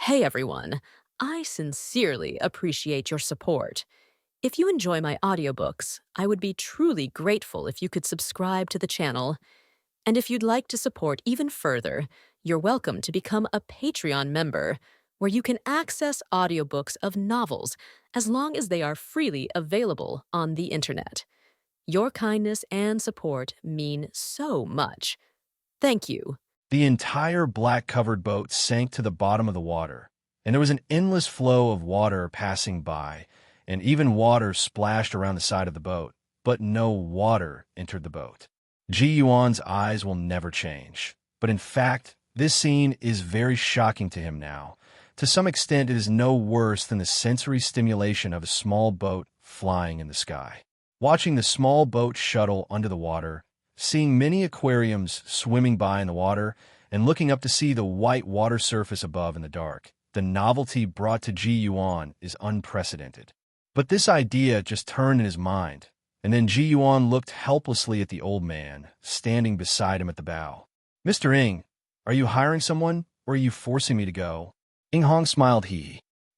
Hey everyone, I sincerely appreciate your support. If you enjoy my audiobooks, I would be truly grateful if you could subscribe to the channel. And if you'd like to support even further, you're welcome to become a Patreon member, where you can access audiobooks of novels as long as they are freely available on the internet. Your kindness and support mean so much. Thank you. The entire black-covered boat sank to the bottom of the water, and there was an endless flow of water passing by, and even water splashed around the side of the boat, but no water entered the boat. Ji Yuan's eyes will never change, but in fact, this scene is very shocking to him now. To some extent, it is no worse than the sensory stimulation of a small boat flying in the sky. Watching the small boat shuttle under the water, seeing many aquariums swimming by in the water, and looking up to see the white water surface above in the dark, the novelty brought to Ji Yuan is unprecedented. But this idea just turned in his mind, and then Ji Yuan looked helplessly at the old man, standing beside him at the bow. "Mr. Ing, are you hiring someone, or are you forcing me to go?" Ing Hong smiled.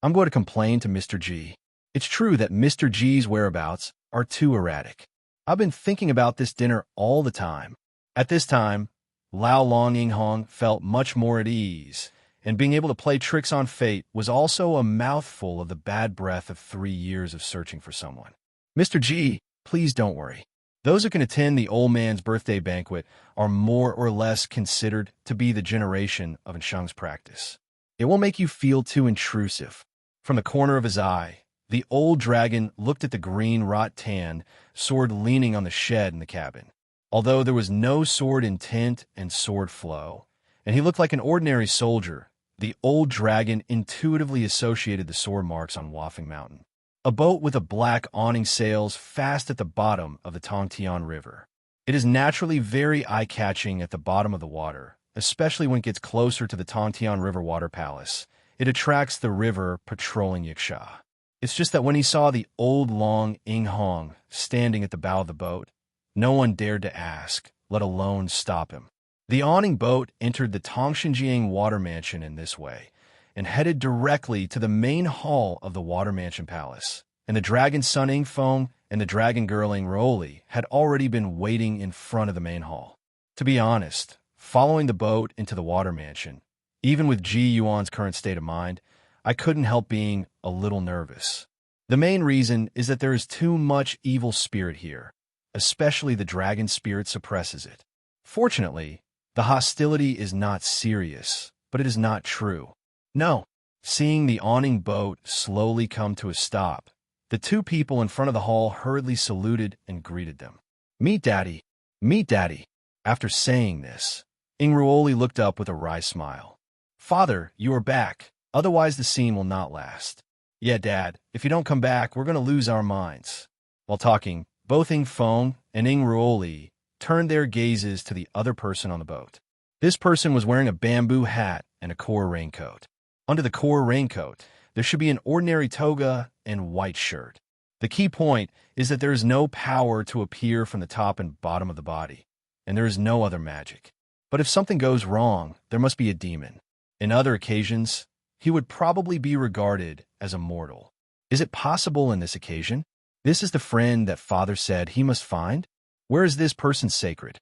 "I'm going to complain to Mr. Ji. It's true that Mr. Ji's whereabouts are too erratic. I've been thinking about this dinner all the time." At this time, Lao Long Ing Hong felt much more at ease, and being able to play tricks on fate was also a mouthful of the bad breath of 3 years of searching for someone. "Mr. Ji, please don't worry. Those who can attend the old man's birthday banquet are more or less considered to be the generation of Nsheng's practice. It won't make you feel too intrusive." From the corner of his eye, the old dragon looked at the green rattan sword leaning on the shed in the cabin. Although there was no sword intent and sword flow, and he looked like an ordinary soldier, the old dragon intuitively associated the sword marks on Wafing Mountain. A boat with a black awning sails fast at the bottom of the Tongtian River. It is naturally very eye-catching at the bottom of the water, especially when it gets closer to the Tongtian River Water Palace. It attracts the river patrolling Yiksha. It's just that when he saw the old Long Ing Hong standing at the bow of the boat, no one dared to ask, let alone stop him. The awning boat entered the Tongshenjiang Water Mansion in this way, and headed directly to the main hall of the Water Mansion Palace. And the dragon son Ing Feng and the dragon girl Ing Roli had already been waiting in front of the main hall. To be honest, following the boat into the Water Mansion, even with Ji Yuan's current state of mind, I couldn't help being a little nervous. The main reason is that there is too much evil spirit here, especially the dragon spirit suppresses it. Fortunately, the hostility is not serious, but it is not true. No. Seeing the awning boat slowly come to a stop, the two people in front of the hall hurriedly saluted and greeted them. "Meet Daddy! Meet Daddy!" After saying this, Ing Ruoli looked up with a wry smile. "Father, you are back. Otherwise the scene will not last." "Yeah, Dad, if you don't come back, we're going to lose our minds." While talking, both Ing Feng and Ing Ruoli turned their gazes to the other person on the boat. This person was wearing a bamboo hat and a core raincoat. Under the core raincoat, there should be an ordinary toga and white shirt. The key point is that there is no power to appear from the top and bottom of the body, and there is no other magic. But if something goes wrong, there must be a demon. In other occasions, he would probably be regarded as a mortal. Is it possible in this occasion? This is the friend that father said he must find? Where is this person sacred?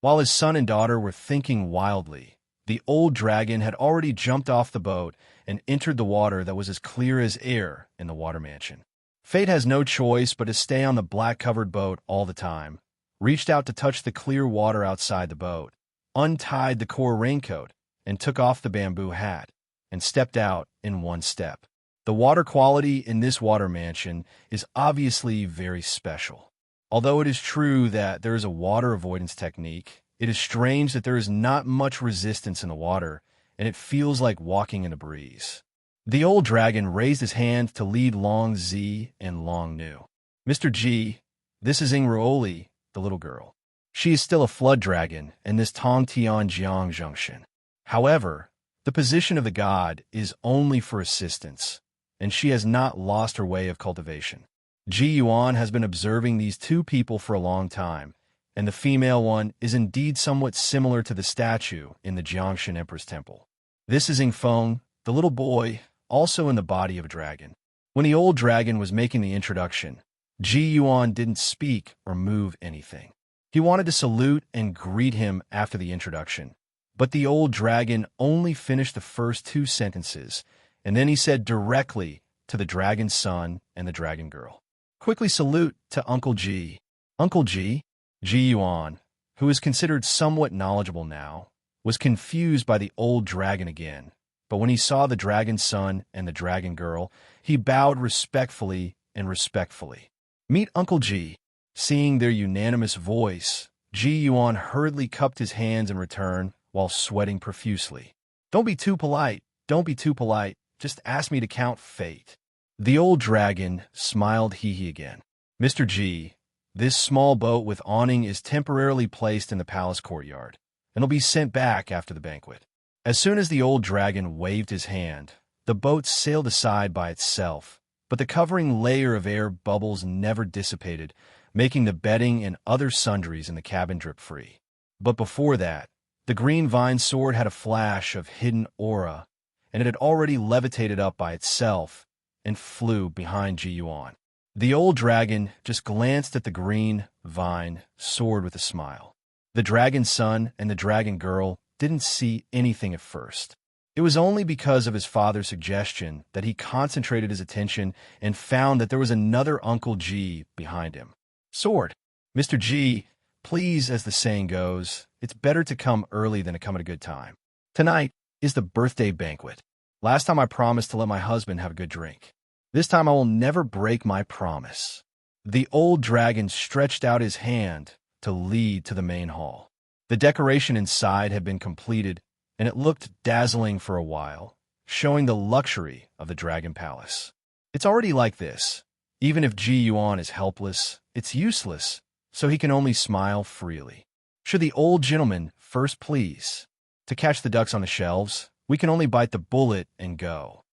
While his son and daughter were thinking wildly, the old dragon had already jumped off the boat and entered the water that was as clear as air in the Water Mansion. Fate has no choice but to stay on the black-covered boat all the time, reached out to touch the clear water outside the boat, untied the core raincoat, and took off the bamboo hat, and stepped out in one step. The water quality in this Water Mansion is obviously very special. Although it is true that there is a water avoidance technique, it is strange that there is not much resistance in the water, and it feels like walking in a breeze. The old dragon raised his hand to lead Long Zi and Long Nu. "Mr. Ji, this is Ing Ruoli, the little girl. She is still a flood dragon in this Tongtian Jiang Junction. However, the position of the god is only for assistance, and she has not lost her way of cultivation. Ji Yuan has been observing these two people for a long time, and the female one is indeed somewhat similar to the statue in the Jiangshan Emperor's Temple. This is Ing Feng, the the little boy, also in the body of a dragon. When the old dragon was making the introduction, Ji Yuan didn't speak or move anything. He wanted to salute and greet him after the introduction, but the old dragon only finished the first two sentences, and then he said directly to the dragon's son and the dragon girl, "Quickly salute to Uncle Ji." Uncle Ji? Ji Yuan, who is considered somewhat knowledgeable now, was confused by the old dragon again, but when he saw the dragon's son and the dragon girl, he bowed respectfully and respectfully. "Meet Uncle Ji." Seeing their unanimous voice, Ji Yuan hurriedly cupped his hands in return while sweating profusely. "Don't be too polite. Don't be too polite. Just ask me to count fate." The old dragon smiled hee-hee again. "Mr. Ji, this small boat with awning is temporarily placed in the palace courtyard, and will be sent back after the banquet." As soon as the old dragon waved his hand, the boat sailed aside by itself, but the covering layer of air bubbles never dissipated, making the bedding and other sundries in the cabin drip free. But before that, the green vine sword had a flash of hidden aura, and it had already levitated up by itself and flew behind Ji Yuan. The old dragon just glanced at the green vine sword with a smile. The dragon's son and the dragon girl didn't see anything at first. It was only because of his father's suggestion that he concentrated his attention and found that there was another Uncle Ji behind him. "Sword, Mr. Ji, please, as the saying goes, it's better to come early than to come at a good time. Tonight is the birthday banquet. Last time I promised to let my husband have a good drink. This time I will never break my promise." The old dragon stretched out his hand to lead to the main hall. The decoration inside had been completed, and it looked dazzling for a while, showing the luxury of the dragon palace. It's already like this. Even if Ji Yuan is helpless, it's useless, so he can only smile freely. Should the old gentleman first please? To catch the ducks on the shelves, we can only bite the bullet and go.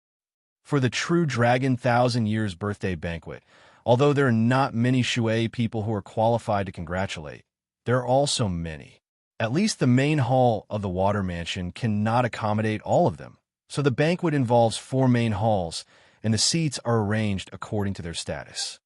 For the true Dragon 1,000 Years birthday banquet, although there are not many Shui people who are qualified to congratulate, there are also many. At least the main hall of the Water Mansion cannot accommodate all of them, so the banquet involves 4 main halls, and the seats are arranged according to their status.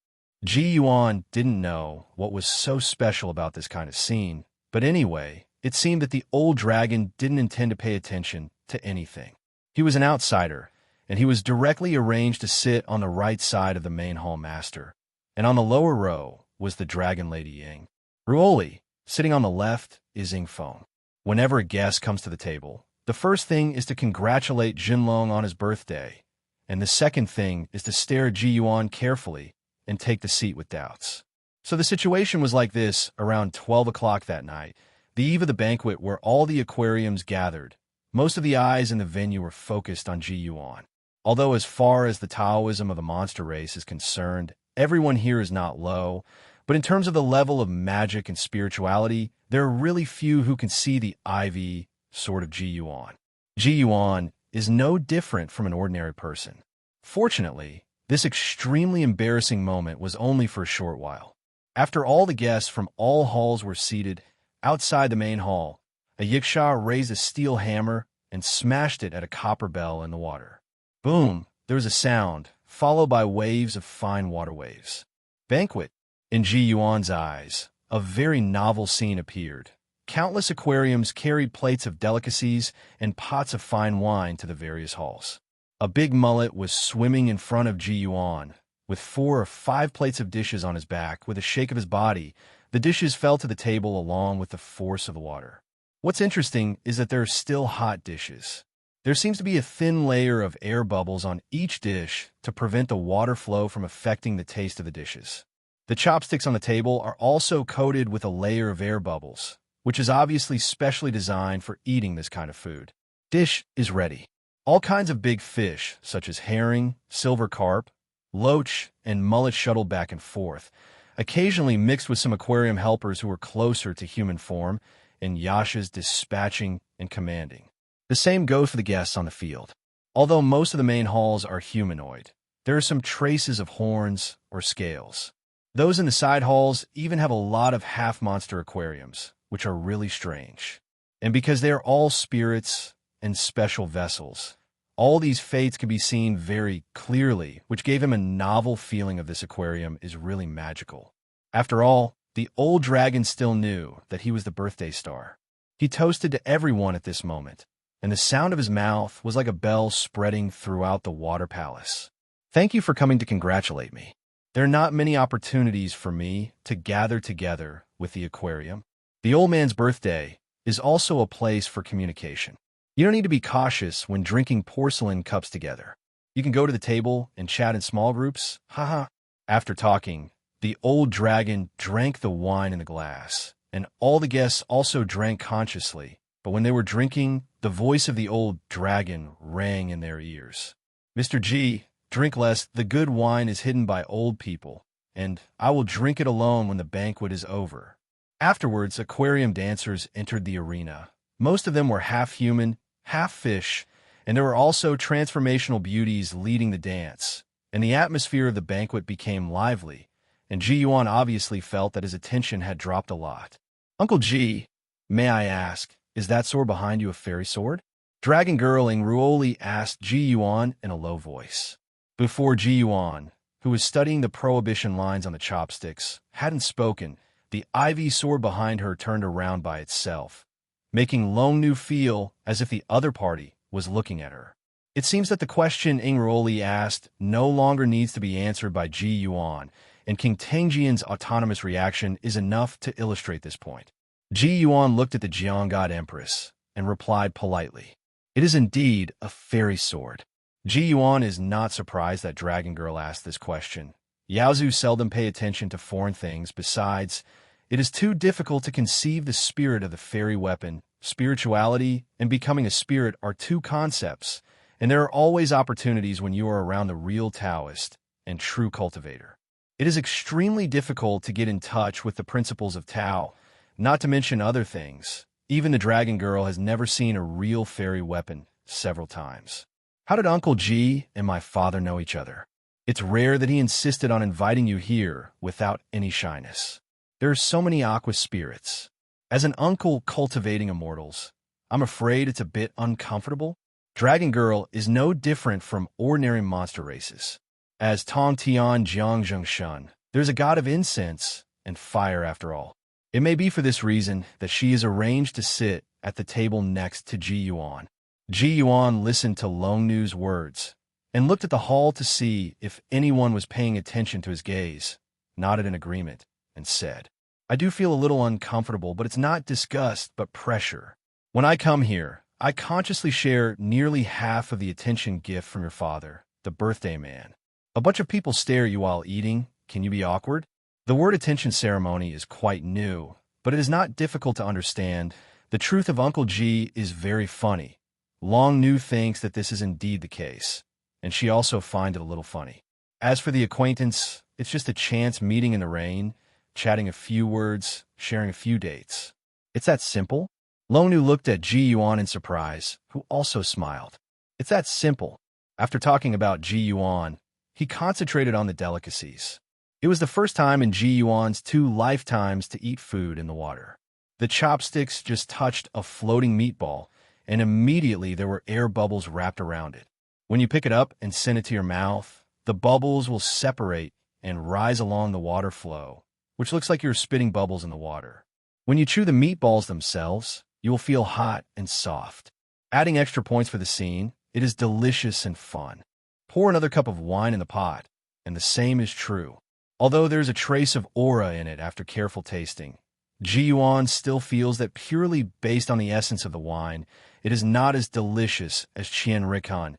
Ji Yuan didn't know what was so special about this kind of scene, but anyway, it seemed that the old dragon didn't intend to pay attention to anything. He was an outsider, and he was directly arranged to sit on the right side of the main hall master, and on the lower row was the dragon lady Ying. Ruoli, sitting on the left, is Yingfeng. Whenever a guest comes to the table, the first thing is to congratulate Jinlong on his birthday, and the second thing is to stare at Ji Yuan carefully and take the seat with doubts. So the situation was like this around 12 o'clock that night, the eve of the banquet where all the aquariums gathered. Most of the eyes in the venue were focused on Ji Yuan. Although as far as the Taoism of the monster race is concerned, everyone here is not low, but in terms of the level of magic and spirituality, there are really few who can see the IV sort of Ji Yuan. Ji Yuan is no different from an ordinary person. Fortunately, this extremely embarrassing moment was only for a short while. After all the guests from all halls were seated outside the main hall, a yiksha raised a steel hammer and smashed it at a copper bell in the water. Boom! There was a sound, followed by waves of fine water waves. Banquet. In Ji Yuan's eyes, a very novel scene appeared. Countless aquariums carried plates of delicacies and pots of fine wine to the various halls. A big mullet was swimming in front of Ji Yuan, with 4 or 5 plates of dishes on his back. With a shake of his body, the dishes fell to the table along with the force of the water. What's interesting is that there are still hot dishes. There seems to be a thin layer of air bubbles on each dish to prevent the water flow from affecting the taste of the dishes. The chopsticks on the table are also coated with a layer of air bubbles, which is obviously specially designed for eating this kind of food. Dish is ready. All kinds of big fish, such as herring, silver carp, loach, and mullet shuttled back and forth, occasionally mixed with some aquarium helpers who were closer to human form, and yashas dispatching and commanding. The same goes for the guests on the field. Although most of the main halls are humanoid, there are some traces of horns or scales. Those in the side halls even have a lot of half-monster aquariums, which are really strange. And because they are all spirits and special vessels, All these fates could be seen very clearly, which gave him a novel feeling of this aquarium is really magical. After all, the old dragon still knew that he was the birthday star. He toasted to everyone at this moment, and the sound of his mouth was like a bell spreading throughout the water palace. Thank you for coming to congratulate me. There are not many opportunities for me to gather together with the aquarium. The old man's birthday is also a place for communication. You don't need to be cautious when drinking porcelain cups together. You can go to the table and chat in small groups. Haha. After talking, the old dragon drank the wine in the glass, and all the guests also drank consciously. But when they were drinking, the voice of the old dragon rang in their ears. Mr. G, drink less. The good wine is hidden by old people, and I will drink it alone when the banquet is over. Afterwards, aquarium dancers entered the arena. Most of them were half human, half fish, and there were also transformational beauties leading the dance, and the atmosphere of the banquet became lively, and Ji Yuan obviously felt that his attention had dropped a lot. Uncle Ji, may I ask, is that sword behind you a fairy sword? Dragon Girl Ingruoli asked Ji Yuan in a low voice. Before Ji Yuan, who was studying the prohibition lines on the chopsticks, hadn't spoken, the ivy sword behind her turned around by itself, making Long Nu feel as if the other party was looking at her. It seems that the question Ingruoli asked no longer needs to be answered by Ji Yuan, and King Tangjian's autonomous reaction is enough to illustrate this point. Ji Yuan looked at the Jian God Empress and replied politely, "It is indeed a fairy sword." Ji Yuan is not surprised that Dragon Girl asked this question. Yaozu seldom pay attention to foreign things. Besides, it is too difficult to conceive the spirit of the fairy weapon. Spirituality and becoming a spirit are two concepts, and there are always opportunities when you are around the real Taoist and true cultivator. It is extremely difficult to get in touch with the principles of Tao, not to mention other things. Even the Dragon Girl has never seen a real fairy weapon several times. How did Uncle G and my father know each other? It's rare that he insisted on inviting you here without any shyness. There are so many aqua spirits. As an uncle cultivating immortals, I'm afraid it's a bit uncomfortable. Dragon Girl is no different from ordinary monster races. As Tong Tian Jiang Zhengshun, there's a god of incense and fire after all. It may be for this reason that she is arranged to sit at the table next to Ji Yuan. Ji Yuan listened to Long Nu's words and looked at the hall to see if anyone was paying attention to his gaze, nodded in agreement, and said, "I do feel a little uncomfortable, but it's not disgust, but pressure. When I come here, I consciously share nearly half of the attention gift from your father, the birthday man. A bunch of people stare at you while eating. Can you be awkward?" The word attention ceremony is quite new, but it is not difficult to understand. The truth of Uncle G is very funny. Long Nu thinks that this is indeed the case, and she also finds it a little funny. As for the acquaintance, it's just a chance meeting in the rain, chatting a few words, sharing a few dates. It's that simple? Long Nu looked at Ji Yuan in surprise, who also smiled. It's that simple. After talking about Ji Yuan, he concentrated on the delicacies. It was the first time in Ji Yuan's 2 lifetimes to eat food in the water. The chopsticks just touched a floating meatball, and immediately there were air bubbles wrapped around it. When you pick it up and send it to your mouth, the bubbles will separate and rise along the water flow, which looks like you're spitting bubbles in the water. When you chew the meatballs themselves, you will feel hot and soft. Adding extra points for the scene, it is delicious and fun. Pour another cup of wine in the pot, and the same is true. Although there's a trace of aura in it after careful tasting, Ji Yuan still feels that purely based on the essence of the wine, it is not as delicious as Qian Rikan,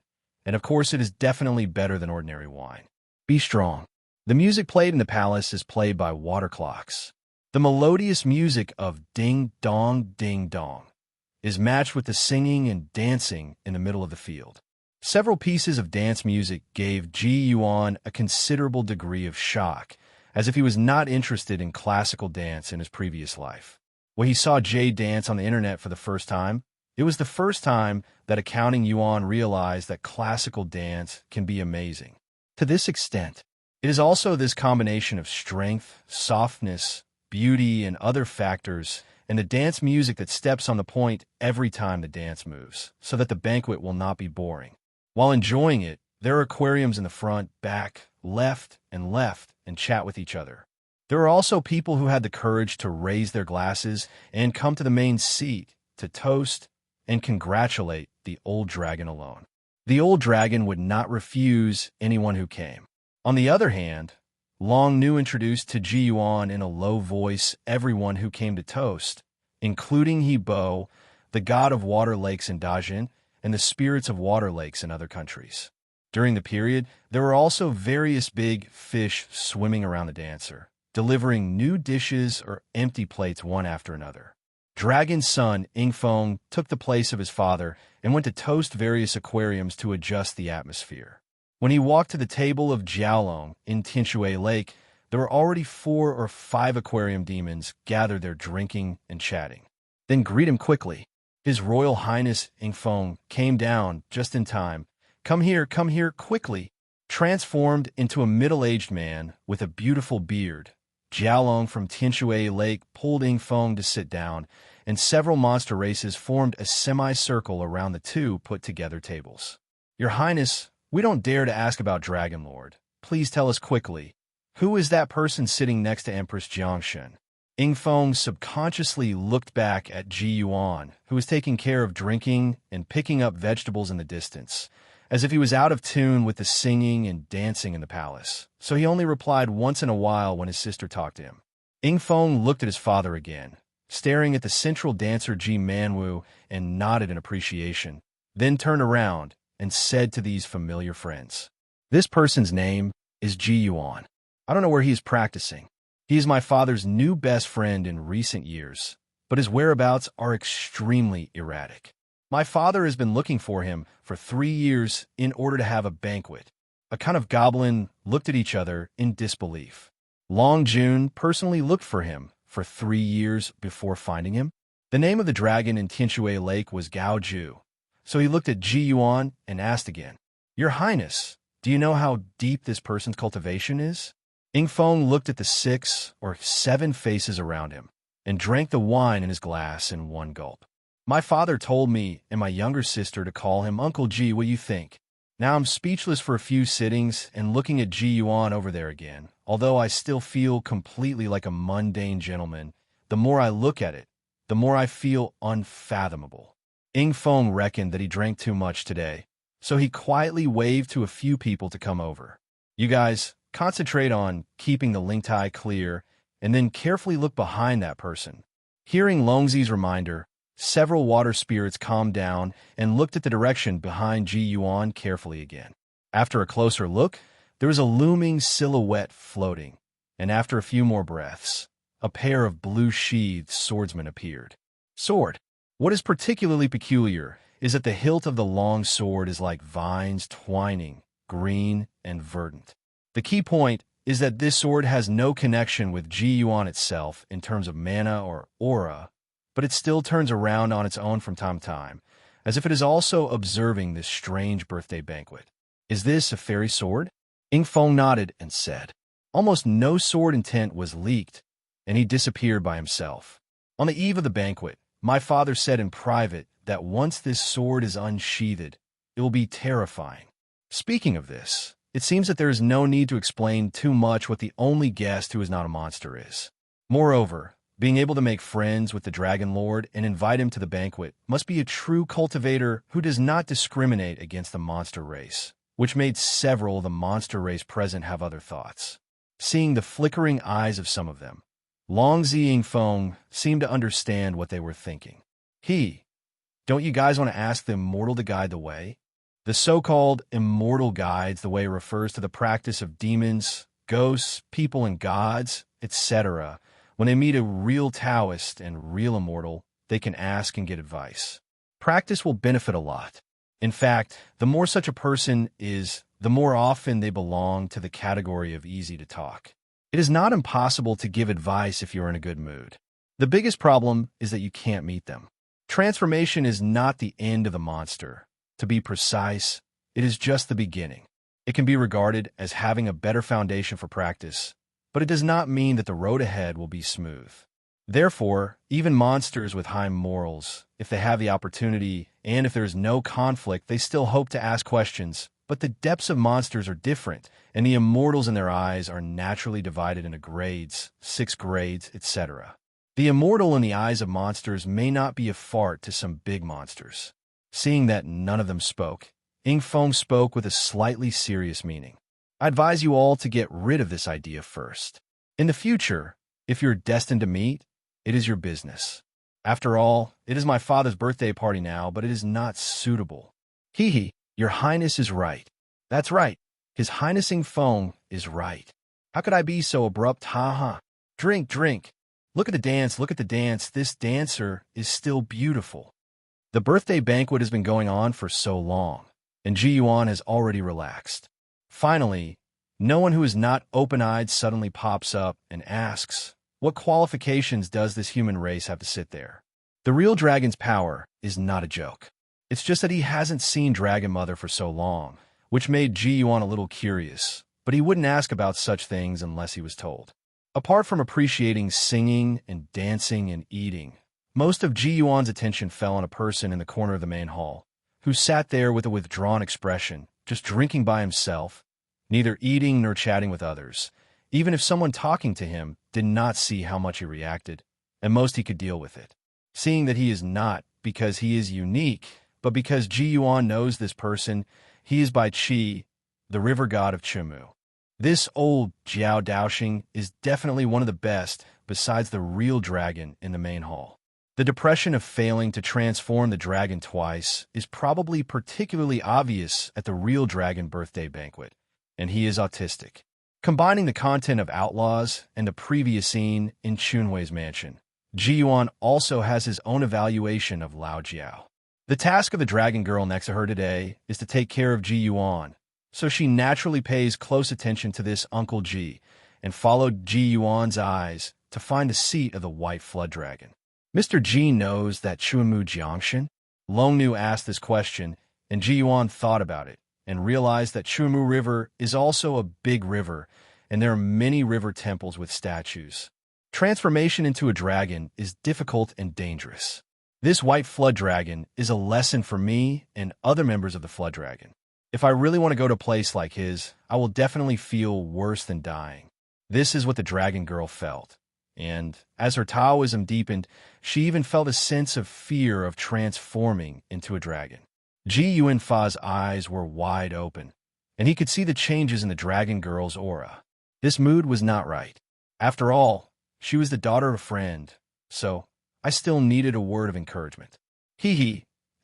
and of course it is definitely better than ordinary wine. Be strong. The music played in the palace is played by water clocks. The melodious music of ding dong is matched with the singing and dancing in the middle of the field. Several pieces of dance music gave Ji Yuan a considerable degree of shock, as if he was not interested in classical dance in his previous life. When he saw Jade dance on the internet for the first time, it was the first time that accounting Yuan realized that classical dance can be amazing. To this extent, it is also this combination of strength, softness, beauty, and other factors, and the dance music that steps on the point every time the dance moves, so that the banquet will not be boring. While enjoying it, there are aquariums in the front, back, left, and chat with each other. There are also people who had the courage to raise their glasses and come to the main seat to toast and congratulate the old dragon alone. The old dragon would not refuse anyone who came. On the other hand, Long Nu introduced to Ji Yuan in a low voice everyone who came to toast, including He Bo, the god of water lakes in Dajin, and the spirits of water lakes in other countries. During the period, there were also various big fish swimming around the dancer, delivering new dishes or empty plates one after another. Dragon's son, Ingfeng, took the place of his father and went to toast various aquariums to adjust the atmosphere. When he walked to the table of Jiaolong in Tianshui Lake, there were already 4 or 5 aquarium demons gathered there drinking and chatting. Then greet him quickly. His Royal Highness Ingfeng came down just in time. Come here, quickly. Transformed into a middle-aged man with a beautiful beard, Jiaolong from Tianshui Lake pulled Ingfeng to sit down, and several monster races formed a semicircle around the two put-together tables. Your Highness, we don't dare to ask about Dragon Lord. Please tell us quickly. Who is that person sitting next to Empress Jiangshen? Ingfeng subconsciously looked back at Ji Yuan, who was taking care of drinking and picking up vegetables in the distance, as if he was out of tune with the singing and dancing in the palace, so he only replied once in a while when his sister talked to him. Ingfeng looked at his father again, staring at the central dancer Ji Manwu, and nodded in appreciation, then turned around and said to these familiar friends, "This person's name is Ji Yuan. I don't know where he is practicing. He is my father's new best friend in recent years, but his whereabouts are extremely erratic. My father has been looking for him for 3 years in order to have a banquet." A kind of goblin looked at each other in disbelief. Long Jun personally looked for him for 3 years before finding him. The name of the dragon in Tianshui Lake was Gao Ju, so he looked at Ji Yuan and asked again, "Your Highness, do you know how deep this person's cultivation is?" Ingfeng looked at the 6 or 7 faces around him and drank the wine in his glass in one gulp. "My father told me and my younger sister to call him Uncle Ji. What do you think?" Now I'm speechless for a few sittings and looking at Ji Yuan over there again. Although I still feel completely like a mundane gentleman, the more I look at it, the more I feel unfathomable. Ingfeng reckoned that he drank too much today, so he quietly waved to a few people to come over. "You guys, concentrate on keeping the Lingtai clear and then carefully look behind that person." Hearing Longzi's reminder, several water spirits calmed down and looked at the direction behind Ji Yuan carefully again. After a closer look, there was a looming silhouette floating, and after a few more breaths, a pair of blue-sheathed swordsmen appeared. Sword. What is particularly peculiar is that the hilt of the long sword is like vines twining, green and verdant. The key point is that this sword has no connection with Ji Yuan itself in terms of mana or aura, but it still turns around on its own from time to time, as if it is also observing this strange birthday banquet. "Is this a fairy sword?" Ingfeng nodded and said. Almost no sword intent was leaked, and he disappeared by himself. On the eve of the banquet, my father said in private that once this sword is unsheathed, it will be terrifying. Speaking of this, it seems that there is no need to explain too much what the only guest who is not a monster is. Moreover, being able to make friends with the Dragon Lord and invite him to the banquet must be a true cultivator who does not discriminate against the monster race, which made several of the monster race present have other thoughts. Seeing the flickering eyes of some of them, Longzi Ingfeng seemed to understand what they were thinking. Don't you guys want to ask the immortal to guide the way? The so-called immortal guides the way refers to the practice of demons, ghosts, people and gods, etc. When they meet a real Taoist and real immortal, they can ask and get advice. Practice will benefit a lot. In fact, the more such a person is, the more often they belong to the category of easy to talk. It is not impossible to give advice if you're in a good mood. The biggest problem is that you can't meet them. Transformation is not the end of the monster. To be precise, it is just the beginning. It can be regarded as having a better foundation for practice, but it does not mean that the road ahead will be smooth. Therefore, even monsters with high morals, if they have the opportunity and if there is no conflict, they still hope to ask questions. But the depths of monsters are different, and the immortals in their eyes are naturally divided into grades, 6 grades, etc. The immortal in the eyes of monsters may not be a fart to some big monsters. Seeing that none of them spoke, Ing Feng spoke with a slightly serious meaning. I advise you all to get rid of this idea first. In the future, if you're destined to meet, it is your business. After all, it is my father's birthday party now, but it is not suitable. Hee, your highness is right. That's right. His Highness Ing Feng is right. How could I be so abrupt? Ha. Drink, drink. Look at the dance, look at the dance. This dancer is still beautiful. The birthday banquet has been going on for so long, and Ji Yuan has already relaxed. Finally, no one who is not open-eyed suddenly pops up and asks, what qualifications does this human race have to sit there? The real dragon's power is not a joke. It's just that he hasn't seen Dragon Mother for so long, which made Ji Yuan a little curious, but he wouldn't ask about such things unless he was told. Apart from appreciating singing and dancing and eating, most of Ji Yuan's attention fell on a person in the corner of the main hall, who sat there with a withdrawn expression, just drinking by himself, neither eating nor chatting with others. Even if someone talking to him did not see how much he reacted, and most he could deal with it. Seeing that he is not because he is unique, but because Ji Yuan knows this person, he is by Qi, the river god of Chimu. This old Jiao Daoxing is definitely one of the best, besides the real dragon in the main hall. The depression of failing to transform the dragon twice is probably particularly obvious at the real dragon birthday banquet, and he is autistic. Combining the content of Outlaws and the previous scene in Chunwei's mansion, Ji Yuan also has his own evaluation of Lao Jiao. The task of the dragon girl next to her today is to take care of Ji Yuan, so she naturally pays close attention to this Uncle Ji and followed Ji Yuan's eyes to find the seat of the white flood dragon. Mr. Ji knows that Chuanmu Jiangshan? Long Nu asked this question, and Ji Yuan thought about it and realized that Chuanmu River is also a big river, and there are many river temples with statues. Transformation into a dragon is difficult and dangerous. This white flood dragon is a lesson for me and other members of the flood dragon. If I really want to go to a place like his, I will definitely feel worse than dying. This is what the dragon girl felt. And as her Taoism deepened, she even felt a sense of fear of transforming into a dragon. Ji Yuanfa's eyes were wide open, and he could see the changes in the dragon girl's aura. This mood was not right. After all, she was the daughter of a friend, so I still needed a word of encouragement.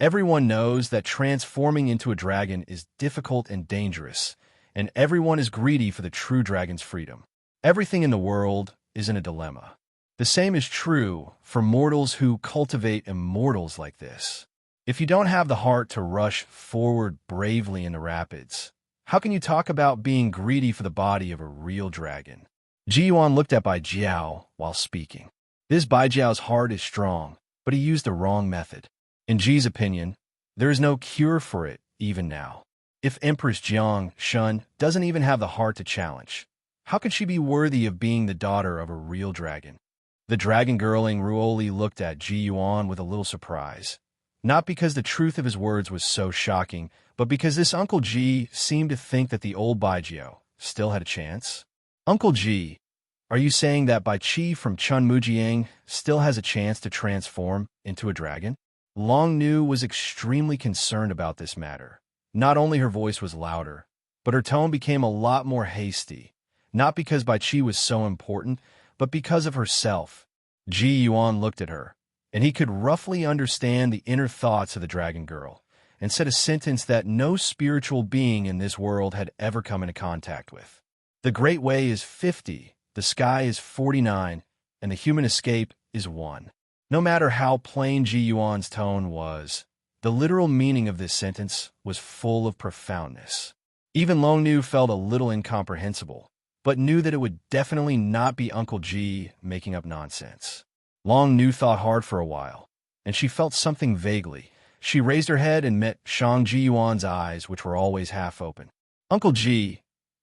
Everyone knows that transforming into a dragon is difficult and dangerous, and everyone is greedy for the true dragon's freedom. Everything in the world is in a dilemma. The same is true for mortals who cultivate immortals like this. If you don't have the heart to rush forward bravely in the rapids, how can you talk about being greedy for the body of a real dragon? Ji Yuan looked at Bai Jiao while speaking. This Bai Jiao's heart is strong, but he used the wrong method. In Ji's opinion, there is no cure for it even now. If Empress Jiang Shun doesn't even have the heart to challenge, how could she be worthy of being the daughter of a real dragon? The dragon girl Ing Ruoli looked at Ji Yuan with a little surprise. Not because the truth of his words was so shocking, but because this Uncle Ji seemed to think that the old Baijiao still had a chance. Uncle Ji, are you saying that Bai Qi from Chunmujiang still has a chance to transform into a dragon? Long Nu was extremely concerned about this matter. Not only her voice was louder, but her tone became a lot more hasty, not because Bai Qi was so important, but because of herself. Ji Yuan looked at her, and he could roughly understand the inner thoughts of the dragon girl, and said a sentence that no spiritual being in this world had ever come into contact with. The Great Way is 50, the sky is 49, and the human escape is 1. No matter how plain Ji Yuan's tone was, the literal meaning of this sentence was full of profoundness. Even Long Nu felt a little incomprehensible, but knew that it would definitely not be Uncle Ji making up nonsense. Long Nu thought hard for a while, and she felt something vaguely. She raised her head and met Shang Ji Yuan's eyes, which were always half open. Uncle Ji,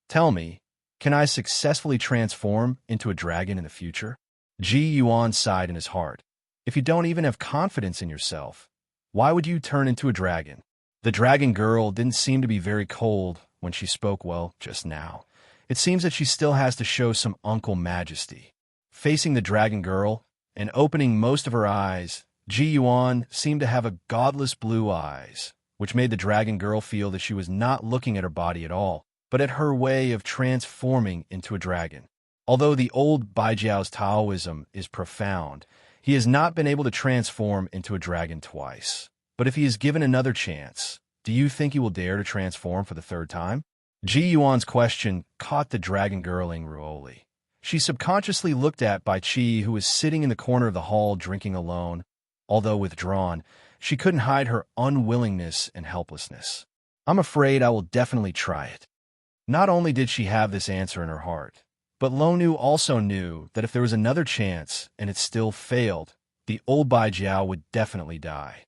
tell me, can I successfully transform into a dragon in the future? Ji Yuan sighed in his heart. If you don't even have confidence in yourself, why would you turn into a dragon? The dragon girl didn't seem to be very cold when she spoke well just now. It seems that she still has to show some uncle majesty. Facing the dragon girl and opening most of her eyes, Ji Yuan seemed to have a godless blue eyes, which made the dragon girl feel that she was not looking at her body at all, but at her way of transforming into a dragon. Although the old Baijiao's Taoism is profound, he has not been able to transform into a dragon twice. But if he is given another chance, do you think he will dare to transform for the third time? Ji Yuan's question caught the dragon girl Ruoli. She subconsciously looked at Bai Qi, who was sitting in the corner of the hall drinking alone. Although withdrawn, she couldn't hide her unwillingness and helplessness. I'm afraid I will definitely try it. Not only did she have this answer in her heart, but Longnu also knew that if there was another chance and it still failed, the old Baijiao would definitely die.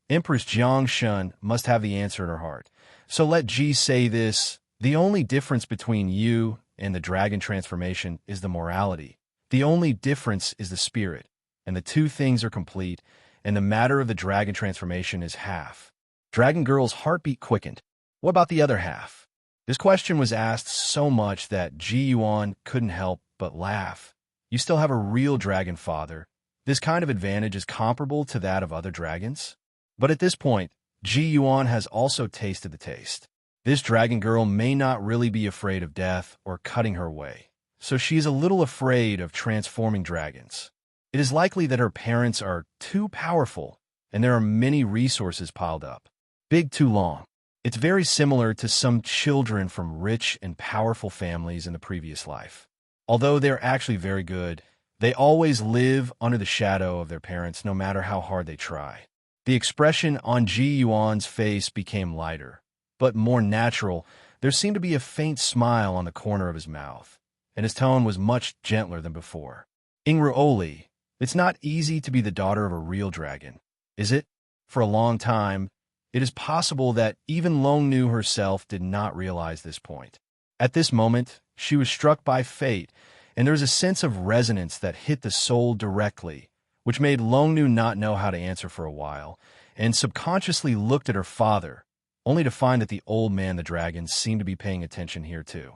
Empress Jiangshun, must have the answer in her heart. So let Ji say this: the only difference between you and the dragon transformation is the morality. The only difference is the spirit, and the two things are complete, and the matter of the dragon transformation is half. Dragon girl's heartbeat quickened. What about the other half? This question was asked so much that Ji Yuan couldn't help but laugh. You still have a real dragon father. This kind of advantage is comparable to that of other dragons. But at this point, Ji Yuan has also tasted the taste. This dragon girl may not really be afraid of death or cutting her way, so she's a little afraid of transforming dragons. It is likely that her parents are too powerful, and there are many resources piled up. Big too long. It's very similar to some children from rich and powerful families in the previous life. Although they're actually very good, they always live under the shadow of their parents no matter how hard they try. The expression on Ji Yuan's face became lighter, but more natural. There seemed to be a faint smile on the corner of his mouth, and his tone was much gentler than before. Ruoli, it's not easy to be the daughter of a real dragon, is it? For a long time, it is possible that even Longnu herself did not realize this point. At this moment, she was struck by fate, and there was a sense of resonance that hit the soul directly, which made Longnu not know how to answer for a while, and subconsciously looked at her father, only to find that the old man the dragon seemed to be paying attention here too.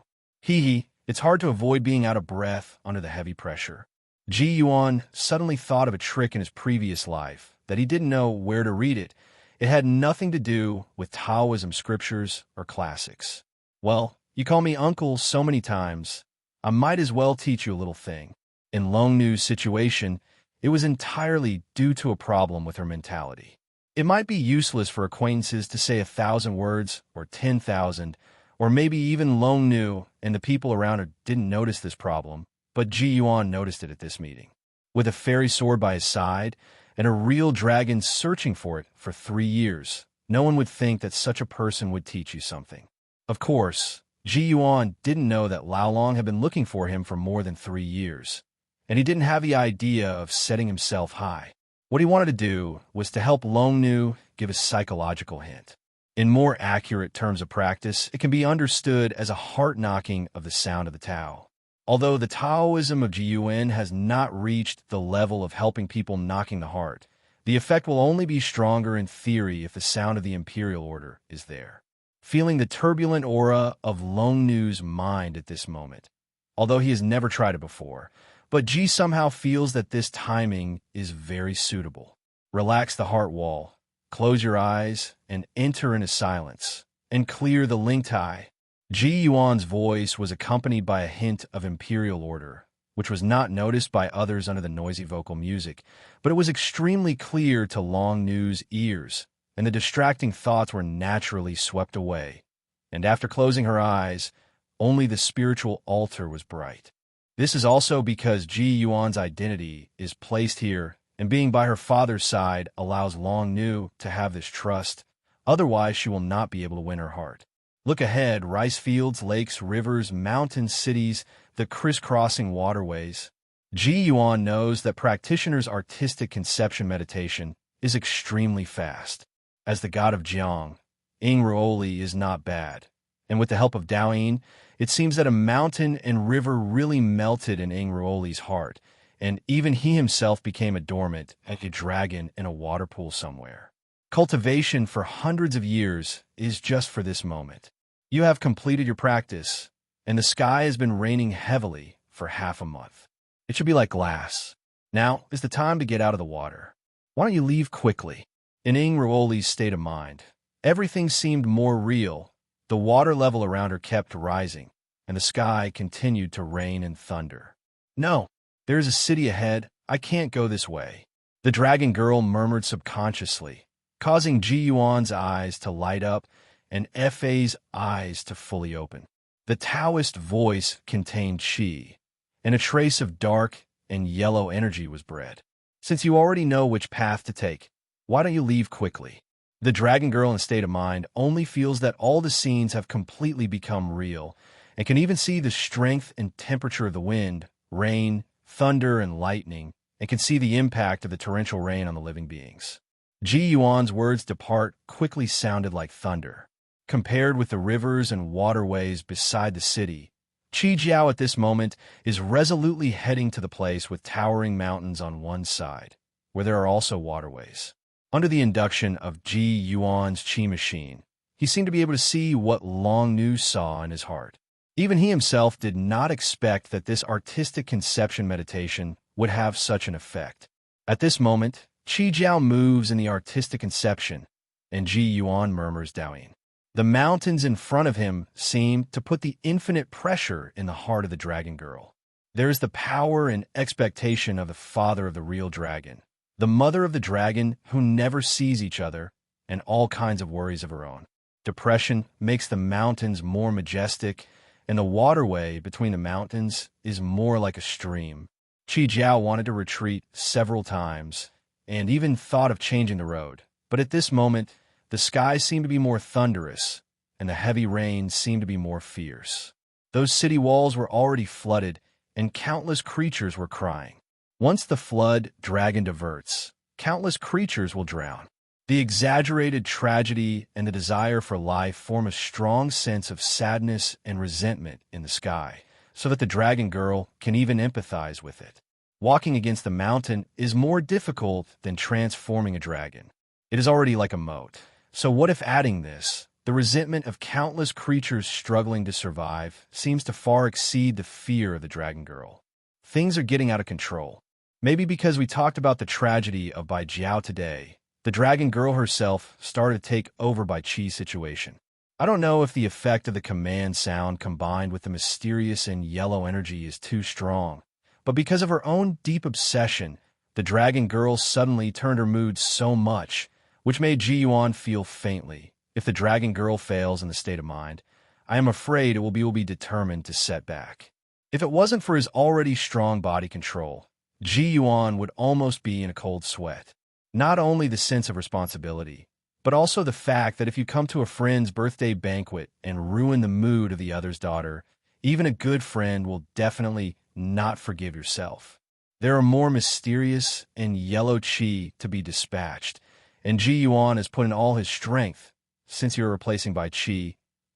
It's hard to avoid being out of breath under the heavy pressure. Ji Yuan suddenly thought of a trick in his previous life that he didn't know where to read it. It had nothing to do with Taoism scriptures or classics. Well, you call me uncle so many times, I might as well teach you a little thing. In Longnu's situation, it was entirely due to a problem with her mentality. It might be useless for acquaintances to say 1,000 words or 10,000, or maybe even Longnu and the people around her didn't notice this problem, but Ji Yuan noticed it at this meeting. With a fairy sword by his side and a real dragon searching for it for 3 years, no one would think that such a person would teach you something. Of course, Ji Yuan didn't know that Lao Long had been looking for him for more than 3 years, and he didn't have the idea of setting himself high. What he wanted to do was to help Longnu give a psychological hint. In more accurate terms of practice, it can be understood as a heart-knocking of the sound of the Tao. Although the Taoism of Ji Yuan has not reached the level of helping people knocking the heart, the effect will only be stronger in theory if the sound of the imperial order is there. Feeling the turbulent aura of Longnu's mind at this moment, although he has never tried it before, but Ji somehow feels that this timing is very suitable. Relax the heart wall, close your eyes, and enter into silence, and clear the link tie. Ji Yuan's voice was accompanied by a hint of imperial order, which was not noticed by others under the noisy vocal music, but it was extremely clear to Longnu's ears, and the distracting thoughts were naturally swept away. And after closing her eyes, only the spiritual altar was bright. This is also because Ji Yuan's identity is placed here, and being by her father's side allows Longnu to have this trust. Otherwise, she will not be able to win her heart. Look ahead: rice fields, lakes, rivers, mountains, cities, the crisscrossing waterways. Ji Yuan knows that practitioners' artistic conception meditation is extremely fast. As the god of Jiang, Ruoli is not bad, And with the help of Daoyin, it seems that a mountain and river really melted in Ingruoli's heart, and even he himself became a dormant, like a dragon in a water pool somewhere. Cultivation for hundreds of years is just for this moment. You have completed your practice, and the sky has been raining heavily for half a month. It should be like glass. Now is the time to get out of the water. Why don't you leave quickly? In Ingruoli's state of mind, everything seemed more real. The water level around her kept rising, and the sky continued to rain and thunder. No, there is a city ahead. I can't go this way. The dragon girl murmured subconsciously, causing Ji Yuan's eyes to light up and Fa's eyes to fully open. The Taoist voice contained qi, and a trace of dark and yellow energy was bred. Since you already know which path to take, why don't you leave quickly? The dragon girl in a state of mind only feels that all the scenes have completely become real and can even see the strength and temperature of the wind, rain, thunder, and lightning, and can see the impact of the torrential rain on the living beings. Ji Yuan's words depart quickly sounded like thunder. Compared with the rivers and waterways beside the city, Qi Jiao at this moment is resolutely heading to the place with towering mountains on one side, where there are also waterways. Under the induction of Ji Yuan's qi machine, he seemed to be able to see what Long Nu saw in his heart. Even he himself did not expect that this artistic conception meditation would have such an effect. At this moment, Qi Jiao moves in the artistic conception, and Ji Yuan murmurs Daoyin. The mountains in front of him seem to put the infinite pressure in the heart of the dragon girl. There is the power and expectation of the father of the real dragon, the mother of the dragon who never sees each other, and all kinds of worries of her own. Depression makes the mountains more majestic, and the waterway between the mountains is more like a stream. Qi Jiao wanted to retreat several times, and even thought of changing the road. But at this moment, the sky seemed to be more thunderous, and the heavy rain seemed to be more fierce. Those city walls were already flooded, and countless creatures were crying. Once the flood dragon diverts, countless creatures will drown. The exaggerated tragedy and the desire for life form a strong sense of sadness and resentment in the sky, so that the dragon girl can even empathize with it. Walking against the mountain is more difficult than transforming a dragon. It is already like a moat. So what if adding this, the resentment of countless creatures struggling to survive, seems to far exceed the fear of the dragon girl? Things are getting out of control. Maybe because we talked about the tragedy of Bai Jiao today, the dragon girl herself started to take over Bai Qi's situation. I don't know if the effect of the command sound combined with the mysterious and yellow energy is too strong, but because of her own deep obsession, the dragon girl suddenly turned her mood so much, which made Ji Yuan feel faintly. If the dragon girl fails in the state of mind, I am afraid it will be determined to set back. If it wasn't for his already strong body control, Ji Yuan would almost be in a cold sweat. Not only the sense of responsibility, but also the fact that if you come to a friend's birthday banquet and ruin the mood of the other's daughter, even a good friend will definitely not forgive yourself. There are more mysterious and yellow qi to be dispatched, and Ji Yuan has put in all his strength, since you are replacing by qi,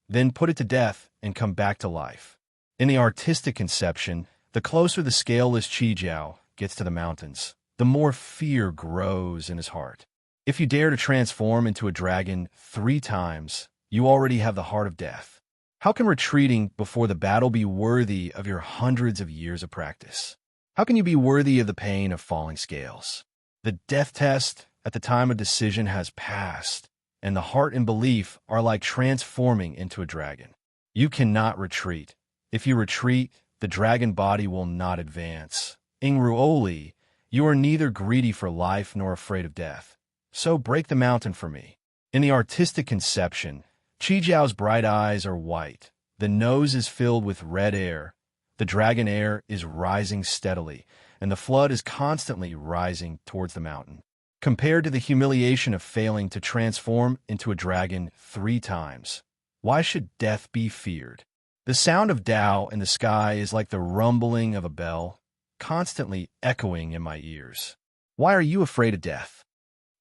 then put it to death and come back to life. In the artistic conception, the closer the scaleless Qi Jiao gets to the mountains, the more fear grows in his heart. If you dare to transform into a dragon 3 times, you already have the heart of death. How can retreating before the battle be worthy of your hundreds of years of practice? How can you be worthy of the pain of falling scales? The death test at the time of decision has passed, and the heart and belief are like transforming into a dragon. You cannot retreat. If you retreat, the dragon body will not advance. Ingruoli, you are neither greedy for life nor afraid of death. So break the mountain for me. In the artistic conception, Qi Jiao's bright eyes are white. The nose is filled with red air. The dragon air is rising steadily, and the flood is constantly rising towards the mountain. Compared to the humiliation of failing to transform into a dragon 3 times, why should death be feared? The sound of Tao in the sky is like the rumbling of a bell, constantly echoing in my ears. Why are you afraid of death?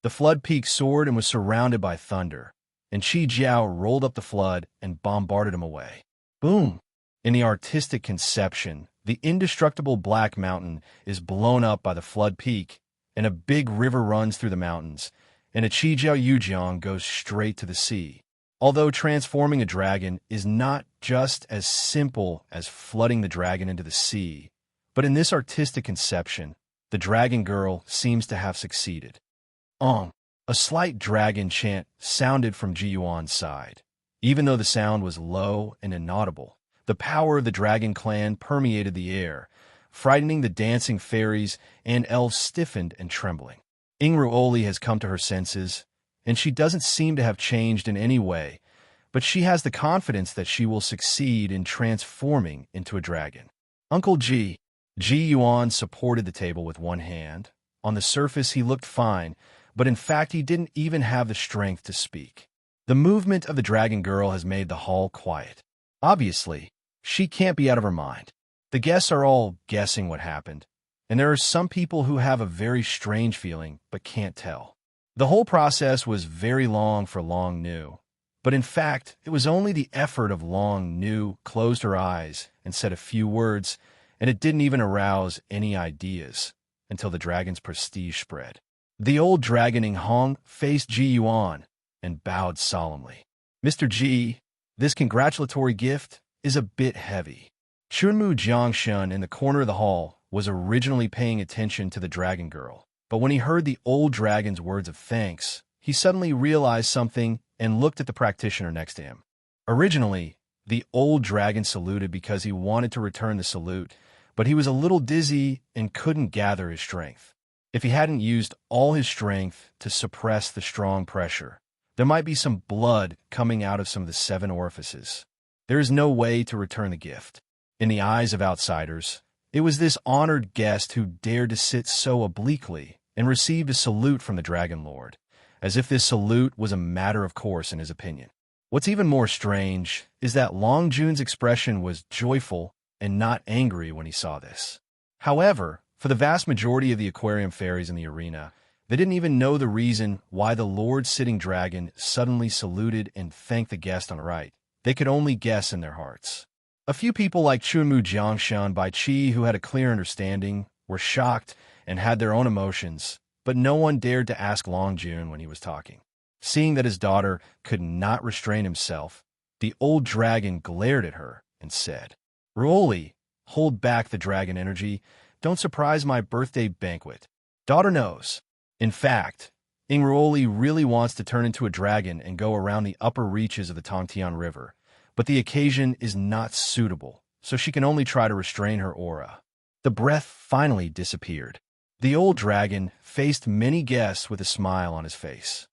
The flood peak soared and was surrounded by thunder, and Qi Jiao rolled up the flood and bombarded him away. Boom! In the artistic conception, the indestructible Black Mountain is blown up by the flood peak, and a big river runs through the mountains, and a Qi Jiao Yujiang goes straight to the sea. Although transforming a dragon is not just as simple as flooding the dragon into the sea, but in this artistic conception, the dragon girl seems to have succeeded. A slight dragon chant sounded from Ji Yuan's side. Even though the sound was low and inaudible, the power of the dragon clan permeated the air, frightening the dancing fairies and elves stiffened and trembling. Ingruoli has come to her senses, and she doesn't seem to have changed in any way, but she has the confidence that she will succeed in transforming into a dragon. Uncle Ji Yuan supported the table with one hand. On the surface, he looked fine, but in fact, he didn't even have the strength to speak. The movement of the dragon girl has made the hall quiet. Obviously, she can't be out of her mind. The guests are all guessing what happened, and there are some people who have a very strange feeling but can't tell. The whole process was very long for Long Nu, but in fact, it was only the effort of Long Nu closed her eyes and said a few words, and it didn't even arouse any ideas until the dragon's prestige spread. The old dragon Ing Hong faced Ji Yuan and bowed solemnly. Mr. Ji, this congratulatory gift is a bit heavy. Chunmu Jiangshan in the corner of the hall was originally paying attention to the dragon girl, but when he heard the old dragon's words of thanks, he suddenly realized something and looked at the practitioner next to him. Originally, the old dragon saluted because he wanted to return the salute, but he was a little dizzy and couldn't gather his strength. If he hadn't used all his strength to suppress the strong pressure, there might be some blood coming out of some of the 7 orifices. There is no way to return the gift. In the eyes of outsiders, it was this honored guest who dared to sit so obliquely and received a salute from the Dragon Lord, as if this salute was a matter of course in his opinion. What's even more strange is that Long Jun's expression was joyful and not angry when he saw this. However, for the vast majority of the aquarium fairies in the arena, they didn't even know the reason why the Lord-sitting dragon suddenly saluted and thanked the guest on the right. They could only guess in their hearts. A few people like Chunmu Jiangshan Bai Qi, who had a clear understanding, were shocked and had their own emotions, but no one dared to ask Long Jun when he was talking. Seeing that his daughter could not restrain himself, the old dragon glared at her and said, "Ruoli, hold back the dragon energy. Don't surprise my birthday banquet. Daughter knows. In fact, Ingruoli really wants to turn into a dragon and go around the upper reaches of the Tongtian River, but the occasion is not suitable, so she can only try to restrain her aura." The breath finally disappeared. The old dragon faced many guests with a smile on his face.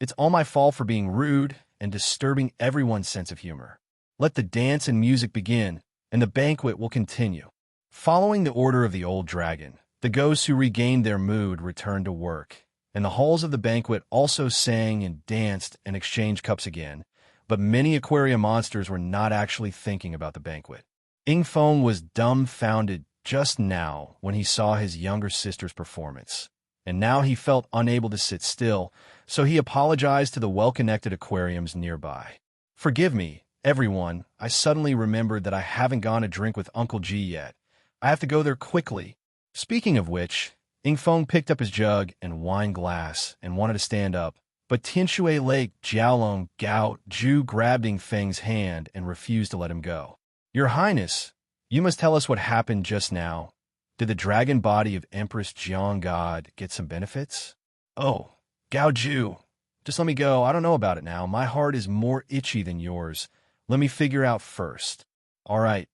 It's all my fault for being rude and disturbing everyone's sense of humor. Let the dance and music begin, and the banquet will continue. Following the order of the old dragon, the ghosts who regained their mood returned to work, and the halls of the banquet also sang and danced and exchanged cups again, but many aquarium monsters were not actually thinking about the banquet. Ing Feng was dumbfounded just now when he saw his younger sister's performance, and now he felt unable to sit still, so he apologized to the well-connected aquariums nearby. "Forgive me, everyone, I suddenly remembered that I haven't gone to drink with Uncle Ji yet. I have to go there quickly." Speaking of which, Ing Feng picked up his jug and wine glass and wanted to stand up, but Tianshui Lake Jiaolong Gao Zhu grabbed Ing Feng's hand and refused to let him go. "Your Highness, you must tell us what happened just now. Did the dragon body of Empress Jiang God get some benefits?" "Oh, Gao Zhu, just let me go. I don't know about it now. My heart is more itchy than yours. Let me figure out first." All right.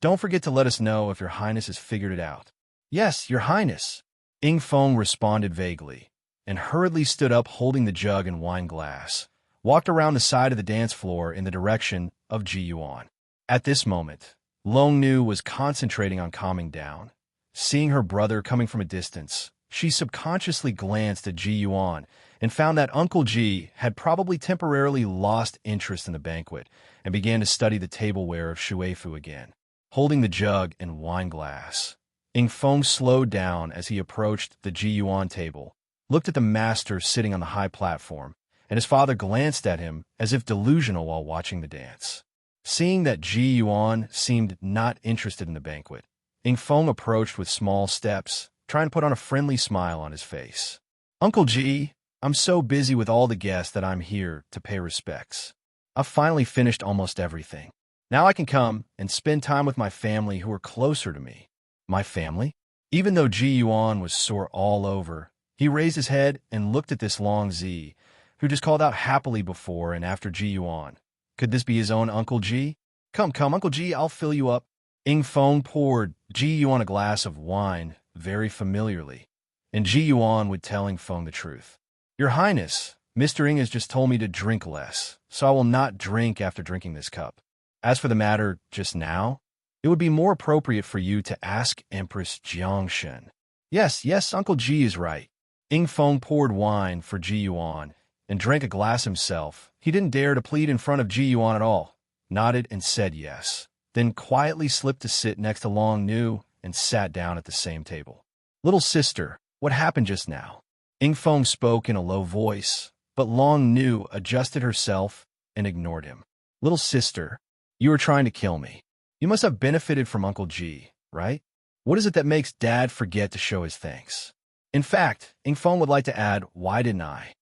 Don't forget to let us know if your Highness has figured it out." "Yes, your Highness." Ing Feng responded vaguely, and hurriedly stood up holding the jug and wine glass, walked around the side of the dance floor in the direction of Ji Yuan. At this moment, Long Nu was concentrating on calming down. Seeing her brother coming from a distance, she subconsciously glanced at Ji Yuan and found that Uncle Ji had probably temporarily lost interest in the banquet and began to study the tableware of Shuefu again. Holding the jug and wine glass, Ing Feng slowed down as he approached the Ji Yuan table, looked at the master sitting on the high platform, and his father glanced at him as if delusional while watching the dance. Seeing that Ji Yuan seemed not interested in the banquet, Ing Feng approached with small steps, trying to put on a friendly smile on his face. "Uncle Ji, I'm so busy with all the guests that I'm here to pay respects. I've finally finished almost everything. Now I can come and spend time with my family who are closer to me." "My family?" Even though Ji Yuan was sore all over, he raised his head and looked at this Long Zi, who just called out happily before and after Ji Yuan. Could this be his own Uncle Ji? "Come, come, Uncle Ji, I'll fill you up." Ing Feng poured Ji Yuan a glass of wine very familiarly, and Ji Yuan would tell Ing Feng the truth. "Your Highness, Mr. Ing has just told me to drink less, so I will not drink after drinking this cup. As for the matter just now, it would be more appropriate for you to ask Empress Jiangshen." Yes, yes, Uncle Ji is right." Ing Feng poured wine for Ji Yuan and drank a glass himself. He didn't dare to plead in front of Ji Yuan at all, nodded and said yes, then quietly slipped to sit next to Long Nu and sat down at the same table. "Little sister, what happened just now?" Ing Feng spoke in a low voice, but Long Nu adjusted herself and ignored him. "Little sister, you were trying to kill me. You must have benefited from Uncle Ji, right? What is it that makes Dad forget to show his thanks? In fact, Ing Feng would like to add, why didn't I?"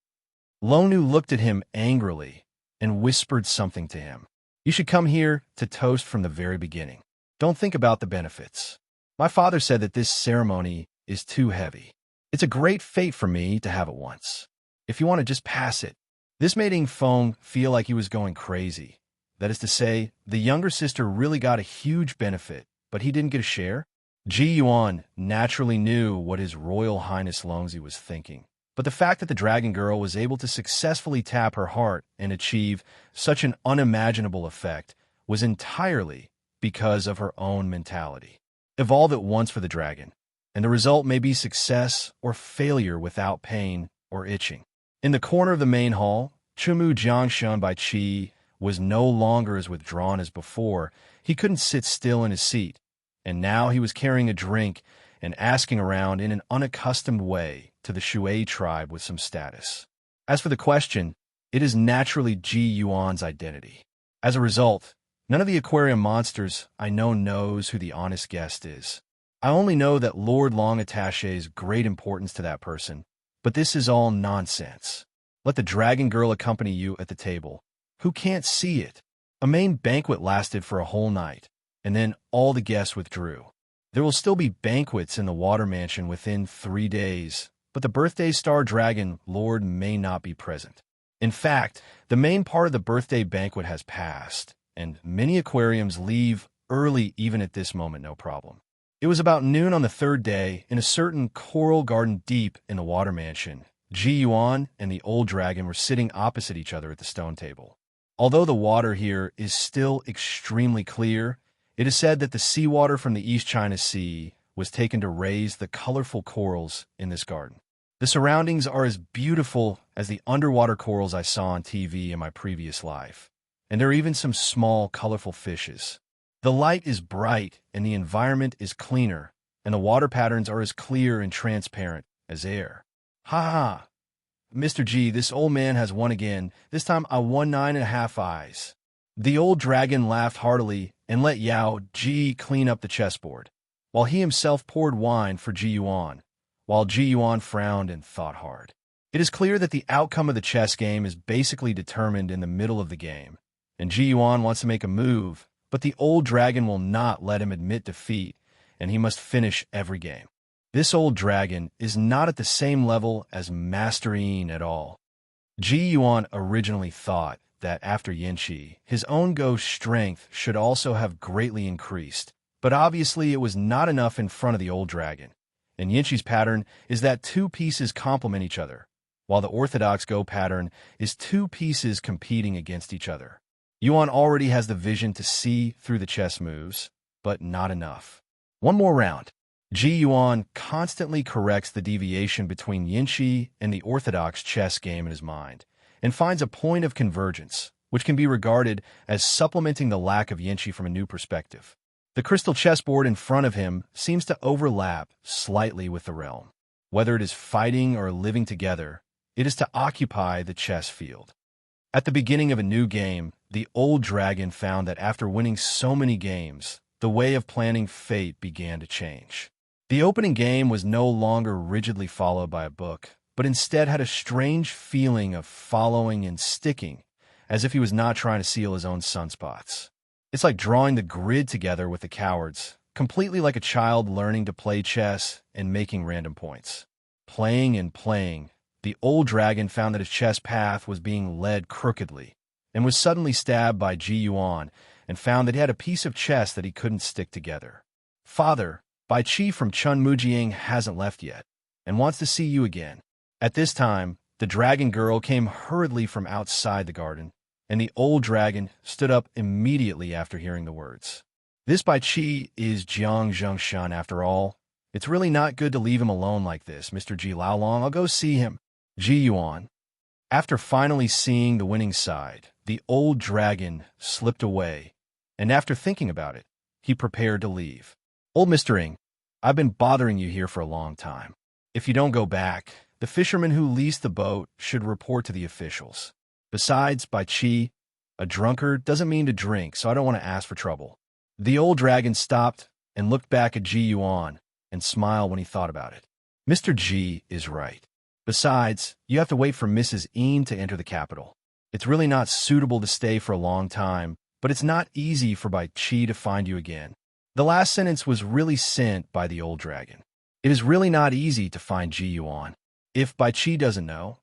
Long Nu looked at him angrily and whispered something to him. "You should come here to toast from the very beginning. Don't think about the benefits. My father said that this ceremony is too heavy. It's a great fate for me to have it once. If you want to just pass it." This made Ing Feng feel like he was going crazy. That is to say, the younger sister really got a huge benefit, but he didn't get a share? Ji Yuan naturally knew what His Royal Highness Longzi was thinking, but the fact that the dragon girl was able to successfully tap her heart and achieve such an unimaginable effect was entirely because of her own mentality. Evolve at once for the dragon, and the result may be success or failure without pain or itching. In the corner of the main hall, Chumu Jiangshan by Qi was no longer as withdrawn as before. He couldn't sit still in his seat, and now he was carrying a drink and asking around in an unaccustomed way to the Shui tribe with some status. As for the question, it is naturally Ji Yuan's identity. As a result, none of the aquarium monsters I know knows who the honest guest is. I only know that Lord Long attaches great importance to that person, but this is all nonsense. Let the dragon girl accompany you at the table. Who can't see it? A main banquet lasted for a whole night, and then all the guests withdrew. There will still be banquets in the Water Mansion within 3 days, but the birthday star dragon lord may not be present. In fact, the main part of the birthday banquet has passed, and many aquariums leave early even at this moment no problem. It was about noon on the 3rd day in a certain coral garden deep in the Water Mansion. Ji Yuan and the old dragon were sitting opposite each other at the stone table. Although the water here is still extremely clear, it is said that the seawater from the East China Sea was taken to raise the colorful corals in this garden. The surroundings are as beautiful as the underwater corals I saw on TV in my previous life, and there are even some small, colorful fishes. The light is bright and the environment is cleaner, and the water patterns are as clear and transparent as air. Ha ha! Mr. G, this old man has won again. This time I won 9.5 eyes. The old dragon laughed heartily and let Yao Ji clean up the chessboard, while he himself poured wine for Ji Yuan, while Ji Yuan frowned and thought hard. It is clear that the outcome of the chess game is basically determined in the middle of the game, and Ji Yuan wants to make a move, but the old dragon will not let him admit defeat, and he must finish every game. This old dragon is not at the same level as Master Yin at all. Ji Yuan originally thought that after Yanqi, his own ghost strength should also have greatly increased, but obviously it was not enough in front of the old dragon. And Yanqi's pattern is that 2 pieces complement each other, while the orthodox Go pattern is 2 pieces competing against each other. Yuan already has the vision to see through the chess moves, but not enough. One more round. Ji Yuan constantly corrects the deviation between Yanqi and the orthodox chess game in his mind, and finds a point of convergence, which can be regarded as supplementing the lack of Yanqi from a new perspective. The crystal chessboard in front of him seems to overlap slightly with the realm. Whether it is fighting or living together, It is to occupy the chess field. At the beginning of a new game, the old dragon found that after winning so many games, the way of planning fate began to change. The opening game was no longer rigidly followed by a book, but instead had a strange feeling of following and sticking, as if he was not trying to seal his own sunspots. It's like drawing the grid together with the cowards, completely like a child learning to play chess and making random points. Playing and playing, the old dragon found that his chess path was being led crookedly, and was suddenly stabbed by Ji Yuan, and found that he had a piece of chess that he couldn't stick together. Father, Bai Qi from Chun Mujiang hasn't left yet, and wants to see you again. At this time, the dragon girl came hurriedly from outside the garden, and the old dragon stood up immediately after hearing the words. This Bai Qi is Jiang Zhengshan after all. It's really not good to leave him alone like this, Mr. Ji Laolong. I'll go see him. Ji Yuan. After finally seeing the winning side, the old dragon slipped away, and after thinking about it, he prepared to leave. Old Mr. Ing, I've been bothering you here for a long time. If you don't go back, the fisherman who leased the boat should report to the officials. Besides, Bai Qi, a drunkard doesn't mean to drink, so I don't want to ask for trouble. The old dragon stopped and looked back at Ji Yuan and smiled when he thought about it. Mr. Ji is right. Besides, you have to wait for Mrs. Ing to enter the capital. It's really not suitable to stay for a long time, but it's not easy for Bai Qi to find you again. The last sentence was really sent by the old dragon. It is really not easy to find Ji Yuan. If Bai Qi doesn't know,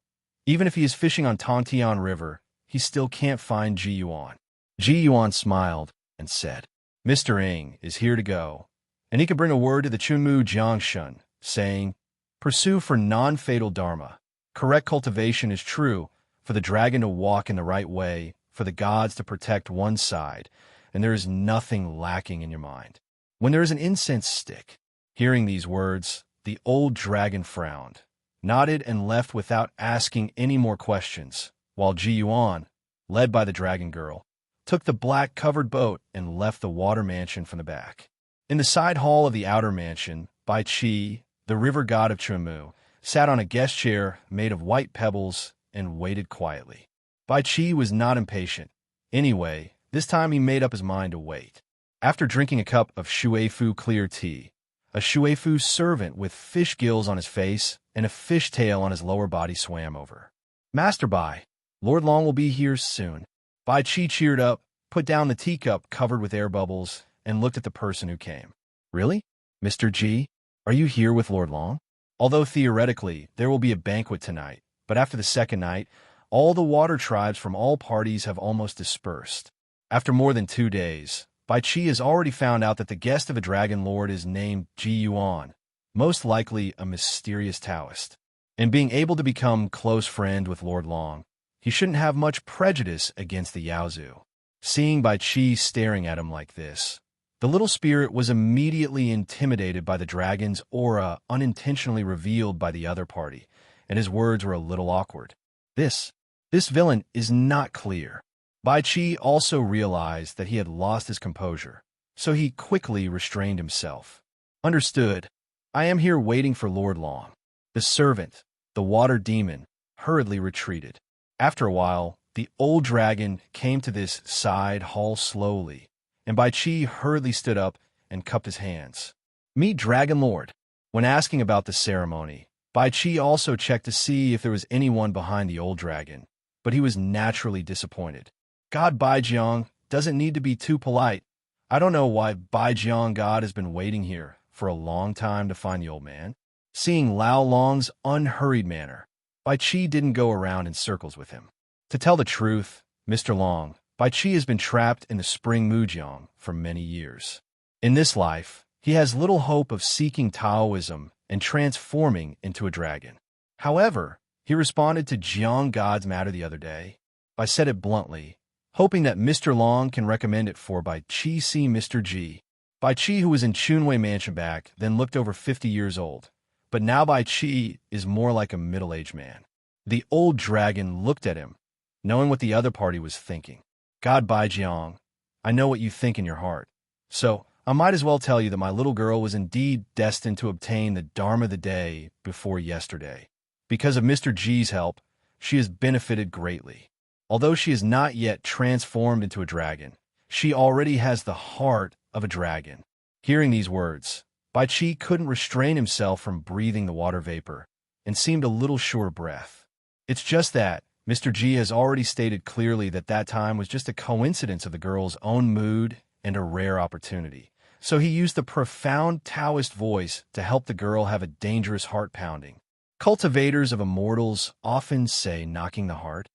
even if he is fishing on Tongtian River, he still can't find Ji Yuan. Ji Yuan smiled and said, Mr. Ing is here to go, and he can bring a word to the Chunmu Jiangshan, saying, pursue for non-fatal dharma. Correct cultivation is true, for the dragon to walk in the right way, for the gods to protect one side, and there is nothing lacking in your mind. When there is an incense stick. Hearing these words, the old dragon frowned, nodded and left without asking any more questions, while Ji Yuan, led by the dragon girl, took the black-covered boat and left the water mansion from the back. In the side hall of the outer mansion, Bai Qi, the river god of Chunmu, sat on a guest chair made of white pebbles and waited quietly. Bai Qi was not impatient. Anyway, this time he made up his mind to wait. After drinking a cup of shuifu clear tea, a shuifu servant with fish gills on his face and a fish tail on his lower body swam over. Master Bai, Lord Long will be here soon. Bai Qi cheered up, put down the teacup covered with air bubbles, and looked at the person who came. Really? Mr. Ji, are you here with Lord Long? Although theoretically, there will be a banquet tonight, but after the second night, all the water tribes from all parties have almost dispersed. After more than 2 days, Bai Qi has already found out that the guest of a dragon lord is named Ji Yuan, most likely a mysterious Taoist. And being able to become close friend with Lord Long, he shouldn't have much prejudice against the Yaozu. Seeing Bai Qi staring at him like this, the little spirit was immediately intimidated by the dragon's aura unintentionally revealed by the other party, and his words were a little awkward. This villain is not clear. Bai Qi also realized that he had lost his composure, so he quickly restrained himself. Understood. I am here waiting for Lord Long. The servant, the water demon, hurriedly retreated. After a while, the old dragon came to this side hall slowly, and Bai Qi hurriedly stood up and cupped his hands. Meet Dragon Lord. When asking about the ceremony, Bai Qi also checked to see if there was anyone behind the old dragon, but he was naturally disappointed. God Bai Jiang doesn't need to be too polite. I don't know why Bai Jiang God has been waiting here for a long time to find the old man. Seeing Lao Long's unhurried manner, Bai Qi didn't go around in circles with him. To tell the truth, Mr. Long, Bai Qi has been trapped in the spring Mujiang for many years. In this life, he has little hope of seeking Taoism and transforming into a dragon. However, he responded to Jiang God's matter the other day. I said it bluntly, hoping that Mr. Long can recommend it for Bai Qi see Mr. Ji. Bai Qi, who was in Chunwei Mansion back, then looked over 50 years old, but now Bai Qi is more like a middle-aged man. The old dragon looked at him, knowing what the other party was thinking. God Bai Jiang, I know what you think in your heart, so I might as well tell you that my little girl was indeed destined to obtain the Dharma of the day before yesterday. Because of Mr. G's help, she has benefited greatly. Although she is not yet transformed into a dragon, she already has the heart of a dragon. Hearing these words, Bai Qi couldn't restrain himself from breathing the water vapor and seemed a little short of breath. It's just that Mr. G has already stated clearly that that time was just a coincidence of the girl's own mood and a rare opportunity. So he used the profound Taoist voice to help the girl have a dangerous heart pounding. Cultivators of immortals often say knocking the heart.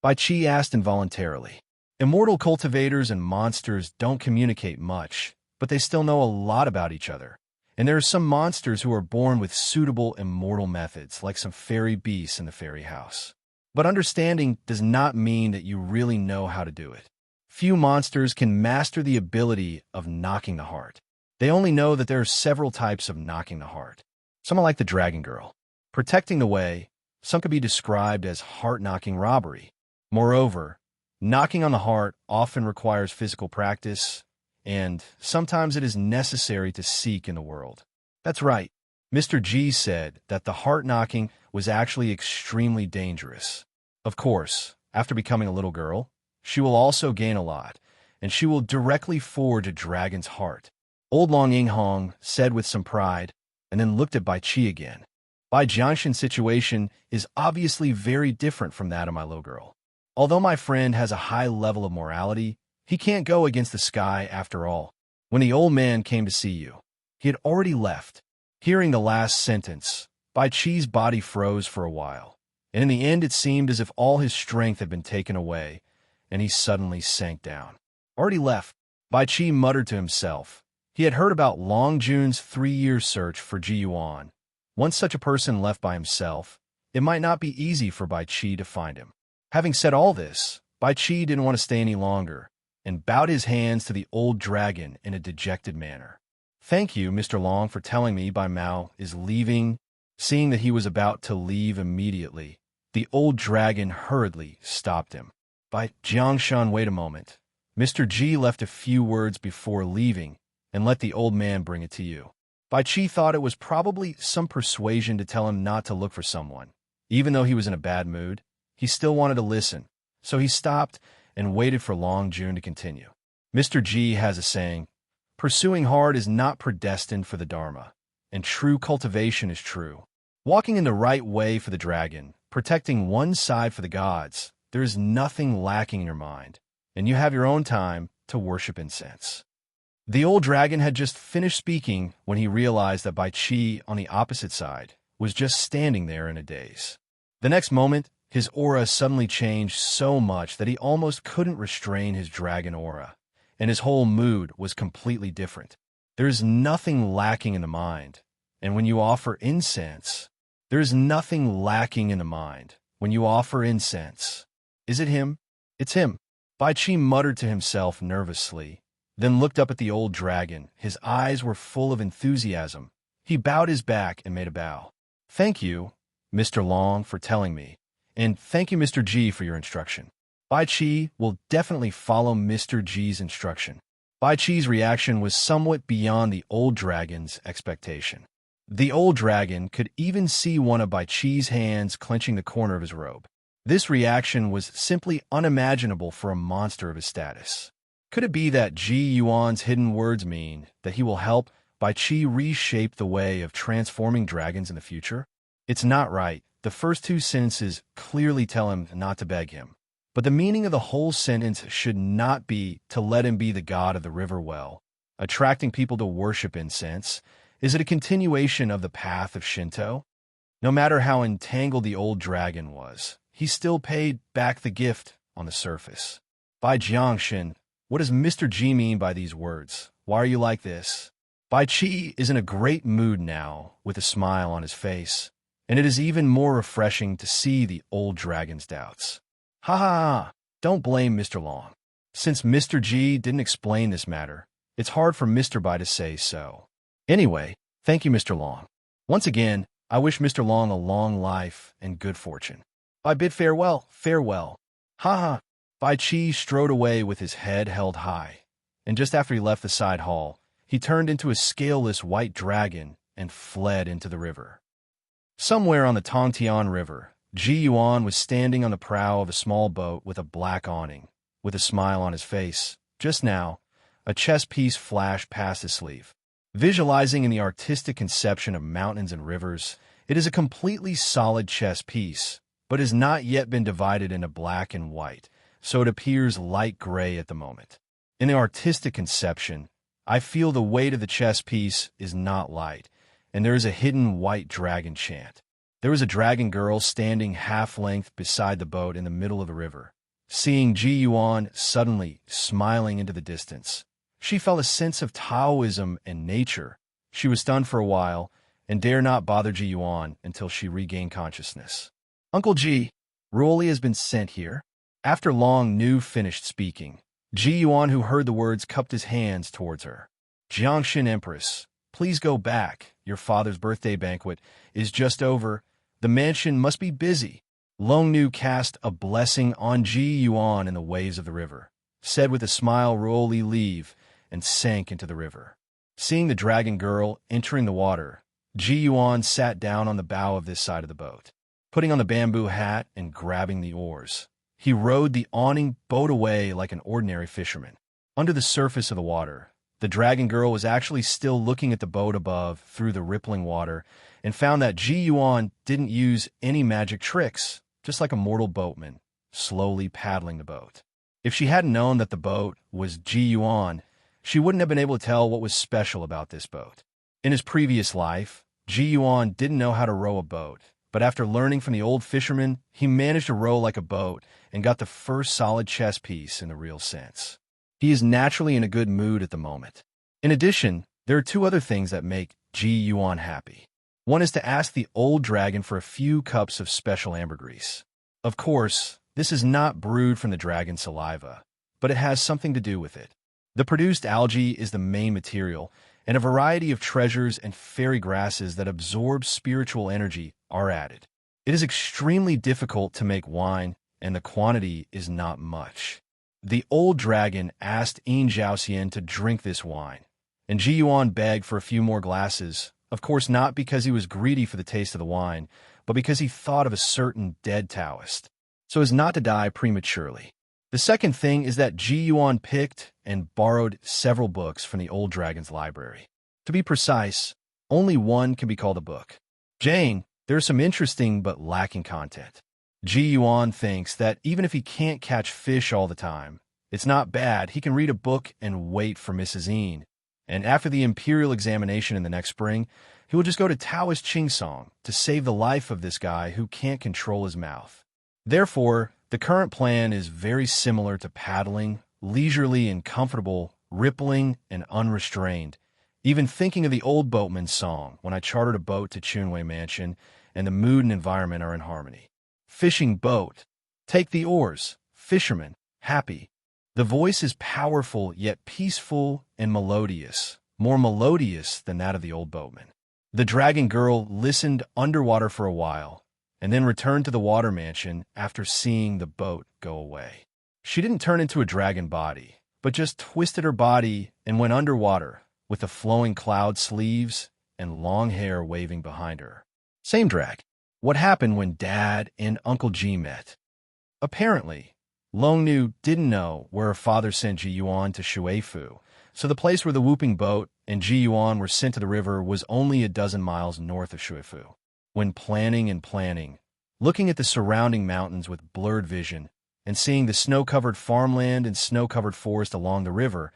Bai Qi asked involuntarily. Immortal cultivators and monsters don't communicate much, but they still know a lot about each other. And there are some monsters who are born with suitable immortal methods, like some fairy beasts in the fairy house. But understanding does not mean that you really know how to do it. Few monsters can master the ability of knocking the heart. They only know that there are several types of knocking the heart. Some are like the dragon girl, protecting the way. Some could be described as heart-knocking robbery. Moreover, knocking on the heart often requires physical practice, and sometimes it is necessary to seek in the world. That's right. Mr. G said that the heart knocking was actually extremely dangerous. Of course, after becoming a little girl, she will also gain a lot, and she will directly forge a dragon's heart. Old Long Yinghong said with some pride, and then looked at Bai Qi again. Bai Jiangshan's situation is obviously very different from that of my little girl. Although my friend has a high level of morality, he can't go against the sky after all. When the old man came to see you, he had already left. Hearing the last sentence, Bai Qi's body froze for a while, and in the end it seemed as if all his strength had been taken away, and he suddenly sank down. Already left, Bai Qi muttered to himself. He had heard about Long Jun's 3-year search for Ji Yuan. Once such a person left by himself, it might not be easy for Bai Qi to find him. Having said all this, Bai Qi didn't want to stay any longer, and bowed his hands to the old dragon in a dejected manner. Thank you, Mr. Long, for telling me Bai Mao is leaving. Seeing that he was about to leave immediately, the old dragon hurriedly stopped him. Bai Jiangshan, wait a moment. Mr. G left a few words before leaving, and let the old man bring it to you. Bai Qi thought it was probably some persuasion to tell him not to look for someone. Even though he was in a bad mood, he still wanted to listen, so he stopped and waited for Long Jun to continue. Mr. G has a saying, pursuing hard is not predestined for the Dharma, and true cultivation is true. Walking in the right way for the dragon, protecting one side for the gods, there is nothing lacking in your mind, and you have your own time to worship incense. The old dragon had just finished speaking when he realized that Bai Qi on the opposite side was just standing there in a daze. The next moment, his aura suddenly changed so much that he almost couldn't restrain his dragon aura, and his whole mood was completely different. There is nothing lacking in the mind, and when you offer incense, there is nothing lacking in the mind when you offer incense. Is it him? It's him. Bai Qi muttered to himself nervously, then looked up at the old dragon. His eyes were full of enthusiasm. He bowed his back and made a bow. Thank you, Mr. Long, for telling me, and thank you, Mr. G, for your instruction. Bai Qi will definitely follow Mr. G's instruction. Bai Qi's reaction was somewhat beyond the old dragon's expectation. The old dragon could even see one of Bai Qi's hands clenching the corner of his robe. This reaction was simply unimaginable for a monster of his status. Could it be that Ji Yuan's hidden words mean that he will help Bai Qi reshape the way of transforming dragons in the future? It's not right. The first two sentences clearly tell him not to beg him. But the meaning of the whole sentence should not be to let him be the god of the river well, attracting people to worship incense. Is it a continuation of the path of Shinto? No matter how entangled the old dragon was, he still paid back the gift on the surface. Bai Jiangshan, what does Mr. G mean by these words? Why are you like this? Bai Qi is in a great mood now, with a smile on his face, and it is even more refreshing to see the old dragon's doubts. Ha ha ha! Don't blame Mr. Long. Since Mr. G didn't explain this matter, it's hard for Mr. Bai to say so. Anyway, thank you, Mr. Long. Once again, I wish Mr. Long a long life and good fortune. I bid farewell, farewell. Ha ha! Bai Qi strode away with his head held high, and just after he left the side hall, he turned into a scaleless white dragon and fled into the river. Somewhere on the Tongtian River, Ji Yuan was standing on the prow of a small boat with a black awning, with a smile on his face. Just now, a chess piece flashed past his sleeve. Visualizing in the artistic conception of mountains and rivers, it is a completely solid chess piece, but has not yet been divided into black and white, so it appears light gray at the moment. In the artistic conception, I feel the weight of the chess piece is not light, and there is a hidden white dragon chant. There was a dragon girl standing half-length beside the boat in the middle of the river. Seeing Ji Yuan suddenly smiling into the distance, she felt a sense of Taoism and nature. She was stunned for a while and dare not bother Ji Yuan until she regained consciousness. "Uncle Ji, Ruoli has been sent here." After Long Nu finished speaking, Ji Yuan, who heard the words, cupped his hands towards her. "Jiangxin Empress, please go back. Your father's birthday banquet is just over. The mansion must be busy." Long Nu cast a blessing on Ji Yuan in the waves of the river, said with a smile, "Ruoli, leave," and sank into the river. Seeing the dragon girl entering the water, Ji Yuan sat down on the bow of this side of the boat. Putting on the bamboo hat and grabbing the oars, he rowed the awning boat away like an ordinary fisherman. Under the surface of the water, the dragon girl was actually still looking at the boat above through the rippling water and found that Ji Yuan didn't use any magic tricks, just like a mortal boatman, slowly paddling the boat. If she hadn't known that the boat was Ji Yuan, she wouldn't have been able to tell what was special about this boat. In his previous life, Ji Yuan didn't know how to row a boat, but after learning from the old fisherman, he managed to row like a boat and got the first solid chess piece in the real sense. He is naturally in a good mood at the moment. In addition, there are two other things that make Ji Yuan happy. One is to ask the old dragon for a few cups of special ambergris. Of course, this is not brewed from the dragon's saliva, but it has something to do with it. The produced algae is the main material, and a variety of treasures and fairy grasses that absorb spiritual energy are added. It is extremely difficult to make wine, and the quantity is not much. The old dragon asked Yin Zhaoxian to drink this wine, and Ji Yuan begged for a few more glasses, of course not because he was greedy for the taste of the wine, but because he thought of a certain dead Taoist, so as not to die prematurely. The second thing is that Ji Yuan picked and borrowed several books from the old dragon's library. To be precise, only one can be called a book. Jane, there is some interesting but lacking content. Ji Yuan thinks that even if he can't catch fish all the time, it's not bad. He can read a book and wait for Mrs. Yin. And after the imperial examination in the next spring, he will just go to Taoist Qingsong to save the life of this guy who can't control his mouth. Therefore, the current plan is very similar to paddling, leisurely and comfortable, rippling and unrestrained. Even thinking of the old boatman's song when I chartered a boat to Chunwei Mansion and the mood and environment are in harmony. Fishing boat. Take the oars. Fisherman. Happy. The voice is powerful yet peaceful and melodious, more melodious than that of the old boatman. The dragon girl listened underwater for a while, and then returned to the water mansion after seeing the boat go away. She didn't turn into a dragon body, but just twisted her body and went underwater with the flowing cloud sleeves and long hair waving behind her. Same drag. What happened when Dad and Uncle Ji met? Apparently, Long Nu didn't know where her father sent Ji Yuan to Shuifu, so the place where the whooping boat and Ji Yuan were sent to the river was only a dozen miles north of Shuifu. When planning, looking at the surrounding mountains with blurred vision, and seeing the snow-covered farmland and snow-covered forest along the river,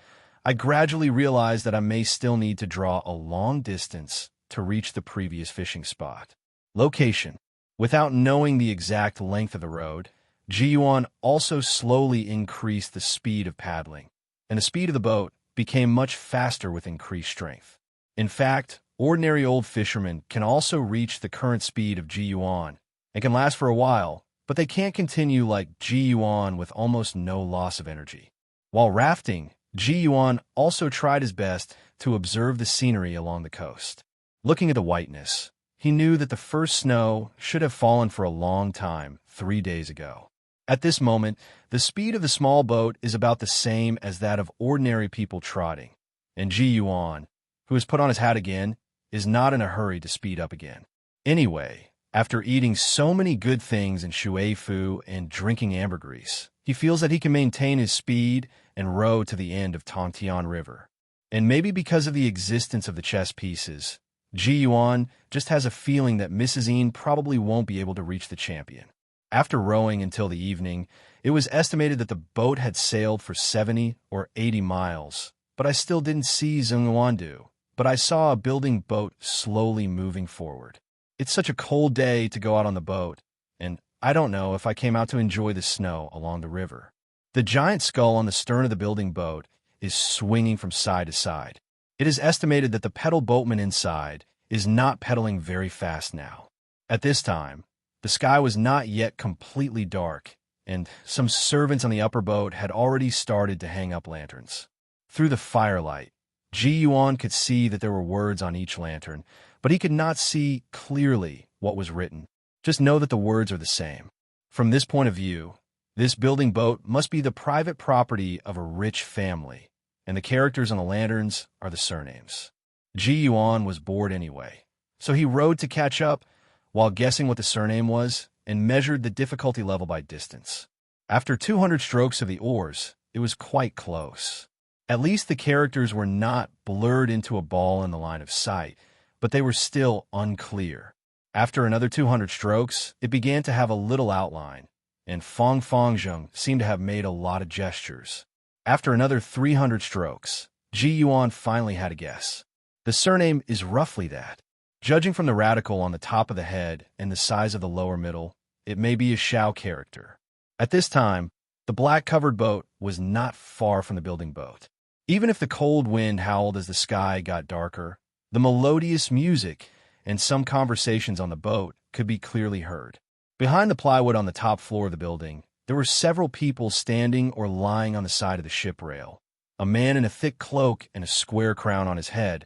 I gradually realized that I may still need to draw a long distance to reach the previous fishing spot. Location. Without knowing the exact length of the road, Ji Yuan also slowly increased the speed of paddling, and the speed of the boat became much faster with increased strength. In fact, ordinary old fishermen can also reach the current speed of Ji Yuan and can last for a while, but they can't continue like Ji Yuan with almost no loss of energy. While rafting, Ji Yuan also tried his best to observe the scenery along the coast. Looking at the whiteness, he knew that the first snow should have fallen for a long time, 3 days ago. At this moment, the speed of the small boat is about the same as that of ordinary people trotting, and Ji Yuan, who has put on his hat again, is not in a hurry to speed up again. Anyway, After eating so many good things in Shui Fu and drinking ambergris, he feels that he can maintain his speed and row to the end of Tongtian River. And maybe because of the existence of the chess pieces, Ji Yuan just has a feeling that Mrs. Yin probably won't be able to reach the champion. After rowing until the evening, it was estimated that the boat had sailed for 70 or 80 miles, but I still didn't see Zhongwandu, but I saw a building boat slowly moving forward. It's such a cold day to go out on the boat, and I don't know if I came out to enjoy the snow along the river. The giant skull on the stern of the building boat is swinging from side to side. It is estimated that the pedal boatman inside is not pedaling very fast now. At this time, the sky was not yet completely dark, and some servants on the upper boat had already started to hang up lanterns. Through the firelight, Ji Yuan could see that there were words on each lantern, but he could not see clearly what was written. Just know that the words are the same. From this point of view, this building boat must be the private property of a rich family, and the characters on the lanterns are the surnames. Ji Yuan was bored anyway, so he rowed to catch up while guessing what the surname was and measured the difficulty level by distance. After 200 strokes of the oars, it was quite close. At least the characters were not blurred into a ball in the line of sight, but they were still unclear. After another 200 strokes, it began to have a little outline, and Fong Fongzheng seemed to have made a lot of gestures. After another 300 strokes, Ji Yuan finally had a guess. The surname is roughly that. Judging from the radical on the top of the head and the size of the lower middle, it may be a Shao character. At this time, the black-covered boat was not far from the building boat. Even if the cold wind howled as the sky got darker, the melodious music and some conversations on the boat could be clearly heard. Behind the plywood on the top floor of the building, there were several people standing or lying on the side of the ship rail. A man in a thick cloak and a square crown on his head,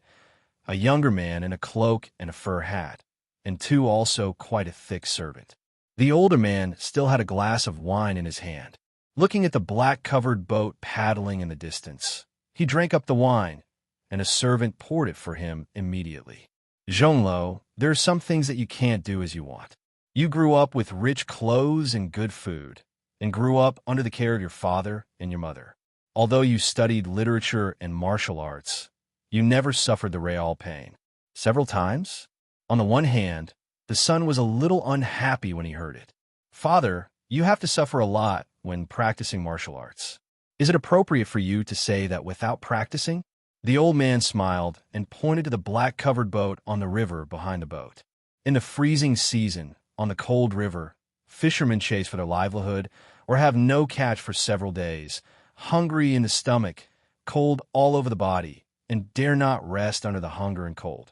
a younger man in a cloak and a fur hat, and two also quite a thick servant. The older man still had a glass of wine in his hand, looking at the black-covered boat paddling in the distance. He drank up the wine, and a servant poured it for him immediately. Zhonglo, there are some things that you can't do as you want. You grew up with rich clothes and good food, and grew up under the care of your father and your mother. Although you studied literature and martial arts, you never suffered the real pain. Several times? On the one hand, the son was a little unhappy when he heard it. Father, you have to suffer a lot when practicing martial arts. Is it appropriate for you to say that without practicing? The old man smiled and pointed to the black-covered boat on the river behind the boat. In the freezing season, on the cold river, fishermen chase for their livelihood or have no catch for several days, hungry in the stomach, cold all over the body, and dare not rest under the hunger and cold.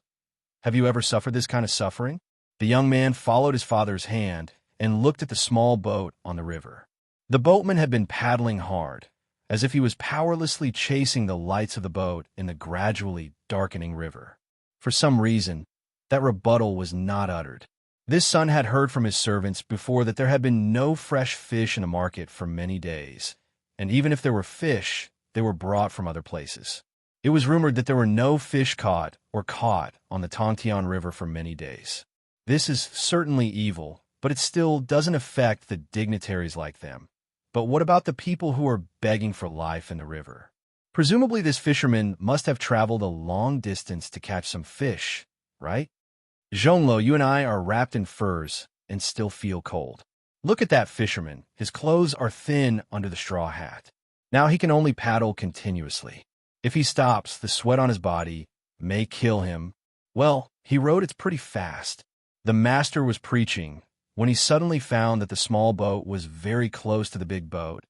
Have you ever suffered this kind of suffering? The young man followed his father's hand and looked at the small boat on the river. The boatman had been paddling hard, as if he was powerlessly chasing the lights of the boat in the gradually darkening river. For some reason, that rebuttal was not uttered. This son had heard from his servants before that there had been no fresh fish in the market for many days, and even if there were fish, they were brought from other places. It was rumored that there were no fish caught on the Tongtian River for many days. This is certainly evil, but it still doesn't affect the dignitaries like them. But what about the people who are begging for life in the river? Presumably this fisherman must have traveled a long distance to catch some fish, right? Zhonglo, you and I are wrapped in furs and still feel cold. Look at that fisherman. His clothes are thin under the straw hat. Now he can only paddle continuously. If he stops, the sweat on his body may kill him. Well, he rowed it pretty fast. The master was preaching when he suddenly found that the small boat was very close to the big boat,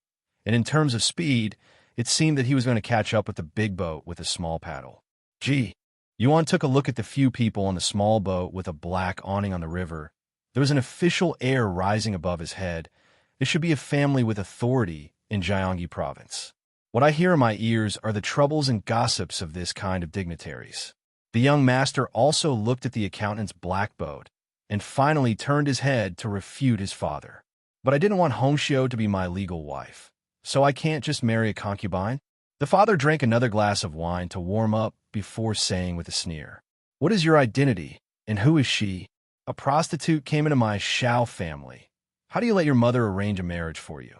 and in terms of speed, it seemed that he was going to catch up with the big boat with a small paddle. Ji Yuan took a look at the few people on the small boat with a black awning on the river. There was an official air rising above his head. It should be a family with authority in Jiangyi province. What I hear in my ears are the troubles and gossips of this kind of dignitaries. The young master also looked at the accountant's black boat and finally turned his head to refute his father. But I didn't want Hongxiu to be my legal wife, so I can't just marry a concubine. The father drank another glass of wine to warm up before saying with a sneer, "What is your identity, and who is she?" A prostitute came into my Shao family. How do you let your mother arrange a marriage for you?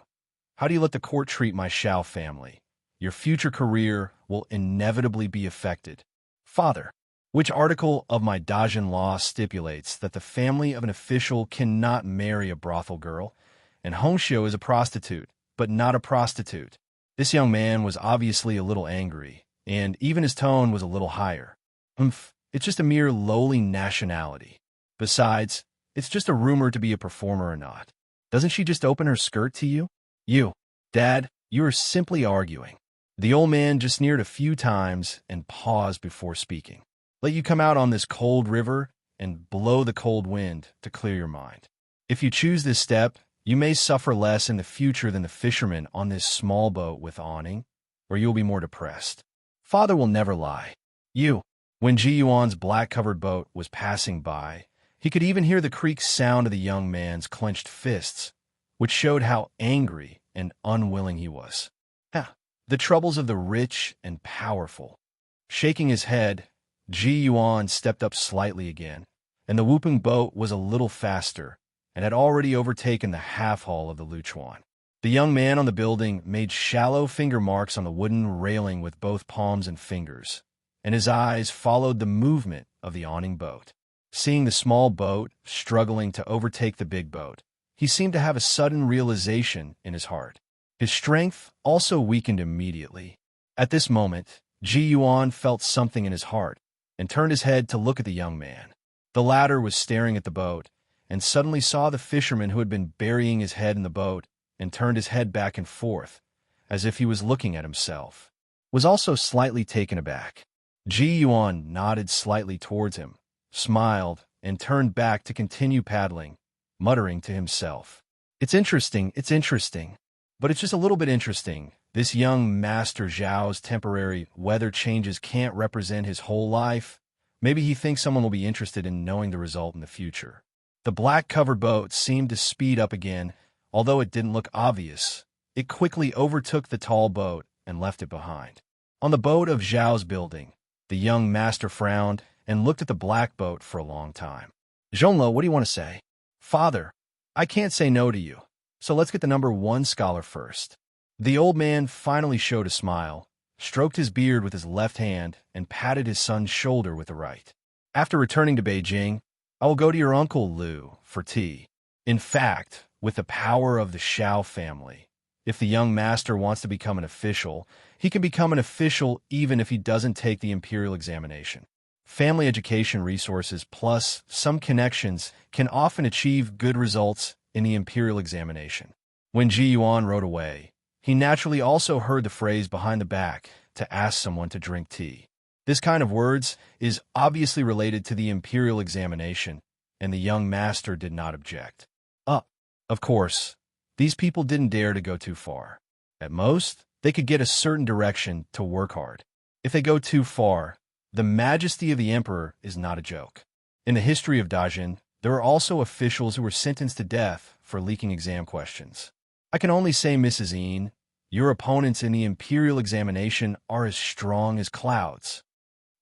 How do you let the court treat my Shao family? Your future career will inevitably be affected. Father, which article of my Dajin law stipulates that the family of an official cannot marry a brothel girl? And Hongxiu is a prostitute, but not a prostitute. This young man was obviously a little angry, and even his tone was a little higher. It's just a mere lowly nationality. Besides, it's just a rumor to be a performer or not. Doesn't she just open her skirt to you? You, Dad, you are simply arguing. The old man just sneered a few times and paused before speaking. Let you come out on this cold river and blow the cold wind to clear your mind. If you choose this step, you may suffer less in the future than the fisherman on this small boat with awning, or you'll be more depressed. Father will never lie. When Ji Yuan's black-covered boat was passing by, he could even hear the creak sound of the young man's clenched fists, which showed how angry and unwilling he was. The troubles of the rich and powerful. Shaking his head, Ji Yuan stepped up slightly again, and the whooping boat was a little faster and had already overtaken the half-hull of the Luchuan. The young man on the building made shallow finger marks on the wooden railing with both palms and fingers, and his eyes followed the movement of the awning boat. Seeing the small boat struggling to overtake the big boat, he seemed to have a sudden realization in his heart. His strength also weakened immediately. At this moment, Ji Yuan felt something in his heart and turned his head to look at the young man. The latter was staring at the boat and suddenly saw the fisherman who had been burying his head in the boat and turned his head back and forth, as if he was looking at himself. Was also slightly taken aback. Ji Yuan nodded slightly towards him, smiled, and turned back to continue paddling, muttering to himself. It's interesting, but it's just a little bit interesting. This young Master Zhao's temporary weather changes can't represent his whole life. Maybe he thinks someone will be interested in knowing the result in the future. The black-covered boat seemed to speed up again, although it didn't look obvious. It quickly overtook the tall boat and left it behind. On the boat of Zhao's building, the young master frowned and looked at the black boat for a long time. Zhonglo, what do you want to say? Father, I can't say no to you. So let's get the number 1 scholar first. The old man finally showed a smile, stroked his beard with his left hand, and patted his son's shoulder with the right. After returning to Beijing, I will go to your uncle Lu for tea. In fact, with the power of the Shao family, if the young master wants to become an official, he can become an official even if he doesn't take the imperial examination. Family education resources plus some connections can often achieve good results in the imperial examination. When Ji Yuan rode away, he naturally also heard the phrase behind the back to ask someone to drink tea. This kind of words is obviously related to the imperial examination, and the young master did not object. Of course, these people didn't dare to go too far. At most, they could get a certain direction to work hard. If they go too far, the majesty of the emperor is not a joke. In the history of Dajin, there are also officials who were sentenced to death for leaking exam questions. I can only say, Mrs. Een, your opponents in the imperial examination are as strong as clouds.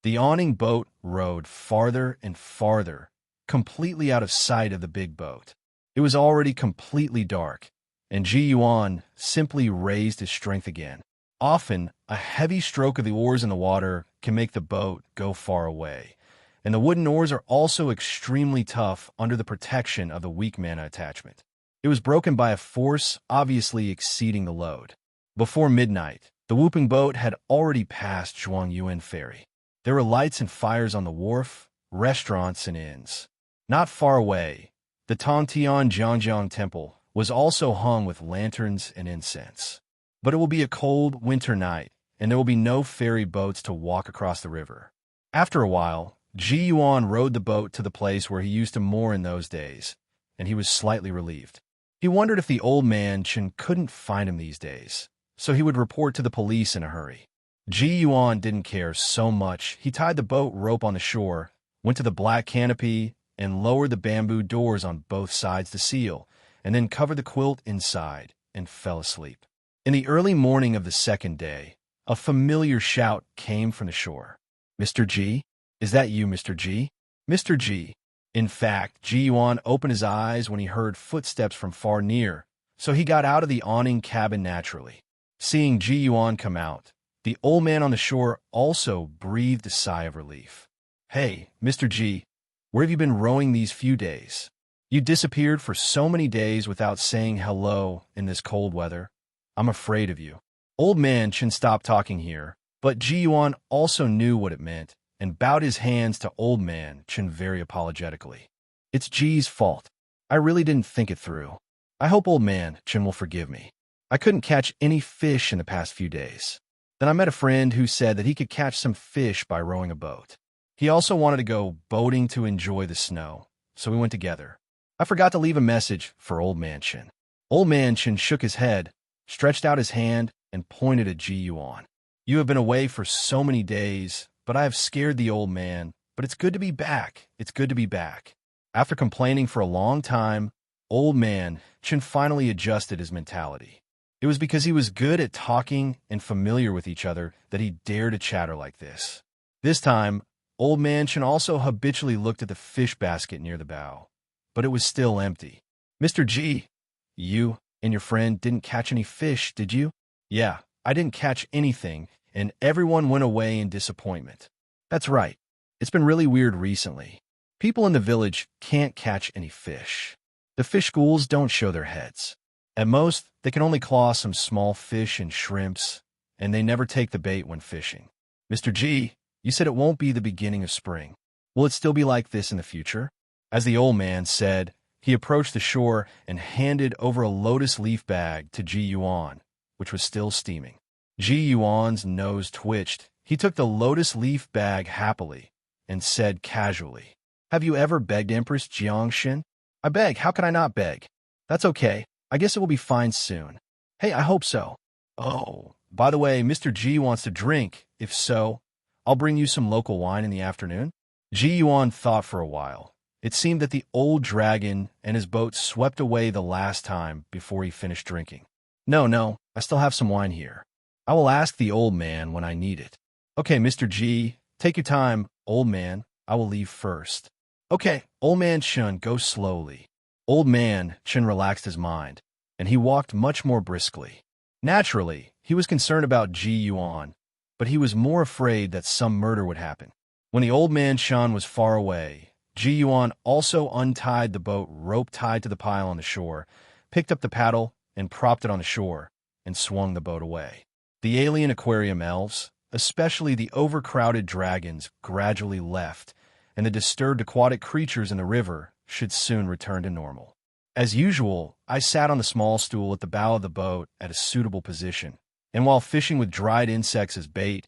The awning boat rowed farther and farther, completely out of sight of the big boat. It was already completely dark, and Ji Yuan simply raised his strength again. Often, a heavy stroke of the oars in the water can make the boat go far away, and the wooden oars are also extremely tough under the protection of the weak mana attachment. It was broken by a force obviously exceeding the load. Before midnight, the whooping boat had already passed Zhuangyuan Ferry. There were lights and fires on the wharf, restaurants and inns. Not far away, the Tongtian Jiangjiang Temple was also hung with lanterns and incense. But it will be a cold winter night, and there will be no ferry boats to walk across the river. After a while, Ji Yuan rowed the boat to the place where he used to moor in those days, and he was slightly relieved. He wondered if the old man couldn't find him these days, so he would report to the police in a hurry. Ji Yuan didn't care so much. He tied the boat rope on the shore, went to the black canopy, and lowered the bamboo doors on both sides to seal, and then covered the quilt inside and fell asleep. In the early morning of the second day, a familiar shout came from the shore. Mr. G? Is that you, Mr. G? Mr. G? In fact, Ji Yuan opened his eyes when he heard footsteps from far near, so he got out of the awning cabin naturally. Seeing Ji Yuan come out, the old man on the shore also breathed a sigh of relief. "Hey, Mr. Ji, where have you been rowing these few days? You disappeared for so many days without saying hello in this cold weather. I'm afraid of you." Old man Chen stopped talking here, but Ji Yuan also knew what it meant and bowed his hands to old man Chen very apologetically. "It's Ji's fault. I really didn't think it through. I hope old man Chen will forgive me. I couldn't catch any fish in the past few days. Then I met a friend who said that he could catch some fish by rowing a boat. He also wanted to go boating to enjoy the snow, so we went together. I forgot to leave a message for old man Chen." Old man Chen shook his head, stretched out his hand, and pointed at Ji Yuan. "You have been away for so many days, but I have scared the old man. But it's good to be back. It's good to be back." After complaining for a long time, old man Chen finally adjusted his mentality. It was because he was good at talking and familiar with each other that he dared to chatter like this. This time, old man Chen also habitually looked at the fish basket near the bow, but it was still empty. "Mr. Ji, you and your friend didn't catch any fish, did you?" "Yeah, I didn't catch anything, and everyone went away in disappointment." "That's right. It's been really weird recently. People in the village can't catch any fish. The fish schools don't show their heads. At most, they can only claw some small fish and shrimps, and they never take the bait when fishing." "Mr. Ji, you said it won't be the beginning of spring. Will it still be like this in the future?" As the old man said, he approached the shore and handed over a lotus leaf bag to Ji Yuan, which was still steaming. Ji Yuan's nose twitched. He took the lotus leaf bag happily and said casually, "Have you ever begged Empress Jiangxin?" "I beg. How can I not beg?" "That's okay. I guess it will be fine soon." "Hey, I hope so." "Oh, by the way, Mr. Ji wants to drink. If so, I'll bring you some local wine in the afternoon." Ji Yuan thought for a while. It seemed that the old dragon and his boat swept away the last time before he finished drinking. No, I still have some wine here. I will ask the old man when I need it." "Okay, Mr. Ji, take your time, old man. I will leave first." "Okay, old man Chen, go slowly." Old man Chen relaxed his mind, and he walked much more briskly. Naturally, he was concerned about Ji Yuan, but he was more afraid that some murder would happen. When the old man Chen was far away, Ji Yuan also untied the boat rope tied to the pile on the shore, picked up the paddle, and propped it on the shore, and swung the boat away. The alien aquarium elves, especially the overcrowded dragons, gradually left, and the disturbed aquatic creatures in the river should soon return to normal. As usual, I sat on the small stool at the bow of the boat at a suitable position, and while fishing with dried insects as bait,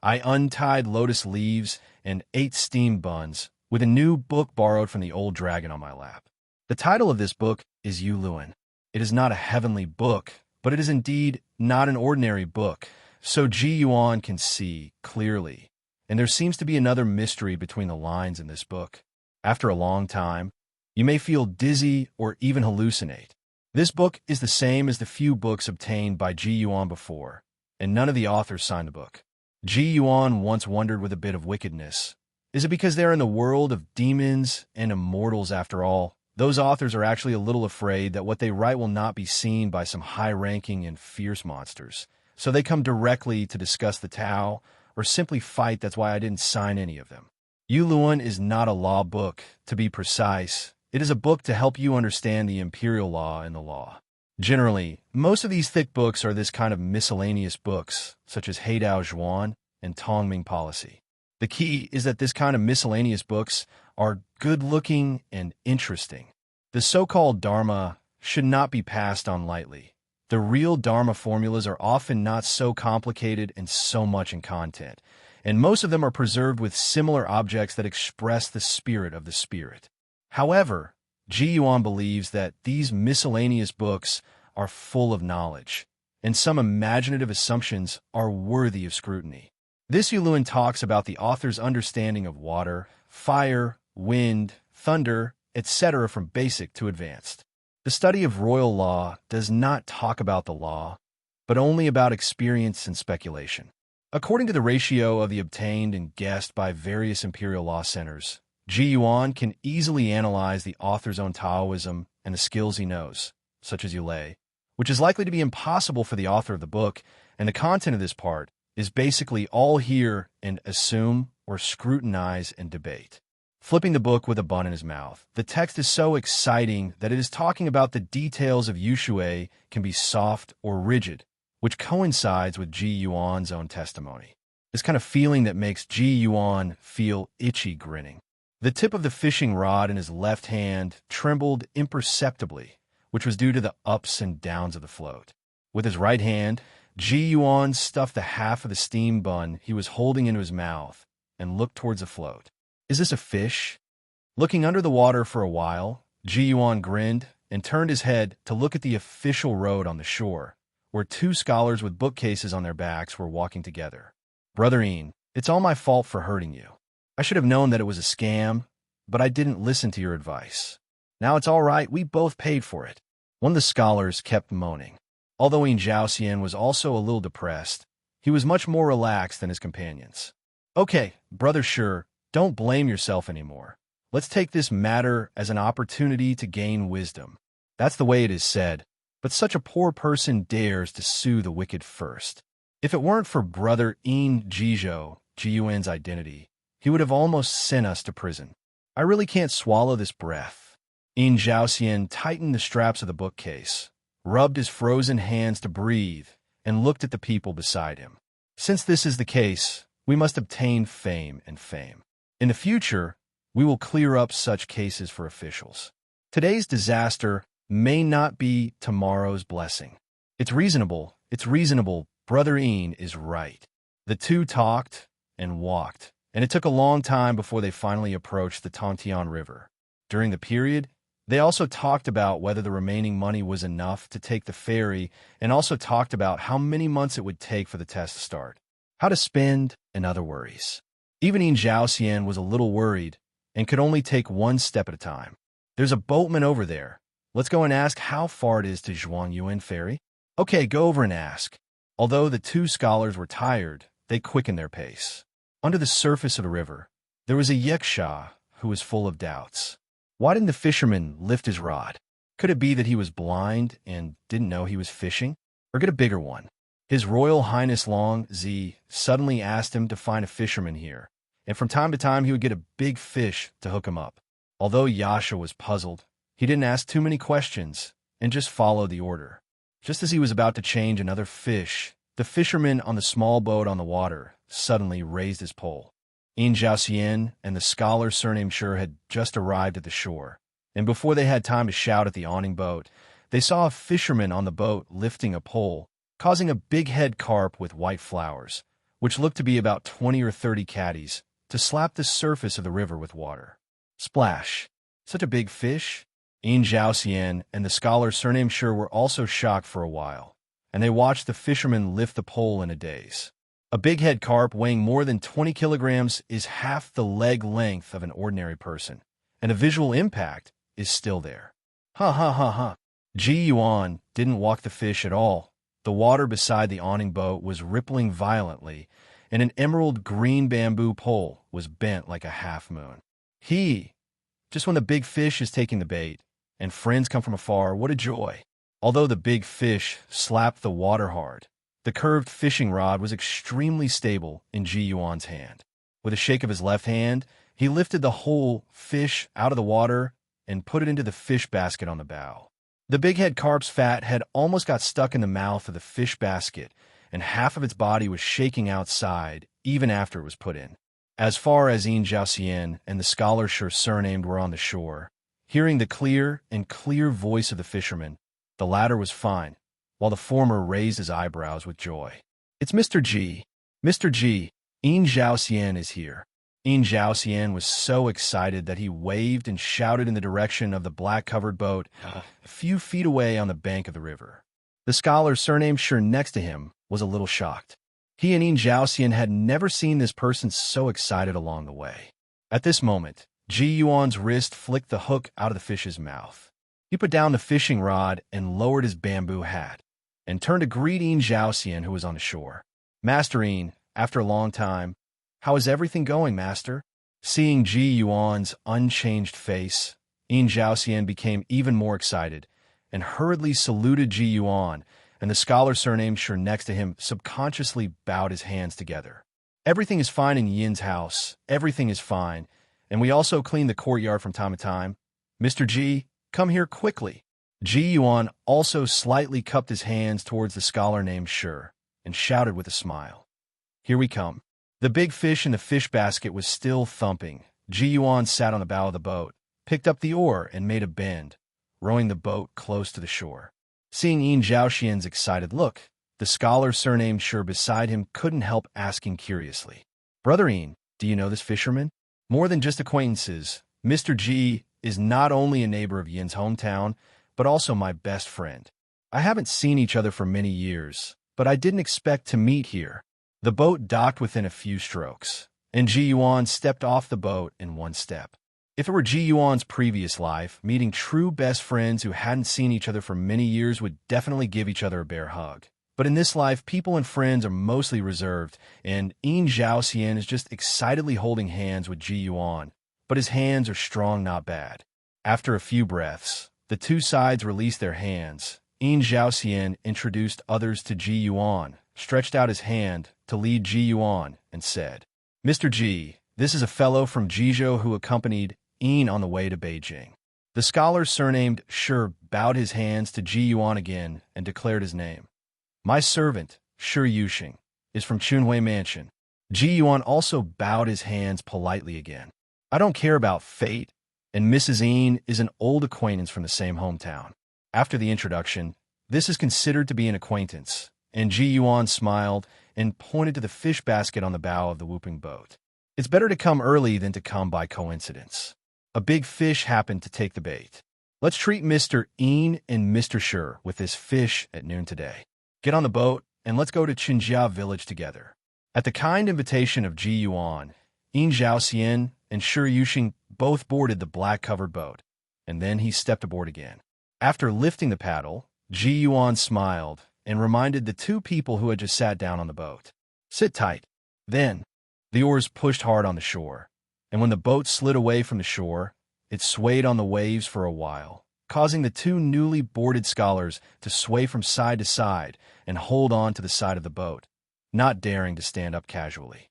I untied lotus leaves and ate steamed buns with a new book borrowed from the old dragon on my lap. The title of this book is Yu Luan. It is not a heavenly book, but it is indeed not an ordinary book, so Ji Yuan can see clearly, and there seems to be another mystery between the lines in this book. After a long time, you may feel dizzy or even hallucinate. This book is the same as the few books obtained by Ji Yuan before, and none of the authors signed the book. Ji Yuan once wondered with a bit of wickedness, is it because they're in the world of demons and immortals after all? Those authors are actually a little afraid that what they write will not be seen by some high-ranking and fierce monsters. So they come directly to discuss the Tao, or simply fight. That's why I didn't sign any of them. Yu Luan is not a law book, to be precise. It is a book to help you understand the imperial law and the law. Generally, most of these thick books are this kind of miscellaneous books, such as Heidao Zhuan and Tongming Policy. The key is that this kind of miscellaneous books are good-looking and interesting. The so-called Dharma should not be passed on lightly. The real Dharma formulas are often not so complicated and so much in content, and most of them are preserved with similar objects that express the spirit of the spirit. However, Ji Yuan believes that these miscellaneous books are full of knowledge, and some imaginative assumptions are worthy of scrutiny. This Yu Luan talks about the author's understanding of water, fire, wind, thunder, etc. from basic to advanced. The study of royal law does not talk about the law, but only about experience and speculation. According to the ratio of the obtained and guessed by various imperial law centers, Ji Yuan can easily analyze the author's own Taoism and the skills he knows, such as Yulei, which is likely to be impossible for the author of the book, and the content of this part is basically all hear and assume or scrutinize and debate. Flipping the book with a bun in his mouth, the text is so exciting that it is talking about the details of Yushui can be soft or rigid, which coincides with Ji Yuan's own testimony. This kind of feeling that makes Ji Yuan feel itchy grinning. The tip of the fishing rod in his left hand trembled imperceptibly, which was due to the ups and downs of the float. With his right hand, Ji Yuan stuffed the half of the steam bun he was holding into his mouth and looked towards the float. Is this a fish? Looking under the water for a while, Ji Yuan grinned and turned his head to look at the official road on the shore, where two scholars with bookcases on their backs were walking together. Brother Ian, it's all my fault for hurting you. I should have known that it was a scam, but I didn't listen to your advice. Now it's all right, we both paid for it. One of the scholars kept moaning. Although Yin Zhaoxian was also a little depressed, he was much more relaxed than his companions. Okay, brother, sure, don't blame yourself anymore. Let's take this matter as an opportunity to gain wisdom. That's the way it is said, but such a poor person dares to sue the wicked first. If it weren't for brother Yin Zhizhou, Ji Yuan's identity, he would have almost sent us to prison. I really can't swallow this breath. Yin Zhaoxian tightened the straps of the bookcase, rubbed his frozen hands to breathe, and looked at the people beside him. Since this is the case, we must obtain fame and fame. In the future, we will clear up such cases for officials. Today's disaster may not be tomorrow's blessing. It's reasonable, Brother Ian is right. The two talked and walked, and it took a long time before they finally approached the Tontian River. During the period, they also talked about whether the remaining money was enough to take the ferry, and also talked about how many months it would take for the test to start, how to spend, and other worries. Even Yin Zhaoxian was a little worried and could only take one step at a time. There's a boatman over there. Let's go and ask how far it is to Zhuangyuan Ferry. Okay, go over and ask. Although the two scholars were tired, they quickened their pace. Under the surface of the river, there was a yaksha who was full of doubts. Why didn't the fisherman lift his rod? Could it be that he was blind and didn't know he was fishing? Or get a bigger one? His Royal Highness Long Zi suddenly asked him to find a fisherman here, and from time to time he would get a big fish to hook him up. Although Yasha was puzzled, he didn't ask too many questions and just followed the order. Just as he was about to change another fish, the fisherman on the small boat on the water suddenly raised his pole. Yin Zhaoxian and the scholar surnamed Sure had just arrived at the shore, and before they had time to shout at the awning boat, they saw a fisherman on the boat lifting a pole, causing a big-head carp with white flowers, which looked to be about 20 or 30 caddies, to slap the surface of the river with water. Splash! Such a big fish? Yin Zhaoxian and the scholar surnamed Sure were also shocked for a while, and they watched the fisherman lift the pole in a daze. A big-head carp weighing more than 20 kilograms is half the leg length of an ordinary person, and the visual impact is still there. Ha ha ha ha. Ji Yuan didn't walk the fish at all. The water beside the awning boat was rippling violently, and an emerald green bamboo pole was bent like a half-moon. Just when the big fish is taking the bait, and friends come from afar, what a joy. Although the big fish slapped the water hard, the curved fishing rod was extremely stable in Ji Yuan's hand. With a shake of his left hand, he lifted the whole fish out of the water and put it into the fish basket on the bow. The big-head carp's fat head almost got stuck in the mouth of the fish basket, and half of its body was shaking outside even after it was put in. As far as Yin Zhaoxian and the scholar Sure surnamed were on the shore, hearing the clear voice of the fisherman, the latter was fine, while the former raised his eyebrows with joy. It's Mr. Ji. Mr. Ji, Yin Zhaoxian is here. Yin Zhaoxian was so excited that he waved and shouted in the direction of the black-covered boat a few feet away on the bank of the river. The scholar surnamed Sure next to him was a little shocked. He and Yin Zhaoxian had never seen this person so excited along the way. At this moment, Ji Yuan's wrist flicked the hook out of the fish's mouth. He put down the fishing rod and lowered his bamboo hat, and turned to greet Yin Zhaoxian, who was on the shore. Master Yin, after a long time, how is everything going, Master? Seeing Ji Yuan's unchanged face, Yin Zhaoxian became even more excited and hurriedly saluted Ji Yuan, and the scholar surnamed Shi next to him subconsciously bowed his hands together. Everything is fine in Yin's house. Everything is fine. And we also clean the courtyard from time to time. Mr. Ji, come here quickly. Ji Yuan also slightly cupped his hands towards the scholar named Shi and shouted with a smile. Here we come. The big fish in the fish basket was still thumping. Ji Yuan sat on the bow of the boat, picked up the oar, and made a bend, rowing the boat close to the shore. Seeing Yin Zhaoxian's excited look, the scholar surnamed Shi beside him couldn't help asking curiously, Brother Yin, do you know this fisherman? More than just acquaintances, Mr. Ji is not only a neighbor of Yin's hometown, but also my best friend. I haven't seen each other for many years, but I didn't expect to meet here. The boat docked within a few strokes, and Ji Yuan stepped off the boat in one step. If it were Ji Yuan's previous life, meeting true best friends who hadn't seen each other for many years would definitely give each other a bear hug. But in this life, people and friends are mostly reserved, and Yin Zhaoxian is just excitedly holding hands with Ji Yuan, but his hands are strong, not bad. After a few breaths, the two sides released their hands. Yin Zhaoxian introduced others to Ji Yuan, stretched out his hand to lead Ji Yuan, and said, Mr. Ji, this is a fellow from Jizhou who accompanied Yin on the way to Beijing. The scholar surnamed Shi bowed his hands to Ji Yuan again and declared his name. My servant, Shi Yuxing, is from Chunhui Mansion. Ji Yuan also bowed his hands politely again. I don't care about fate, and Mrs. Yin is an old acquaintance from the same hometown. After the introduction, this is considered to be an acquaintance, and Ji Yuan smiled and pointed to the fish basket on the bow of the whooping boat. It's better to come early than to come by coincidence. A big fish happened to take the bait. Let's treat Mr. Yin and Mr. Shi with this fish at noon today. Get on the boat, and let's go to Qinjia village together. At the kind invitation of Ji Yuan, Yin Zhaoxian and Shi Yuxing both boarded the black-covered boat, and then he stepped aboard again. After lifting the paddle, Ji Yuan smiled and reminded the two people who had just sat down on the boat. Sit tight. Then, the oars pushed hard on the shore, and when the boat slid away from the shore, it swayed on the waves for a while, causing the two newly boarded scholars to sway from side to side and hold on to the side of the boat, not daring to stand up casually.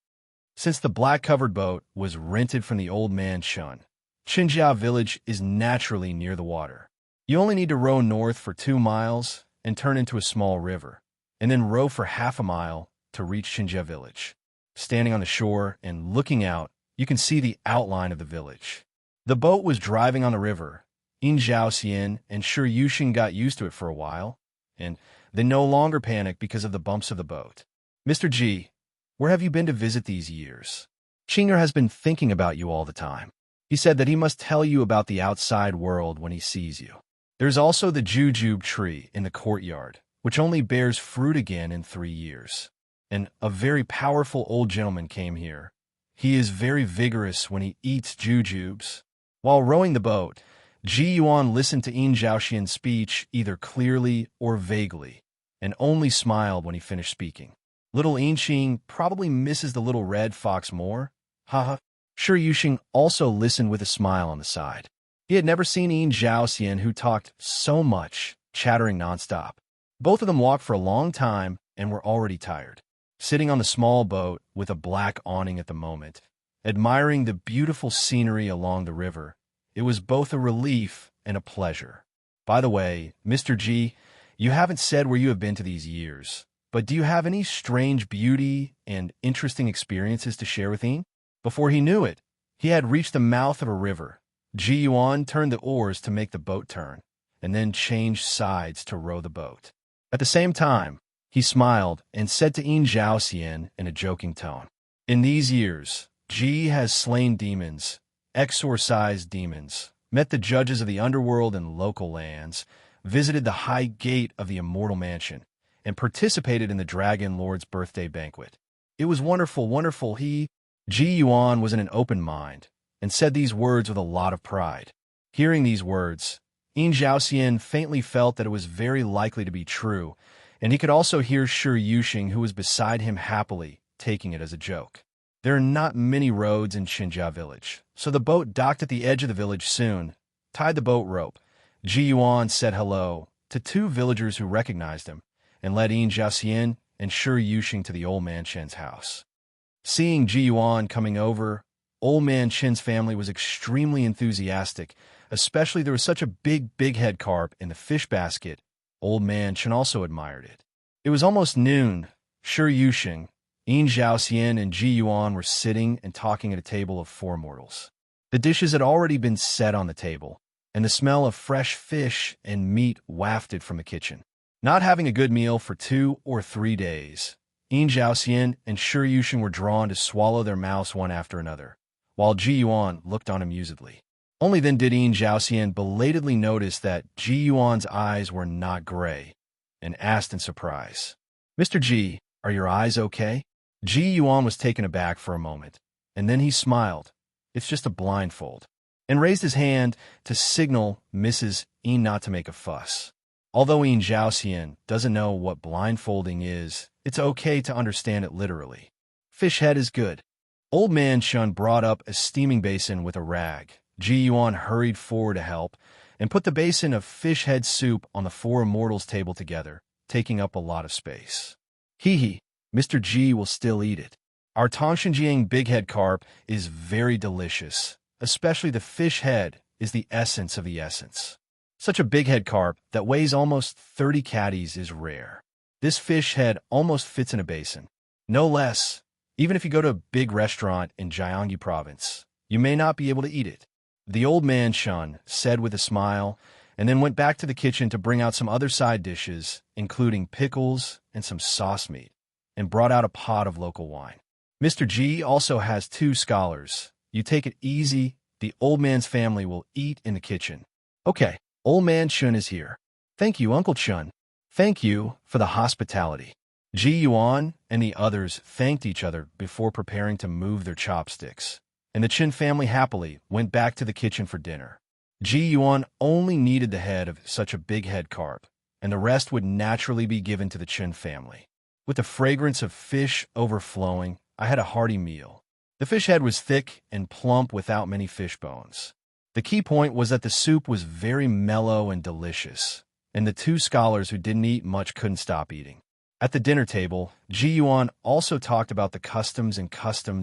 Since the black-covered boat was rented from the old man Shun, Qinjia village is naturally near the water. You only need to row north for 2 miles and turn into a small river, and then row for half a mile to reach Qinjia village. Standing on the shore and looking out, you can see the outline of the village. The boat was driving on the river. Yin Zhaoxian and Shi Yuxing got used to it for a while, and they no longer panicked because of the bumps of the boat. Mr. Ji, where have you been to visit these years? Qing'er has been thinking about you all the time. He said that he must tell you about the outside world when he sees you. There's also the jujube tree in the courtyard, which only bears fruit again in 3 years. And a very powerful old gentleman came here. He is very vigorous when he eats jujubes. While rowing the boat, Ji Yuan listened to Yin Zhaoxian's speech either clearly or vaguely, and only smiled when he finished speaking. Little Yinxing probably misses the little red fox more. Haha. Shi Yuxing also listened with a smile on the side. He had never seen Yin Zhaoxian who talked so much, chattering nonstop. Both of them walked for a long time and were already tired. Sitting on the small boat with a black awning at the moment, admiring the beautiful scenery along the river, it was both a relief and a pleasure. By the way, Mr. Ji, you haven't said where you have been to these years, but do you have any strange beauty and interesting experiences to share with Yin? Before he knew it, he had reached the mouth of a river. Ji Yuan turned the oars to make the boat turn, and then changed sides to row the boat. At the same time, he smiled and said to Yin Zhaoxian in a joking tone, In these years, Ji has slain demons, exorcised demons, met the judges of the underworld and local lands, visited the high gate of the immortal mansion, and participated in the Dragon Lord's birthday banquet. It was wonderful, wonderful. Ji Yuan was in an open mind, and said these words with a lot of pride. Hearing these words, Yin Zhaoxian faintly felt that it was very likely to be true, and he could also hear Shi Yuxing, who was beside him happily, taking it as a joke. There are not many roads in Xinjia village, so the boat docked at the edge of the village soon, tied the boat rope. Ji Yuan said hello to two villagers who recognized him, and led Yin Xiaoxian and Shi Yuxing to the old man Chen's house. Seeing Ji Yuan coming over, old man Chen's family was extremely enthusiastic, especially there was such a big head carp in the fish basket. Old man Chen also admired it. It was almost noon. Shi Yuxing, Yin Xiaoxian, and Ji Yuan were sitting and talking at a table of four mortals. The dishes had already been set on the table, and the smell of fresh fish and meat wafted from the kitchen. Not having a good meal for 2 or 3 days, Yin Xiaoxian and Shi Yuxing were drawn to swallow their mouths one after another, while Ji Yuan looked on amusedly. Only then did Yin Xiaoxian belatedly notice that Ji Yuan's eyes were not gray, and asked in surprise, "Mr. Ji, are your eyes okay?" Ji Yuan was taken aback for a moment, and then he smiled. "It's just a blindfold," and raised his hand to signal Mrs. Yin not to make a fuss. Although Yin Xiaoxian doesn't know what blindfolding is, it's okay to understand it literally. Fish head is good. Old man Shun brought up a steaming basin with a rag. Ji Yuan hurried forward to help, and put the basin of fish head soup on the four immortals' table together, taking up a lot of space. Hee, Mr. Ji will still eat it. Our Tongshenjiang big head carp is very delicious, especially the fish head is the essence of the essence. Such a big head carp that weighs almost 30 catties is rare. This fish head almost fits in a basin. No less, even if you go to a big restaurant in Jiangyi province, you may not be able to eat it. The old man Shun said with a smile, and then went back to the kitchen to bring out some other side dishes, including pickles and some sauce meat, and brought out a pot of local wine. Mr. Ji also has 2 scholars. You take it easy, the old man's family will eat in the kitchen. Okay, old man Chun is here. Thank you, Uncle Chun. Thank you for the hospitality. Ji Yuan and the others thanked each other before preparing to move their chopsticks, and the Chin family happily went back to the kitchen for dinner. Ji Yuan only needed the head of such a big head carp, and the rest would naturally be given to the Chin family. With the fragrance of fish overflowing, I had a hearty meal. The fish head was thick and plump without many fish bones. The key point was that the soup was very mellow and delicious, and the 2 scholars who didn't eat much couldn't stop eating. At the dinner table, Ji Yuan also talked about the customs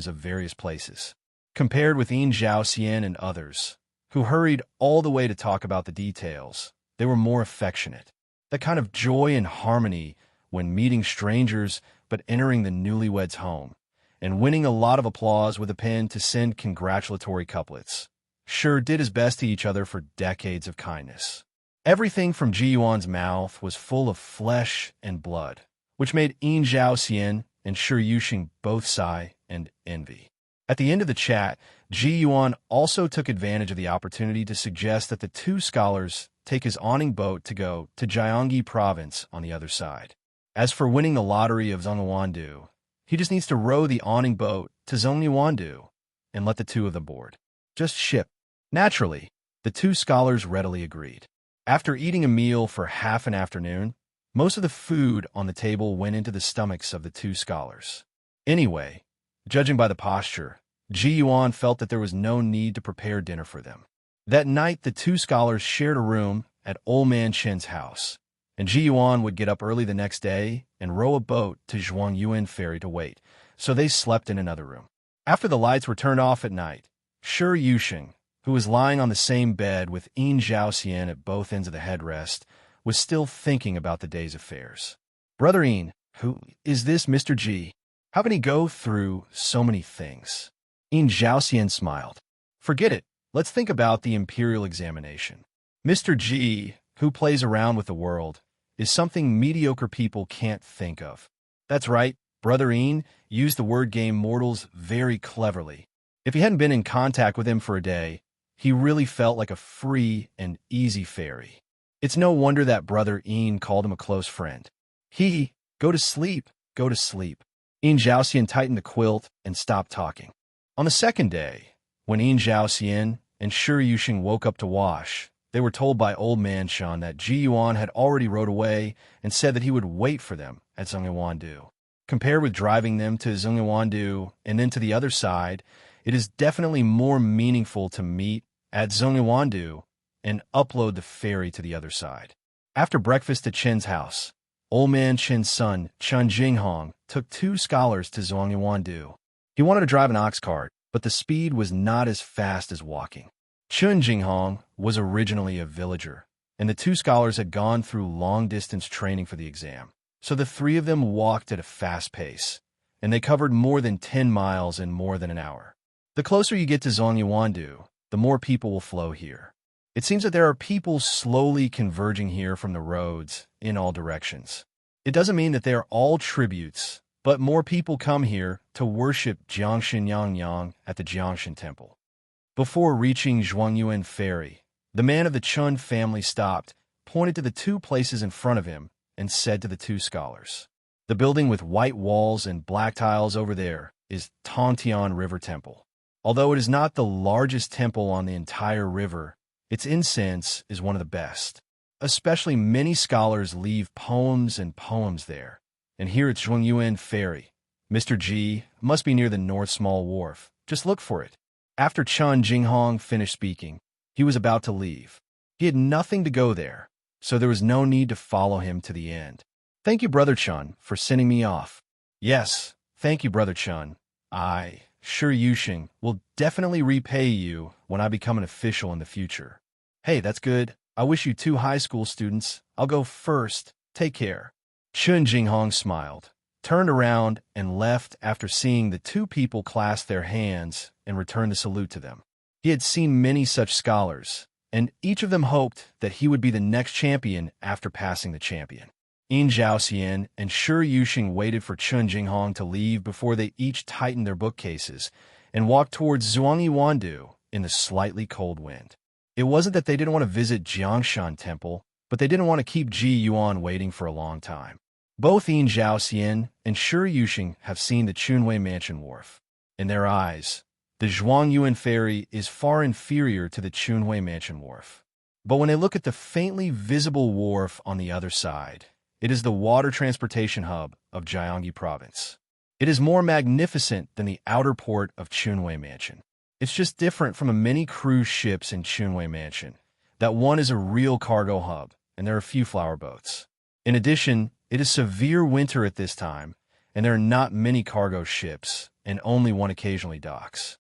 of various places. Compared with Yin Xiaoxian and others, who hurried all the way to talk about the details, they were more affectionate. That kind of joy and harmony when meeting strangers but entering the newlyweds' home, and winning a lot of applause with a pen to send congratulatory couplets, sure did his best to each other for decades of kindness. Everything from Ji Yuan's mouth was full of flesh and blood, which made Yin Xiaoxian and Shi Yuxing both sigh and envy. At the end of the chat, Ji Yuan also took advantage of the opportunity to suggest that the 2 scholars take his awning boat to go to Jiangyi province on the other side. As for winning the lottery of Zhongyuandu, he just needs to row the awning boat to Zhongyuandu and let the 2 of them board. Just ship. Naturally, the 2 scholars readily agreed. After eating a meal for half an afternoon, most of the food on the table went into the stomachs of the 2 scholars. Anyway, judging by the posture, Ji Yuan felt that there was no need to prepare dinner for them. That night, the 2 scholars shared a room at Old Man Chen's house, and Ji Yuan would get up early the next day and row a boat to Zhuangyuan Ferry to wait, so they slept in another room. After the lights were turned off at night, Shi Yuxing, who was lying on the same bed with Yin Xiaoxian at both ends of the headrest, was still thinking about the day's affairs. Brother Yin, who is this Mr. Ji? How can he go through so many things? Yin Xiaoxian smiled. Forget it. Let's think about the imperial examination. Mr. Ji, who plays around with the world, is something mediocre people can't think of. That's right, Brother Yin used the word game mortals very cleverly. If he hadn't been in contact with him for a day, he really felt like a free and easy fairy. It's no wonder that Brother Yin called him a close friend. Go to sleep, go to sleep. Yin Xiaoxian tightened the quilt and stopped talking. On the second day, when Yin Xiaoxian and Shi Yuxing woke up to wash, they were told by Old Man Shan that Ji Yuan had already rode away and said that he would wait for them at Zhongyuandu. Compared with driving them to Zhongyuandu and then to the other side, it is definitely more meaningful to meet at Zhongyuandu and upload the ferry to the other side. After breakfast at Chen's house, old man Chen's son, Chen Jinghong, took 2 scholars to Zhongyuandu. He wanted to drive an ox cart, but the speed was not as fast as walking. Chen Jinghong was originally a villager, and the 2 scholars had gone through long-distance training for the exam. So the 3 of them walked at a fast pace, and they covered more than 10 miles in more than an hour. The closer you get to Zhongyuandu, the more people will flow here. It seems that there are people slowly converging here from the roads in all directions. It doesn't mean that they are all tributes, but more people come here to worship Jiangshan Yangyang at the Jiangshan Temple. Before reaching Zhuangyuan Ferry, the man of the Chun family stopped, pointed to the 2 places in front of him, and said to the 2 scholars, "The building with white walls and black tiles over there is Tongtian River Temple. Although it is not the largest temple on the entire river, its incense is one of the best. Especially many scholars leave poems and poems there. And here at Zhuangyuan Ferry, Mr. Ji must be near the North Small Wharf. Just look for it." After Chen Jinghong finished speaking, he was about to leave. He had nothing to go there, so there was no need to follow him to the end. "Thank you, Brother Chun, for sending me off." "Yes, thank you, Brother Chun. I, Sure Yushing, will definitely repay you when I become an official in the future." "Hey, that's good. I wish you 2 high school students. I'll go first. Take care." Chen Jinghong smiled, turned around, and left after seeing the 2 people clasp their hands and return the salute to them. He had seen many such scholars, and each of them hoped that he would be the next champion after passing the champion. Yin Zhaoxian and Sure Yushing waited for Chen Jinghong to leave before they each tightened their bookcases and walked towards Zhuangyuandu in the slightly cold wind. It wasn't that they didn't want to visit Jiangshan Temple, but they didn't want to keep Ji Yuan waiting for a long time. Both Yin Zhaoxian and Sure Yushing have seen the Chunwei Mansion Wharf. In their eyes, the Zhuangyuan Ferry is far inferior to the Chunwei Mansion Wharf. But when they look at the faintly visible wharf on the other side, it is the water transportation hub of Jiangyi Province. It is more magnificent than the outer port of Chunwei Mansion. It's just different from the many cruise ships in Chunwei Mansion, that one is a real cargo hub, and there are a few flower boats. In addition, it is severe winter at this time, and there are not many cargo ships, and only one occasionally docks.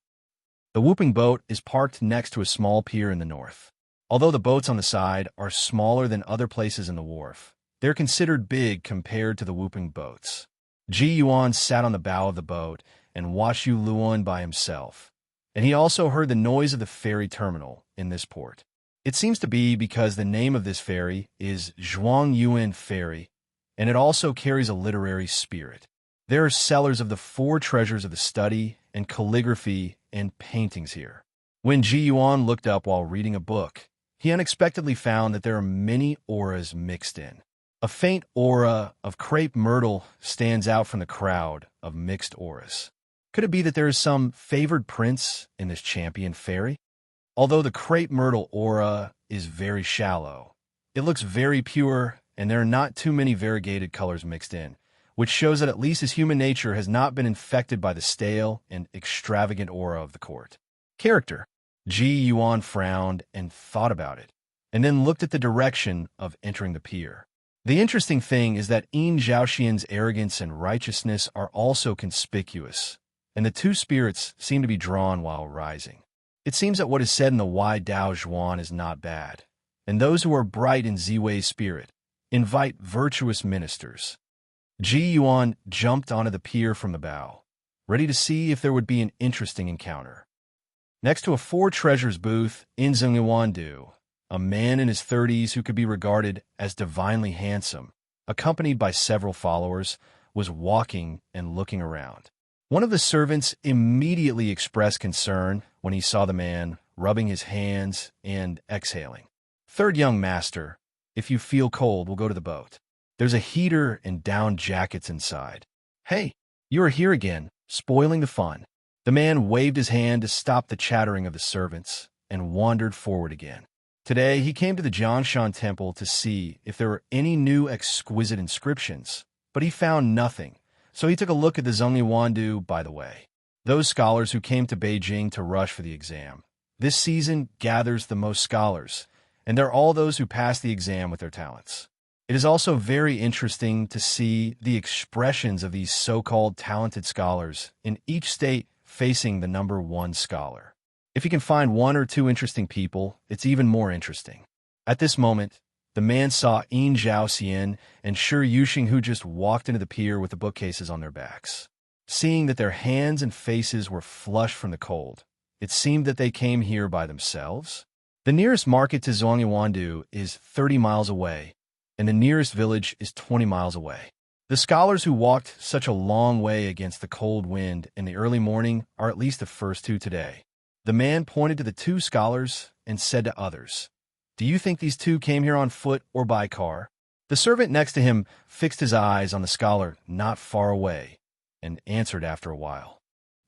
The whooping boat is parked next to a small pier in the north. Although the boats on the side are smaller than other places in the wharf, they're considered big compared to the whooping boats. Ji Yuan sat on the bow of the boat and watched Yu Luan by himself, and he also heard the noise of the ferry terminal in this port. It seems to be because the name of this ferry is Zhuangyuan Ferry, and it also carries a literary spirit. There are sellers of the 4 treasures of the study and calligraphy and paintings here. When Ji Yuan looked up while reading a book, he unexpectedly found that there are many auras mixed in. A faint aura of crepe myrtle stands out from the crowd of mixed auras. Could it be that there is some favored prince in this champion ferry? Although the crepe myrtle aura is very shallow, it looks very pure, and there are not too many variegated colors mixed in, which shows that at least his human nature has not been infected by the stale and extravagant aura of the court. Character. Ji Yuan frowned and thought about it, and then looked at the direction of entering the pier. The interesting thing is that Yin Zhaoxian's arrogance and righteousness are also conspicuous, and the 2 spirits seem to be drawn while rising. It seems that what is said in the Wai Dao Zhuan is not bad, and those who are bright in Ziwei's spirit invite virtuous ministers. Ji Yuan jumped onto the pier from the bow, ready to see if there would be an interesting encounter. Next to a 4 treasures booth in Zhongyuandu, a man in his 30s who could be regarded as divinely handsome, accompanied by several followers, was walking and looking around. One of the servants immediately expressed concern when he saw the man, rubbing his hands and exhaling. "Third young master, if you feel cold, we'll go to the boat. There's a heater and down jackets inside." "Hey, you are here again, spoiling the fun." The man waved his hand to stop the chattering of the servants and wandered forward again. Today, he came to the Jiangshan Temple to see if there were any new exquisite inscriptions, but he found nothing, So he took a look at the Zhongli Wandu, by the way. Those scholars who came to Beijing to rush for the exam. This season gathers the most scholars, and they're all those who pass the exam with their talents. It is also very interesting to see the expressions of these so-called talented scholars in each state facing the number one scholar. If you can find one or two interesting people, it's even more interesting. At this moment, the man saw Yin Zhaoxian and Shi Yuxing, who just walked into the pier with the bookcases on their backs. Seeing that their hands and faces were flushed from the cold, it seemed that they came here by themselves. The nearest market to Zhongli is 30 miles away, and the nearest village is 20 miles away. The scholars who walked such a long way against the cold wind in the early morning are at least the first two today. The man pointed to the two scholars and said to others, "Do you think these two came here on foot or by car?" The servant next to him fixed his eyes on the scholar not far away and answered after a while,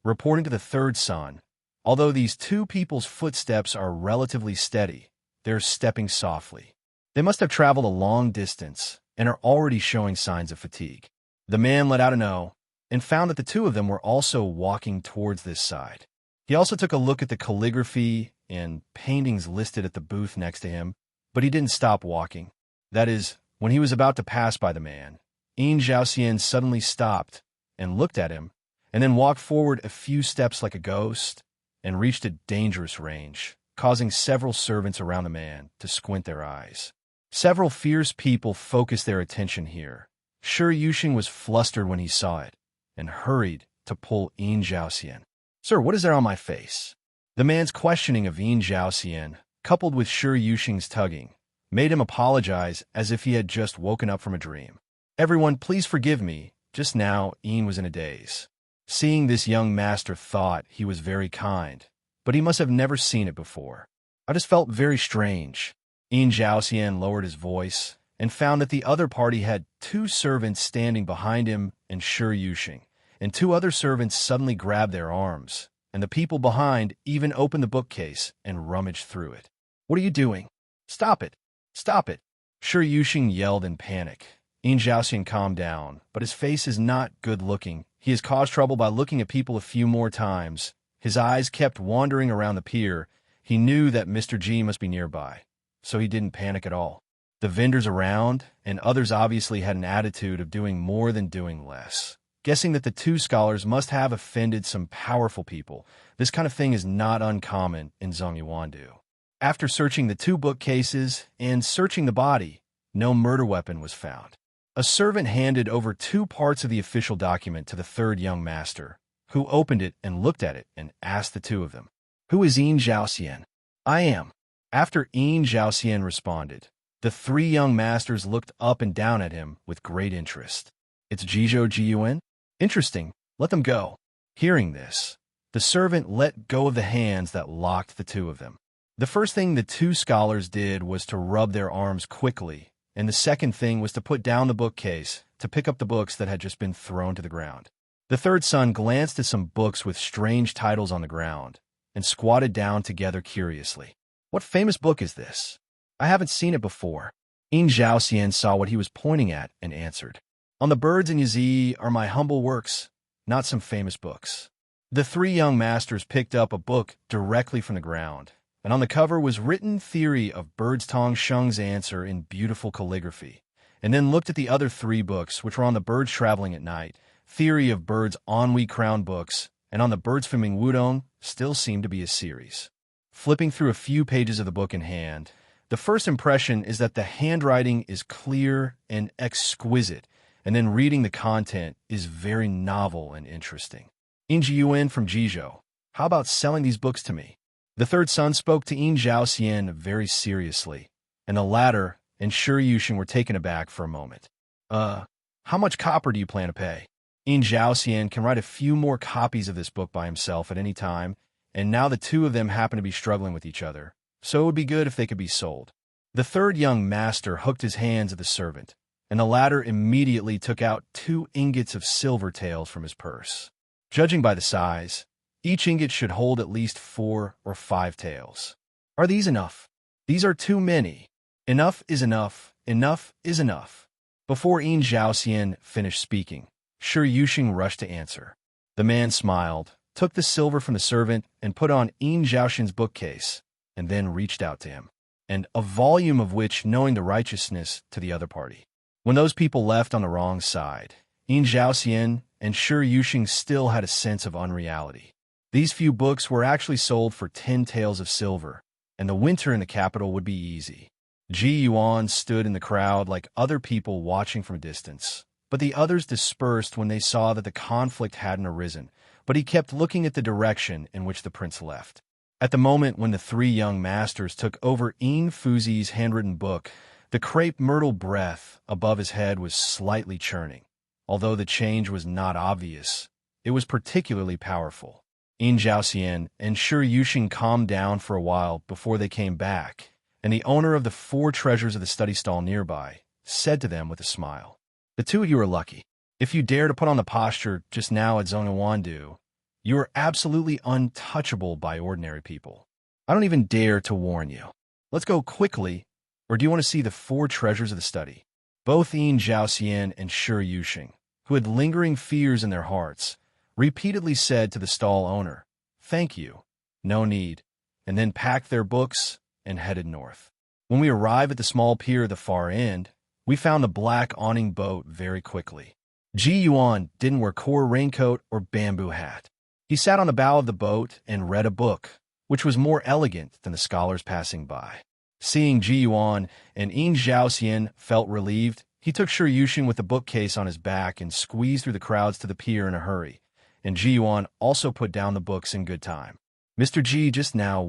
reporting to the third son, "Although these two people's footsteps are relatively steady, they're stepping softly. They must have traveled a long distance and are already showing signs of fatigue." The man let out an "oh" and found that the two of them were also walking towards this side. He also took a look at the calligraphy and paintings listed at the booth next to him, but he didn't stop walking. That is, when he was about to pass by the man, Yin Zhaoxian suddenly stopped and looked at him, and then walked forward a few steps like a ghost and reached a dangerous range, causing several servants around the man to squint their eyes. Several fierce people focused their attention here. Shi Yuxing was flustered when he saw it and hurried to pull Yin Zhaoxian. "Sir, what is there on my face?" The man's questioning of Yin Zhaoxian, coupled with Shi Yuxing's tugging, made him apologize as if he had just woken up from a dream. "Everyone, please forgive me. Just now, Yin was in a daze." Seeing this, young master thought he was very kind, but he must have never seen it before. "I just felt very strange." Yin Zhaoxian lowered his voice and found that the other party had two servants standing behind him and Shi Yuxing, and two other servants suddenly grabbed their arms, and the people behind even opened the bookcase and rummaged through it. "What are you doing? Stop it! Stop it!" Shi Yuxing yelled in panic. Yin Zhaoxian calmed down, but his face is not good-looking. He has caused trouble by looking at people a few more times. His eyes kept wandering around the pier. He knew that Mr. Ji must be nearby, so he didn't panic at all. The vendors around and others obviously had an attitude of doing more than doing less. Guessing that the two scholars must have offended some powerful people, this kind of thing is not uncommon in Zhongli. After searching the two bookcases and searching the body, no murder weapon was found. A servant handed over 2 parts of the official document to the third young master, who opened it and looked at it and asked the two of them, "Who is Yin Zhaoxian?" "I am." After Yin Zhaoxian responded, the 3 young masters looked up and down at him with great interest. "It's Ji Yuan? Interesting. Let them go." Hearing this, the servant let go of the hands that locked the two of them. The first thing the 2 scholars did was to rub their arms quickly, and the second thing was to put down the bookcase to pick up the books that had just been thrown to the ground. The third son glanced at some books with strange titles on the ground and squatted down together curiously. "What famous book is this? I haven't seen it before." Yin Zhaoxian saw what he was pointing at and answered, "On the birds in Yazi are my humble works, not some famous books." The 3 young masters picked up a book directly from the ground, and on the cover was written theory of Birds Tong Sheng's answer in beautiful calligraphy, and then looked at the other 3 books, which were on the birds traveling at night, theory of birds Anhui Crown books, and on the birds swimming Wudong still seemed to be a series. Flipping through a few pages of the book in hand, the first impression is that the handwriting is clear and exquisite, and then reading the content is very novel and interesting. "Ji Yuan from Jizhou, how about selling these books to me?" The third son spoke to Yin Zhaoxian very seriously, and the latter and Shi Yuxing were taken aback for a moment. How much copper do you plan to pay?" Yin Zhaoxian can write a few more copies of this book by himself at any time, and now the 2 of them happen to be struggling with each other, so it would be good if they could be sold. The third young master hooked his hands at the servant, and the latter immediately took out 2 ingots of silver taels from his purse. Judging by the size, each ingot should hold at least 4 or 5 taels. "Are these enough?" "These are too many. Enough is enough. Enough is enough." Before Yin Zhaoxian finished speaking, Shi Yuxing rushed to answer. The man smiled, took the silver from the servant, and put on Yin Zhaoxin's bookcase, and then reached out to him, and a volume of which knowing the righteousness to the other party. When those people left on the wrong side, Yin Zhaoxian and Shi Yuxing still had a sense of unreality. These few books were actually sold for 10 taels of silver, and the winter in the capital would be easy. Ji Yuan stood in the crowd like other people watching from a distance, but the others dispersed when they saw that the conflict hadn't arisen, but he kept looking at the direction in which the prince left. At the moment when the three young masters took over Yin Fuzi's handwritten book, the crepe myrtle breath above his head was slightly churning. Although the change was not obvious, it was particularly powerful. Yin Zhaoxian and Shi Yuxing calmed down for a while before they came back, and the owner of the 4 treasures of the study stall nearby said to them with a smile, "The two of you are lucky. If you dare to put on the posture just now at Zhongwandu, you are absolutely untouchable by ordinary people. I don't even dare to warn you. Let's go quickly, or do you want to see the 4 treasures of the study?" Both Yin Zhaoxian and Shi Yuxing, who had lingering fears in their hearts, repeatedly said to the stall owner, "Thank you, no need," and then packed their books and headed north. When we arrived at the small pier at the far end, we found the black awning boat very quickly. Ji Yuan didn't wear core raincoat or bamboo hat. He sat on the bow of the boat and read a book, which was more elegant than the scholars passing by. Seeing Ji Yuan and Yin Zhaoxian felt relieved, he took Shi Yuxing with the bookcase on his back and squeezed through the crowds to the pier in a hurry, and Ji Yuan also put down the books in good time. "Mr. Ji, just now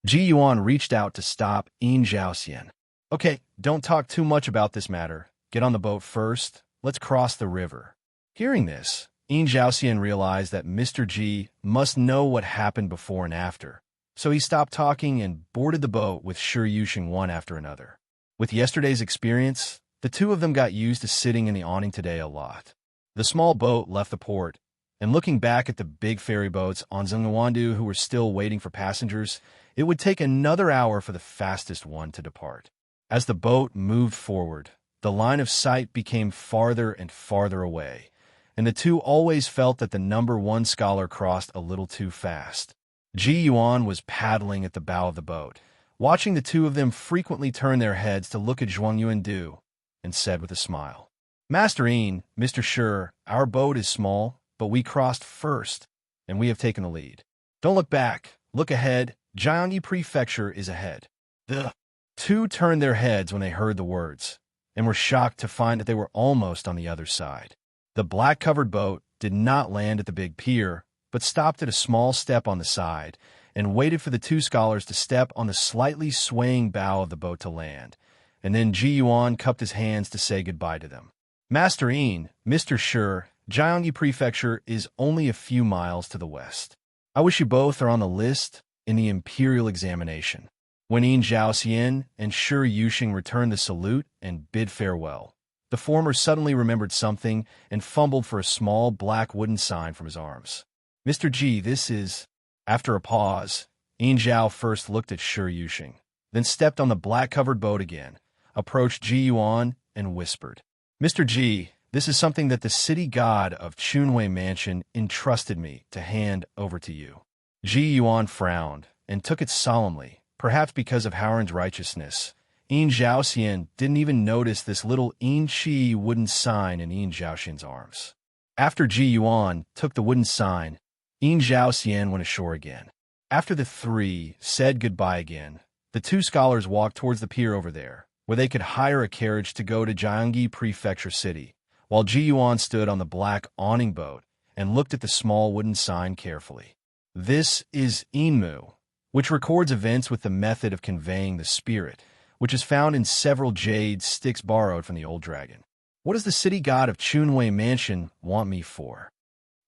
Ji Yuan reached out to stop Yin Zhaoxian. "Okay, don't talk too much about this matter. Get on the boat first. Let's cross the river." Hearing this, Yin Zhaoxian realized that Mr. Ji must know what happened before and after, so he stopped talking and boarded the boat with Shi Yuxing one after another. With yesterday's experience, the two of them got used to sitting in the awning today a lot. The small boat left the port, and looking back at the big ferry boats on Zhongwandu who were still waiting for passengers, it would take another hour for the fastest one to depart. As the boat moved forward, the line of sight became farther and farther away, and the two always felt that the number 1 scholar crossed a little too fast. Ji Yuan was paddling at the bow of the boat, watching the two of them frequently turn their heads to look at Zhongyuan, and said with a smile, "Master Yin, Mr. Shi, our boat is small, but we crossed first, and we have taken the lead. Don't look back, look ahead. Jiangyi Prefecture is ahead." The two turned their heads when they heard the words, and were shocked to find that they were almost on the other side. The black-covered boat did not land at the big pier, but stopped at a small step on the side, and waited for the 2 scholars to step on the slightly swaying bow of the boat to land, and then Ji Yuan cupped his hands to say goodbye to them. "Master Yin, Mr. Shi, Jiangyi Prefecture is only a few miles to the west. I wish you both are on the list in the imperial examination." When Yin Zhaoxian and Shi Yuxing returned the salute and bid farewell, the former suddenly remembered something and fumbled for a small black wooden sign from his arms. "Mr. Ji, this is..." After a pause, Yin Zhao first looked at Shi Yuxing, then stepped on the black-covered boat again, approached Ji Yuan, and whispered, "Mr. Ji, this is something that the city god of Chunwei Mansion entrusted me to hand over to you." Ji Yuan frowned and took it solemnly, perhaps because of Howren's righteousness. Yin Zhaoxian didn't even notice this little Yin Chi wooden sign in Yin Zhaoxian's arms. After Ji Yuan took the wooden sign, Yin Zhaoxian went ashore again. After the 3 said goodbye again, the 2 scholars walked towards the pier over there, where they could hire a carriage to go to Jiangyi Prefecture City, while Ji Yuan stood on the black awning boat and looked at the small wooden sign carefully. This is Yinmu, which records events with the method of conveying the spirit, which is found in several jade sticks borrowed from the old dragon. What does the city god of Chunwei Mansion want me for?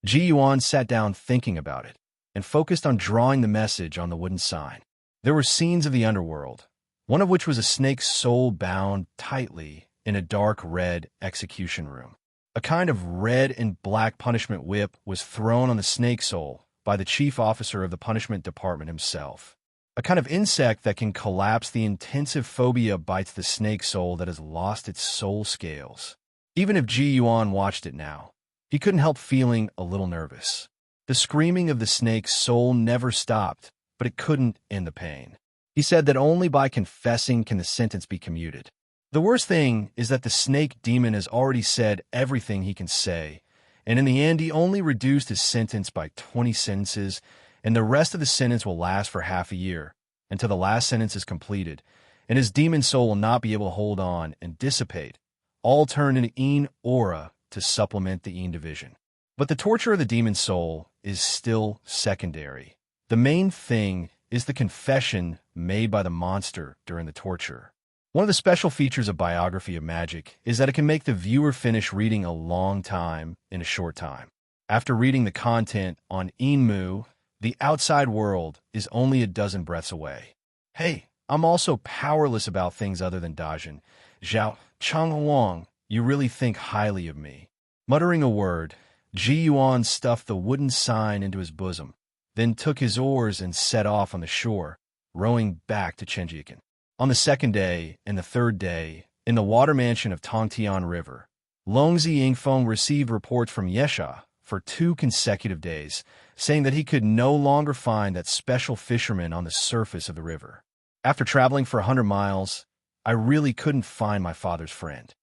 Ji Yuan sat down thinking about it, and focused on drawing the message on the wooden sign. There were scenes of the underworld, one of which was a snake's soul bound tightly in a dark red execution room. A kind of red and black punishment whip was thrown on the snake soul by the chief officer of the punishment department himself. A kind of insect that can collapse the intensive phobia bites the snake soul that has lost its soul scales. Even if Ji Yuan watched it now, he couldn't help feeling a little nervous. The screaming of the snake's soul never stopped, but it couldn't end the pain. He said that only by confessing can the sentence be commuted. The worst thing is that the snake demon has already said everything he can say, and in the end he only reduced his sentence by 20 sentences, and the rest of the sentence will last for half a year, until the last sentence is completed, and his demon soul will not be able to hold on and dissipate, all turned into Een aura to supplement the Een division. But the torture of the demon soul is still secondary. The main thing is the confession made by the monster during the torture. One of the special features of Biography of Magic is that it can make the viewer finish reading a long time in a short time. After reading the content on Enmu, the outside world is only a dozen breaths away. Hey, I'm also powerless about things other than Dajin. Zhao Changhuang, you really think highly of me. Muttering a word, Ji Yuan stuffed the wooden sign into his bosom, then took his oars and set off on the shore, rowing back to Chenjiakan. On the second day and the third day, in the water mansion of Tongtian River, Longzi Yingfeng received reports from Yesha for 2 consecutive days, saying that he could no longer find that special fisherman on the surface of the river. After traveling for 100 miles, I really couldn't find my father's friend.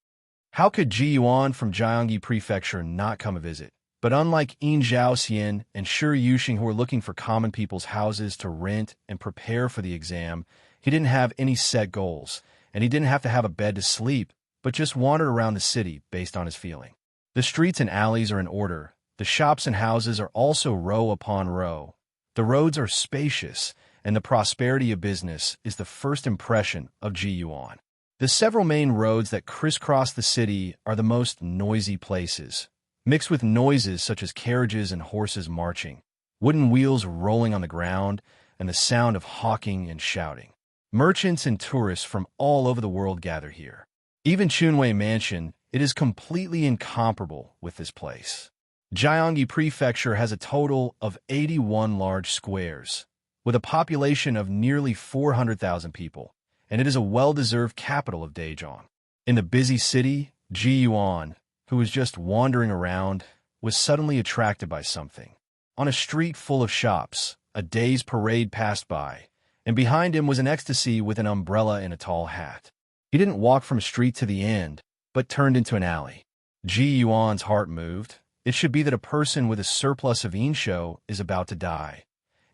How could Ji Yuan from Jiangyi Prefecture not come a visit? But unlike Yin Zhaoxian and Shi Yuxing, who were looking for common people's houses to rent and prepare for the exam, he didn't have any set goals, and he didn't have to have a bed to sleep, but just wandered around the city based on his feeling. The streets and alleys are in order. The shops and houses are also row upon row. The roads are spacious, and the prosperity of business is the first impression of Ji Yuan. The several main roads that crisscross the city are the most noisy places, mixed with noises such as carriages and horses marching, wooden wheels rolling on the ground, and the sound of hawking and shouting. Merchants and tourists from all over the world gather here. Even Chunwei Mansion, it is completely incomparable with this place. Jiangyi Prefecture has a total of 81 large squares, with a population of nearly 400,000 people, and it is a well-deserved capital of Daejeon. In the busy city, Ji Yuan, who was just wandering around, was suddenly attracted by something. On a street full of shops, a day's parade passed by, and behind him was an ecstasy with an umbrella and a tall hat. He didn't walk from a street to the end, but turned into an alley. Ji Yuan's heart moved. It should be that a person with a surplus of Ensho is about to die,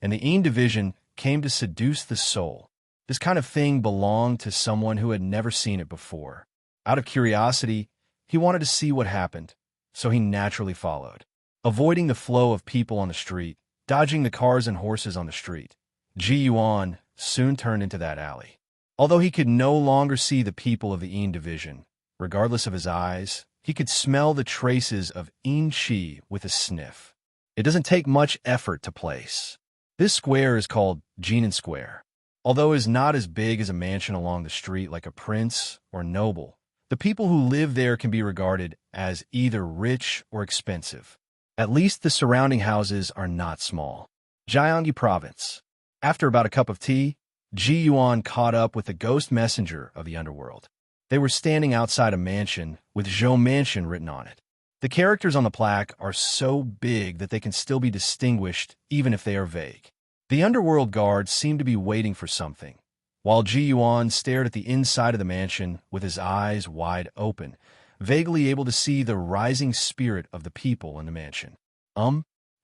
and the En division came to seduce the soul. This kind of thing belonged to someone who had never seen it before. Out of curiosity, he wanted to see what happened, so he naturally followed. Avoiding the flow of people on the street, dodging the cars and horses on the street, Ji Yuan soon turned into that alley. Although he could no longer see the people of the En division, regardless of his eyes, he could smell the traces of En Qi with a sniff. It doesn't take much effort to place. This square is called Jinan Square. Although it is not as big as a mansion along the street like a prince or noble, the people who live there can be regarded as either rich or expensive. At least the surrounding houses are not small. Jiangyi Province. After about a cup of tea, Ji Yuan caught up with the ghost messenger of the underworld. They were standing outside a mansion with Zhou Mansion written on it. The characters on the plaque are so big that they can still be distinguished even if they are vague. The underworld guards seemed to be waiting for something, while Ji Yuan stared at the inside of the mansion with his eyes wide open, vaguely able to see the rising spirit of the people in the mansion.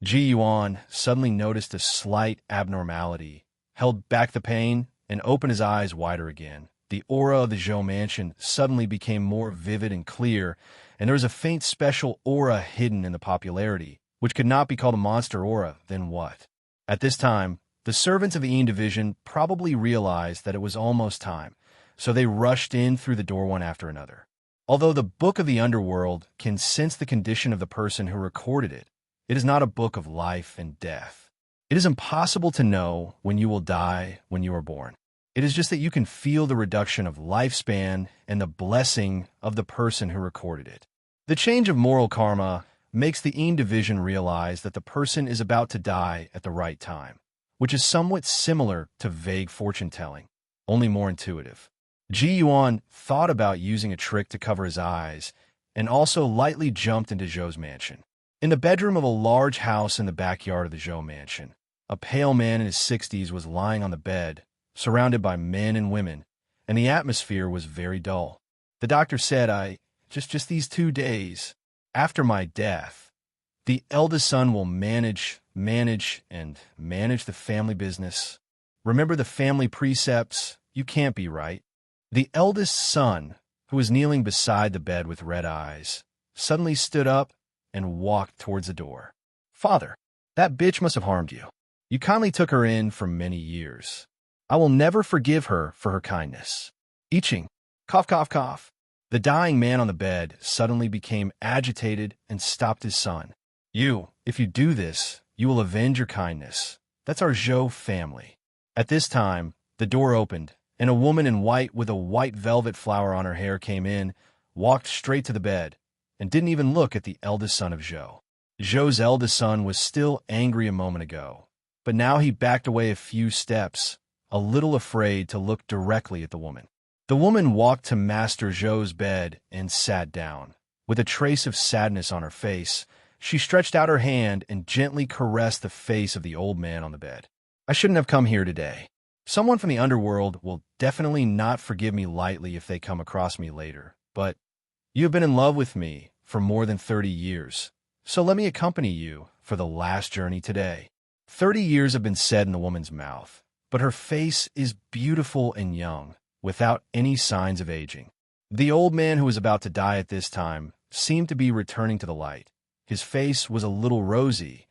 Ji Yuan suddenly noticed a slight abnormality, held back the pain, and opened his eyes wider again. The aura of the Zhou Mansion suddenly became more vivid and clear, and there was a faint special aura hidden in the popularity, which could not be called a monster aura, then what? At this time, the servants of the En division probably realized that it was almost time, so they rushed in through the door one after another. Although the Book of the Underworld can sense the condition of the person who recorded it, it is not a book of life and death. It is impossible to know when you will die when you are born. It is just that you can feel the reduction of lifespan and the blessing of the person who recorded it. The change of moral karma makes the En division realize that the person is about to die at the right time, which is somewhat similar to vague fortune-telling, only more intuitive. Ji Yuan thought about using a trick to cover his eyes and also lightly jumped into Zhou's mansion. In the bedroom of a large house in the backyard of the Zhou mansion, a pale man in his 60s was lying on the bed, surrounded by men and women, and the atmosphere was very dull. The doctor said, just these 2 days after my death, the eldest son will manage the family business. Remember the family precepts? You can't be right. The eldest son, who was kneeling beside the bed with red eyes, suddenly stood up and walked towards the door. Father, that bitch must have harmed you. You kindly took her in for many years. I will never forgive her for her kindness. Iching, cough, cough, cough. The dying man on the bed suddenly became agitated and stopped his son. If you do this, you will avenge your kindness. That's our Zhou family. At this time, the door opened, and a woman in white with a white velvet flower on her hair came in, walked straight to the bed, and didn't even look at the eldest son of Zhou. Zhou's eldest son was still angry a moment ago, but now he backed away a few steps, a little afraid to look directly at the woman. The woman walked to Master Zhou's bed and sat down. With a trace of sadness on her face, she stretched out her hand and gently caressed the face of the old man on the bed. I shouldn't have come here today. Someone from the underworld will definitely not forgive me lightly if they come across me later, but you have been in love with me for more than 30 years, so let me accompany you for the last journey today. 30 years have been said in the woman's mouth, but her face is beautiful and young, without any signs of aging. The old man who was about to die at this time seemed to be returning to the light. His face was a little rosy,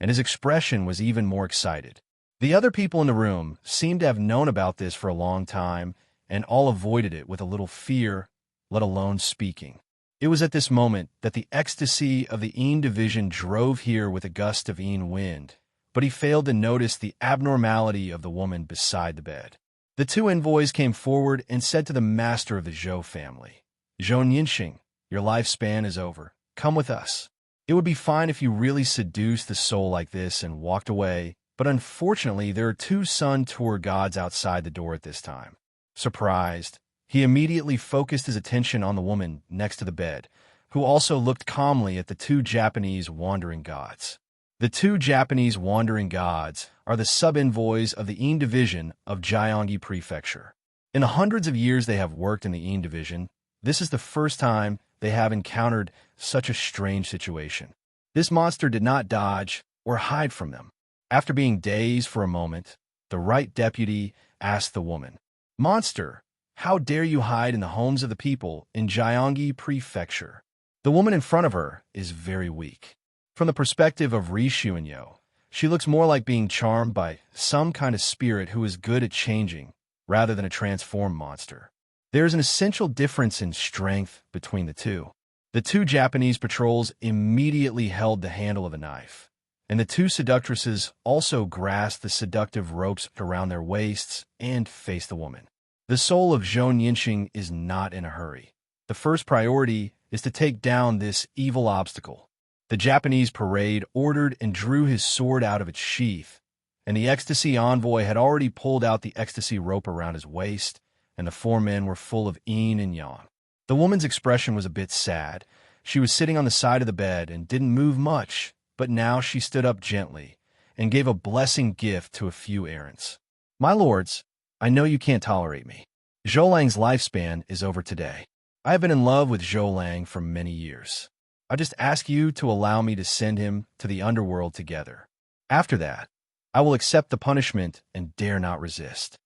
and his expression was even more excited. The other people in the room seemed to have known about this for a long time, and all avoided it with a little fear, let alone speaking. It was at this moment that the ecstasy of the Yin division drove here with a gust of Yin wind, but he failed to notice the abnormality of the woman beside the bed. The two envoys came forward and said to the master of the Zhou family, Zhou Yinxing, your lifespan is over. Come with us. It would be fine if you really seduced the soul like this and walked away, but unfortunately there are two sun tour gods outside the door at this time. Surprised, he immediately focused his attention on the woman next to the bed, who also looked calmly at the two Japanese wandering gods. The two Japanese wandering gods are the sub-envoys of the Yin division of Jiangyi Prefecture. In the hundreds of years they have worked in the Yin division, this is the first time they have encountered such a strange situation. This monster did not dodge or hide from them. After being dazed for a moment, the right deputy asked the woman, Monster, how dare you hide in the homes of the people in Jiangyi Prefecture? The woman in front of her is very weak. From the perspective of Ri Xuanyo, she looks more like being charmed by some kind of spirit who is good at changing, rather than a transformed monster. There is an essential difference in strength between the two. The two Japanese patrols immediately held the handle of a knife, and the two seductresses also grasped the seductive ropes around their waists and faced the woman. The soul of Zhou Yinxing is not in a hurry. The first priority is to take down this evil obstacle. The Japanese parade ordered and drew his sword out of its sheath, and the ecstasy envoy had already pulled out the ecstasy rope around his waist, and the four men were full of yin and yang. The woman's expression was a bit sad. She was sitting on the side of the bed and didn't move much, but now she stood up gently and gave a blessing gift to a few errands. My lords, I know you can't tolerate me. Zhou Lang's lifespan is over today. I have been in love with Zhou Lang for many years. I just ask you to allow me to send him to the underworld together. After that, I will accept the punishment and dare not resist.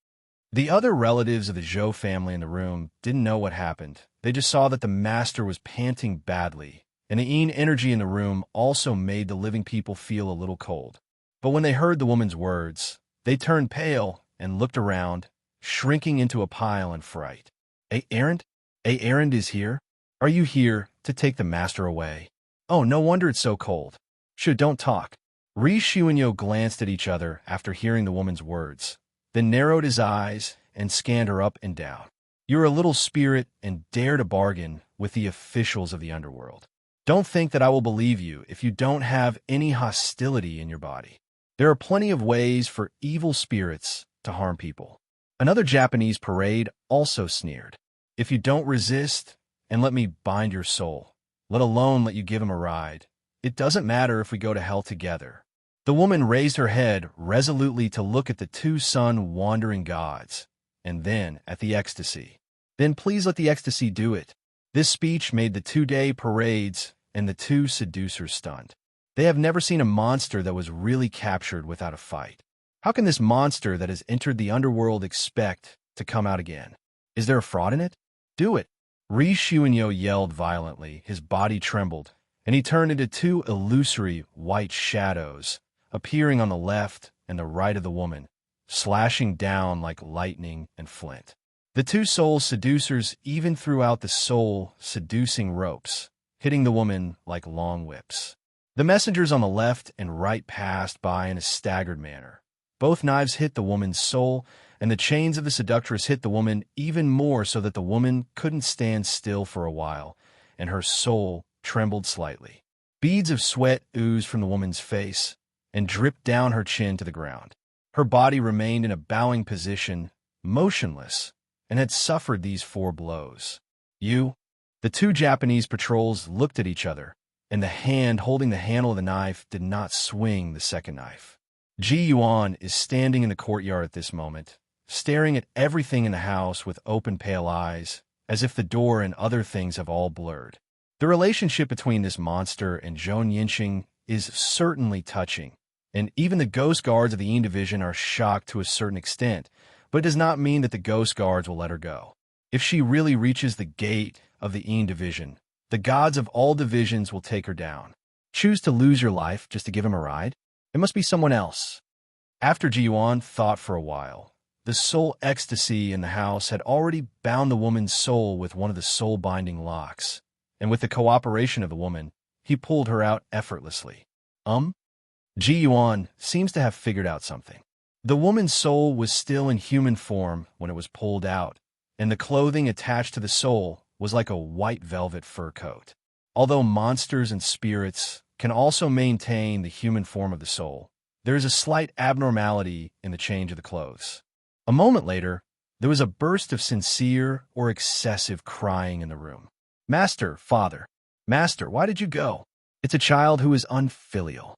The other relatives of the Zhou family in the room didn't know what happened. They just saw that the master was panting badly, and the Yin energy in the room also made the living people feel a little cold. But when they heard the woman's words, they turned pale and looked around, shrinking into a pile in fright. A errand? A errand is here? Are you here to take the master away? Oh, no wonder it's so cold. Don't talk. Ri Xuanyo glanced at each other after hearing the woman's words, then narrowed his eyes and scanned her up and down. You're a little spirit and dare to bargain with the officials of the underworld. Don't think that I will believe you if you don't have any hostility in your body. There are plenty of ways for evil spirits to harm people. Another Japanese parade also sneered. If you don't resist and let me bind your soul, let alone let you give him a ride, It doesn't matter if we go to hell together. The woman raised her head resolutely to look at the two sun-wandering gods, and then at the ecstasy. Then please let the ecstasy do it. This speech made the two-day parades and the two seducers stunned. They have never seen a monster that was really captured without a fight. How can this monster that has entered the underworld expect to come out again? Is there a fraud in it? Do it. Ri Xuanyo yelled violently, his body trembled, and he turned into two illusory white shadows, appearing on the left and the right of the woman, slashing down like lightning and flint. The two soul seducers even threw out the soul-seducing ropes, hitting the woman like long whips. The messengers on the left and right passed by in a staggered manner. Both knives hit the woman's soul, and the chains of the seductress hit the woman even more so that the woman couldn't stand still for a while, and her soul trembled slightly. Beads of sweat oozed from the woman's face and dripped down her chin to the ground. Her body remained in a bowing position, motionless, and had suffered these 4 blows. The two Japanese patrols looked at each other, and the hand holding the handle of the knife did not swing the second knife. Ji Yuan is standing in the courtyard at this moment, staring at everything in the house with open pale eyes, as if the door and other things have all blurred. The relationship between this monster and Zhou Yinxing is certainly touching, and even the ghost guards of the Yin Division are shocked to a certain extent, but it does not mean that the ghost guards will let her go. If she really reaches the gate of the Yin Division, the gods of all divisions will take her down. Choose to lose your life just to give him a ride? It must be someone else. After Ji Yuan thought for a while, the soul ecstasy in the house had already bound the woman's soul with one of the soul-binding locks, and with the cooperation of the woman, he pulled her out effortlessly. Ji Yuan seems to have figured out something. The woman's soul was still in human form when it was pulled out, and the clothing attached to the soul was like a white velvet fur coat. Although monsters and spirits can also maintain the human form of the soul, there is a slight abnormality in the change of the clothes. A moment later, there was a burst of sincere or excessive crying in the room. Master, father, master, why did you go? It's a child who is unfilial.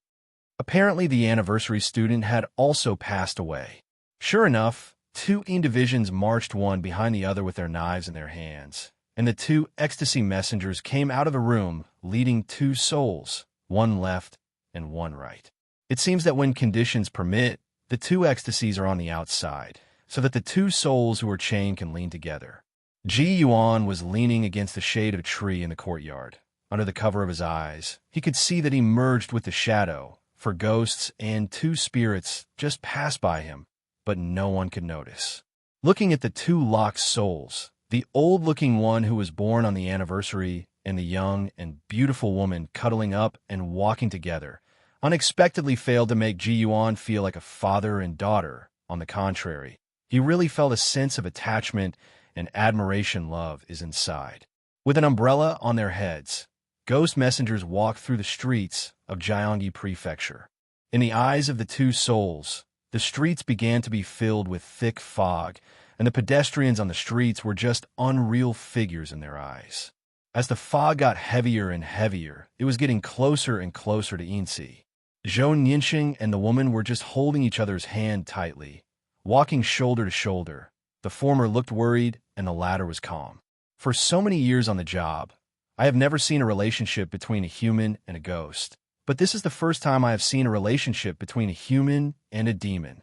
Apparently, the anniversary student had also passed away. Sure enough, 2 Yin divisions marched one behind the other with their knives in their hands, and the 2 ecstasy messengers came out of the room leading 2 souls, one left and one right. It seems that when conditions permit, the 2 ecstasies are on the outside, so that the 2 souls who are chained can lean together. Ji Yuan was leaning against the shade of a tree in the courtyard. Under the cover of his eyes, he could see that he merged with the shadow, for ghosts and 2 spirits just passed by him, but no one could notice. Looking at the 2 locked souls, the old-looking one who was born on the anniversary and the young and beautiful woman cuddling up and walking together, unexpectedly failed to make Ji Yuan feel like a father and daughter. On the contrary, he really felt a sense of attachment and admiration. Love is inside. With an umbrella on their heads, ghost messengers walked through the streets of Jiangyi Prefecture. In the eyes of the 2 souls, the streets began to be filled with thick fog, and the pedestrians on the streets were just unreal figures in their eyes. As the fog got heavier and heavier, it was getting closer and closer to Yinxi. Zhou Yinxing and the woman were just holding each other's hand tightly, walking shoulder to shoulder. The former looked worried, and the latter was calm. For so many years on the job, I have never seen a relationship between a human and a ghost. But this is the first time I have seen a relationship between a human and a demon.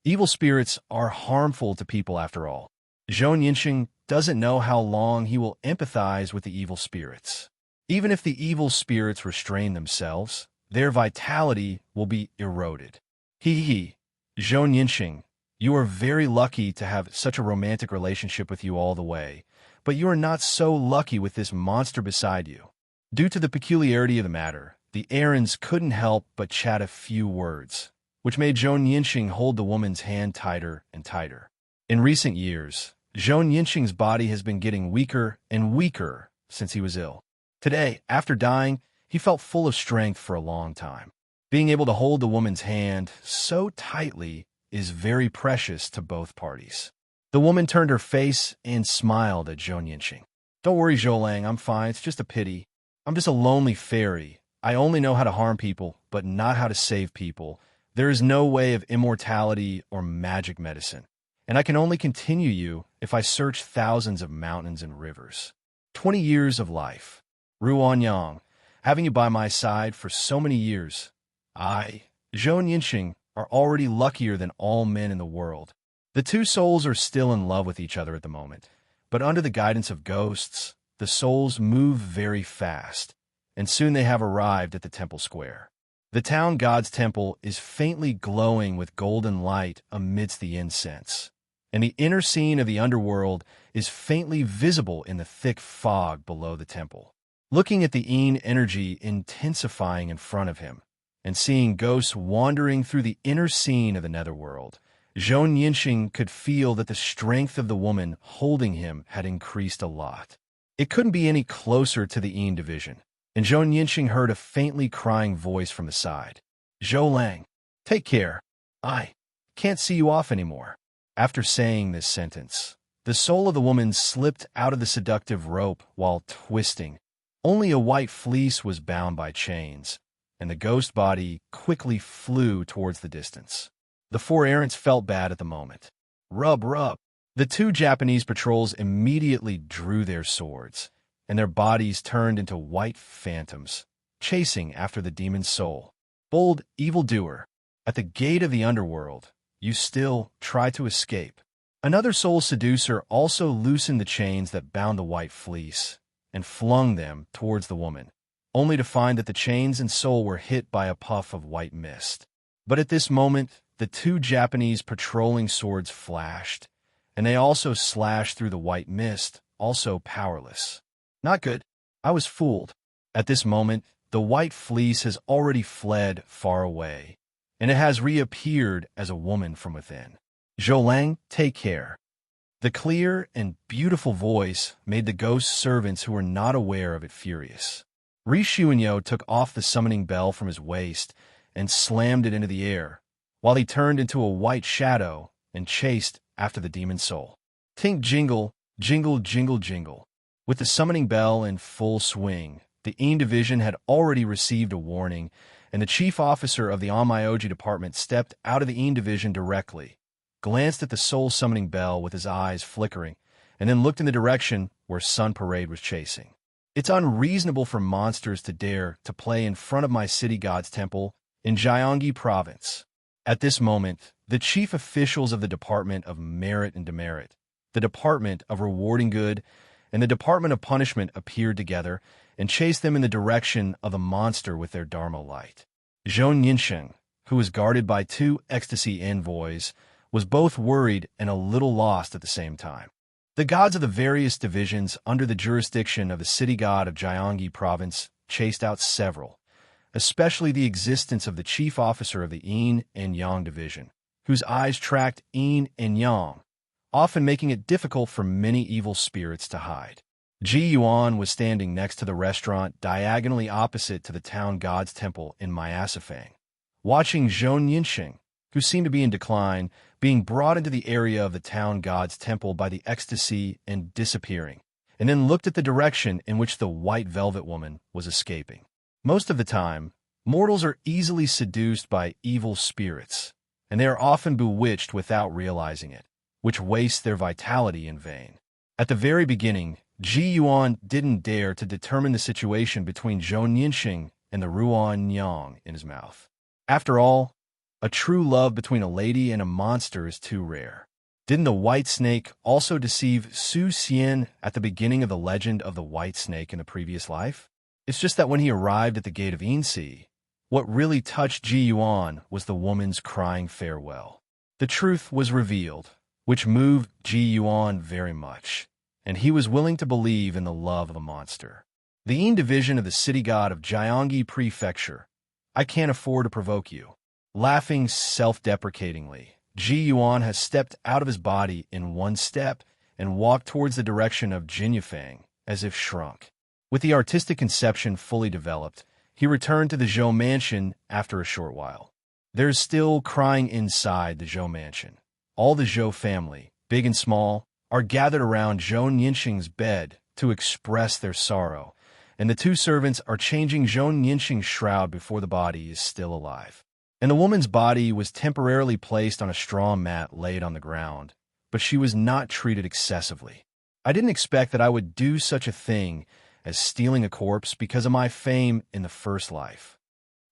Evil spirits are harmful to people after all. Zhou Yinxing doesn't know how long he will empathize with the evil spirits. Even if the evil spirits restrain themselves, their vitality will be eroded. Zhou Yinxing, you are very lucky to have such a romantic relationship with you all the way, but you are not so lucky with this monster beside you. Due to the peculiarity of the matter, the errands couldn't help but chat a few words, which made Zhou Yinxing hold the woman's hand tighter and tighter. In recent years, Zhou Yinxing's body has been getting weaker and weaker since he was ill. Today, after dying, he felt full of strength for a long time. Being able to hold the woman's hand so tightly is very precious to both parties. The woman turned her face and smiled at Zhou Yinxing. Don't worry, Zhou Lang, I'm fine. It's just a pity. I'm just a lonely fairy, I only know how to harm people, but not how to save people. There is no way of immortality or magic medicine, and I can only continue you if I search thousands of mountains and rivers. 20 years of life. Ruan Yang, having you by my side for so many years. I, Zhou Yinxing, are already luckier than all men in the world. The two souls are still in love with each other at the moment, but under the guidance of ghosts, the souls move very fast, and soon they have arrived at the temple square. The town god's temple is faintly glowing with golden light amidst the incense, and the inner scene of the underworld is faintly visible in the thick fog below the temple. Looking at the Yin energy intensifying in front of him, and seeing ghosts wandering through the inner scene of the netherworld, Zhou Yinxing could feel that the strength of the woman holding him had increased a lot. It couldn't be any closer to the Yin division, and Zhou Yinxing heard a faintly crying voice from the side. "Zhou Lang, take care. I can't see you off anymore." After saying this sentence, the soul of the woman slipped out of the seductive rope while twisting. Only a white fleece was bound by chains, and the ghost body quickly flew towards the distance. The four errants felt bad at the moment. Rub, rub. The two Japanese patrols immediately drew their swords, and their bodies turned into white phantoms, chasing after the demon's soul. Bold evildoer, at the gate of the underworld, you still try to escape. Another soul seducer also loosened the chains that bound the white fleece and flung them towards the woman, only to find that the chains and soul were hit by a puff of white mist. But at this moment, the two Japanese patrolling swords flashed, and they also slashed through the white mist, also powerless. Not good. I was fooled. At this moment, the white fleece has already fled far away, and it has reappeared as a woman from within. "Zhou Lang, take care." The clear and beautiful voice made the ghost servants who were not aware of it furious. Ri Xuanyo took off the summoning bell from his waist and slammed it into the air, while he turned into a white shadow and chased after the demon soul. Tink jingle, jingle, jingle, jingle. With the summoning bell in full swing, the Yin division had already received a warning, and the chief officer of the Onmyoji department stepped out of the Yin division directly, glanced at the soul summoning bell with his eyes flickering, and then looked in the direction where Sun Parade was chasing. It's unreasonable for monsters to dare to play in front of my city god's temple in Jiangyi province. At this moment, the chief officials of the Department of Merit and Demerit, the Department of Rewarding Good, and the Department of Punishment appeared together and chased them in the direction of the monster with their Dharma light. Zhou Yinxing, who was guarded by two ecstasy envoys, was both worried and a little lost at the same time. The gods of the various divisions under the jurisdiction of the city god of Jiangyi province chased out several, especially the existence of the chief officer of the Yin and Yang division, whose eyes tracked Yin and Yang, often making it difficult for many evil spirits to hide. Ji Yuan was standing next to the restaurant diagonally opposite to the town god's temple in Myasafang, watching Zhou Yinxing, who seemed to be in decline, being brought into the area of the town god's temple by the ecstasy and disappearing, and then looked at the direction in which the white velvet woman was escaping. Most of the time, mortals are easily seduced by evil spirits, and they are often bewitched without realizing it, which wastes their vitality in vain. At the very beginning, Ji Yuan didn't dare to determine the situation between Zhou Yinxing and the Ruan Yang in his mouth. After all, a true love between a lady and a monster is too rare. Didn't the white snake also deceive Su Xian at the beginning of the legend of the white snake in the previous life? It's just that when he arrived at the gate of Yinxi, what really touched Ji Yuan was the woman's crying farewell. The truth was revealed, which moved Ji Yuan very much, and he was willing to believe in the love of the monster. The Yin division of the city god of Jiangyi Prefecture. I can't afford to provoke you. Laughing self-deprecatingly, Ji Yuan has stepped out of his body in one step and walked towards the direction of Jinyafang, as if shrunk. With the artistic conception fully developed, he returned to the Zhou mansion after a short while. There's still crying inside the Zhou mansion. All the Zhou family, big and small, are gathered around Zhou Yinxing's bed to express their sorrow, and the two servants are changing Zhong Yinxing's shroud before the body is still alive. And the woman's body was temporarily placed on a straw mat laid on the ground, but she was not treated excessively. I didn't expect that I would do such a thing as stealing a corpse because of my fame in the first life.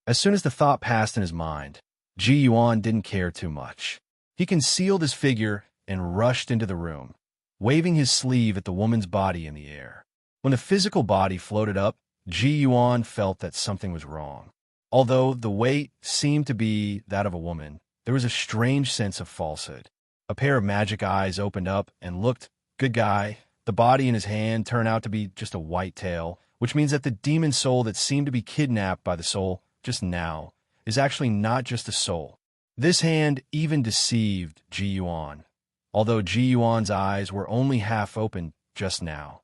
As soon as the thought passed in his mind, Ji Yuan didn't care too much. He concealed his figure and rushed into the room, waving his sleeve at the woman's body in the air. When the physical body floated up, Ji Yuan felt that something was wrong. Although the weight seemed to be that of a woman, there was a strange sense of falsehood. A pair of magic eyes opened up and looked, good guy. The body in his hand turned out to be just a white tail, which means that the demon soul that seemed to be kidnapped by the soul just now is actually not just a soul. This hand even deceived Ji Yuan, although Ji Yuan's eyes were only half open just now.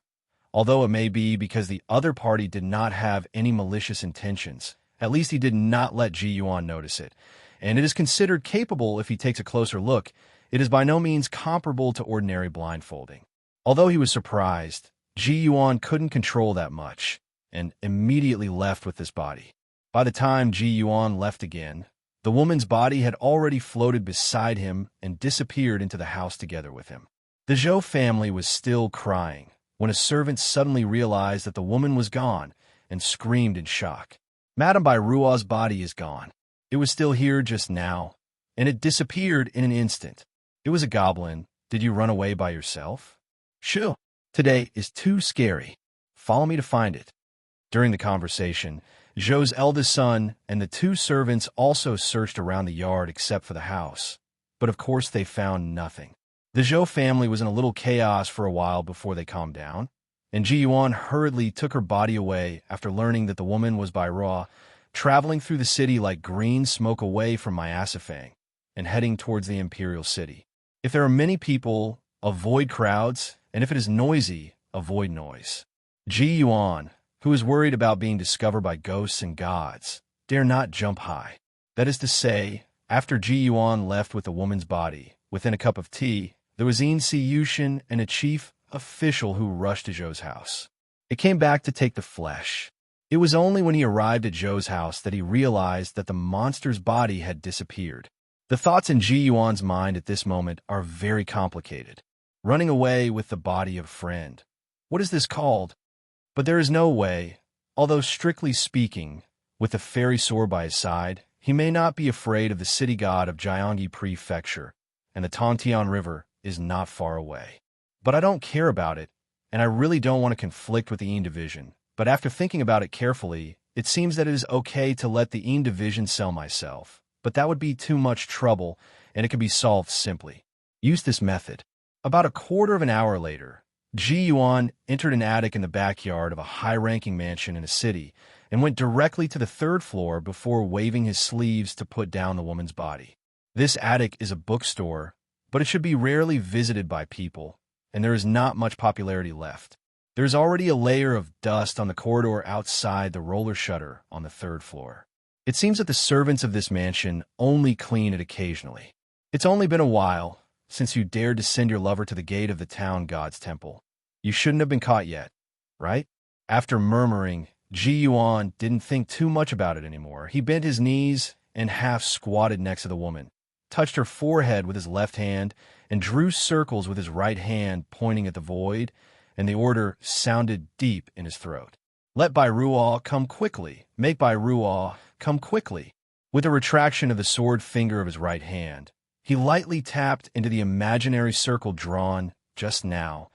Although it may be because the other party did not have any malicious intentions, at least he did not let Ji Yuan notice it, and it is considered capable if he takes a closer look. It is by no means comparable to ordinary blindfolding. Although he was surprised, Ji Yuan couldn't control that much, and immediately left with this body. By the time Ji Yuan left again, the woman's body had already floated beside him and disappeared into the house together with him. The Zhou family was still crying when a servant suddenly realized that the woman was gone and screamed in shock. Madame Bai Ruo's body is gone. It was still here just now, and it disappeared in an instant. It was a goblin. Did you run away by yourself? Shoo! Today is too scary. Follow me to find it. During the conversation, Zhou's eldest son and the two servants also searched around the yard except for the house. But of course they found nothing. The Zhou family was in a little chaos for a while before they calmed down, and Ji Yuan hurriedly took her body away after learning that the woman was Bai Ruo, traveling through the city like green smoke away from my Asifang and heading towards the imperial city. If there are many people, avoid crowds, and if it is noisy, avoid noise. Ji Yuan, who is worried about being discovered by ghosts and gods, dare not jump high. That is to say, after Ji Yuan left with the woman's body, within a cup of tea, there was Yin Si Yushin and a chief official who rushed to Zhou's house. It came back to take the flesh. It was only when he arrived at Zhou's house that he realized that the monster's body had disappeared. The thoughts in Ji Yuan's mind at this moment are very complicated. Running away with the body of a friend. What is this called? But there is no way, although strictly speaking, with the fairy sword by his side, he may not be afraid of the city god of Jiangyi Prefecture, and the Tongtian River is not far away. But I don't care about it, and I really don't want to conflict with the Yin Division. But after thinking about it carefully, it seems that it is okay to let the Yin Division sell myself. But that would be too much trouble, and it can be solved simply. Use this method. About a quarter of an hour later, Ji Yuan entered an attic in the backyard of a high-ranking mansion in a city and went directly to the third floor before waving his sleeves to put down the woman's body. This attic is a bookstore, but it should be rarely visited by people, and there is not much popularity left. There is already a layer of dust on the corridor outside the roller shutter on the third floor. It seems that the servants of this mansion only clean it occasionally. It's only been a while since you dared to send your lover to the gate of the town god's temple. You shouldn't have been caught yet, right? After murmuring, Ji Yuan didn't think too much about it anymore. He bent his knees and half squatted next to the woman, touched her forehead with his left hand, and drew circles with his right hand pointing at the void, and the order sounded deep in his throat. Let Bai Ruo come quickly. Make Bai Ruo come quickly. With a retraction of the sword finger of his right hand, he lightly tapped into the imaginary circle drawn just now,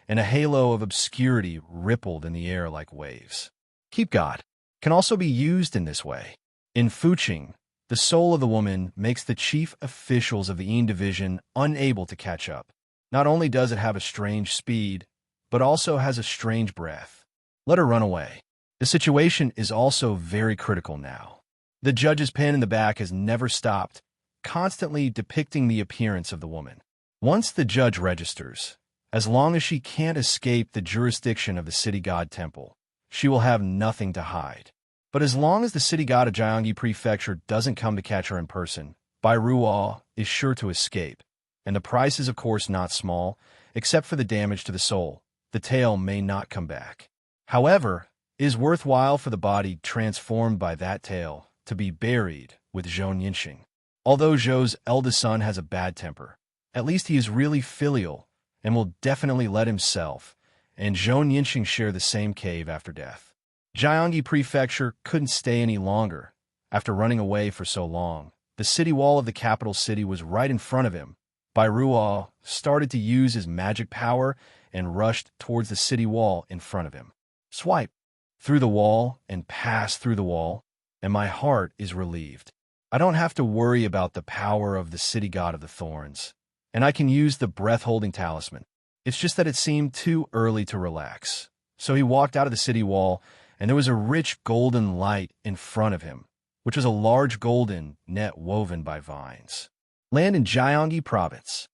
and a halo of obscurity rippled in the air like waves. Keep God can also be used in this way. In Fuqing, the soul of the woman makes the chief officials of the Yin Division unable to catch up. Not only does it have a strange speed, but also has a strange breath. Let her run away. The situation is also very critical now. The judge's pen in the back has never stopped, constantly depicting the appearance of the woman. Once the judge registers, as long as she can't escape the jurisdiction of the city god temple, she will have nothing to hide. But as long as the city god of Jiangyi Prefecture doesn't come to catch her in person, Bai Ruo is sure to escape, and the price is of course not small, except for the damage to the soul. The tail may not come back. However, It is worthwhile for the body transformed by that tale to be buried with Zhou Yinxing. Although Zhou's eldest son has a bad temper, at least he is really filial and will definitely let himself and Zhou Yinxing share the same cave after death. Jiangyi Prefecture couldn't stay any longer. After running away for so long, the city wall of the capital city was right in front of him. Bai Ruo started to use his magic power and rushed towards the city wall in front of him. Swipe through the wall and pass through the wall, and my heart is relieved. I don't have to worry about the power of the city god of the thorns, and I can use the breath-holding talisman. It's just that it seemed too early to relax. So he walked out of the city wall, and there was a rich golden light in front of him, which was a large golden net woven by vines. Land in Jiangyi Province.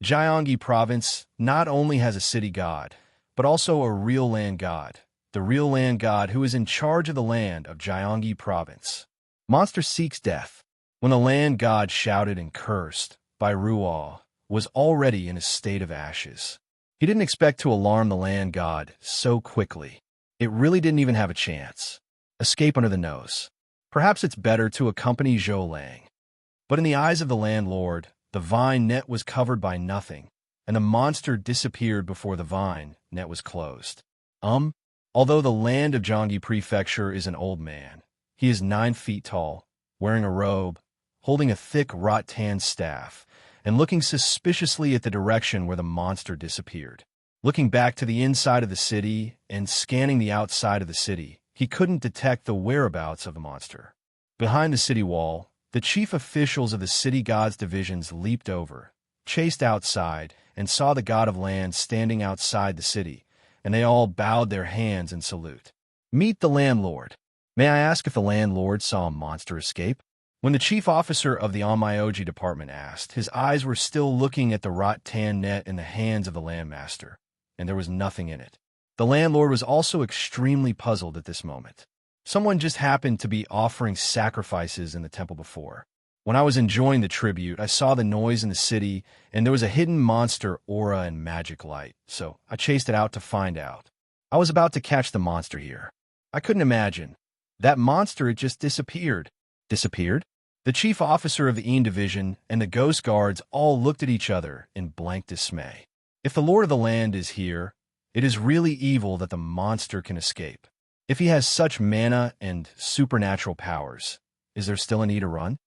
Jiangyi Province not only has a city god, but also a real land god, the real land god who is in charge of the land of Jiangyi Province. Monster seeks death. When the land god shouted and cursed, Bai Ruo was already in a state of ashes. He didn't expect to alarm the land god so quickly. It really didn't even have a chance. Escape under the nose. Perhaps it's better to accompany Zhou Lang. But in the eyes of the landlord, the vine net was covered by nothing, and the monster disappeared before the vine net was closed. Although the land of Jiangyi Prefecture is an old man, he is 9 feet tall, wearing a robe, holding a thick rattan staff, and looking suspiciously at the direction where the monster disappeared. Looking back to the inside of the city and scanning the outside of the city, he couldn't detect the whereabouts of the monster. Behind the city wall, the chief officials of the city god's divisions leaped over, chased outside, and saw the god of land standing outside the city, and they all bowed their hands in salute. Meet the landlord. May I ask if the landlord saw a monster escape? When the chief officer of the Onmyoji department asked, his eyes were still looking at the rattan net in the hands of the landmaster, and there was nothing in it. The landlord was also extremely puzzled at this moment. Someone just happened to be offering sacrifices in the temple before. When I was enjoying the tribute, I saw the noise in the city, and there was a hidden monster aura and magic light, so I chased it out to find out. I was about to catch the monster here. I couldn't imagine. That monster, it just disappeared. Disappeared? The chief officer of the Een division and the ghost guards all looked at each other in blank dismay. If the lord of the land is here, it is really evil that the monster can escape. If he has such mana and supernatural powers, is there still a need to run?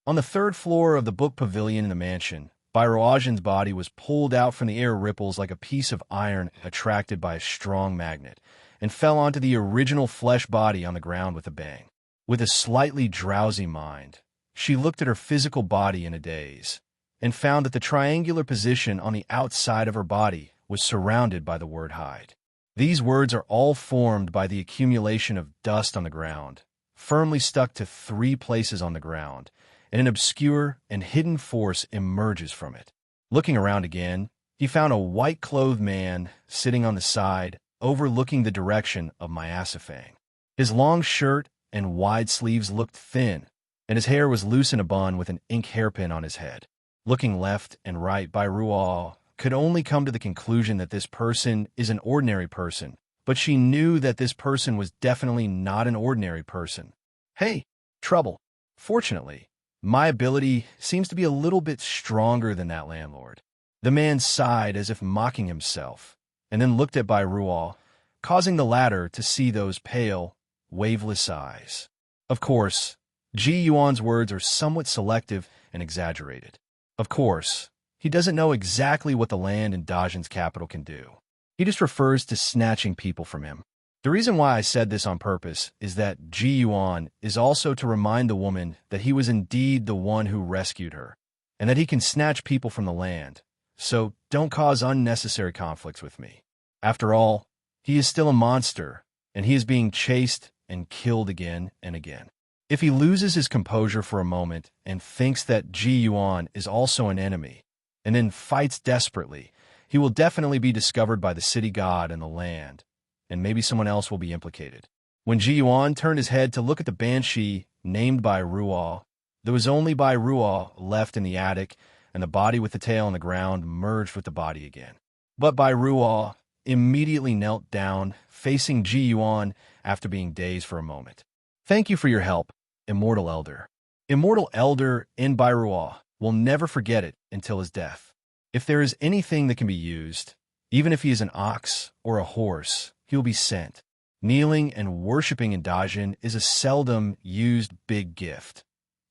On the 3rd floor of the book pavilion in the mansion, Bai Ruo's body was pulled out from the air ripples like a piece of iron attracted by a strong magnet, and fell onto the original flesh body on the ground with a bang. With a slightly drowsy mind, she looked at her physical body in a daze, and found that the triangular position on the outside of her body was surrounded by the word hide. These words are all formed by the accumulation of dust on the ground, firmly stuck to 3 places on the ground, and an obscure and hidden force emerges from it. Looking around again, he found a white-clothed man sitting on the side, overlooking the direction of Myasifang. His long shirt and wide sleeves looked thin, and his hair was loose in a bun with an ink hairpin on his head. Looking left and right, Bai Ruo could only come to the conclusion that this person is an ordinary person, but she knew that this person was definitely not an ordinary person. Hey, trouble. Fortunately, my ability seems to be a little bit stronger than that landlord. The man sighed as if mocking himself, and then looked at Bai Ruo, causing the latter to see those pale, waveless eyes. Of course, Ji Yuan's words are somewhat selective and exaggerated. Of course, he doesn't know exactly what the land in Dajin's capital can do. He just refers to snatching people from him. The reason why I said this on purpose is that Ji Yuan is also to remind the woman that he was indeed the one who rescued her, and that he can snatch people from the land, so don't cause unnecessary conflicts with me. After all, he is still a monster, and he is being chased and killed again and again. If he loses his composure for a moment and thinks that Ji Yuan is also an enemy, and then fights desperately, he will definitely be discovered by the city god and the land, and maybe someone else will be implicated. When Ji Yuan turned his head to look at the banshee named Bai Ruo, there was only Bai Ruo left in the attic, and the body with the tail on the ground merged with the body again. But Bai Ruo immediately knelt down, facing Ji Yuan, after being dazed for a moment. Thank you for your help, Immortal Elder. Immortal Elder in Bairuo will never forget it until his death. If there is anything that can be used, even if he is an ox or a horse, he will be sent. Kneeling and worshipping in Dajin is a seldom used big gift.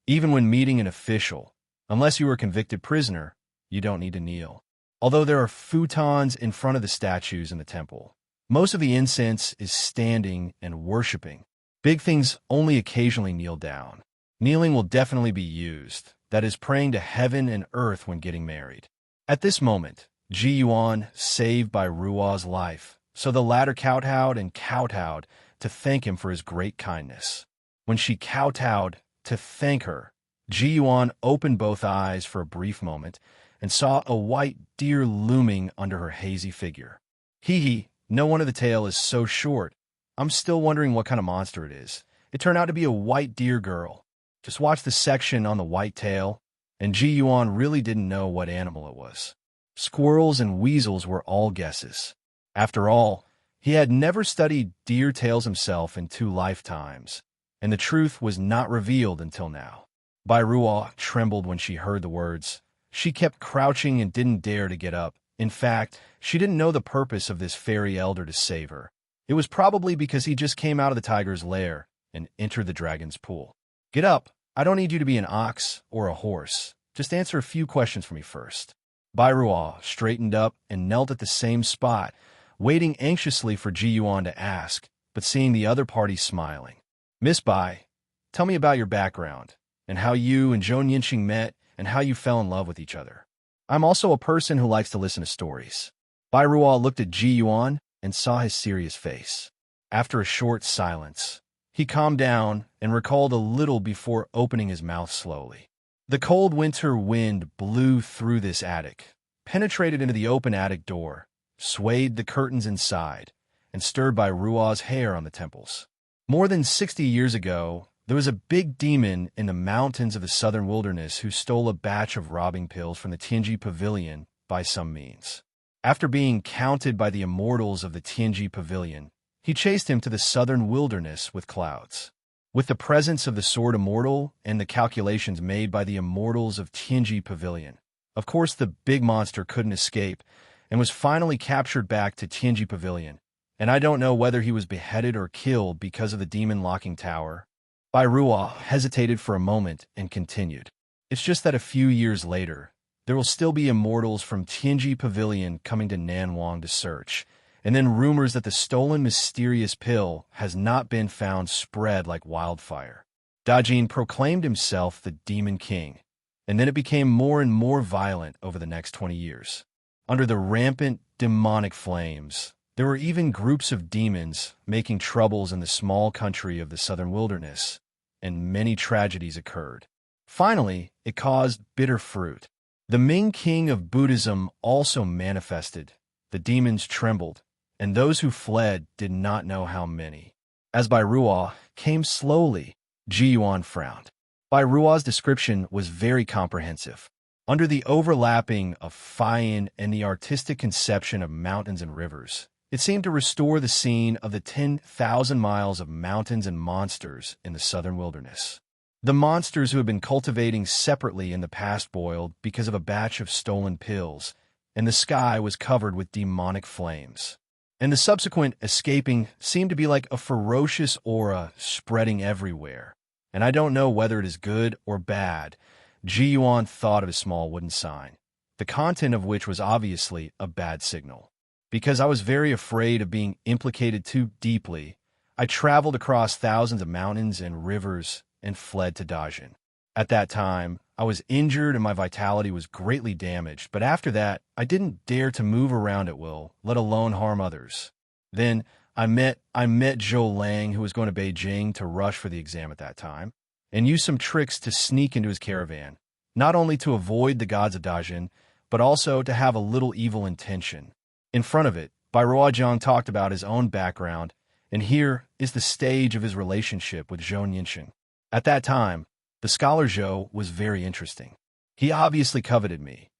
Even when meeting an official, unless you are a convicted prisoner, you don't need to kneel. Although there are futons in front of the statues in the temple, most of the incense is standing and worshipping. Big things only occasionally kneel down. Kneeling will definitely be used, that is, praying to heaven and earth when getting married. At this moment, Ji Yuan saved by Ruo's life, so the latter kowtowed and kowtowed to thank him for his great kindness. When she kowtowed to thank her, Ji Yuan opened both eyes for a brief moment and saw a white deer looming under her hazy figure. Hee, no wonder the tail is so short. I'm still wondering what kind of monster it is. It turned out to be a white deer girl. Just watch the section on the white tail, and Ji Yuan really didn't know what animal it was. Squirrels and weasels were all guesses. After all, he had never studied deer tails himself in 2 lifetimes, and the truth was not revealed until now. Bairuo trembled when she heard the words. She kept crouching and didn't dare to get up. In fact, she didn't know the purpose of this fairy elder to save her. It was probably because he just came out of the tiger's lair and entered the dragon's pool. Get up. I don't need you to be an ox or a horse. Just answer a few questions for me first. Bairuo straightened up and knelt at the same spot, waiting anxiously for Ji Yuan to ask, but seeing the other party smiling. Miss Bai, tell me about your background, and how you and Zhou Yinxing met, and how you fell in love with each other. I'm also a person who likes to listen to stories. Bairuo looked at Ji Yuan and saw his serious face. After a short silence, he calmed down and recalled a little before opening his mouth slowly. The cold winter wind blew through this attic, penetrated into the open attic door, swayed the curtains inside, and stirred Bairuo's hair on the temples. More than 60 years ago, there was a big demon in the mountains of the southern wilderness who stole a batch of robbing pills from the Tianji Pavilion by some means. After being counted by the immortals of the Tianji Pavilion, he chased him to the southern wilderness with clouds. With the presence of the sword immortal and the calculations made by the immortals of Tianji Pavilion, of course the big monster couldn't escape and was finally captured back to Tianji Pavilion, and I don't know whether he was beheaded or killed because of the demon locking tower. Bairuo hesitated for a moment and continued. It's just that a few years later, there will still be immortals from Tianji Pavilion coming to Nanwang to search, and then rumors that the stolen mysterious pill has not been found spread like wildfire. Dajin proclaimed himself the Demon King, and then it became more and more violent over the next 20 years. Under the rampant demonic flames, there were even groups of demons making troubles in the small country of the southern wilderness, and many tragedies occurred. Finally, it caused bitter fruit. The Ming king of Buddhism also manifested. The demons trembled, and those who fled did not know how many. As Bairuo came slowly, Ji Yuan frowned. Bairuo's description was very comprehensive. Under the overlapping of Fayin and the artistic conception of mountains and rivers, it seemed to restore the scene of the 10,000 miles of mountains and monsters in the southern wilderness. The monsters who had been cultivating separately in the past boiled because of a batch of stolen pills, and the sky was covered with demonic flames. And the subsequent escaping seemed to be like a ferocious aura spreading everywhere. And I don't know whether it is good or bad. Ji Yuan thought of a small wooden sign, the content of which was obviously a bad signal. Because I was very afraid of being implicated too deeply, I traveled across thousands of mountains and rivers and fled to Dajin. At that time, I was injured and my vitality was greatly damaged, but after that, I didn't dare to move around at will, let alone harm others. Then I met Zhou Lang, who was going to Beijing to rush for the exam at that time, and used some tricks to sneak into his caravan, not only to avoid the gods of Dajin, but also to have a little evil intention. In front of it, Bairuo Jiang talked about his own background, and here is the stage of his relationship with Zhou Yinxing. At that time, the scholar Zhou was very interesting. He obviously coveted me,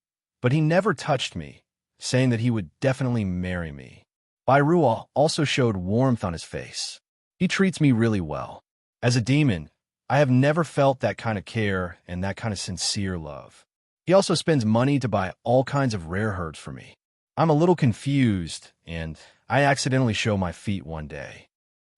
but he never touched me, saying that he would definitely marry me. Bairuo also showed warmth on his face. He treats me really well. As a demon, I have never felt that kind of care and that kind of sincere love. He also spends money to buy all kinds of rare herbs for me. I'm a little confused, and I accidentally show my feet one day.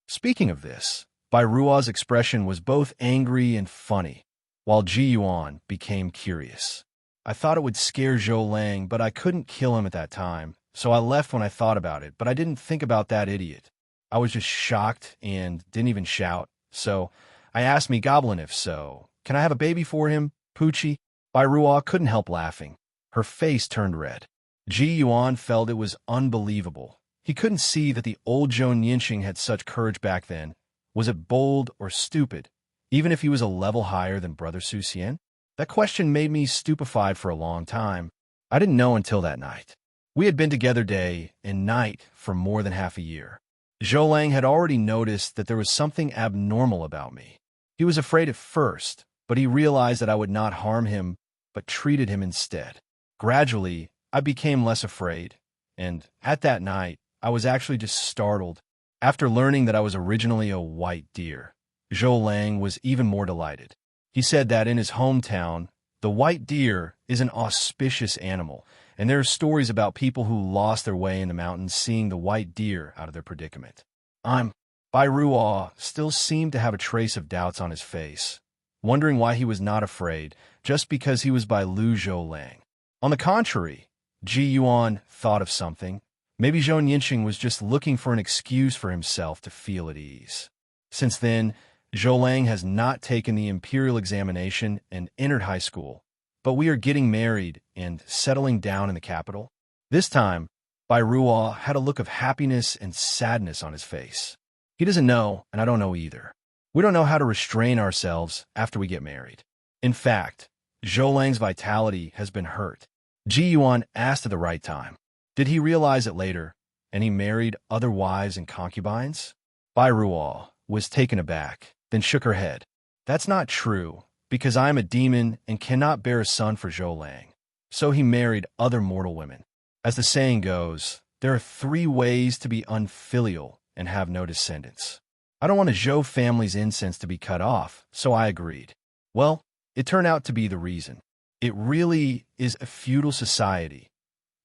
Speaking of this, Bai Ruo's expression was both angry and funny, while Ji Yuan became curious. I thought it would scare Zhou Lang, but I couldn't kill him at that time, so I left when I thought about it, but I didn't think about that idiot. I was just shocked and didn't even shout, so I asked me Goblin if so. Can I have a baby for him, Poochie? Bai Ruo couldn't help laughing. Her face turned red. Ji Yuan felt it was unbelievable. He couldn't see that the old Zhou Yinxing had such courage back then. Was it bold or stupid, even if he was a level higher than Brother Su Xian? That question made me stupefied for a long time. I didn't know until that night. We had been together day and night for more than half a year. Zhou Lang had already noticed that there was something abnormal about me. He was afraid at first, but he realized that I would not harm him, but treated him instead. Gradually, I became less afraid, and at that night, I was actually just startled. After learning that I was originally a white deer, Zhou Lang was even more delighted. He said that in his hometown, the white deer is an auspicious animal, and there are stories about people who lost their way in the mountains seeing the white deer out of their predicament. Bai Ruo still seemed to have a trace of doubts on his face, wondering why he was not afraid just because he was by Lu Zhou Lang. On the contrary, Ji Yuan thought of something. Maybe Zhou Yinxing was just looking for an excuse for himself to feel at ease. Since then, Zhou Lang has not taken the imperial examination and entered high school, but we are getting married and settling down in the capital. This time, Bai Ruo had a look of happiness and sadness on his face. He doesn't know, and I don't know either. We don't know how to restrain ourselves after we get married. In fact, Zhou Lang's vitality has been hurt. Ji Yuan asked at the right time. Did he realize it later, and he married other wives and concubines? Bai Ruo was taken aback, then shook her head. That's not true, because I am a demon and cannot bear a son for Zhou Lang. So he married other mortal women. As the saying goes, there are 3 ways to be unfilial and have no descendants. I don't want a Zhou family's incense to be cut off, so I agreed. Well, it turned out to be the reason. It really is a feudal society.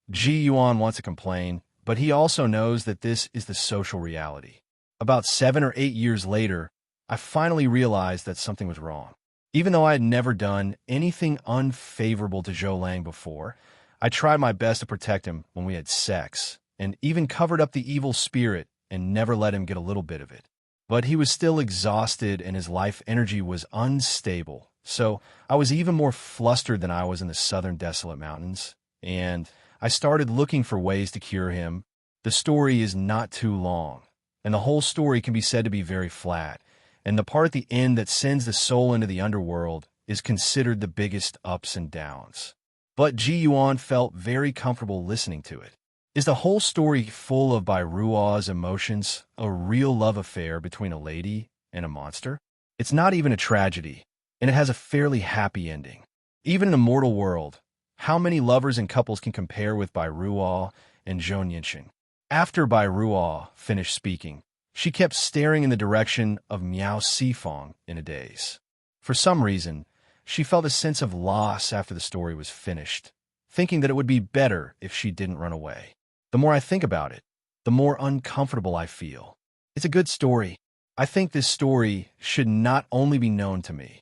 Ji Yuan wants to complain, but he also knows that this is the social reality. About 7 or 8 years later, I finally realized that something was wrong. Even though I had never done anything unfavorable to Zhou Lang before, I tried my best to protect him when we had sex, and even covered up the evil spirit and never let him get a little bit of it. But he was still exhausted and his life energy was unstable, so I was even more flustered than I was in the southern desolate mountains, and I started looking for ways to cure him. The story is not too long, and the whole story can be said to be very flat, and the part at the end that sends the soul into the underworld is considered the biggest ups and downs. But Ji Yuan felt very comfortable listening to it. Is the whole story full of Bai Ruo's emotions, a real love affair between a lady and a monster? It's not even a tragedy, and it has a fairly happy ending. Even in the mortal world, how many lovers and couples can compare with Bai Ruo and Zhou Yinxing? After Bai Ruo finished speaking, she kept staring in the direction of Miao Sifong in a daze. For some reason, she felt a sense of loss after the story was finished, thinking that it would be better if she didn't run away. The more I think about it, the more uncomfortable I feel. It's a good story. I think this story should not only be known to me,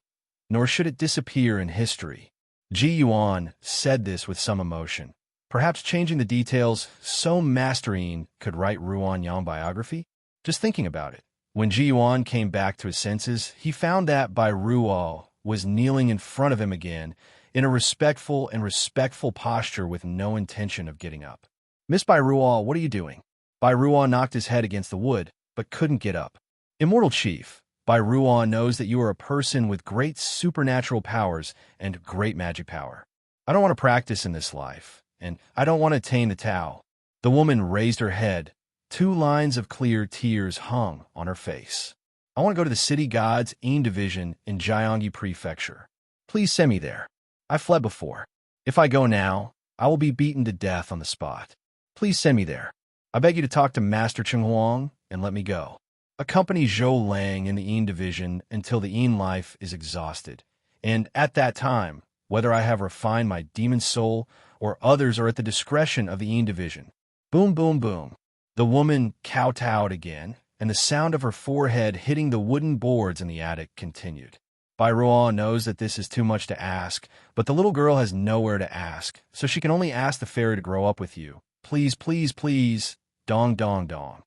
nor should it disappear in history. Ji Yuan said this with some emotion, perhaps changing the details so Masterine could write Ruan Yang biography. Just thinking about it. When Ji Yuan came back to his senses, he found that Bai Ruo was kneeling in front of him again in a respectful posture with no intention of getting up. Miss Bai Ruo, what are you doing? Bai Ruo knocked his head against the wood, but couldn't get up. Immortal Chief, Bai Ruo knows that you are a person with great supernatural powers and great magic power. I don't want to practice in this life, and I don't want to attain the Tao. The woman raised her head. 2 lines of clear tears hung on her face. I want to go to the City Gods Yin Division in Jiangyi Prefecture. Please send me there. I fled before. If I go now, I will be beaten to death on the spot. Please send me there. I beg you to talk to Master Cheng Huang and let me go. Accompany Zhou Lang in the Yin division until the Yin life is exhausted. And at that time, whether I have refined my demon soul or others are at the discretion of the Yin division. Boom, boom, boom. The woman kowtowed again, and the sound of her forehead hitting the wooden boards in the attic continued. Bai Ruo knows that this is too much to ask, but the little girl has nowhere to ask, so she can only ask the fairy to grow up with you. Please, please, please. Dong, dong, dong.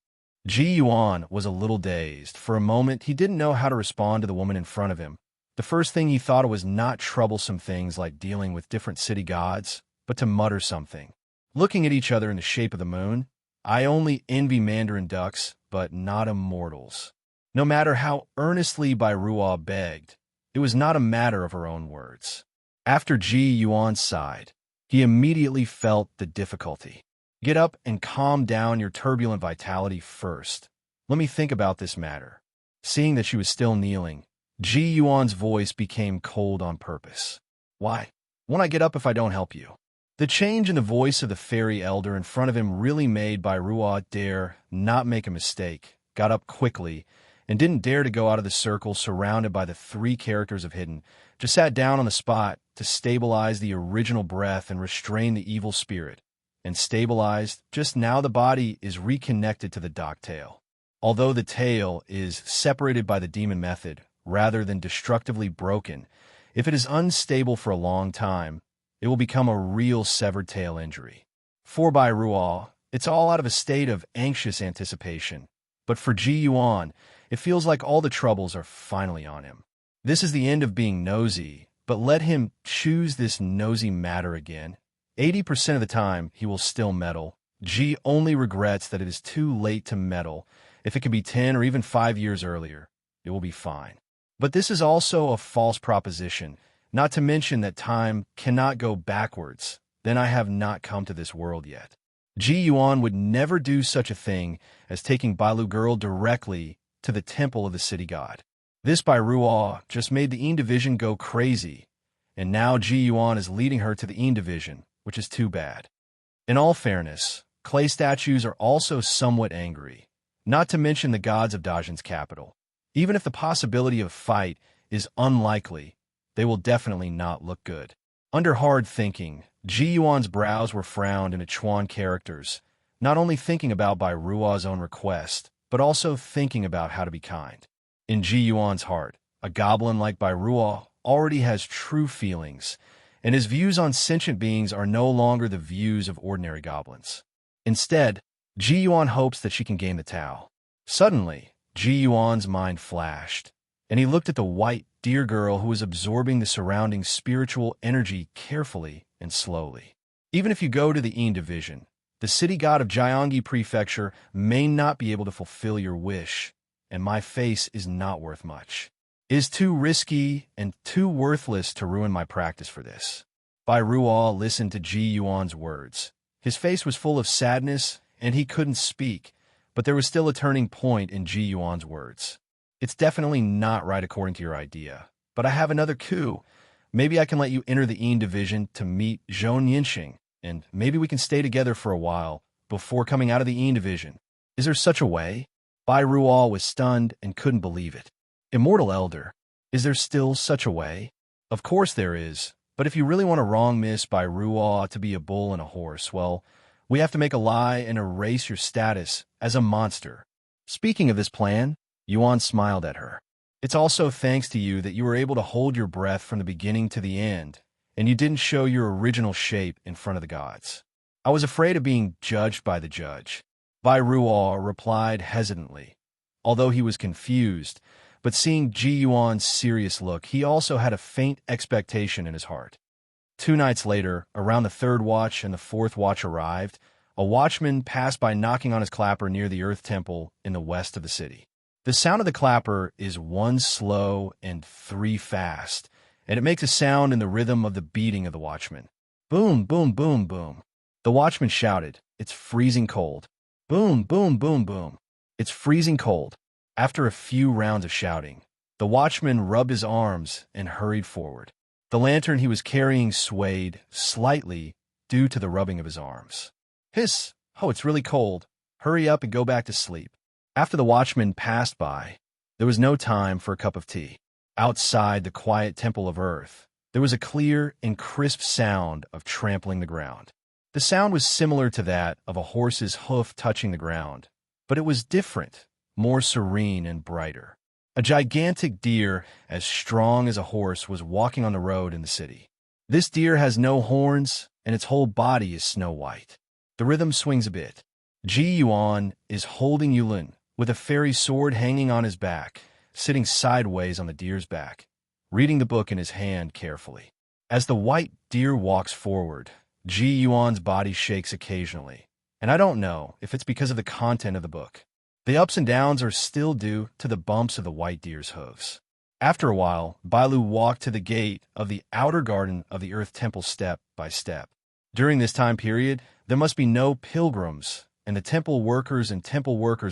Ji Yuan was a little dazed. For a moment, he didn't know how to respond to the woman in front of him. The first thing he thought was not troublesome things like dealing with different city gods, but to mutter something. Looking at each other in the shape of the moon, I only envy Mandarin ducks, but not immortals. No matter how earnestly Bai Ruo begged, it was not a matter of her own words. After Ji Yuan sighed, he immediately felt the difficulty. Get up and calm down your turbulent vitality first. Let me think about this matter. Seeing that she was still kneeling, Ji Yuan's voice became cold on purpose. Why? Won't I get up if I don't help you? The change in the voice of the fairy elder in front of him really made Bai Ruo dare not make a mistake, got up quickly, and didn't dare to go out of the circle surrounded by the three characters of Hidden, just sat down on the spot to stabilize the original breath and restrain the evil spirit. And stabilized, just now the body is reconnected to the dock tail. Although the tail is separated by the demon method, rather than destructively broken, if it is unstable for a long time, it will become a real severed tail injury. For Bai Ruo, it's all out of a state of anxious anticipation. But for Ji Yuan, it feels like all the troubles are finally on him. This is the end of being nosy, but let him choose this nosy matter again. 80% of the time, he will still meddle. Ji only regrets that it is too late to meddle. If it could be 10 or even 5 years earlier, it will be fine. But this is also a false proposition, not to mention that time cannot go backwards. Then I have not come to this world yet. Ji Yuan would never do such a thing as taking Bailu girl directly to the temple of the city god. This Bai Ruo just made the Yin division go crazy, and now Ji Yuan is leading her to the Yin division, which is too bad. In all fairness, clay statues are also somewhat angry, not to mention the gods of Dajin's capital. Even if the possibility of fight is unlikely, they will definitely not look good. Under hard thinking, Ji Yuan's brows were frowned into Chuan characters, not only thinking about Bai Ruo's own request, but also thinking about how to be kind. In Ji Yuan's heart, a goblin like Bai Ruo already has true feelings, and his views on sentient beings are no longer the views of ordinary goblins. Instead, Ji Yuan hopes that she can gain the Tao. Suddenly, Ji Yuan's mind flashed, and he looked at the white deer girl who was absorbing the surrounding spiritual energy carefully and slowly. Even if you go to the Yin division, the city god of Jiangyi Prefecture may not be able to fulfill your wish, and my face is not worth much. It is too risky and too worthless to ruin my practice for this. Bai Ruo listened to Ji Yuan's words. His face was full of sadness, and he couldn't speak, but there was still a turning point in Ji Yuan's words. It's definitely not right according to your idea, but I have another coup. Maybe I can let you enter the Yin division to meet Zhou Yinxing, and maybe we can stay together for a while before coming out of the Yin division. Is there such a way? Bai Ruo was stunned and couldn't believe it. Immortal Elder, is there still such a way? Of course there is, but if you really want to wrong Miss Bai Ruo to be a bull and a horse, well, we have to make a lie and erase your status as a monster. Speaking of this plan, Yuan smiled at her. It's also thanks to you that you were able to hold your breath from the beginning to the end, and you didn't show your original shape in front of the gods. I was afraid of being judged by the judge. Bai Ruo replied hesitantly, although he was confused, but seeing Ji Yuan's serious look, he also had a faint expectation in his heart. 2 nights later, around the 3rd watch and the 4th watch arrived, a watchman passed by knocking on his clapper near the Earth Temple in the west of the city. The sound of the clapper is 1 slow and 3 fast, and it makes a sound in the rhythm of the beating of the watchman. Boom, boom, boom, boom. The watchman shouted, "It's freezing cold." Boom, boom, boom, boom. It's freezing cold. After a few rounds of shouting, the watchman rubbed his arms and hurried forward. The lantern he was carrying swayed slightly due to the rubbing of his arms. Hiss! Oh, it's really cold. Hurry up and go back to sleep. After the watchman passed by, there was no time for a cup of tea. Outside the quiet temple of earth, there was a clear and crisp sound of trampling the ground. The sound was similar to that of a horse's hoof touching the ground, but it was different, more serene and brighter. A gigantic deer, as strong as a horse, was walking on the road in the city. This deer has no horns, and its whole body is snow white. The rhythm swings a bit. Ji Yuan is holding Yulin, with a fairy sword hanging on his back, sitting sideways on the deer's back, reading the book in his hand carefully. As the white deer walks forward, Ji Yuan's body shakes occasionally, and I don't know if it's because of the content of the book. The ups and downs are still due to the bumps of the white deer's hooves. After a while, Bailu walked to the gate of the outer garden of the Earth Temple step by step. During this time period, there must be no pilgrims, and the temple workers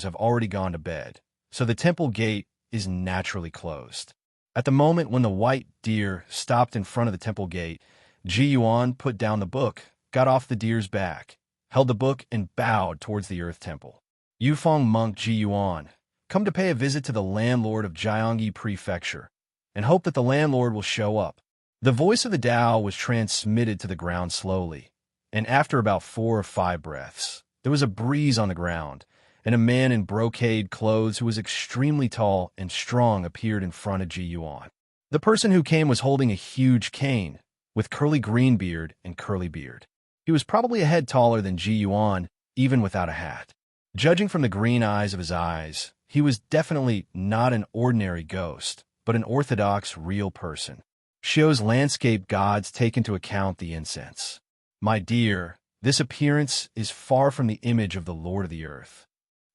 have already gone to bed, so the temple gate is naturally closed. At the moment when the white deer stopped in front of the temple gate, Ji Yuan put down the book, got off the deer's back, held the book, and bowed towards the Earth Temple. Yufeng monk Ji Yuan, come to pay a visit to the landlord of Jiangyi Prefecture, and hope that the landlord will show up. The voice of the Tao was transmitted to the ground slowly, and after about 4 or 5 breaths, there was a breeze on the ground, and a man in brocade clothes who was extremely tall and strong appeared in front of Ji Yuan. The person who came was holding a huge cane, with curly green beard and curly beard. He was probably a head taller than Ji Yuan, even without a hat. Judging from the green eyes of his eyes, he was definitely not an ordinary ghost, but an orthodox, real person. Shio's landscape gods take into account the incense. My dear, this appearance is far from the image of the Lord of the Earth.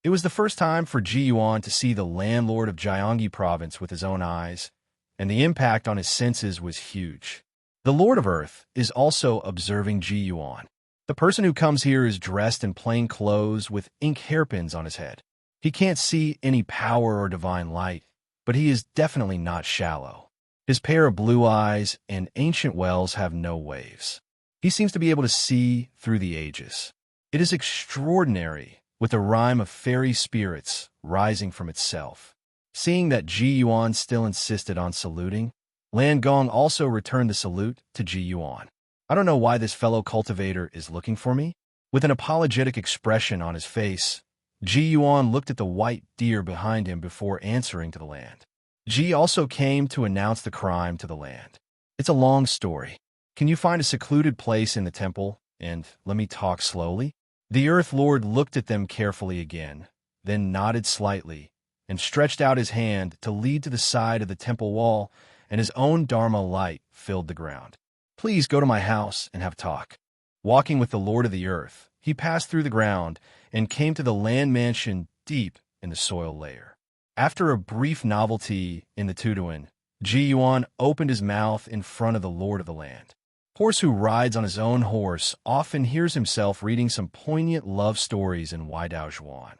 It was the first time for Ji Yuan to see the landlord of Jiangyi province with his own eyes, and the impact on his senses was huge. The Lord of Earth is also observing Ji Yuan. The person who comes here is dressed in plain clothes with ink hairpins on his head. He can't see any power or divine light, but he is definitely not shallow. His pair of blue eyes and ancient wells have no waves. He seems to be able to see through the ages. It is extraordinary, with a rhyme of fairy spirits rising from itself. Seeing that Ji Yuan still insisted on saluting, Lan Gong also returned the salute to Ji Yuan. I don't know why this fellow cultivator is looking for me. With an apologetic expression on his face, Ji Yuan looked at the white deer behind him before answering to the land. Ji also came to announce the crime to the land. It's a long story. Can you find a secluded place in the temple, and let me talk slowly? The Earth Lord looked at them carefully again, then nodded slightly, and stretched out his hand to lead to the side of the temple wall, and his own Dharma light filled the ground. Please go to my house and have talk. Walking with the Lord of the Earth, he passed through the ground and came to the land mansion deep in the soil layer. After a brief novelty in the Tutuan, Ji Yuan opened his mouth in front of the Lord of the land. Horse who rides on his own horse often hears himself reading some poignant love stories in Weidao Zhuan,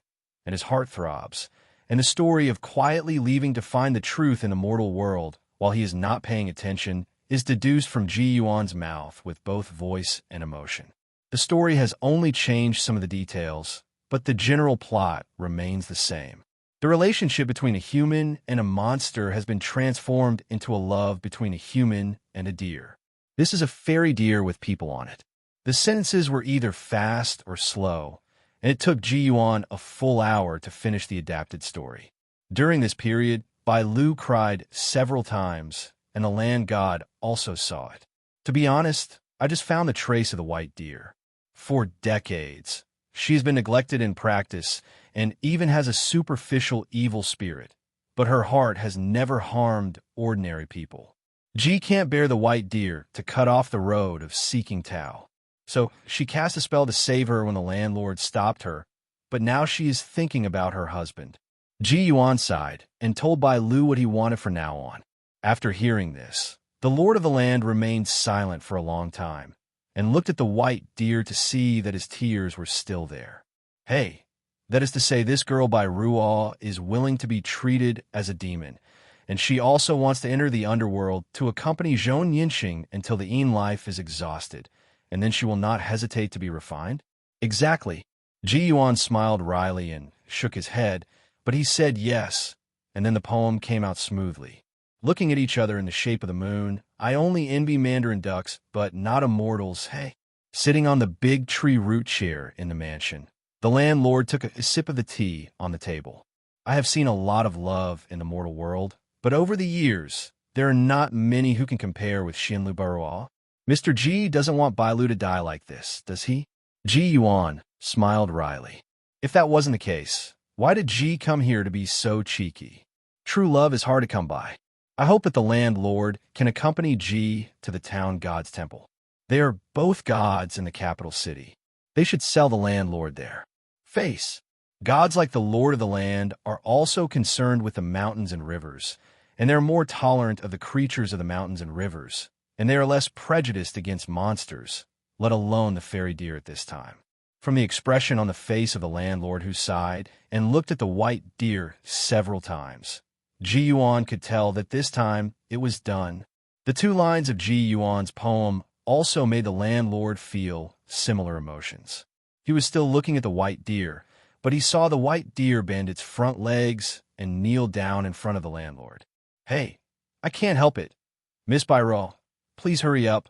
and his heart throbs, and the story of quietly leaving to find the truth in the mortal world while he is not paying attention is deduced from Ji Yuan's mouth with both voice and emotion. The story has only changed some of the details, but the general plot remains the same. The relationship between a human and a monster has been transformed into a love between a human and a deer. This is a fairy deer with people on it. The sentences were either fast or slow, and it took Ji Yuan a full hour to finish the adapted story. During this period, Bai Lu cried several times, and the land god also saw it. To be honest, I just found the trace of the white deer. For decades, she has been neglected in practice and even has a superficial evil spirit, but her heart has never harmed ordinary people. Ji can't bear the white deer to cut off the road of seeking Tao, so she cast a spell to save her when the landlord stopped her, but now she is thinking about her husband. Ji Yuan sighed and told Bai Lu what he wanted from now on. After hearing this, the lord of the land remained silent for a long time and looked at the white deer to see that his tears were still there. Hey, that is to say, this girl Bai Ruo is willing to be treated as a demon, and she also wants to enter the underworld to accompany Zhong Yinxing until the Yin life is exhausted, and then she will not hesitate to be refined? Exactly. Ji Yuan smiled wryly and shook his head, But he said yes, and then the poem came out smoothly. Looking at each other in the shape of the moon, I only envy mandarin ducks, but not immortals, hey. Sitting on the big tree root chair in the mansion, the landlord took a sip of the tea on the table. I have seen a lot of love in the mortal world, but over the years, there are not many who can compare with Xinlu Barua. Mr. Ji doesn't want Bailu to die like this, does he? Ji Yuan smiled wryly. If that wasn't the case, why did Ji come here to be so cheeky? True love is hard to come by. I hope that the landlord can accompany Ji to the town god's temple. They are both gods in the capital city. They should sell the landlord there. Face. Gods like the Lord of the Land are also concerned with the mountains and rivers, and they are more tolerant of the creatures of the mountains and rivers, and they are less prejudiced against monsters, let alone the fairy deer at this time. From the expression on the face of the landlord who sighed and looked at the white deer several times, Ji Yuan could tell that this time it was done. The two lines of Ji Yuan's poem also made the landlord feel similar emotions. He was still looking at the white deer, but he saw the white deer bend its front legs and kneel down in front of the landlord. Hey, I can't help it. Miss Byro, please hurry up.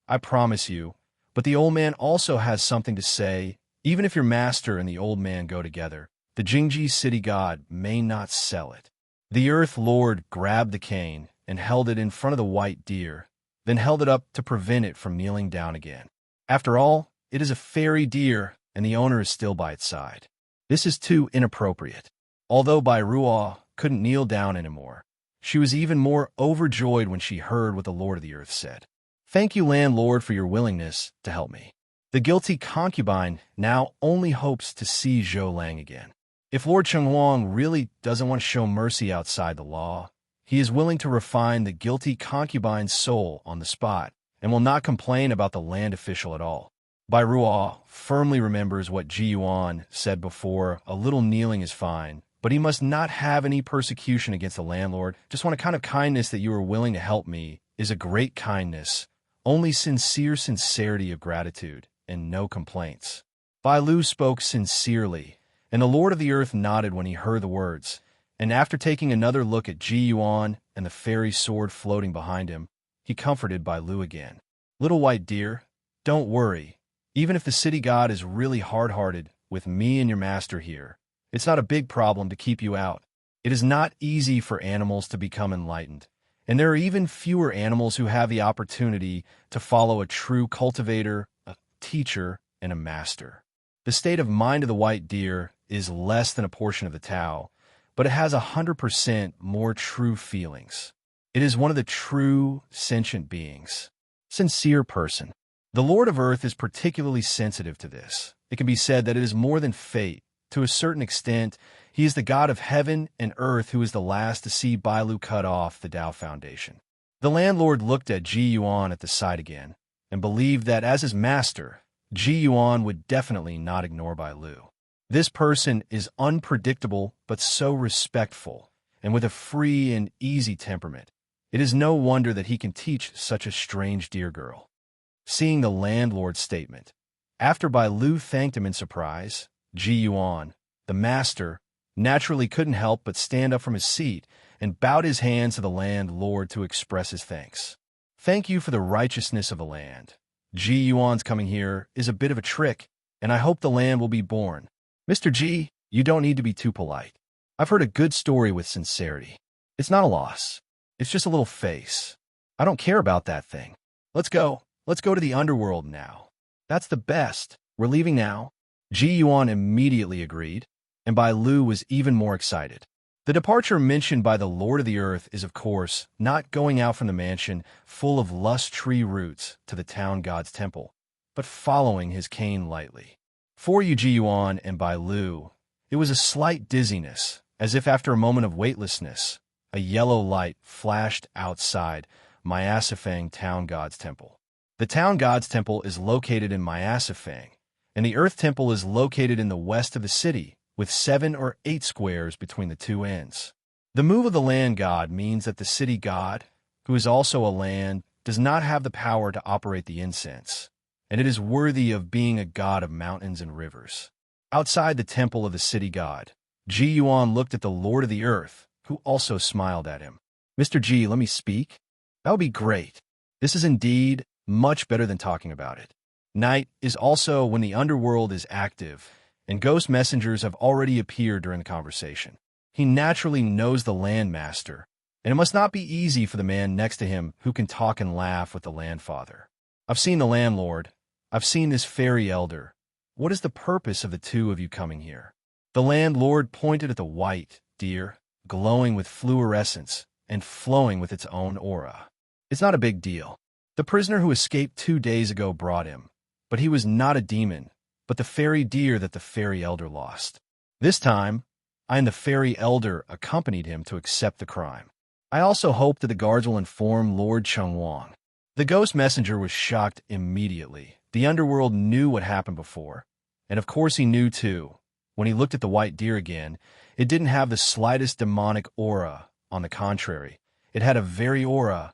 I promise you. But the old man also has something to say. Even if your master and the old man go together, the Jingji city god may not sell it. The earth lord grabbed the cane and held it in front of the white deer, then held it up to prevent it from kneeling down again. After all, it is a fairy deer, and the owner is still by its side. This is too inappropriate. Although Bai Ruo couldn't kneel down anymore, she was even more overjoyed when she heard what the Lord of the Earth said. Thank you, landlord, for your willingness to help me. The guilty concubine now only hopes to see Zhou Lang again. If Lord Chenghuang really doesn't want to show mercy outside the law, he is willing to refine the guilty concubine's soul on the spot and will not complain about the land official at all. Bai Ruo firmly remembers what Ji Yuan said before, a little kneeling is fine, but he must not have any persecution against the landlord. Just want a kind of kindness that you are willing to help me is a great kindness, only sincere sincerity of gratitude, and no complaints. Bai Lu spoke sincerely, and the Lord of the Earth nodded when he heard the words, and after taking another look at Ji Yuan and the fairy sword floating behind him, he comforted Bai Lu again. Little white deer, don't worry. Even if the city god is really hard-hearted, with me and your master here, it's not a big problem to keep you out. It is not easy for animals to become enlightened, and there are even fewer animals who have the opportunity to follow a true cultivator, a teacher, and a master. The state of mind of the white deer is less than a portion of the Tao, but it has 100% more true feelings. It is one of the true sentient beings. Sincere person. The Lord of Earth is particularly sensitive to this. It can be said that it is more than fate. To a certain extent, he is the god of heaven and earth who is the last to see Bailu cut off the Tao Foundation. The landlord looked at Ji Yuan at the side again, and believed that as his master, Ji Yuan would definitely not ignore Bailu. This person is unpredictable but so respectful, and with a free and easy temperament. It is no wonder that he can teach such a strange dear girl. Seeing the landlord's statement, after Bailu thanked him in surprise, Ji Yuan, the master, naturally couldn't help but stand up from his seat and bowed his hands to the landlord to express his thanks. Thank you for the righteousness of the land. Ji Yuan's coming here is a bit of a trick, and I hope the land will be born. Mr. Ji, you don't need to be too polite. I've heard a good story with sincerity. It's not a loss. It's just a little face. I don't care about that thing. Let's go. Let's go to the underworld now. That's the best. We're leaving now. Ji Yuan immediately agreed, and Bai Lu was even more excited. The departure mentioned by the Lord of the Earth is, of course, not going out from the mansion full of lush tree roots to the town god's temple, but following his cane lightly. For you, Ji Yuan and Bai Lu, it was a slight dizziness, as if after a moment of weightlessness, a yellow light flashed outside Myasifeng town god's temple. The town god's temple is located in Myasifeng, and the Earth Temple is located in the west of the city, with 7 or 8 squares between the two ends. The move of the land god means that the city god, who is also a land, does not have the power to operate the incense, and it is worthy of being a god of mountains and rivers. Outside the temple of the city god, Ji Yuan looked at the Lord of the Earth, who also smiled at him. Mr. Ji, let me speak? That would be great. This is indeed much better than talking about it. Night is also when the underworld is active, and ghost messengers have already appeared during the conversation. He naturally knows the landmaster, and it must not be easy for the man next to him who can talk and laugh with the landfather. I've seen the landlord. I've seen this fairy elder. What is the purpose of the two of you coming here? The landlord pointed at the white deer, glowing with fluorescence and flowing with its own aura. It's not a big deal. The prisoner who escaped 2 days ago brought him, but he was not a demon, but the fairy deer that the fairy elder lost. This time, I and the fairy elder accompanied him to accept the crime. I also hope that the guards will inform Lord Chengwang. The ghost messenger was shocked immediately. The underworld knew what happened before, and of course he knew too. When he looked at the white deer again, it didn't have the slightest demonic aura. On the contrary, it had a very aura.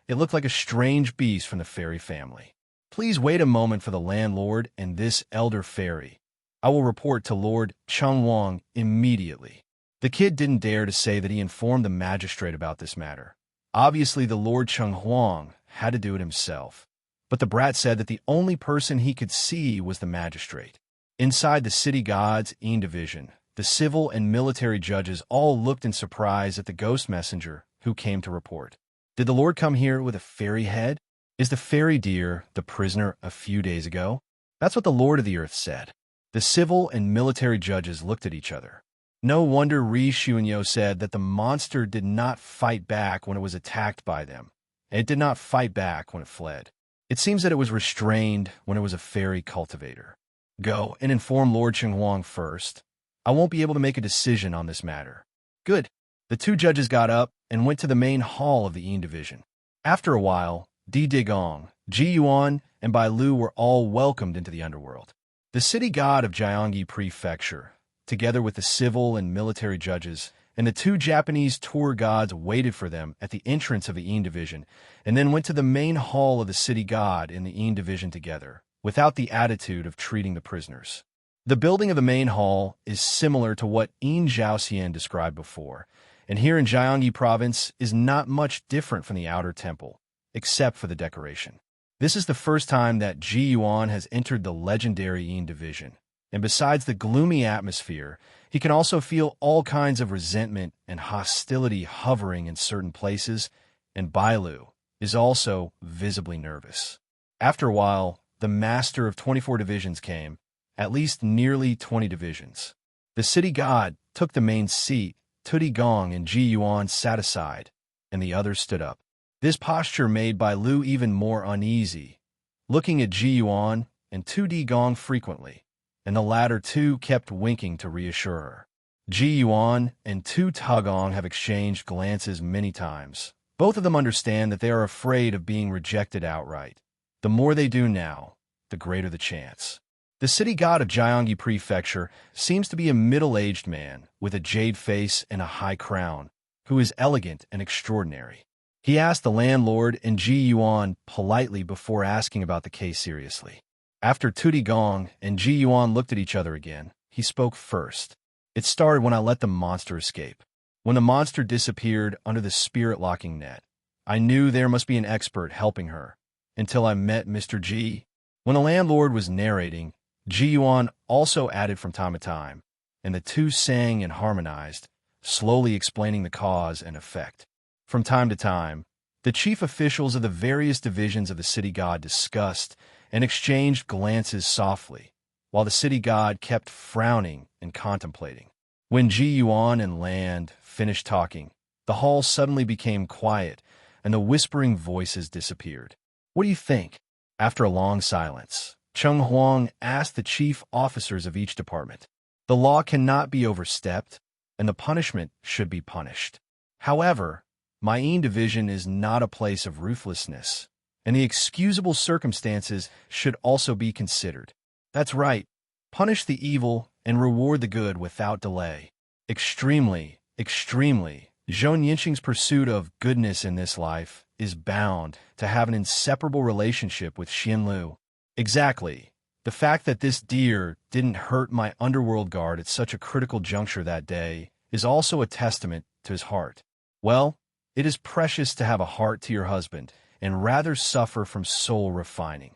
It looked like a strange beast from the fairy family. Please wait a moment for the landlord and this elder fairy. I will report to Lord Chengwang immediately. The kid didn't dare to say that he informed the magistrate about this matter. Obviously, the Lord Chengwang had to do it himself. But the brat said that the only person he could see was the magistrate. Inside the city god's division, the civil and military judges all looked in surprise at the ghost messenger who came to report. Did the Lord come here with a fairy head? Is the fairy deer the prisoner a few days ago? That's what the Lord of the Earth said. The civil and military judges looked at each other. No wonder Ri Xuanyo said that the monster did not fight back when it was attacked by them, and it did not fight back when it fled. It seems that it was restrained when it was a fairy cultivator. Go and inform Lord Chengwang first. I won't be able to make a decision on this matter. Good. The two judges got up and went to the main hall of the Yin division. After a while, Di Digong, Ji Yuan, and Bai Lu were all welcomed into the underworld. The city god of Jiangyi Prefecture, together with the civil and military judges, and the two Japanese tour gods waited for them at the entrance of the Yin division, and then went to the main hall of the city god in the Yin division together, without the attitude of treating the prisoners. The building of the main hall is similar to what Yin Zhaoxian described before, and here in Jiangyi province is not much different from the outer temple, except for the decoration. This is the first time that Ji Yuan has entered the legendary Yin division, and besides the gloomy atmosphere, he can also feel all kinds of resentment and hostility hovering in certain places, and Bailu is also visibly nervous. After a while, the master of 24 divisions came, at least nearly 20 divisions. The city god took the main seat, Tudi Gong and Ji Yuan sat aside, and the others stood up. This posture made Bai Lu even more uneasy, looking at Ji Yuan and Tudi Gong frequently, and the latter too kept winking to reassure her. Ji Yuan and Tu Tagong have exchanged glances many times. Both of them understand that they are afraid of being rejected outright. The more they do now, the greater the chance. The city god of Jiangyi Prefecture seems to be a middle-aged man with a jade face and a high crown, who is elegant and extraordinary. He asked the landlord and Ji Yuan politely before asking about the case seriously. After Tudi Gong and Ji Yuan looked at each other again, he spoke first. It started when I let the monster escape. When the monster disappeared under the spirit-locking net, I knew there must be an expert helping her, until I met Mr. Ji. When the landlord was narrating, Ji Yuan also added from time to time, and the two sang and harmonized, slowly explaining the cause and effect. From time to time, the chief officials of the various divisions of the city god discussed and exchanged glances softly, while the city god kept frowning and contemplating. When Ji Yuan and Land finished talking, the hall suddenly became quiet, and the whispering voices disappeared. What do you think? After a long silence, Cheng Huang asked the chief officers of each department. The law cannot be overstepped, and the punishment should be punished. However, my Yin division is not a place of ruthlessness, and the excusable circumstances should also be considered. That's right. Punish the evil and reward the good without delay. Extremely, Zhou Yinxing's pursuit of goodness in this life is bound to have an inseparable relationship with Xianlu. Exactly. The fact that this deer didn't hurt my underworld guard at such a critical juncture that day is also a testament to his heart. Well, it is precious to have a heart to your husband and rather suffer from soul refining.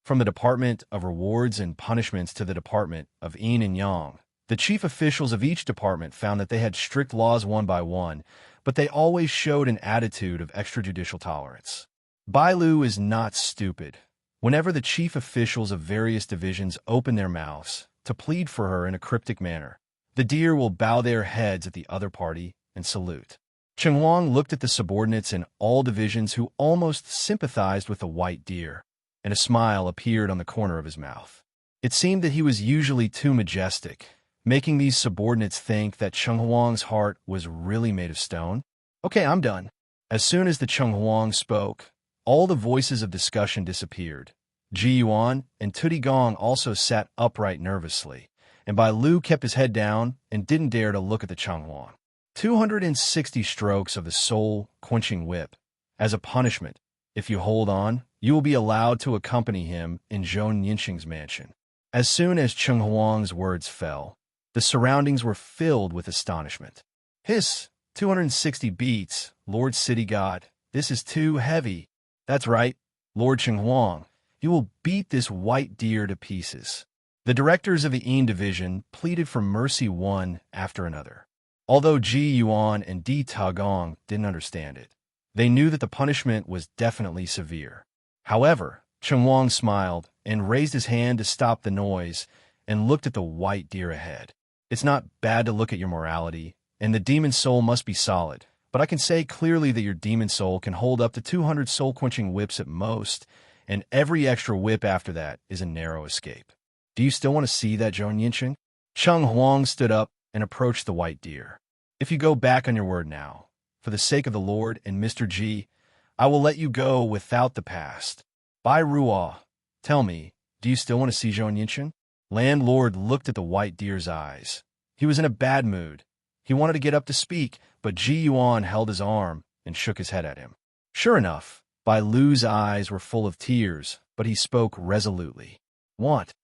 From the Department of Rewards and Punishments to the Department of Yin and Yang, the chief officials of each department found that they had strict laws one by one, but they always showed an attitude of extrajudicial tolerance. Bai Lu is not stupid. Whenever the chief officials of various divisions open their mouths to plead for her in a cryptic manner, the deer will bow their heads at the other party and salute. Cheng Huang looked at the subordinates in all divisions who almost sympathized with the white deer, and a smile appeared on the corner of his mouth. It seemed that he was usually too majestic, making these subordinates think that Cheng Huang's heart was really made of stone. Okay, I'm done. As soon as the Cheng Huang spoke, all the voices of discussion disappeared. Ji Yuan and Tudi Gong also sat upright nervously, and Bai Lu kept his head down and didn't dare to look at the Cheng Huang. 260 strokes of the soul-quenching whip. As a punishment, if you hold on, you will be allowed to accompany him in Zhou Yinxing's mansion. As soon as Cheng Huang's words fell, the surroundings were filled with astonishment. Hiss! 260 beats, Lord City God. This is too heavy. That's right, Lord Cheng Huang. You will beat this white deer to pieces. The directors of the Yin division pleaded for mercy one after another. Although Ji Yuan and Di Tagong didn't understand it, they knew that the punishment was definitely severe. However, Cheng Huang smiled and raised his hand to stop the noise and looked at the white deer ahead. It's not bad to look at your morality, and the demon soul must be solid, but I can say clearly that your demon soul can hold up to 200 soul-quenching whips at most, and every extra whip after that is a narrow escape. Do you still want to see that, Zhou Yinxing? Cheng Huang stood up and approached the white deer. If you go back on your word now, for the sake of the Lord and Mr. Ji, I will let you go without the past. Bai Ruo, tell me, do you still want to see Zhou Yinxing? Landlord looked at the white deer's eyes. He was in a bad mood. He wanted to get up to speak, but Ji Yuan held his arm and shook his head at him. Sure enough, Bai Lu's eyes were full of tears, but he spoke resolutely. Want?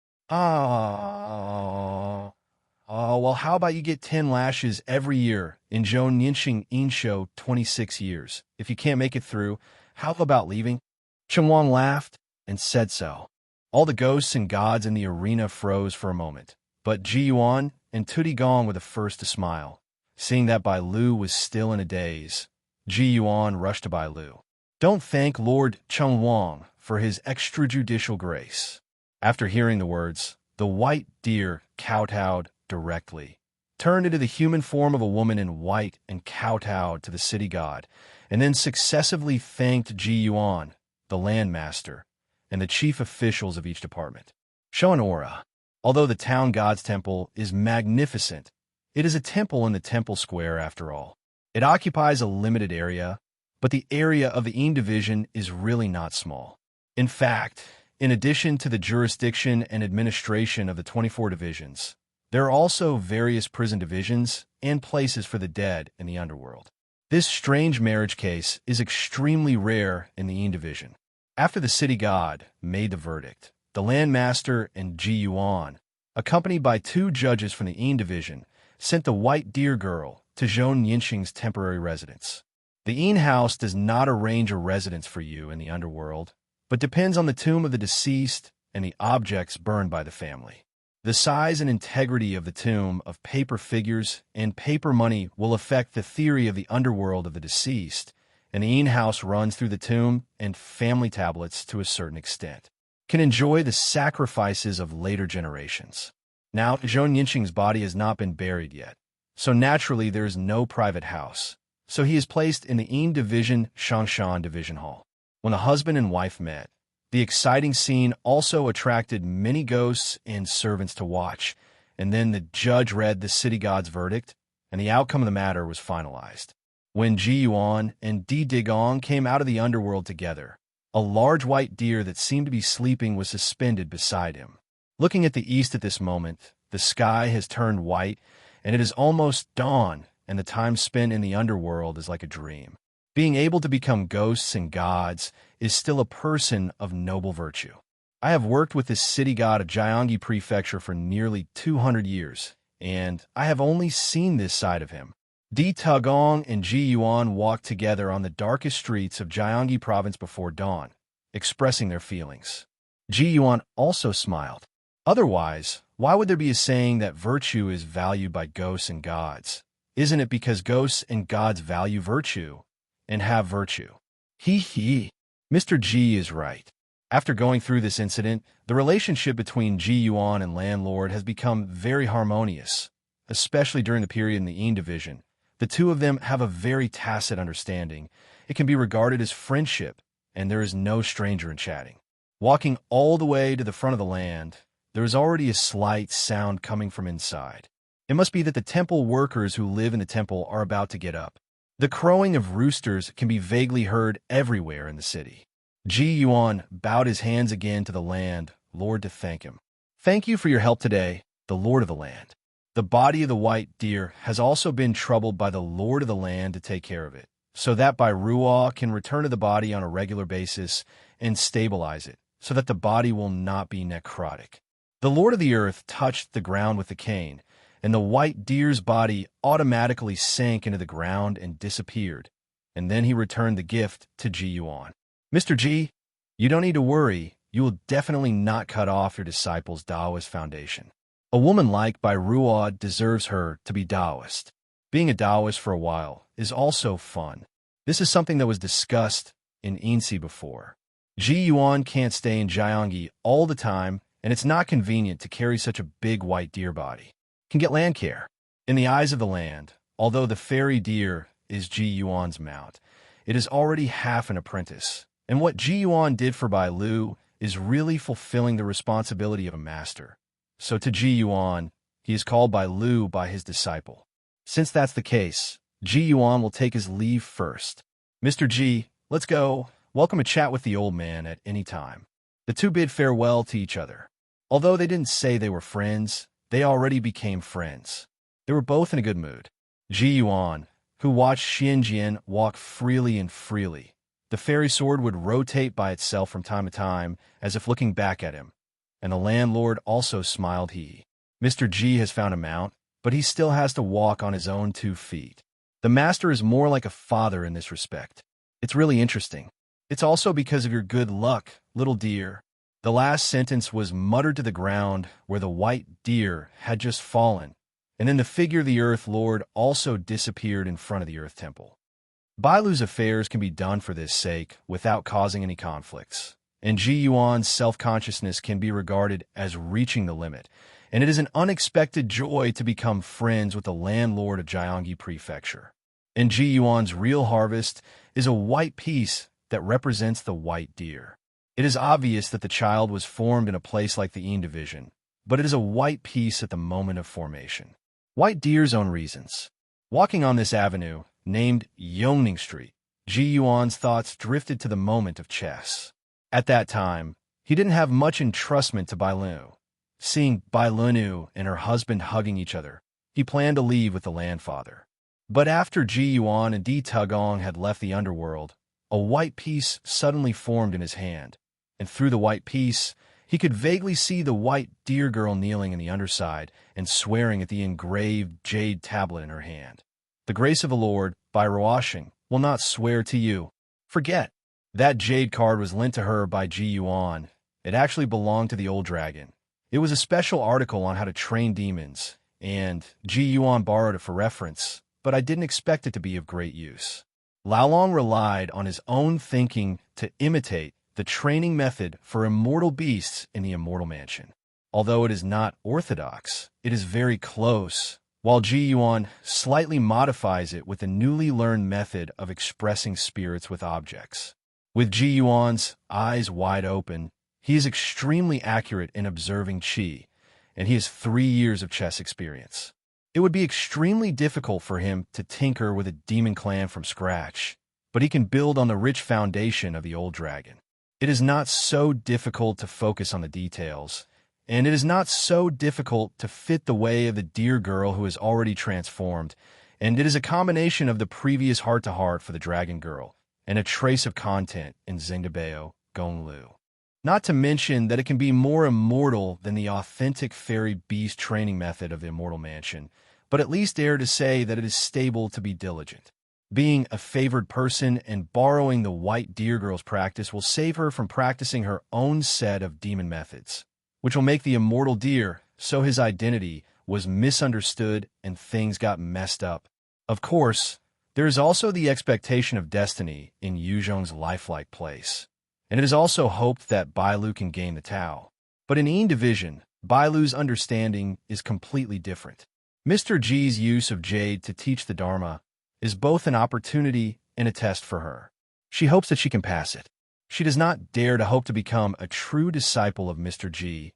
Well, how about you get 10 lashes every year in Zhou Yinxing Yin Show 26 years? If you can't make it through, how about leaving? Cheng Huang laughed and said so. All the ghosts and gods in the arena froze for a moment, but Ji Yuan and Tudi Gong were the first to smile. Seeing that Bai Lu was still in a daze, Ji Yuan rushed to Bai Lu. Don't thank Lord Cheng Huang for his extrajudicial grace. After hearing the words, the white deer kowtowed directly, turned into the human form of a woman in white and kowtowed to the city god, and then successively thanked Ji Yuan, the landmaster, and the chief officials of each department. Show an aura. Although the town god's temple is magnificent, it is a temple in the temple square after all. It occupies a limited area, but the area of the Yin division is really not small. In fact, in addition to the jurisdiction and administration of the 24 divisions, there are also various prison divisions and places for the dead in the underworld. This strange marriage case is extremely rare in the Yin division. After the city god made the verdict, the landmaster and Ji Yuan, accompanied by 2 judges from the Yin division, sent the white deer girl to Zhou Yinxing's temporary residence. The Yin house does not arrange a residence for you in the underworld, but depends on the tomb of the deceased and the objects burned by the family. The size and integrity of the tomb of paper figures and paper money will affect the theory of the underworld of the deceased, and the Yin house runs through the tomb and family tablets to a certain extent, can enjoy the sacrifices of later generations. Now, Zhou Yinxing's body has not been buried yet, so naturally there is no private house, so he is placed in the Yin division Shangshan division hall. When the husband and wife met, the exciting scene also attracted many ghosts and servants to watch, and then the judge read the city god's verdict, and the outcome of the matter was finalized. When Ji Yuan and Di Digong came out of the underworld together, a large white deer that seemed to be sleeping was suspended beside him. Looking at the east at this moment, the sky has turned white, and it is almost dawn, and the time spent in the underworld is like a dream. Being able to become ghosts and gods is still a person of noble virtue. I have worked with this city god of Gyeonggi Prefecture for nearly 200 years, and I have only seen this side of him. Di Tugong and Ji Yuan walked together on the darkest streets of Gyeonggi Province before dawn, expressing their feelings. Ji Yuan also smiled. Otherwise, why would there be a saying that virtue is valued by ghosts and gods? Isn't it because ghosts and gods value virtue and have virtue? He. Mr. Ji is right. After going through this incident, the relationship between Ji Yuan and landlord has become very harmonious, especially during the period in the Yin division. The two of them have a very tacit understanding. It can be regarded as friendship, and there is no stranger in chatting. Walking all the way to the front of the land, there is already a slight sound coming from inside. It must be that the temple workers who live in the temple are about to get up. The crowing of roosters can be vaguely heard everywhere in the city. Ji Yuan bowed his hands again to the land, Lord, to thank him. Thank you for your help today, the Lord of the land. The body of the white deer has also been troubled by the Lord of the land to take care of it, so that by Ruah can return to the body on a regular basis and stabilize it, so that the body will not be necrotic. The Lord of the earth touched the ground with the cane, and the white deer's body automatically sank into the ground and disappeared, and then he returned the gift to Ji Yuan. Mr. Ji, you don't need to worry. You will definitely not cut off your disciple's Taoist foundation. A woman liked by Ruah deserves her to be Taoist. Being a Taoist for a while is also fun. This is something that was discussed in Insi before. Ji Yuan can't stay in Gyeonggi all the time, and it's not convenient to carry such a big white deer body. Can get land care. In the eyes of the land, although the fairy deer is Ji Yuan's mount, it is already half an apprentice. And what Ji Yuan did for Bai Lu is really fulfilling the responsibility of a master. So to Ji Yuan, he is called Bai Lu by his disciple. Since that's the case, Ji Yuan will take his leave first. Mr. Ji, let's go. Welcome to chat with the old man at any time. The two bid farewell to each other. Although they didn't say they were friends, they already became friends. They were both in a good mood. Ji Yuan, who watched Xianjian walk freely and freely. The fairy sword would rotate by itself from time to time, as if looking back at him. And the landlord also smiled. Mr. Ji has found a mount, but he still has to walk on his own 2 feet. The master is more like a father in this respect. It's really interesting. It's also because of your good luck, little deer. The last sentence was muttered to the ground where the white deer had just fallen, and then the figure of the Earth Lord also disappeared in front of the Earth Temple. Bailu's affairs can be done for this sake without causing any conflicts, and Ji Yuan's self-consciousness can be regarded as reaching the limit, and it is an unexpected joy to become friends with the landlord of Gyeonggi Prefecture. And Ji Yuan's real harvest is a white piece that represents the white deer. It is obvious that the child was formed in a place like the Yin division, but it is a white piece at the moment of formation. White deer's own reasons. Walking on this avenue, named Yongning Street, Ji Yuan's thoughts drifted to the moment of chess. At that time, he didn't have much entrustment to Bai Lu. Seeing Bai Lu and her husband hugging each other, he planned to leave with the landfather. But after Ji Yuan and Di Tugong had left the underworld, a white piece suddenly formed in his hand, and through the white piece, he could vaguely see the white deer girl kneeling in the underside and swearing at the engraved jade tablet in her hand. The grace of the Lord, by Roashing, will not swear to you. Forget. That jade card was lent to her by Ji Yuan. It actually belonged to the old dragon. It was a special article on how to train demons, and Ji Yuan borrowed it for reference, but I didn't expect it to be of great use. Lao Long relied on his own thinking to imitate the training method for immortal beasts in the Immortal Mansion. Although it is not orthodox, it is very close, while Ji Yuan slightly modifies it with a newly learned method of expressing spirits with objects. With Ji Yuan's eyes wide open, he is extremely accurate in observing qi, and he has 3 years of chess experience. It would be extremely difficult for him to tinker with a demon clan from scratch, but he can build on the rich foundation of the old dragon. It is not so difficult to focus on the details, and it is not so difficult to fit the way of the deer girl who is already transformed, and it is a combination of the previous heart-to-heart for the dragon girl, and a trace of content in Zingdabeo Gonglu. Not to mention that it can be more immortal than the authentic fairy beast training method of the Immortal Mansion, but at least dare to say that it is stable to be diligent. Being a favored person and borrowing the White Deer Girl's practice will save her from practicing her own set of demon methods, which will make the immortal deer so his identity was misunderstood and things got messed up. Of course, there is also the expectation of destiny in Yuzhong's lifelike place, and it is also hoped that Bailu can gain the Tao. But in Yin Division, Bailu's understanding is completely different. Mr. Ji's use of jade to teach the Dharma is both an opportunity and a test for her. She hopes that she can pass it. She does not dare to hope to become a true disciple of Mr. Ji,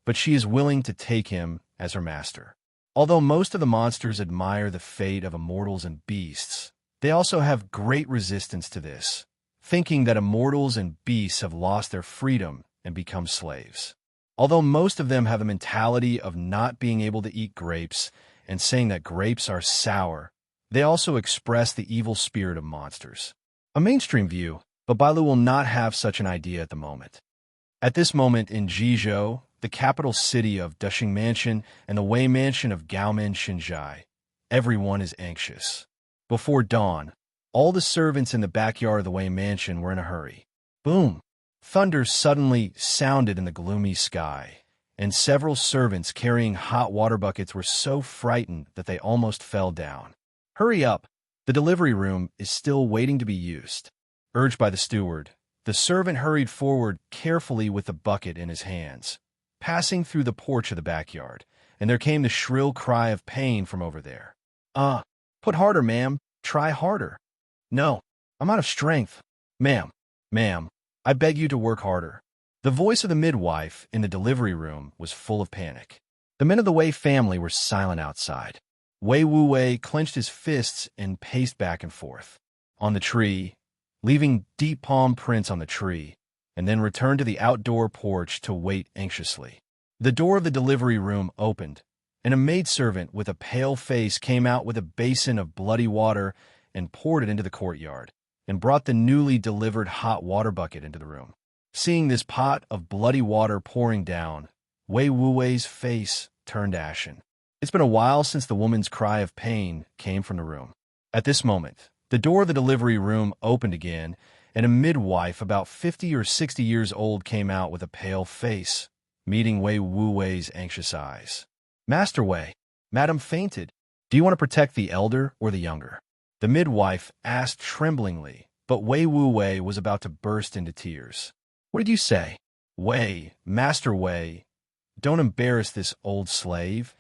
but she is willing to take him as her master. Although most of the monsters admire the fate of immortals and beasts, they also have great resistance to this, thinking that immortals and beasts have lost their freedom and become slaves. Although most of them have the mentality of not being able to eat grapes and saying that grapes are sour, they also express the evil spirit of monsters. A mainstream view, but Bailu will not have such an idea at the moment. At this moment in Jizhou, the capital city of Dushing Mansion and the Wei Mansion of Gaomen Xinzhai, everyone is anxious. Before dawn, all the servants in the backyard of the Wei Mansion were in a hurry. Boom! Thunder suddenly sounded in the gloomy sky, and several servants carrying hot water buckets were so frightened that they almost fell down. Hurry up! The delivery room is still waiting to be used. Urged by the steward, the servant hurried forward carefully with the bucket in his hands, passing through the porch of the backyard, and there came the shrill cry of pain from over there. Put harder, ma'am. Try harder. No, I'm out of strength. Ma'am, I beg you to work harder. The voice of the midwife in the delivery room was full of panic. The men of the Wei family were silent outside. Wei Wuwei clenched his fists and paced back and forth on the tree, leaving deep palm prints on the tree, and then returned to the outdoor porch to wait anxiously. The door of the delivery room opened, and a maidservant with a pale face came out with a basin of bloody water and poured it into the courtyard, and brought the newly delivered hot water bucket into the room. Seeing this pot of bloody water pouring down, Wei Wuwei's face turned ashen. It's been a while since the woman's cry of pain came from the room. At this moment, the door of the delivery room opened again, and a midwife about 50 or 60 years old came out with a pale face, meeting Wei Wuwei's anxious eyes. Master Wei, Madam fainted. Do you want to protect the elder or the younger? The midwife asked tremblingly, but Wei Wuwei was about to burst into tears. What did you say? Wei, Master Wei, don't embarrass this old slave.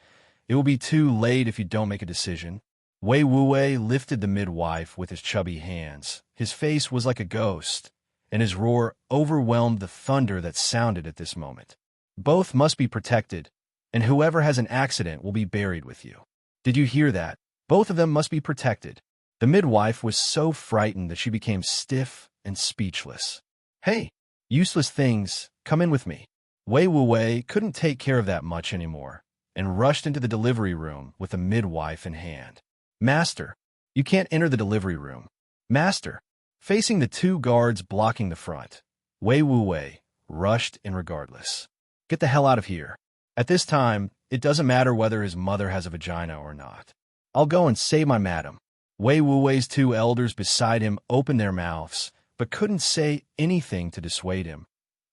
It will be too late if you don't make a decision. Wei Wuwei lifted the midwife with his chubby hands. His face was like a ghost, and his roar overwhelmed the thunder that sounded at this moment. Both must be protected, and whoever has an accident will be buried with you. Did you hear that? Both of them must be protected. The midwife was so frightened that she became stiff and speechless. Hey, useless things, come in with me. Wei Wuwei couldn't take care of that much anymore, and rushed into the delivery room with the midwife in hand. Master, you can't enter the delivery room. Master, facing the two guards blocking the front, Wei Wuwei rushed in regardless. Get the hell out of here. At this time, it doesn't matter whether his mother has a vagina or not. I'll go and save my madam. Wei Wuwei's two elders beside him opened their mouths, but couldn't say anything to dissuade him,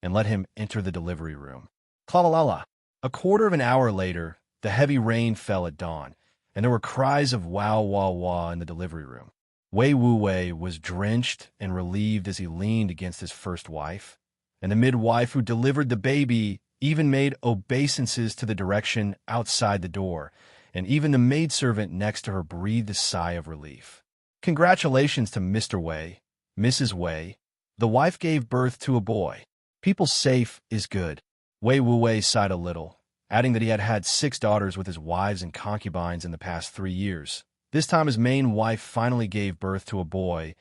and let him enter the delivery room. Kla-la-la-la. A quarter of an hour later, the heavy rain fell at dawn, and there were cries of wow-wah-wah in the delivery room. Wei Wuwei was drenched and relieved as he leaned against his first wife, and the midwife who delivered the baby even made obeisances to the direction outside the door, and even the maidservant next to her breathed a sigh of relief. Congratulations to Mr. Wei, Mrs. Wei. The wife gave birth to a boy. People safe is good. Wei Wuwei sighed a little, adding that he had had 6 daughters with his wives and concubines in the past 3 years. This time his main wife finally gave birth to a boy,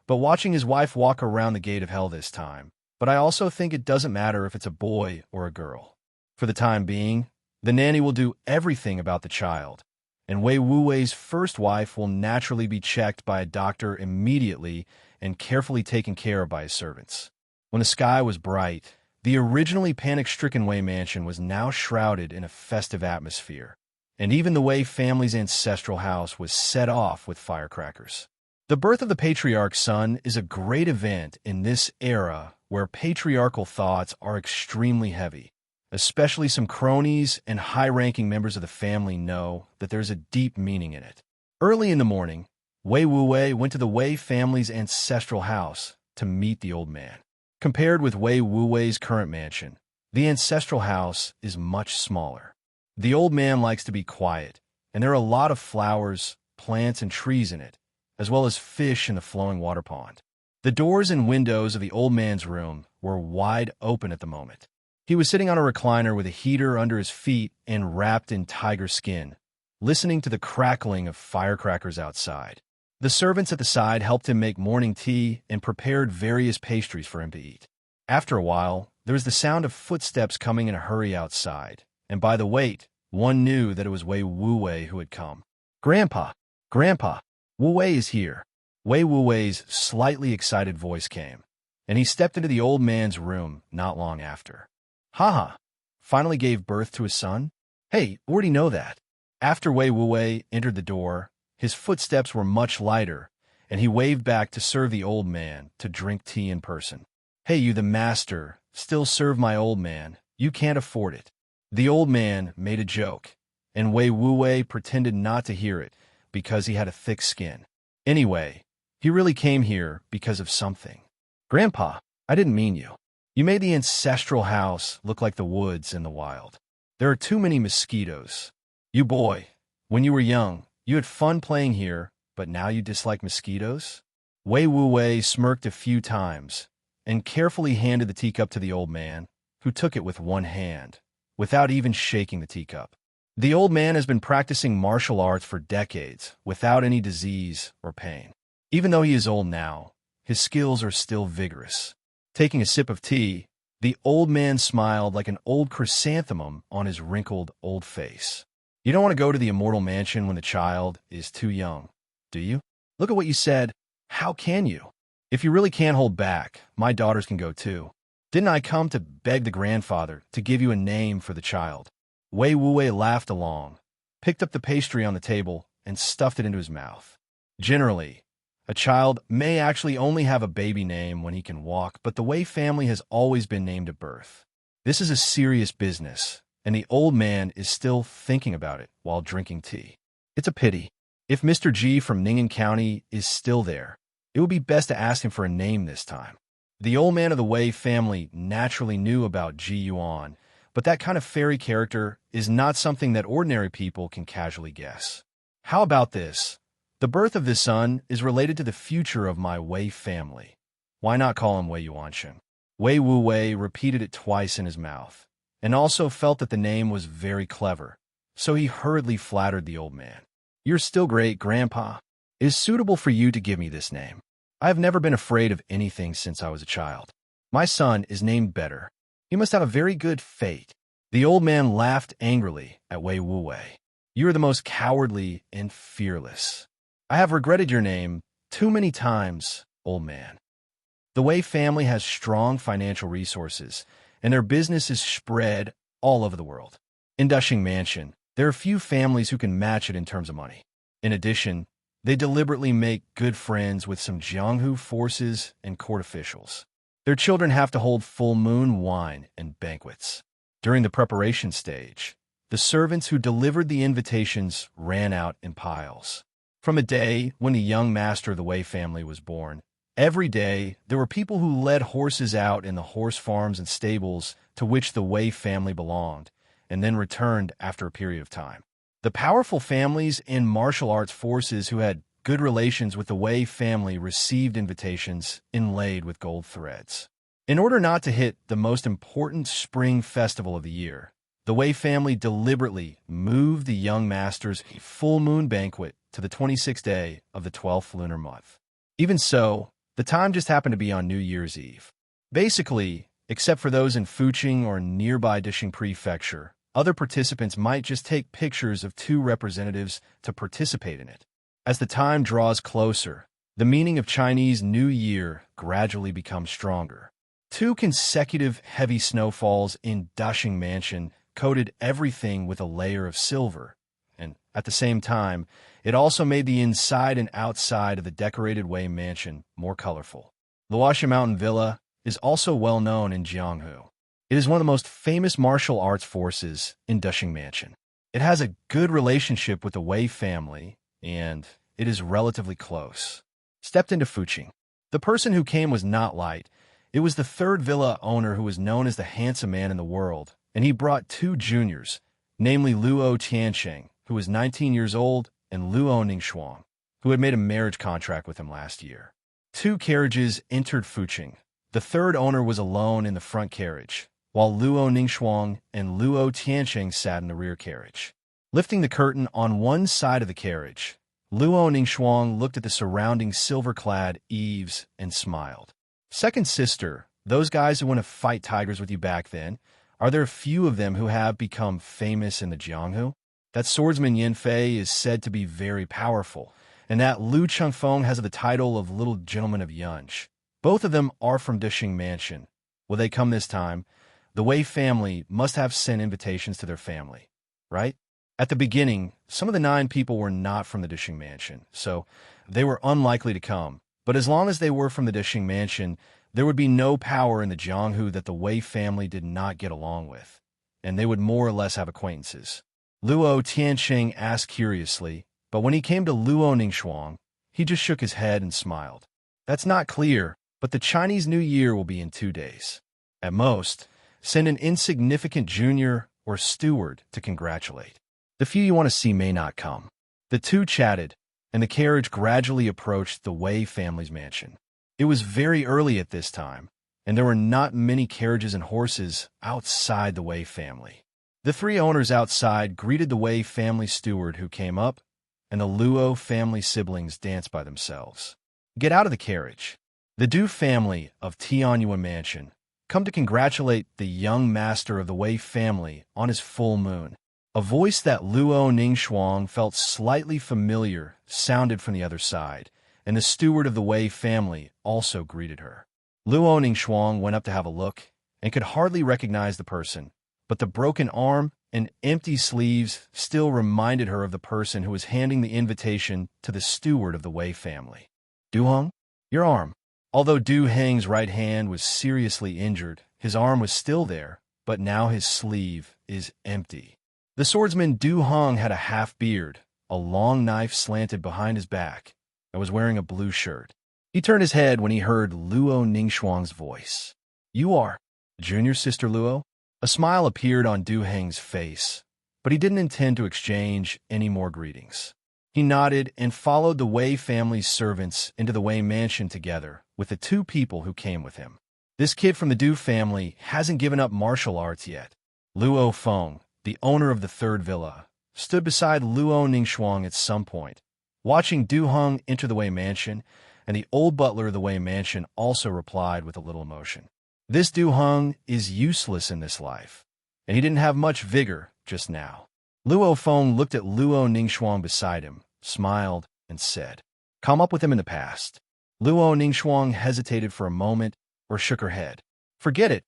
but watching his wife walk around the gate of hell this time. But I also think it doesn't matter if it's a boy or a girl. For the time being, the nanny will do everything about the child, and Wei Wuwei's first wife will naturally be checked by a doctor immediately and carefully taken care of by his servants. When the sky was bright, The originally panic-stricken Wei mansion was now shrouded in a festive atmosphere, and even the Wei family's ancestral house was set off with firecrackers. The birth of the patriarch's son is a great event in this era where patriarchal thoughts are extremely heavy. Especially some cronies and high-ranking members of the family know that there's a deep meaning in it. Early in the morning, Wei Wuwei went to the Wei family's ancestral house to meet the old man. Compared with Wei Wuwei's current mansion, the ancestral house is much smaller. The old man likes to be quiet, and there are a lot of flowers, plants, and trees in it, as well as fish in the flowing water pond. The doors and windows of the old man's room were wide open at the moment. He was sitting on a recliner with a heater under his feet and wrapped in tiger skin, listening to the crackling of firecrackers outside. The servants at the side helped him make morning tea and prepared various pastries for him to eat. After a while, there was the sound of footsteps coming in a hurry outside, and by the wait, one knew that it was Wei Wuwei who had come. "Grandpa! Grandpa! Wuwei is here!" Wei Wuwei's slightly excited voice came, and he stepped into the old man's room not long after. "Haha! Finally gave birth to a son? Hey, already know that." After Wei Wuwei entered the door, his footsteps were much lighter, and he waved back to serve the old man to drink tea in person. "Hey, you the master, still serve my old man. You can't afford it." The old man made a joke, and Wei Wuwei pretended not to hear it because he had a thick skin. Anyway, he really came here because of something. "Grandpa, I didn't mean you. You made the ancestral house look like the woods in the wild. There are too many mosquitoes. You boy, when you were young, you had fun playing here, but now you dislike mosquitoes?" Wei Wuwei smirked a few times and carefully handed the teacup to the old man, who took it with one hand, without even shaking the teacup. The old man has been practicing martial arts for decades without any disease or pain. Even though he is old now, his skills are still vigorous. Taking a sip of tea, the old man smiled like an old chrysanthemum on his wrinkled old face. You don't want to go to the immortal mansion when the child is too young, do you? Look at what you said. How can you? If you really can't hold back, my daughters can go too. Didn't I come to beg the grandfather to give you a name for the child? Wei Wuwei laughed along, picked up the pastry on the table, and stuffed it into his mouth. Generally, a child may actually only have a baby name when he can walk, but the Wei family has always been named at birth. This is a serious business, and the old man is still thinking about it while drinking tea. It's a pity. If Mr. Ji from Ning'an County is still there, it would be best to ask him for a name this time. The old man of the Wei family naturally knew about Ji Yuan, but that kind of fairy character is not something that ordinary people can casually guess. How about this? The birth of this son is related to the future of my Wei family. Why not call him Wei Yuanshen? Wei Wuwei repeated it twice in his mouth, and also felt that the name was very clever, so he hurriedly flattered the old man. "You're still great, Grandpa. It is suitable for you to give me this name. I have never been afraid of anything since I was a child. My son is named Better. He must have a very good fate." The old man laughed angrily at Wei Wuwei. "You are the most cowardly and fearless. I have regretted your name too many times, old man." The Wei family has strong financial resources, and their business is spread all over the world. In Dushing Mansion, there are few families who can match it in terms of money. In addition, they deliberately make good friends with some Jianghu forces and court officials. Their children have to hold full moon wine and banquets. During the preparation stage, the servants who delivered the invitations ran out in piles. From a day when the young master of the Wei family was born, every day there were people who led horses out in the horse farms and stables to which the Wei family belonged, and then returned after a period of time. The powerful families and martial arts forces who had good relations with the Wei family received invitations inlaid with gold threads. In order not to hit the most important spring festival of the year, the Wei family deliberately moved the young master's full moon banquet to the 26th day of the 12th lunar month. Even so, the time just happened to be on New Year's Eve. Basically, except for those in Fuqing or nearby Dishing Prefecture, other participants might just take pictures of two representatives to participate in it. As the time draws closer, the meaning of Chinese New Year gradually becomes stronger. 2 consecutive heavy snowfalls in Dushing Mansion coated everything with a layer of silver, and at the same time, it also made the inside and outside of the decorated Wei Mansion more colorful. Luoxia Mountain Villa is also well known in Jianghu. It is one of the most famous martial arts forces in Dushing Mansion. It has a good relationship with the Wei family, and it is relatively close. Stepped into Fuqing. The person who came was not light. It was the third villa owner who was known as the handsome man in the world, and he brought 2 juniors, namely Luo Tiansheng, who was 19 years old, and Luo Ningxuang, who had made a marriage contract with him last year. 2 carriages entered Fuqing. The third owner was alone in the front carriage, while Luo Ningxuang and Luo Tiansheng sat in the rear carriage. Lifting the curtain on one side of the carriage, Luo Ningxuang looked at the surrounding silver-clad eaves and smiled. Second sister, those guys who want to fight tigers with you back then, are there a few of them who have become famous in the Jianghu? That swordsman Yin Fei is said to be very powerful, and that Lu Chengfeng has the title of Little Gentleman of Yunj. Both of them are from Dushing Mansion. Will they come this time? The Wei family must have sent invitations to their family, right? At the beginning, some of the 9 people were not from the Dushing Mansion, so they were unlikely to come. But as long as they were from the Dushing Mansion, there would be no power in the Jianghu that the Wei family did not get along with, and they would more or less have acquaintances. Luo Tiansheng asked curiously, but when he came to Luo Ningxuang, he just shook his head and smiled. That's not clear, but the Chinese New Year will be in 2 days. At most, send an insignificant junior or steward to congratulate. The few you want to see may not come. The 2 chatted, and the carriage gradually approached the Wei family's mansion. It was very early at this time, and there were not many carriages and horses outside the Wei family. The 3 owners outside greeted the Wei family steward who came up, and the Luo family siblings danced by themselves. Get out of the carriage. The Du family of Tianyuan Mansion come to congratulate the young master of the Wei family on his full moon. A voice that Luo Ningxuang felt slightly familiar sounded from the other side, and the steward of the Wei family also greeted her. Luo Ningxuang went up to have a look and could hardly recognize the person, but the broken arm and empty sleeves still reminded her of the person who was handing the invitation to the steward of the Wei family. Du Heng, your arm. Although Du Heng's right hand was seriously injured, his arm was still there, but now his sleeve is empty. The swordsman Du Heng had a half-beard, a long knife slanted behind his back, and was wearing a blue shirt. He turned his head when he heard Luo Ningxuang's voice. You are junior sister Luo? A smile appeared on Du Heng's face, but he didn't intend to exchange any more greetings. He nodded and followed the Wei family's servants into the Wei mansion together with the 2 people who came with him. This kid from the Du family hasn't given up martial arts yet. Luo Feng, the owner of the 3rd villa, stood beside Luo Ningxuang at some point, watching Du Heng enter the Wei mansion, and the old butler of the Wei mansion also replied with a little emotion. This Du Heng is useless in this life, and he didn't have much vigor just now. Luo Feng looked at Luo Ningxuang beside him, smiled, and said, Come up with him in the past. Luo Ningxuang hesitated for a moment or shook her head. Forget it.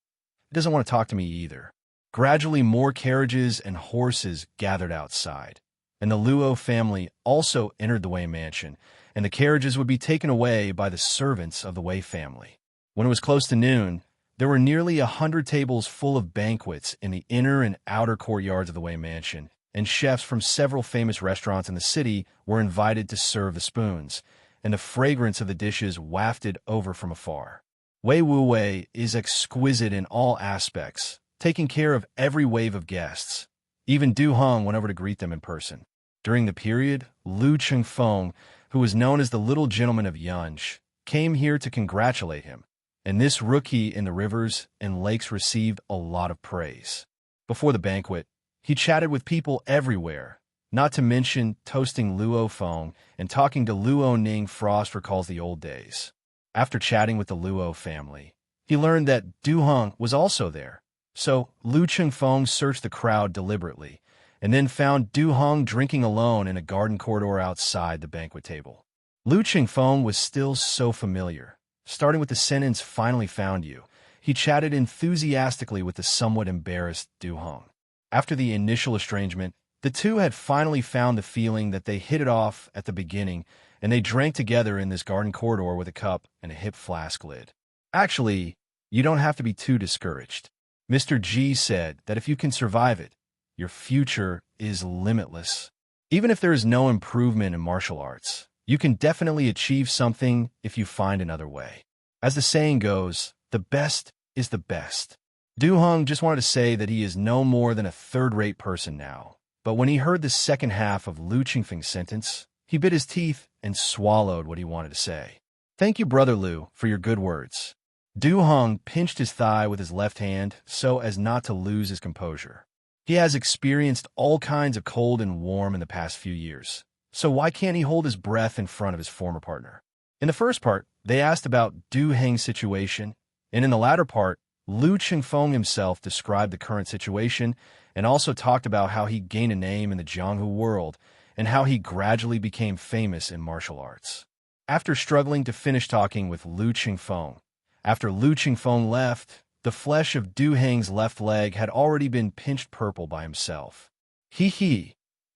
He doesn't want to talk to me either. Gradually, more carriages and horses gathered outside, and the Luo family also entered the Wei mansion, and the carriages would be taken away by the servants of the Wei family. When it was close to noon, there were nearly 100 tables full of banquets in the inner and outer courtyards of the Wei mansion, and chefs from several famous restaurants in the city were invited to serve the spoons, and the fragrance of the dishes wafted over from afar. Wei Wuwei is exquisite in all aspects, taking care of every wave of guests. Even Du Heng went over to greet them in person. During the period, Lu Chengfeng, who was known as the Little Gentleman of Yunj, came here to congratulate him, and this rookie in the rivers and lakes received a lot of praise. Before the banquet, he chatted with people everywhere, not to mention toasting Luo Feng and talking to Luo Ning. Frost recalls the old days. After chatting with the Luo family, he learned that Du Heng was also there. So Lu Chengfeng searched the crowd deliberately, and then found Du Heng drinking alone in a garden corridor outside the banquet table. Lu Chengfeng was still so familiar. Starting with the sentence, finally found you, he chatted enthusiastically with the somewhat embarrassed Du Hong. After the initial estrangement, the two had finally found the feeling that they hit it off at the beginning, and they drank together in this garden corridor with a cup and a hip flask lid. Actually, you don't have to be too discouraged. Mr. Ji said that if you can survive it, your future is limitless. Even if there is no improvement in martial arts, you can definitely achieve something if you find another way. As the saying goes, the best is the best. Du Hong just wanted to say that he is no more than a third-rate person now. But when he heard the second half of Lu Qingfeng's sentence, he bit his teeth and swallowed what he wanted to say. Thank you, Brother Lu, for your good words. Du Hong pinched his thigh with his left hand so as not to lose his composure. He has experienced all kinds of cold and warm in the past few years, so why can't he hold his breath in front of his former partner? In the first part, they asked about Du Heng's situation, and in the latter part, Lu Qingfeng himself described the current situation and also talked about how he gained a name in the Jianghu world and how he gradually became famous in martial arts. After struggling to finish talking with Lu Qingfeng, after Lu Qingfeng left, the flesh of Du Heng's left leg had already been pinched purple by himself. He,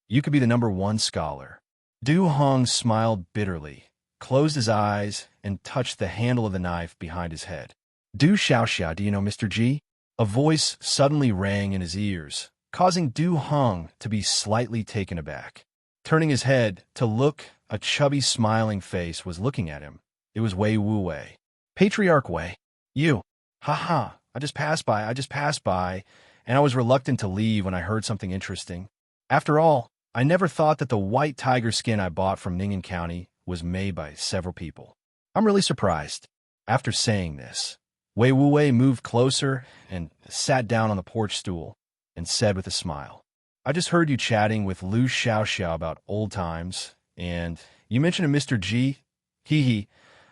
you could be the #1 scholar. Du Hong smiled bitterly, closed his eyes, and touched the handle of the knife behind his head. Du Xiaoxia, do you know Mr. Ji? A voice suddenly rang in his ears, causing Du Hong to be slightly taken aback. Turning his head to look, a chubby, smiling face was looking at him. It was Wei Wu Wei. Patriarch Wei. You. Ha, I just passed by, and I was reluctant to leave when I heard something interesting. After all, I never thought that the white tiger skin I bought from Ning'an County was made by several people. I'm really surprised. After saying this, Wei Wu Wei moved closer and sat down on the porch stool and said with a smile, I just heard you chatting with Lu Xiaoxiao about old times, and you mentioned a Mr. Ji.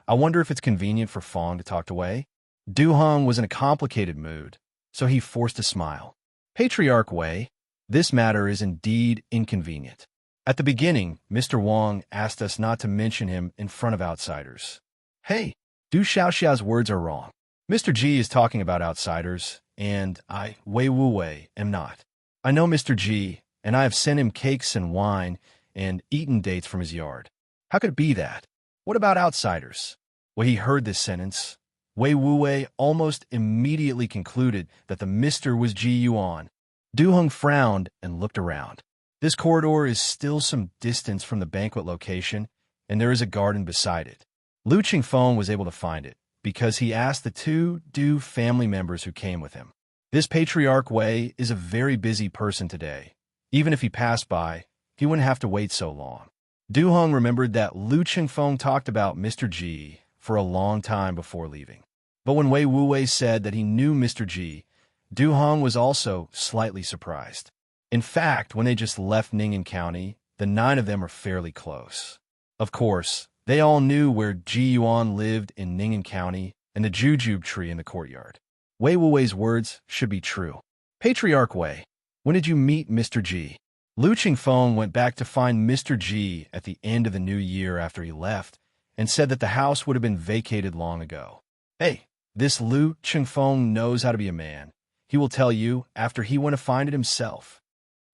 I wonder if it's convenient for Fong to talk to Wei? Du Hong was in a complicated mood, so he forced a smile. Patriarch Wei, this matter is indeed inconvenient. At the beginning, Mr. Wang asked us not to mention him in front of outsiders. Hey, Du Xiaoxiao's words are wrong. Mr. Ji is talking about outsiders, and I, Wei Wu Wei, am not. I know Mr. Ji, and I have sent him cakes and wine and eaten dates from his yard. How could it be that? What about outsiders? When he heard this sentence, Wei Wu Wei almost immediately concluded that the Mr. was Ji Yuan. Du Hong frowned and looked around. This corridor is still some distance from the banquet location, and there is a garden beside it. Lu Qingfeng was able to find it, because he asked the two Du family members who came with him. This Patriarch Wei is a very busy person today. Even if he passed by, he wouldn't have to wait so long. Du Hong remembered that Lu Qingfeng talked about Mr. Ji for a long time before leaving. But when Wei Wu Wei said that he knew Mr. Ji, Du Hong was also slightly surprised. In fact, when they just left Ning'an County, the 9 of them are fairly close. Of course, they all knew where Ji Yuan lived in Ning'an County and the jujube tree in the courtyard. Wei Wu Wei's words should be true. Patriarch Wei, when did you meet Mr. Ji? Lu Qingfeng went back to find Mr. Ji at the end of the new year after he left and said that the house would have been vacated long ago. Hey, this Lu Qingfeng knows how to be a man. He will tell you after he went to find it himself.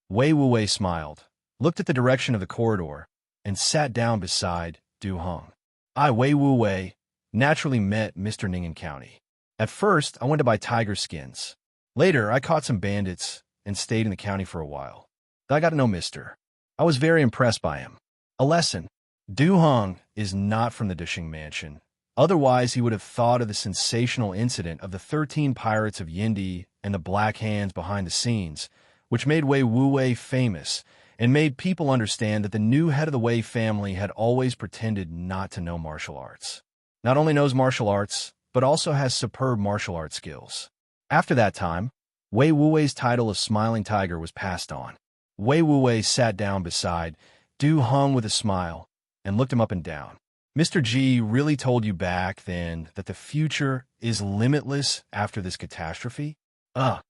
Wei Wu Wei smiled, looked at the direction of the corridor, and sat down beside Du Hong. I, Wei Wu Wei, naturally met Mr. Ning'an County. At first, I went to buy tiger skins. Later, I caught some bandits and stayed in the county for a while. I got to know Mr. I was very impressed by him. A lesson. Du Hong is not from the Duxing Mansion. Otherwise, he would have thought of the sensational incident of the 13 pirates of Yindi and the Black Hands behind the scenes, which made Wei Wu Wei famous and made people understand that the new head of the Wei family had always pretended not to know martial arts. Not only knows martial arts, but also has superb martial arts skills. After that time, Wei Wu Wei's title of Smiling Tiger was passed on. Wei Wu Wei sat down beside Du Hong with a smile and looked him up and down. Mr. Ji really told you back then that the future is limitless after this catastrophe? When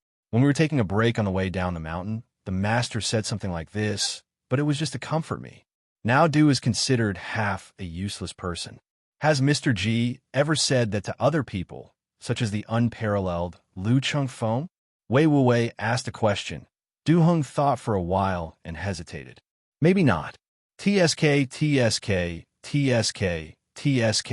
we were taking a break on the way down the mountain, the master said something like this, but it was just to comfort me. Now Du is considered half a useless person. Has Mr. Ji ever said that to other people, such as the unparalleled Lu Chengfeng? Wei Wuwei asked a question. Du Heng thought for a while and hesitated. Maybe not. TSK, TSK, TSK, TSK.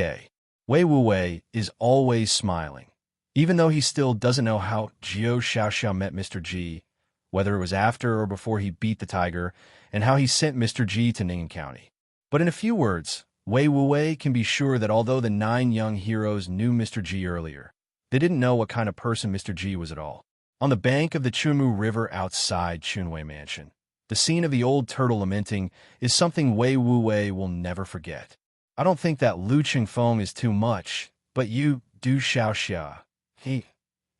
Wei Wuwei is always smiling. Even though he still doesn't know how Jiu Xiaoxiao met Mr. Ji, whether it was after or before he beat the tiger, and how he sent Mr. Ji to Ning'an County. But in a few words, Wei Wuwei can be sure that although the 9 young heroes knew Mr. Ji earlier, they didn't know what kind of person Mr. Ji was at all. On the bank of the Chunmu River outside Chunwei Mansion, the scene of the old turtle lamenting is something Wei Wuwei will never forget. I don't think that Lu Chengfeng is too much, but you, Du Xiaoxia.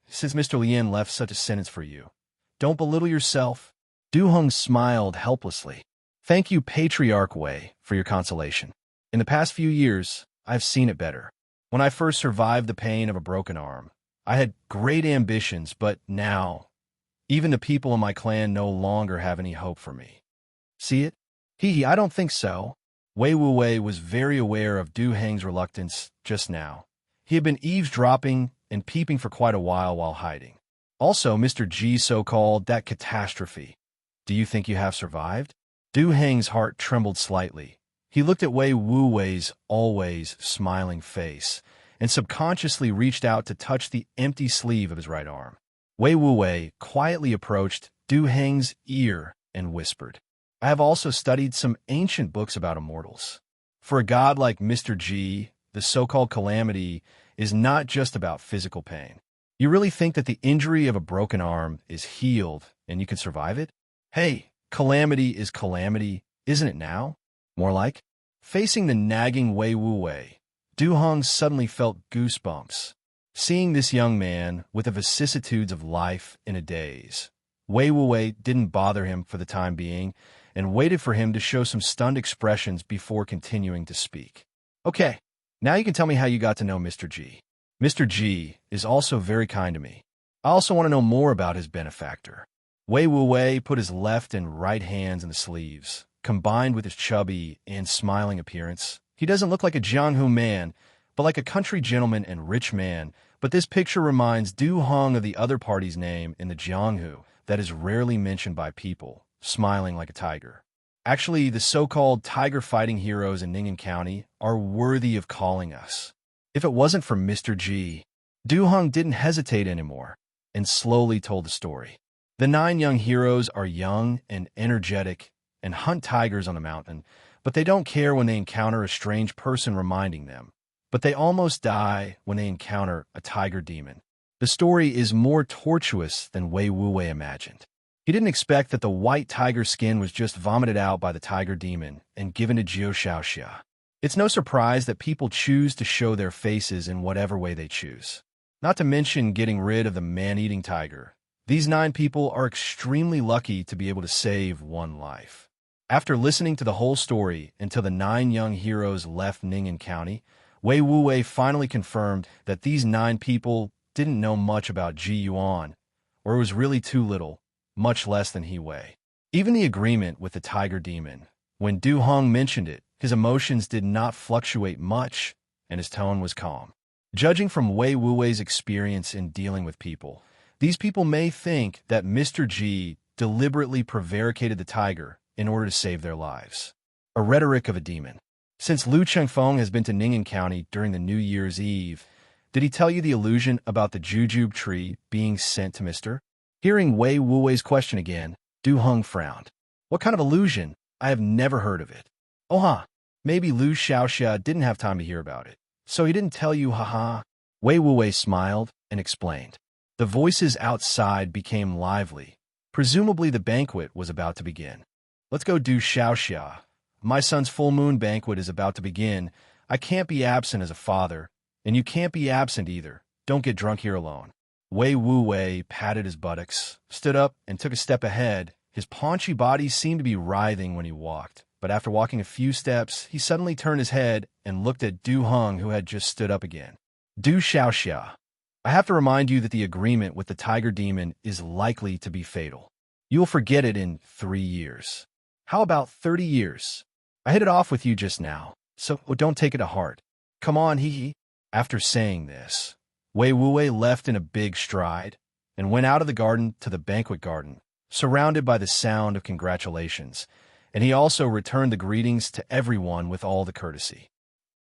Since Mr. Lien left such a sentence for you. Don't belittle yourself. Du Heng smiled helplessly. Thank you, Patriarch Wei, for your consolation. In the past few years, I've seen it better. When I first survived the pain of a broken arm, I had great ambitions, but now, even the people in my clan no longer have any hope for me. See it? I don't think so. Wei Wuwei was very aware of Du Heng's reluctance just now. He had been eavesdropping and peeping for quite a while hiding. Also, Mr. Ji so-called that catastrophe. Do you think you have survived? Du Heng's heart trembled slightly. He looked at Wei Wuwei's always smiling face and subconsciously reached out to touch the empty sleeve of his right arm. Wei Wuwei quietly approached Du Heng's ear and whispered, I have also studied some ancient books about immortals. For a god like Mr. Ji, the so-called calamity is not just about physical pain. You really think that the injury of a broken arm is healed and you can survive it? Hey, calamity is calamity, isn't it now? More like? Facing the nagging Wei Wuwei, Du Heng suddenly felt goosebumps. Seeing this young man with the vicissitudes of life in a daze, Wei Wuwei didn't bother him for the time being and waited for him to show some stunned expressions before continuing to speak. Okay, now you can tell me how you got to know Mr. Ji. Mr. Ji is also very kind to me. I also want to know more about his benefactor. Wei Wuwei put his left and right hands in the sleeves, combined with his chubby and smiling appearance. He doesn't look like a Jianghu man, but like a country gentleman and rich man, but this picture reminds Du Heng of the other party's name in the Jianghu that is rarely mentioned by people, smiling like a tiger. Actually, the so-called tiger-fighting heroes in Ning'an County are worthy of calling us. If it wasn't for Mr. Ji, Du Heng didn't hesitate anymore and slowly told the story. The 9 young heroes are young and energetic and hunt tigers on the mountain, but they don't care when they encounter a strange person reminding them. But they almost die when they encounter a tiger demon. The story is more tortuous than Wei Wuwei imagined. He didn't expect that the white tiger skin was just vomited out by the tiger demon and given to Jiu Xiaoxia. It's no surprise that people choose to show their faces in whatever way they choose. Not to mention getting rid of the man-eating tiger. These 9 people are extremely lucky to be able to save one life. After listening to the whole story until the 9 young heroes left Ning'an County, Wei Wuwei finally confirmed that these 9 people didn't know much about Ji Yuan, or it was really too little, much less than He Wei. Even the agreement with the tiger demon, when Du Heng mentioned it, his emotions did not fluctuate much, and his tone was calm. Judging from Wei Wuwei's experience in dealing with people, these people may think that Mr. Ji deliberately prevaricated the tiger in order to save their lives. A rhetoric of a demon. Since Lu Chengfeng has been to Ning'an County during the New Year's Eve, did he tell you the illusion about the jujube tree being sent to Mr.? Hearing Wei Wuwei's question again, Du Heng frowned. What kind of illusion? I have never heard of it. Oh, maybe Lu Xiaoxia didn't have time to hear about it. So he didn't tell you, haha. Wei Wuwei smiled and explained. The voices outside became lively. Presumably the banquet was about to begin. Let's go do Xiaoxia. My son's full moon banquet is about to begin. I can't be absent as a father, and you can't be absent either. Don't get drunk here alone. Wei Wuwei patted his buttocks, stood up, and took a step ahead. His paunchy body seemed to be writhing when he walked, but after walking a few steps, he suddenly turned his head and looked at Du Heng, who had just stood up again. Du Xiaoxia, I have to remind you that the agreement with the tiger demon is likely to be fatal. You will forget it in 3 years. How about 30 years? I hit it off with you just now, so don't take it to heart. Come on, hee. After saying this, Wei Wuwei left in a big stride and went out of the garden to the banquet garden, surrounded by the sound of congratulations, and he also returned the greetings to everyone with all the courtesy.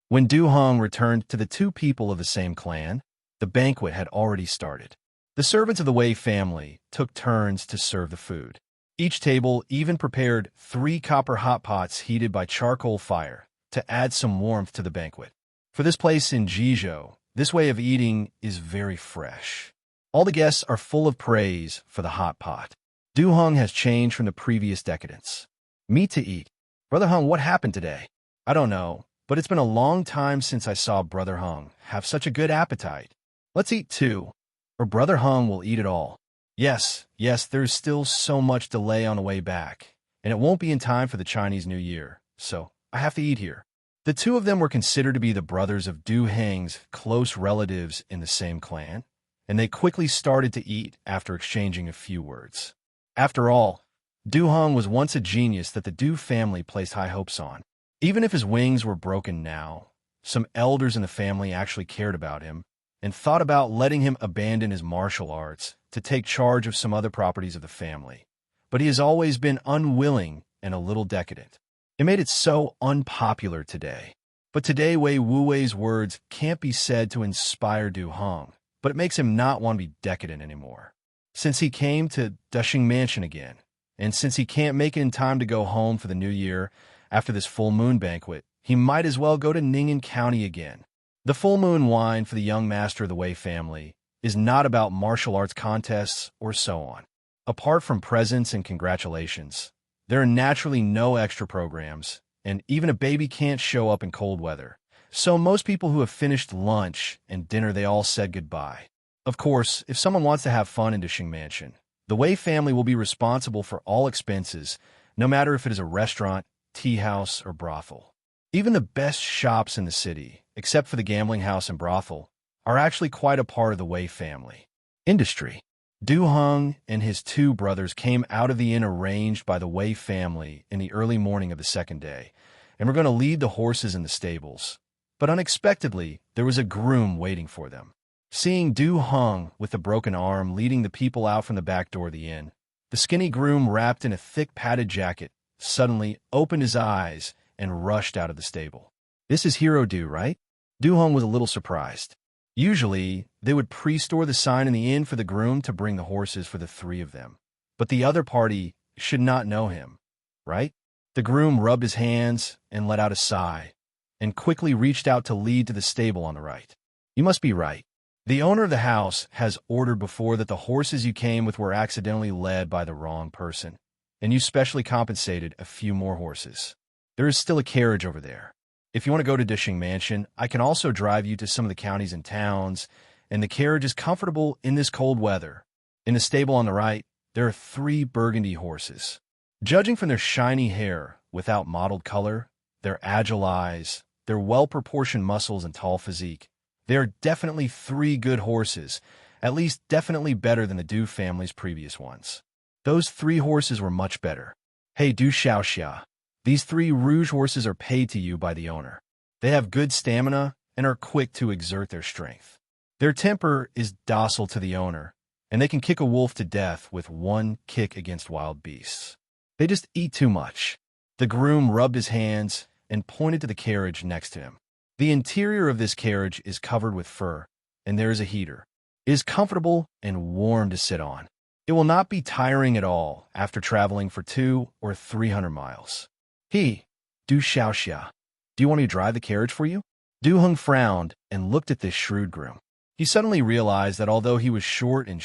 When Du Hong returned to the two people of the same clan, the banquet had already started. The servants of the Wei family took turns to serve the food. Each table even prepared 3 copper hot pots heated by charcoal fire to add some warmth to the banquet. For this place in Jizhou, this way of eating is very fresh. All the guests are full of praise for the hot pot. Du Hong has changed from the previous decadence. Meat to eat. Brother Hung, what happened today? I don't know, but it's been a long time since I saw Brother Hung have such a good appetite. Let's eat too, or Brother Hung will eat it all. Yes, there's still so much delay on the way back, and it won't be in time for the Chinese New Year, so I have to eat here. The two of them were considered to be the brothers of Du Heng's close relatives in the same clan, and they quickly started to eat after exchanging a few words. After all, Du Hong was once a genius that the Du family placed high hopes on. Even if his wings were broken now, some elders in the family actually cared about him and thought about letting him abandon his martial arts to take charge of some other properties of the family. But he has always been unwilling and a little decadent. It made it so unpopular today. But today Wei Wuwei's words can't be said to inspire Du Hong, but it makes him not want to be decadent anymore. Since he came to Dushing Mansion again, and since he can't make it in time to go home for the new year after this full moon banquet, he might as well go to Ning'an County again. The full moon wine for the young master of the Wei family is not about martial arts contests or so on. Apart from presents and congratulations, there are naturally no extra programs, and even a baby can't show up in cold weather. So most people who have finished lunch and dinner, they all said goodbye. Of course, if someone wants to have fun in Dushing Mansion, the Wei family will be responsible for all expenses, no matter if it is a restaurant, tea house, or brothel. Even the best shops in the city, except for the gambling house and brothel, are actually quite a part of the Wei family industry. Du Hong and his 2 brothers came out of the inn arranged by the Wei family in the early morning of the second day, and were going to lead the horses in the stables. But unexpectedly, there was a groom waiting for them. Seeing Du Hong with a broken arm leading the people out from the back door of the inn, the skinny groom, wrapped in a thick padded jacket, suddenly opened his eyes and rushed out of the stable. This is Hero Du, right? Du Hong was a little surprised. Usually, they would pre-store the sign in the inn for the groom to bring the horses for the 3 of them. But the other party should not know him, right? The groom rubbed his hands and let out a sigh, and quickly reached out to lead to the stable on the right. You must be right. The owner of the house has ordered before that the horses you came with were accidentally led by the wrong person, and you specially compensated a few more horses. There is still a carriage over there. If you want to go to Dushing Mansion, I can also drive you to some of the counties and towns, and the carriage is comfortable in this cold weather. In the stable on the right, there are 3 burgundy horses. Judging from their shiny hair without mottled color, their agile eyes, their well-proportioned muscles and tall physique, they are definitely 3 good horses, at least definitely better than the Du family's previous ones. Those 3 horses were much better. Hey, Du Xiaoxia, these 3 rouge horses are paid to you by the owner. They have good stamina and are quick to exert their strength. Their temper is docile to the owner, and they can kick a wolf to death with 1 kick against wild beasts. They just eat too much. The groom rubbed his hands and pointed to the carriage next to him. The interior of this carriage is covered with fur, and there is a heater. It is comfortable and warm to sit on. It will not be tiring at all after traveling for 200 or 300 miles. Du Xiaoxia, do you want me to drive the carriage for you? Du Hong frowned and looked at this shrewd groom. He suddenly realized that although he was short and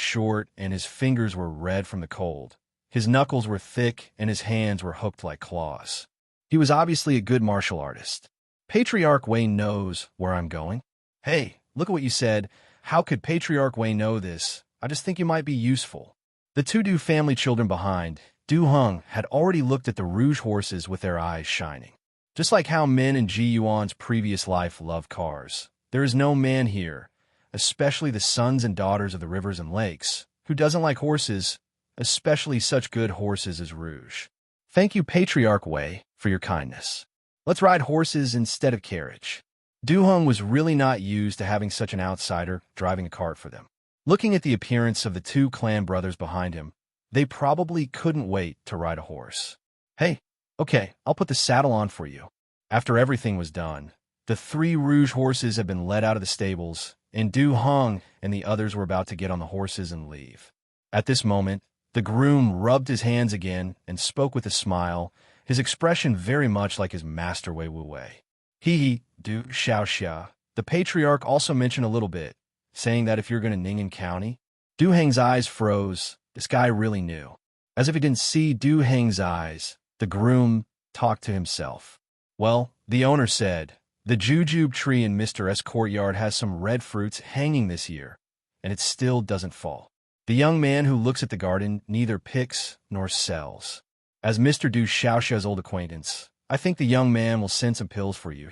his fingers were red from the cold, his knuckles were thick and his hands were hooked like claws. He was obviously a good martial artist. Patriarch Wei knows where I'm going. Hey, look at what you said. How could Patriarch Wei know this? I just think you might be useful. The 2 Du family children behind, Du Hong, had already looked at the rouge horses with their eyes shining. Just like how men in Ji Yuan's previous life love cars, there is no man here, especially the sons and daughters of the rivers and lakes, who doesn't like horses, especially such good horses as Rouge. Thank you, Patriarch Wei, for your kindness. Let's ride horses instead of carriage. Du Heng was really not used to having such an outsider driving a cart for them. Looking at the appearance of the two clan brothers behind him, they probably couldn't wait to ride a horse. Hey, okay, I'll put the saddle on for you. After everything was done, the three Rouge horses had been led out of the stables, and Du Heng and the others were about to get on the horses and leave. At this moment, the groom rubbed his hands again and spoke with a smile, his expression very much like his master Wei Wu Wei. He, Du Xiaoxia. The patriarch also mentioned a little bit, saying that if you're going to Ning'an County, Du Heng's eyes froze. This guy really knew. As if he didn't see Du Heng's eyes, the groom talked to himself. Well, the owner said, the jujube tree in Mr. S courtyard has some red fruits hanging this year, and it still doesn't fall. The young man who looks at the garden neither picks nor sells. As Mr. Du Xiaoxia's old acquaintance, I think the young man will send some pills for you.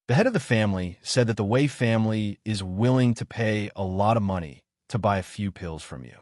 The head of the family, said that the Wei family is willing to pay a lot of money to buy a few pills from you.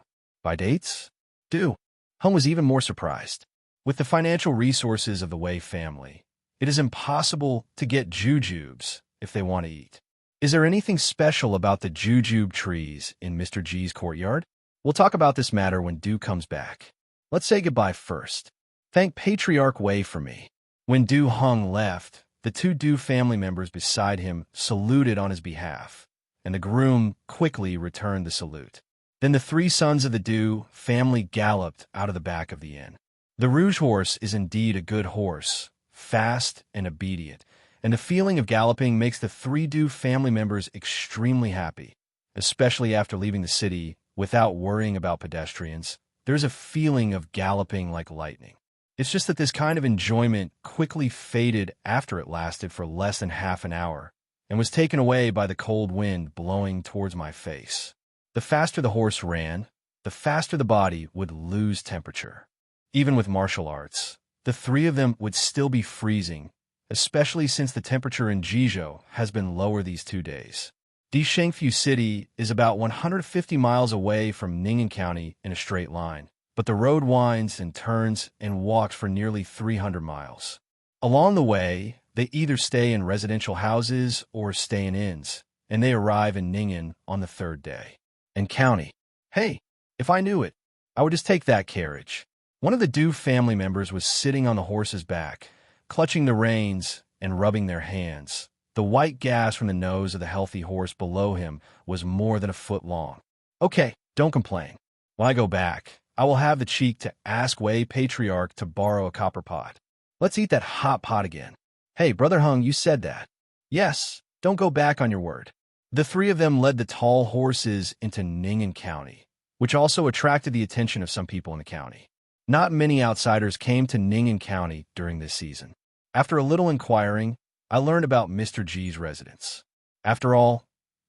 Buy dates? Du Heng was even more surprised. With the financial resources of the Wei family, it is impossible to get jujubes if they want to eat. Is there anything special about the jujube trees in Mr. G's courtyard? We'll talk about this matter when Du comes back. Let's say goodbye first. Thank Patriarch Wei for me. When Du Heng left, the two Du family members beside him saluted on his behalf, and the groom quickly returned the salute. Then the three sons of the Du family galloped out of the back of the inn. The Rouge horse is indeed a good horse, fast and obedient, and the feeling of galloping makes the three Du family members extremely happy, especially after leaving the city without worrying about pedestrians. There's a feeling of galloping like lightning. It's just that this kind of enjoyment quickly faded after it lasted for less than half an hour and was taken away by the cold wind blowing towards my face. The faster the horse ran, the faster the body would lose temperature. Even with martial arts, the three of them would still be freezing, especially since the temperature in Jizhou has been lower these 2 days. Dishengfu City is about 150 miles away from Ning'an County in a straight line, but the road winds and turns and walks for nearly 300 miles. Along the way, they either stay in residential houses or stay in inns, and they arrive in Ning'an on the 3rd day. And county. Hey, if I knew it, I would just take that carriage. One of the Du family members was sitting on the horse's back, clutching the reins and rubbing their hands. The white gas from the nose of the healthy horse below him was more than a foot long. Okay, don't complain. When I go back, I will have the cheek to ask Wei Patriarch to borrow a copper pot. Let's eat that hot pot again. Hey, Brother Heng, you said that. Yes, don't go back on your word. The three of them led the tall horses into Ning'an County, which also attracted the attention of some people in the county. Not many outsiders came to Ning'an County during this season. After a little inquiring, I learned about Mr. G's residence. After all,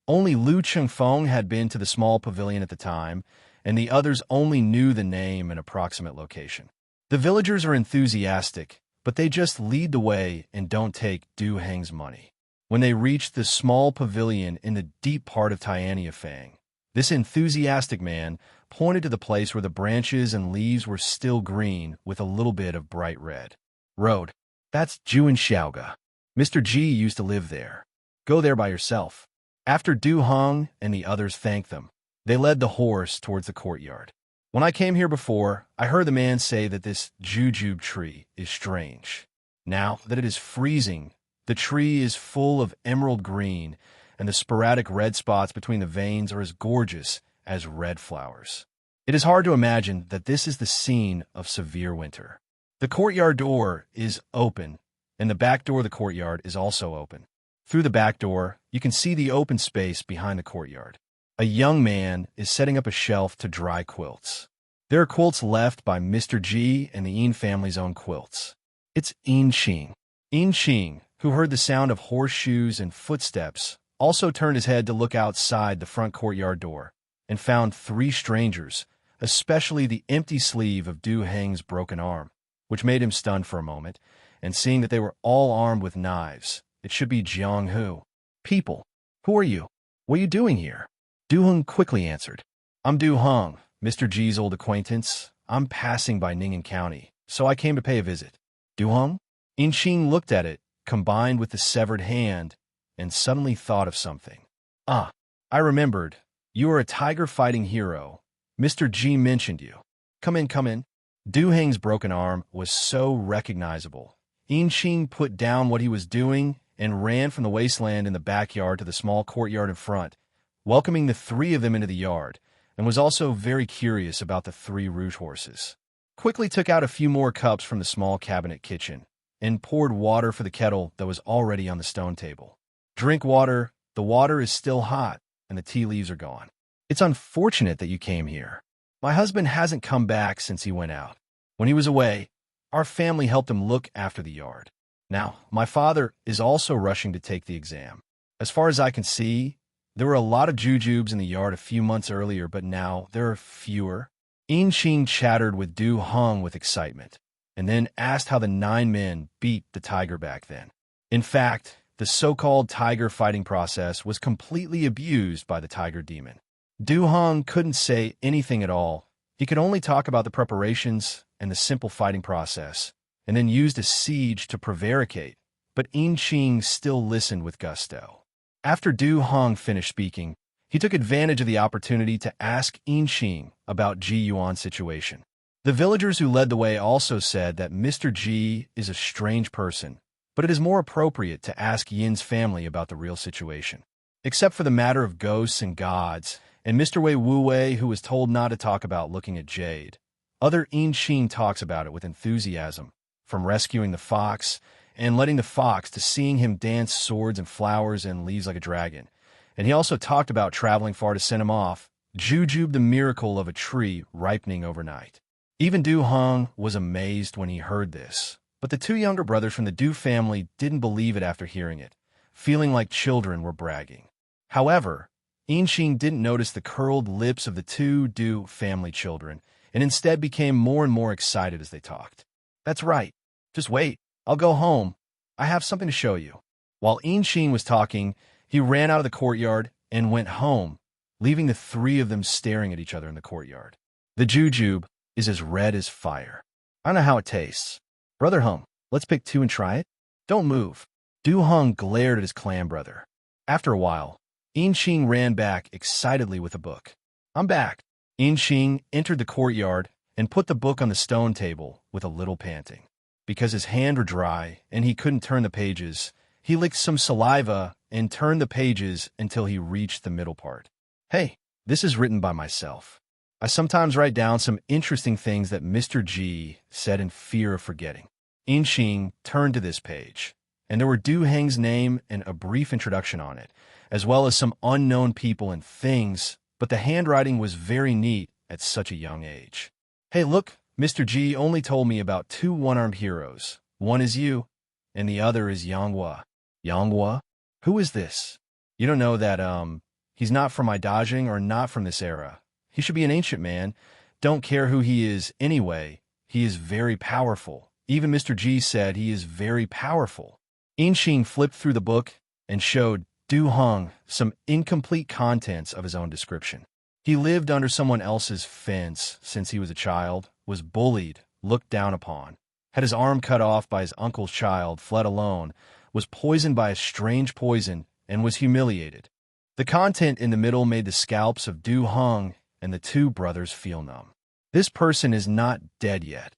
only Lu Chengfeng had been to the small pavilion at the time, and the others only knew the name and approximate location. The villagers are enthusiastic, but they just lead the way and don't take Du Heng's money. When they reached the small pavilion in the deep part of Tianyafang, this enthusiastic man pointed to the place where the branches and leaves were still green with a little bit of bright red. Road. That's Juan Xiaoga. Mr. Ji used to live there. Go there by yourself. After Du Heng and the others thanked them, they led the horse towards the courtyard. When I came here before, I heard the man say that this jujube tree is strange. Now that it is freezing, the tree is full of emerald green, and the sporadic red spots between the veins are as gorgeous as red flowers. It is hard to imagine that this is the scene of severe winter. The courtyard door is open, and the back door of the courtyard is also open. Through the back door, you can see the open space behind the courtyard. A young man is setting up a shelf to dry quilts. There are quilts left by Mr. Ji and the Yin family's own quilts. It's Yin Qing. Yin Qing, who heard the sound of horseshoes and footsteps, also turned his head to look outside the front courtyard door and found 3 strangers, especially the empty sleeve of Du Heng's broken arm, which made him stunned for a moment, and seeing that they were all armed with knives, it should be Jiang Hu. People, who are you? What are you doing here? Du Heng quickly answered. I'm Du Heng, Mr. Ji's old acquaintance. I'm passing by Ning'an County, so I came to pay a visit. Du Heng? Yin Qing looked at it, combined with the severed hand, and suddenly thought of something. Ah, I remembered. You are a tiger-fighting hero. Mr. Ji mentioned you. Come in, come in. Du Heng's broken arm was so recognizable. Xing put down what he was doing and ran from the wasteland in the backyard to the small courtyard in front, welcoming the three of them into the yard, and was also very curious about the three rouge horses. Quickly took out a few more cups from the small cabinet kitchen and poured water for the kettle that was already on the stone table. Drink water. The water is still hot, and the tea leaves are gone. It's unfortunate that you came here. My husband hasn't come back since he went out. When he was away, our family helped him look after the yard. Now, my father is also rushing to take the exam. As far as I can see, there were a lot of jujubes in the yard a few months earlier, but now there are fewer. Xing chattered with Du Heng with excitement, and then asked how the 9 men beat the tiger back then. In fact, the so-called tiger fighting process was completely abused by the tiger demon. Du Heng couldn't say anything at all. He could only talk about the preparations and the simple fighting process, and then used a siege to prevaricate, but Xing still listened with gusto. After Du Heng finished speaking, he took advantage of the opportunity to ask Xing about Ji Yuan's situation. The villagers who led the way also said that Mr. Ji is a strange person, but it is more appropriate to ask Yin's family about the real situation. Except for the matter of ghosts and gods, and Mr. Wei Wu Wei, who was told not to talk about looking at Jade. Other Xing talks about it with enthusiasm, from rescuing the fox and letting the fox to seeing him dance swords and flowers and leaves like a dragon. And he also talked about traveling far to send him off, jujube the miracle of a tree ripening overnight. Even Du Heng was amazed when he heard this, but the 2 younger brothers from the Du family didn't believe it after hearing it, feeling like children were bragging. However, Xing didn't notice the curled lips of the 2 Du family children, and instead became more and more excited as they talked. That's right. Just wait. I'll go home. I have something to show you. While Xing was talking, he ran out of the courtyard and went home, leaving the 3 of them staring at each other in the courtyard. The jujube is as red as fire. I don't know how it tastes. Brother Heng, let's pick 2 and try it. Don't move. Du Heng glared at his clan brother. After a while, Xing ran back excitedly with a book. I'm back. Xing entered the courtyard and put the book on the stone table with a little panting. Because his hand were dry and he couldn't turn the pages, he licked some saliva and turned the pages until he reached the middle part. Hey, this is written by myself. I sometimes write down some interesting things that Mr. Ji said in fear of forgetting. Xing turned to this page, and there were Du Heng's name and a brief introduction on it, as well as some unknown people and things, but the handwriting was very neat at such a young age. Hey, look, Mr. Ji only told me about 2 one-armed heroes. One is you, and the other is Yanghua. Yanghua? Who is this? You don't know that, he's not from my Dajing or not from this era. He should be an ancient man. Don't care who he is anyway. He is very powerful. Even Mr. Ji said he is very powerful. Xing flipped through the book and showed Du Heng some incomplete contents of his own description. He lived under someone else's fence since he was a child, was bullied, looked down upon, had his arm cut off by his uncle's child, fled alone, was poisoned by a strange poison, and was humiliated. The content in the middle made the scalps of Du Heng and the 2 brothers feel numb. This person is not dead yet,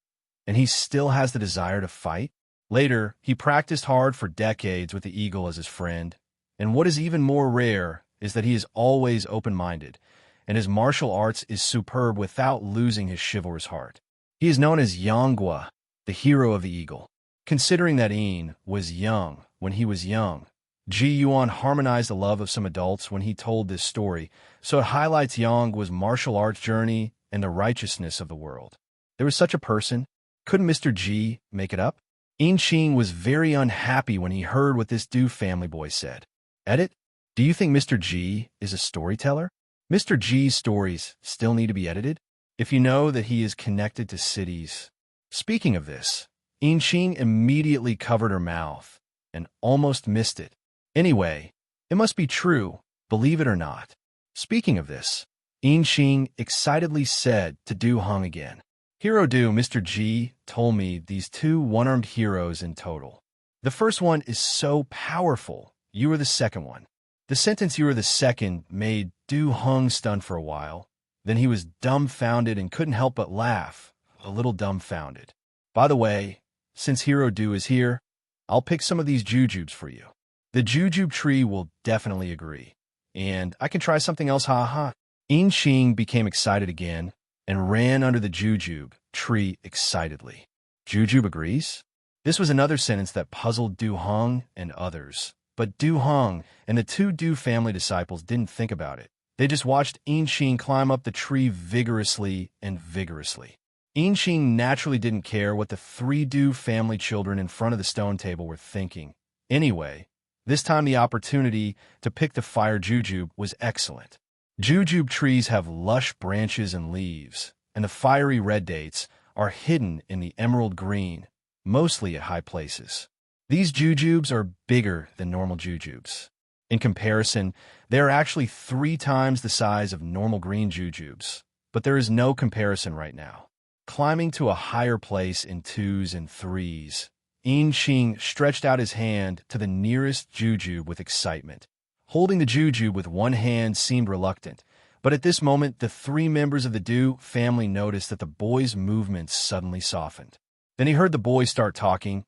and he still has the desire to fight. Later, he practiced hard for decades with the eagle as his friend, and what is even more rare is that he is always open-minded, and his martial arts is superb without losing his chivalrous heart. He is known as Yanghua, the hero of the eagle. Considering that Yin was young when he was young, Ji Yuan harmonized the love of some adults when he told this story, so it highlights Yanghua's martial arts journey and the righteousness of the world. There was such a person. Couldn't Mr. Ji make it up? Xing was very unhappy when he heard what this Du family boy said. Edit? Do you think Mr. Ji is a storyteller? Mr. Ji's stories still need to be edited? If you know that he is connected to cities. Speaking of this, Xing immediately covered her mouth and almost missed it. Anyway, it must be true, believe it or not. Speaking of this, Xing excitedly said to Du Heng again. Hero Du, Mr. Ji told me these 2 one-armed heroes in total. The first one is so powerful, You were the second one. The sentence "you were the second" made Du Hong stunned for a while. Then he was dumbfounded and couldn't help but laugh, a little dumbfounded. By the way, since Hero Du is here, I'll pick some of these jujubes for you. The jujube tree will definitely agree. And I can try something else, ha. In Xing became excited again and ran under the jujube tree excitedly. Jujube agrees? This was another sentence that puzzled Du Hong and others. But Du Hong and the two Du family disciples didn't think about it. They just watched In Xing climb up the tree vigorously and vigorously. In Xing naturally didn't care what the three Du family children in front of the stone table were thinking. Anyway, this time the opportunity to pick the fire jujube was excellent. Jujube trees have lush branches and leaves, and the fiery red dates are hidden in the emerald green, mostly at high places. These jujubes are bigger than normal jujubes. In comparison, they are actually 3 times the size of normal green jujubes, but there is no comparison right now. Climbing to a higher place in 2s and 3s, In Xing stretched out his hand to the nearest jujube with excitement. Holding the jujube with one hand seemed reluctant, but at this moment the 3 members of the Du family noticed that the boy's movements suddenly softened. Then he heard the boy start talking,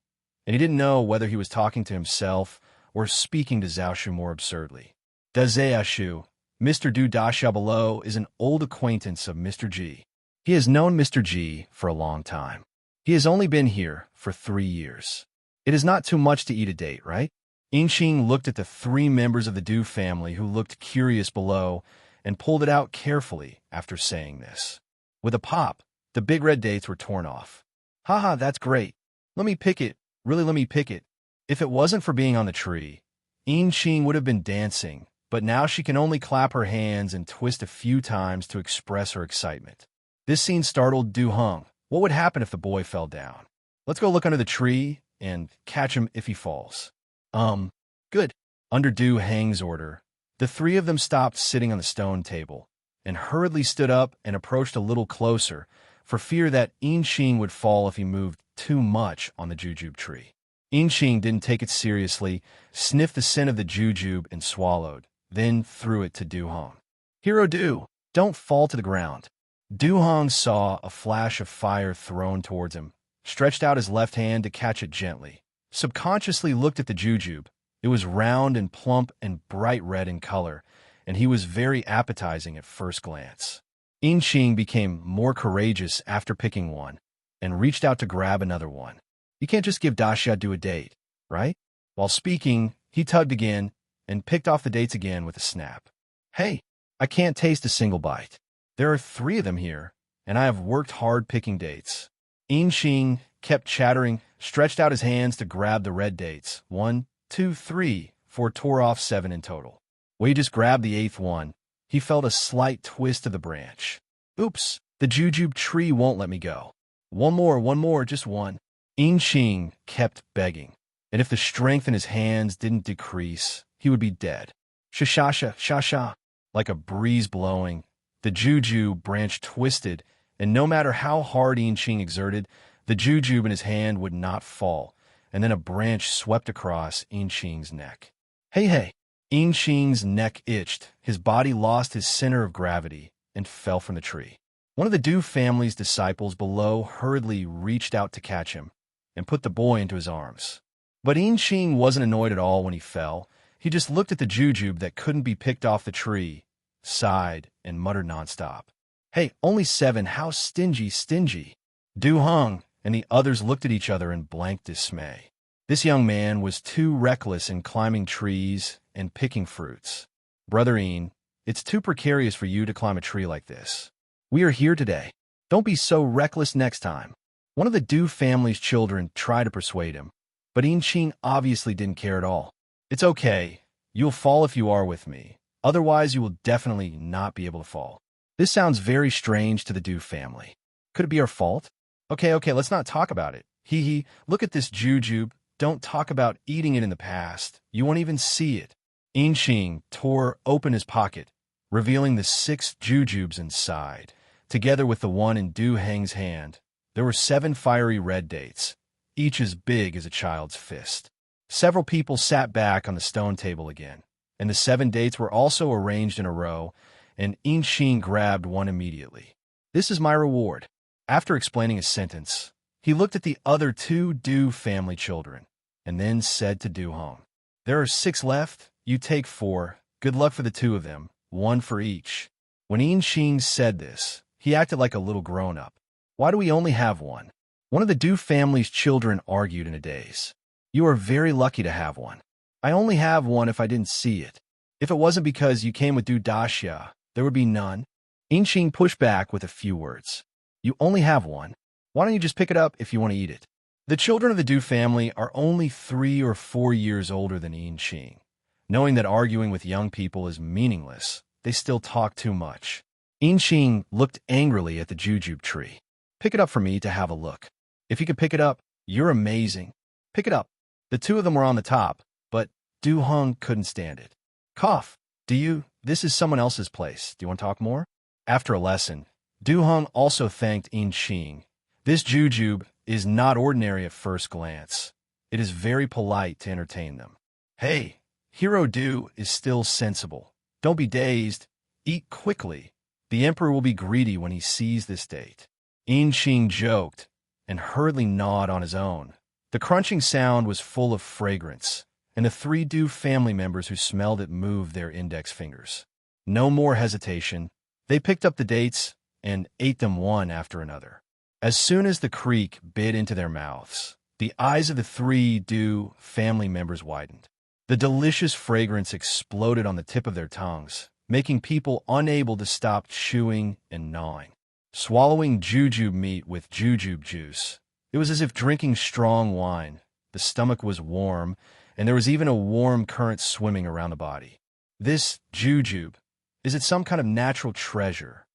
and he didn't know whether he was talking to himself or speaking to Zhao Shu more absurdly. Da Zhao, Mr. Du Dasha below is an old acquaintance of Mr. Ji. He has known Mr. Ji for a long time. He has only been here for 3 years. It is not too much to eat a date, right? In Xing looked at the 3 members of the Du family who looked curious below and pulled it out carefully after saying this. With a pop, the big red dates were torn off. Haha, that's great. Let me pick it. Really, let me pick it. If it wasn't for being on the tree, In Xing would have been dancing, but now she can only clap her hands and twist a few times to express her excitement. This scene startled Du Hong. What would happen if the boy fell down? Let's go look under the tree and catch him if he falls. Good. Under Du Hang's order, the 3 of them stopped sitting on the stone table and hurriedly stood up and approached a little closer for fear that In Xing would fall if he moved too much on the jujube tree. In Xing didn't take it seriously, sniffed the scent of the jujube and swallowed, then threw it to Du Hong. Hero Du, don't fall to the ground. Du Hong saw a flash of fire thrown towards him, stretched out his left hand to catch it gently, subconsciously looked at the jujube. It was round and plump and bright red in color, and he was very appetizing at first glance. In Xing became more courageous after picking one, and reached out to grab another one. You can't just give Dasha Du a date, right? While speaking, he tugged again and picked off the dates again with a snap. Hey, I can't taste a single bite. There are 3 of them here, and I have worked hard picking dates. In Xing kept chattering, stretched out his hands to grab the red dates. 1, 2, 3, 4 tore off 7 in total. When he just grabbed the 8th one, he felt a slight twist of the branch. Oops, the jujube tree won't let me go. One more, just one. In Xing kept begging, and if the strength in his hands didn't decrease, he would be dead. Sha-sha-sha, like a breeze blowing, the jujube branch twisted, and no matter how hard In Xing exerted, the jujube in his hand would not fall, and then a branch swept across In Xing's neck. Hey! In Xing's neck itched, his body lost his center of gravity, and fell from the tree. One of the Du family's disciples below hurriedly reached out to catch him, and put the boy into his arms. But In Xing wasn't annoyed at all when he fell. He just looked at the jujube that couldn't be picked off the tree, sighed, and muttered nonstop. Hey, only 7, how stingy. Du Hong and the others looked at each other in blank dismay. This young man was too reckless in climbing trees and picking fruits. Brother In, it's too precarious for you to climb a tree like this. We are here today. Don't be so reckless next time. One of the Du family's children tried to persuade him, but In Xing obviously didn't care at all. It's okay. You'll fall if you are with me. Otherwise, you will definitely not be able to fall. This sounds very strange to the Du family. Could it be our fault? Okay, let's not talk about it. Hee, look at this jujube. Don't talk about eating it in the past. You won't even see it. In Xing tore open his pocket, revealing the 6 jujubes inside. Together with the one in Du Hang's hand, there were 7 fiery red dates, each as big as a child's fist. Several people sat back on the stone table again, and the 7 dates were also arranged in a row, and Inxing grabbed one immediately. "This is my reward." After explaining his sentence, he looked at the other 2 Du family children, and then said to Du Hong, "There are 6 left. You take 4. Good luck for the 2 of them, 1 for each." When Inxing said this, he acted like a little grown-up. "Why do we only have 1? One of the Du family's children argued in a daze. "You are very lucky to have 1. I only have 1 if I didn't see it. If it wasn't because you came with Du Daxia, there would be none." Inxing pushed back with a few words. "You only have 1. Why don't you just pick it up if you want to eat it?" The children of the Du family are only 3 or 4 years older than Inxing. Knowing that arguing with young people is meaningless, they still talk too much. Inxing looked angrily at the jujube tree. "Pick it up for me to have a look. If you could pick it up, you're amazing. Pick it up." The 2 of them were on the top, but Du Hong couldn't stand it. "Cough. This is someone else's place. Do you want to talk more?" After a lesson, Du Hong also thanked Inxing. This jujube is not ordinary at first glance. It is very polite to entertain them. "Hey, Hero Du is still sensible. Don't be dazed. Eat quickly. The emperor will be greedy when he sees this date." Inxing joked and hurriedly gnawed on his own. The crunching sound was full of fragrance, and the 3 Du family members who smelled it moved their index fingers. No more hesitation. They picked up the dates and ate them one after another. As soon as the creek bit into their mouths, the eyes of the 3 Du family members widened. The delicious fragrance exploded on the tip of their tongues, making people unable to stop chewing and gnawing. Swallowing jujube meat with jujube juice, it was as if drinking strong wine. The stomach was warm, and there was even a warm current swimming around the body. This jujube, is it some kind of natural treasure?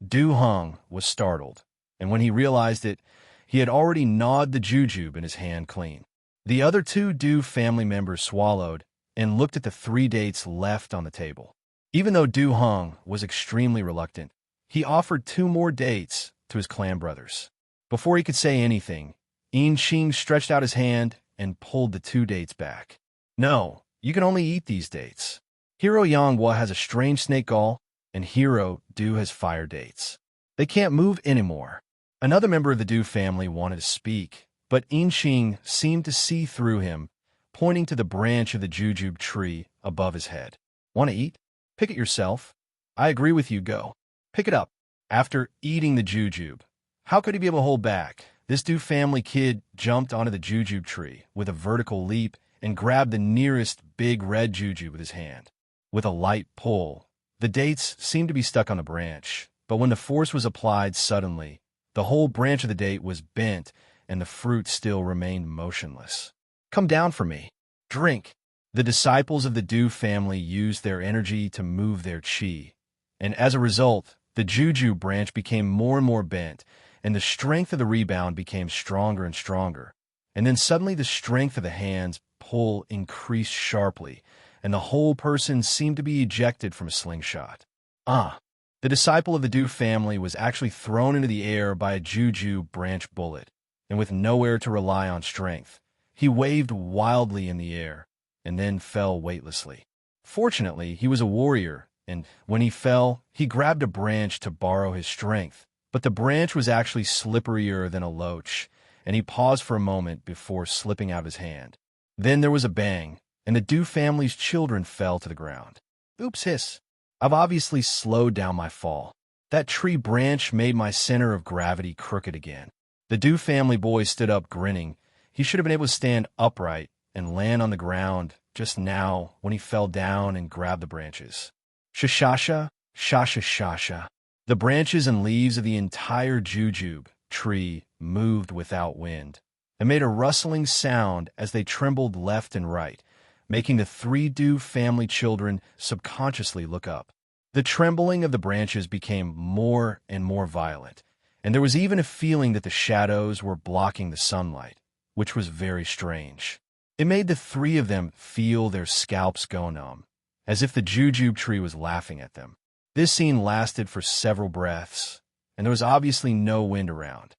Du Hong was startled, and when he realized it, he had already gnawed the jujube in his hand clean. The other 2 Du family members swallowed and looked at the 3 dates left on the table. Even though Du Hong was extremely reluctant, he offered 2 more dates to his clan brothers. Before he could say anything, Inxing stretched out his hand and pulled the 2 dates back. "No, you can only eat these dates. Hero Yanghua has a strange snake gall, and Hero Du has fire dates. They can't move anymore." Another member of the Du family wanted to speak, but Inxing seemed to see through him, pointing to the branch of the jujube tree above his head. "Want to eat? Pick it yourself. I agree with you, go. Pick it up." After eating the jujube, how could he be able to hold back? This Du family kid jumped onto the jujube tree with a vertical leap and grabbed the nearest big red jujube with his hand. With a light pull, the dates seemed to be stuck on the branch, but when the force was applied suddenly, the whole branch of the date was bent and the fruit still remained motionless. "Come down for me. Drink." The disciples of the Du family used their energy to move their qi, and as a result, the jujube branch became more and more bent, and the strength of the rebound became stronger and stronger. And then suddenly the strength of the hand's pull increased sharply, and the whole person seemed to be ejected from a slingshot. The disciple of the Du family was actually thrown into the air by a jujube branch bullet, and with nowhere to rely on strength, he waved wildly in the air, and then fell weightlessly. Fortunately, he was a warrior, and when he fell, he grabbed a branch to borrow his strength. But the branch was actually slipperier than a loach, and he paused for a moment before slipping out of his hand. Then there was a bang, and the Du family's children fell to the ground. "Oops, hiss. I've obviously slowed down my fall. That tree branch made my center of gravity crooked again." The Du family boy stood up grinning. He should have been able to stand upright and land on the ground just now when he fell down and grabbed the branches. Shashasha, shasha. The branches and leaves of the entire jujube tree moved without wind and made a rustling sound as they trembled left and right, making the 3 Du family children subconsciously look up. The trembling of the branches became more and more violent, and there was even a feeling that the shadows were blocking the sunlight, which was very strange. It made the 3 of them feel their scalps go numb, as if the jujube tree was laughing at them. This scene lasted for several breaths, and there was obviously no wind around.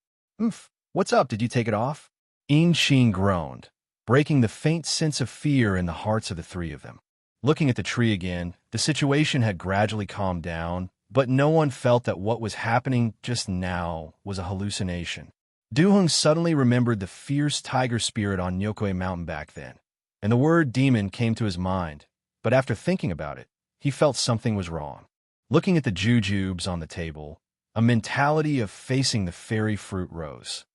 "What's up? Did you take it off?" Inxing groaned. breaking the faint sense of fear in the hearts of the three of them. Looking at the tree again, the situation had gradually calmed down, but no one felt that what was happening just now was a hallucination. Du-hung suddenly remembered the fierce tiger spirit on Nyokwe Mountain back then, and the word demon came to his mind, but after thinking about it, he felt something was wrong. Looking at the jujubes on the table, a mentality of facing the fairy fruit rose.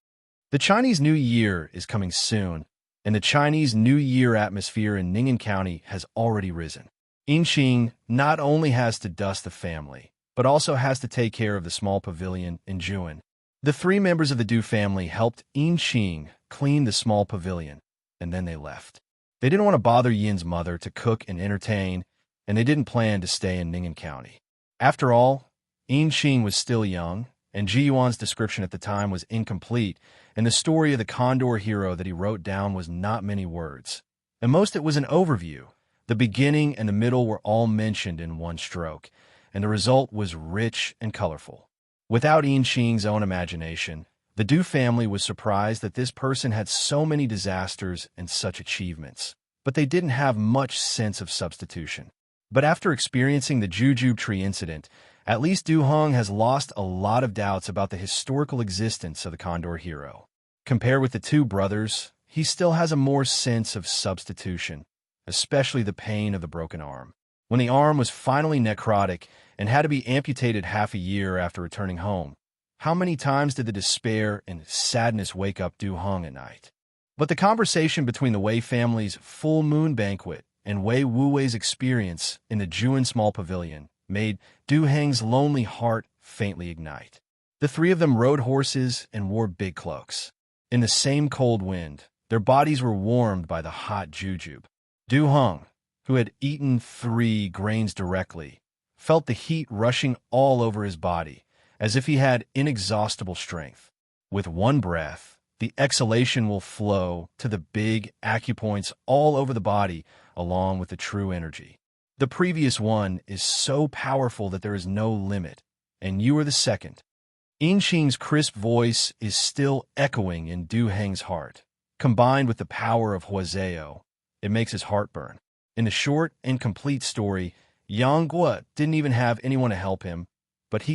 The Chinese New Year is coming soon, and the Chinese New Year atmosphere in Ning'an County has already risen. Inqing not only has to dust the family, but also has to take care of the small pavilion in Juan. The three members of the Du family helped Inqing clean the small pavilion, and then they left. They didn't want to bother Yin's mother to cook and entertain, and they didn't plan to stay in Ning'an County. After all, Inqing was still young, and Ji Yuan's description at the time was incomplete, and the story of the Condor hero that he wrote down was not many words. At most, it was an overview. The beginning and the middle were all mentioned in one stroke, and the result was rich and colorful. Without Inqing's own imagination, the Du family was surprised that this person had so many disasters and such achievements, but they didn't have much sense of substitution. But after experiencing the Jujube tree incident, at least Du-hung has lost a lot of doubts about the historical existence of the Condor hero. Compared with the two brothers, he still has a more sense of substitution, especially the pain of the broken arm. When the arm was finally necrotic and had to be amputated half a year after returning home, how many times did the despair and sadness wake up Du-hung at night? But the conversation between the Wei family's full moon banquet and Wei Wuwei's experience in the Juan small pavilion made Du-heng's lonely heart faintly ignite. The three of them rode horses and wore big cloaks. In the same cold wind, their bodies were warmed by the hot jujube. Du-hung, who had eaten 3 grains directly, felt the heat rushing all over his body, as if he had inexhaustible strength. With one breath, the exhalation will flow to the big acupoints all over the body, along with the true energy. The previous one is so powerful that there is no limit, and you are the second. Inqing's crisp voice is still echoing in Du-heng's heart. Combined with the power of Huazeo, it makes his heart burn. In the short and complete story, Yang Guo didn't even have anyone to help him, but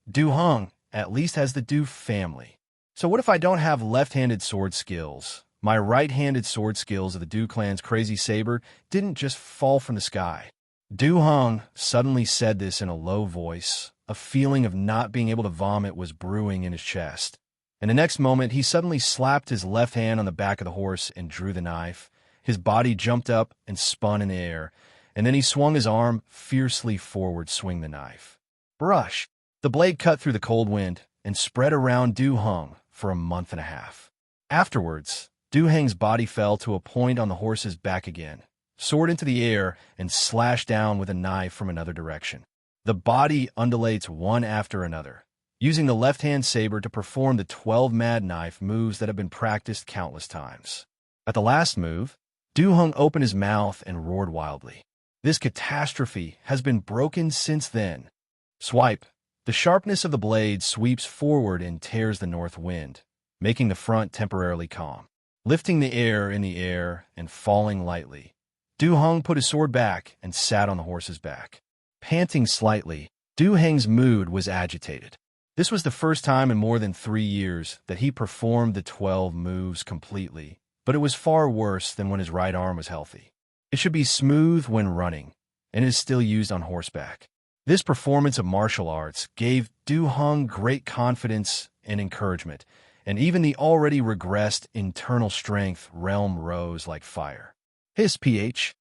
Du-hung, at least has the Du family. So what if I don't have left-handed sword skills? My right-handed sword skills of the Du clan's crazy saber didn't just fall from the sky. Du-hung suddenly said this in a low voice. A feeling of not being able to vomit was brewing in his chest. And the next moment, he suddenly slapped his left hand on the back of the horse and drew the knife. His body jumped up and spun in the air, and then he swung his arm fiercely forward, swing the knife. Brush! The blade cut through the cold wind and spread around Du-hung for a month and a half. Afterwards, Du-heng's body fell to a point on the horse's back again, soared into the air, and slashed down with a knife from another direction. The body undulates one after another, using the left-hand saber to perform the 12 mad knife moves that have been practiced countless times. At the last move, Du-hung opened his mouth and roared wildly. This catastrophe has been broken since then. Swipe. The sharpness of the blade sweeps forward and tears the north wind, making the front temporarily calm. Lifting the air in the air and falling lightly, Du-hung put his sword back and sat on the horse's back. Panting slightly, Du-heng's mood was agitated. This was the first time in more than 3 years that he performed the 12 moves completely, but it was far worse than when his right arm was healthy. It should be smooth when running, and is still used on horseback. This performance of martial arts gave Du-hung great confidence and encouragement, and even the already regressed internal strength realm rose like fire. His pH.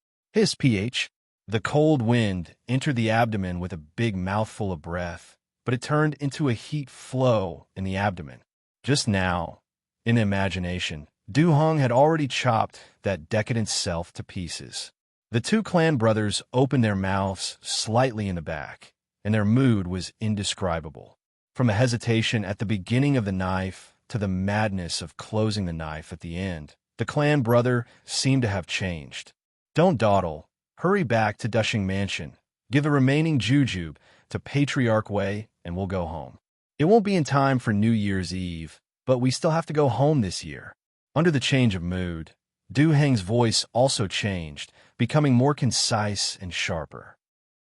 The cold wind entered the abdomen with a big mouthful of breath, but it turned into a heat flow in the abdomen. Just now, in imagination, Du-hung had already chopped that decadent self to pieces. The two clan brothers opened their mouths slightly in the back, and their mood was indescribable. From a hesitation at the beginning of the knife to the madness of closing the knife at the end, the clan brother seemed to have changed. Don't dawdle. Hurry back to Dushing Mansion. Give the remaining jujube to Patriarch Wei, and we'll go home. It won't be in time for New Year's Eve, but we still have to go home this year. Under the change of mood, Du Heng's voice also changed, becoming more concise and sharper.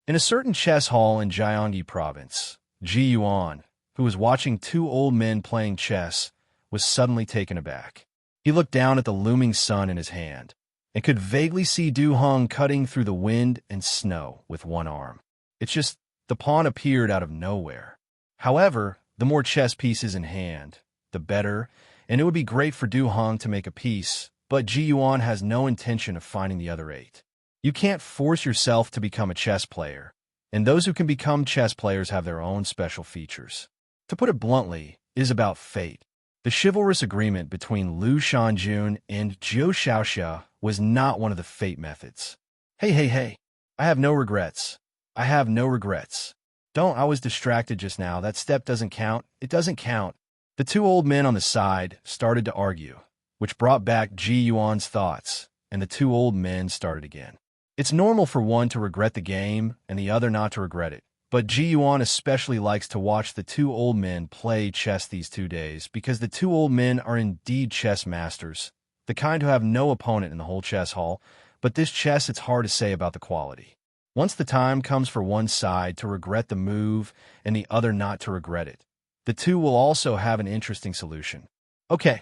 In a certain chess hall in Jiangxi province, Ji Yuan, who was watching two old men playing chess, was suddenly taken aback. He looked down at the looming sun in his hand and could vaguely see Du Heng cutting through the wind and snow with one arm. It's just the pawn appeared out of nowhere. However, the more chess pieces in hand, the better, and it would be great for Du Heng to make a piece, but Ji Yuan has no intention of finding the other 8. You can't force yourself to become a chess player, and those who can become chess players have their own special features. To put it bluntly, it is about fate. The chivalrous agreement between Liu Shanjun and Zhou Xiaoxia was not one of the fate methods. Hey, I have no regrets. I have no regrets. Don't, I was distracted just now. That step doesn't count. It doesn't count. The two old men on the side started to argue, which brought back Ji Yuan's thoughts, and the two old men started again. It's normal for one to regret the game and the other not to regret it, but Ji Yuan especially likes to watch the two old men play chess these 2 days because the two old men are indeed chess masters, the kind who have no opponent in the whole chess hall, but this chess it's hard to say about the quality. Once the time comes for one side to regret the move and the other not to regret it, the two will also have an interesting solution. Okay,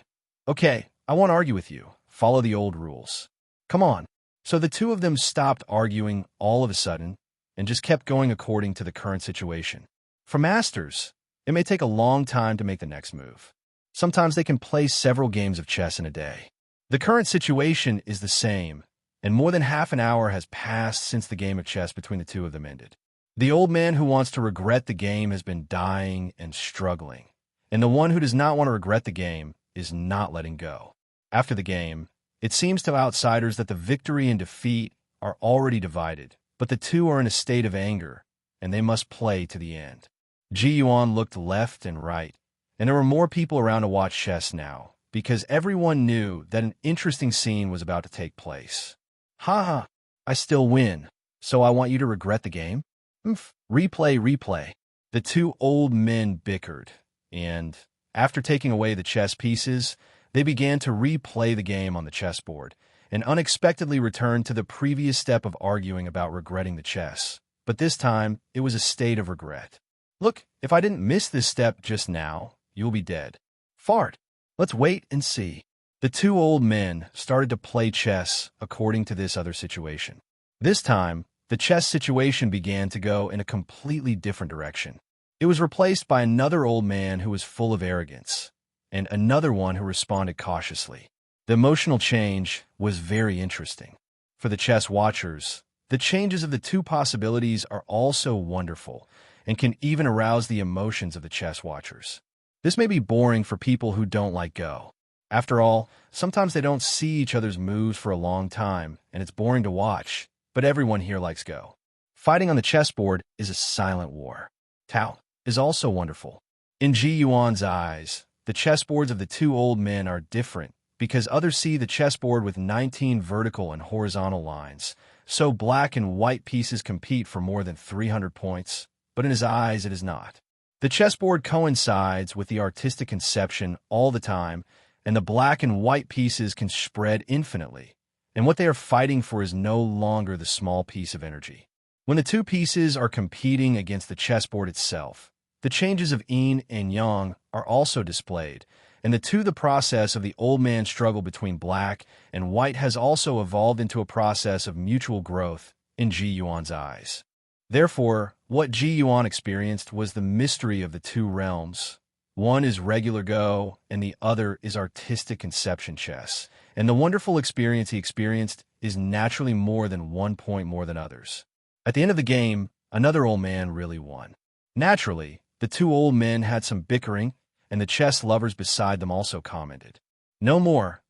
I won't argue with you. Follow the old rules. Come on. So the two of them stopped arguing all of a sudden and just kept going according to the current situation. For masters, it may take a long time to make the next move. Sometimes they can play several games of chess in a day. The current situation is the same, and more than half an hour has passed since the game of chess between the two of them ended. The old man who wants to regret the game has been dying and struggling, and the one who does not want to regret the game is not letting go. After the game, it seems to outsiders that the victory and defeat are already divided, but the two are in a state of anger, and they must play to the end. Ji Yuan looked left and right, and there were more people around to watch chess now, because everyone knew that an interesting scene was about to take place. Haha, I still win, so I want you to regret the game? Replay. The two old men bickered, and, after taking away the chess pieces, they began to replay the game on the chessboard, and unexpectedly returned to the previous step of arguing about regretting the chess. But this time, it was a state of regret. Look, if I didn't miss this step just now, you'll be dead. Fart. Let's wait and see. The two old men started to play chess according to this other situation. This time, the chess situation began to go in a completely different direction. It was replaced by another old man who was full of arrogance, and another one who responded cautiously. The emotional change was very interesting. For the chess watchers, the changes of the two possibilities are also wonderful and can even arouse the emotions of the chess watchers. This may be boring for people who don't like Go. After all, sometimes they don't see each other's moves for a long time, and it's boring to watch, but everyone here likes Go. Fighting on the chessboard is a silent war. Tao is also wonderful. In Ji Yuan's eyes, the chessboards of the two old men are different because others see the chessboard with 19 vertical and horizontal lines, so black and white pieces compete for more than 300 points, but in his eyes it is not. The chessboard coincides with the artistic conception all the time, and the black and white pieces can spread infinitely, and what they are fighting for is no longer the small piece of energy. When the two pieces are competing against the chessboard itself, the changes of yin and yang are also displayed, and the process of the old man's struggle between black and white has also evolved into a process of mutual growth in Ji Yuan's eyes. Therefore, what Ji Yuan experienced was the mystery of the two realms. One is regular Go, and the other is artistic conception chess. And the wonderful experience he experienced is naturally more than 1 point more than others. At the end of the game, another old man really won. Naturally, the two old men had some bickering, and the chess lovers beside them also commented, no more,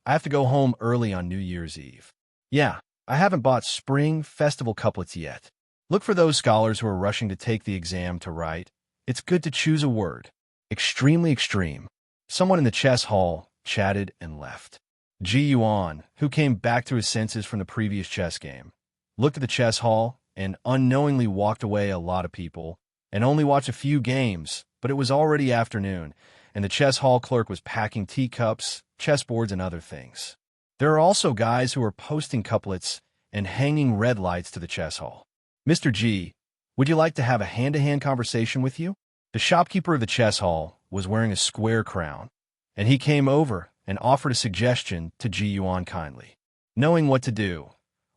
I have to go home early on New Year's Eve. Yeah, I haven't bought Spring Festival couplets yet. Look for those scholars who are rushing to take the exam to write. It's good to choose a word. Extremely extreme. Someone in the chess hall chatted and left. Ji Yuan, who came back to his senses from the previous chess game, looked at the chess hall and unknowingly walked away a lot of people and only watched a few games, but it was already afternoon, and the chess hall clerk was packing teacups, chessboards, and other things. There are also guys who are posting couplets and hanging red lights to the chess hall. Mr. Ji, would you like to have a hand-to-hand conversation with you? The shopkeeper of the chess hall was wearing a square crown, and he came over and offered a suggestion to Ji Yuan kindly. Knowing what to do,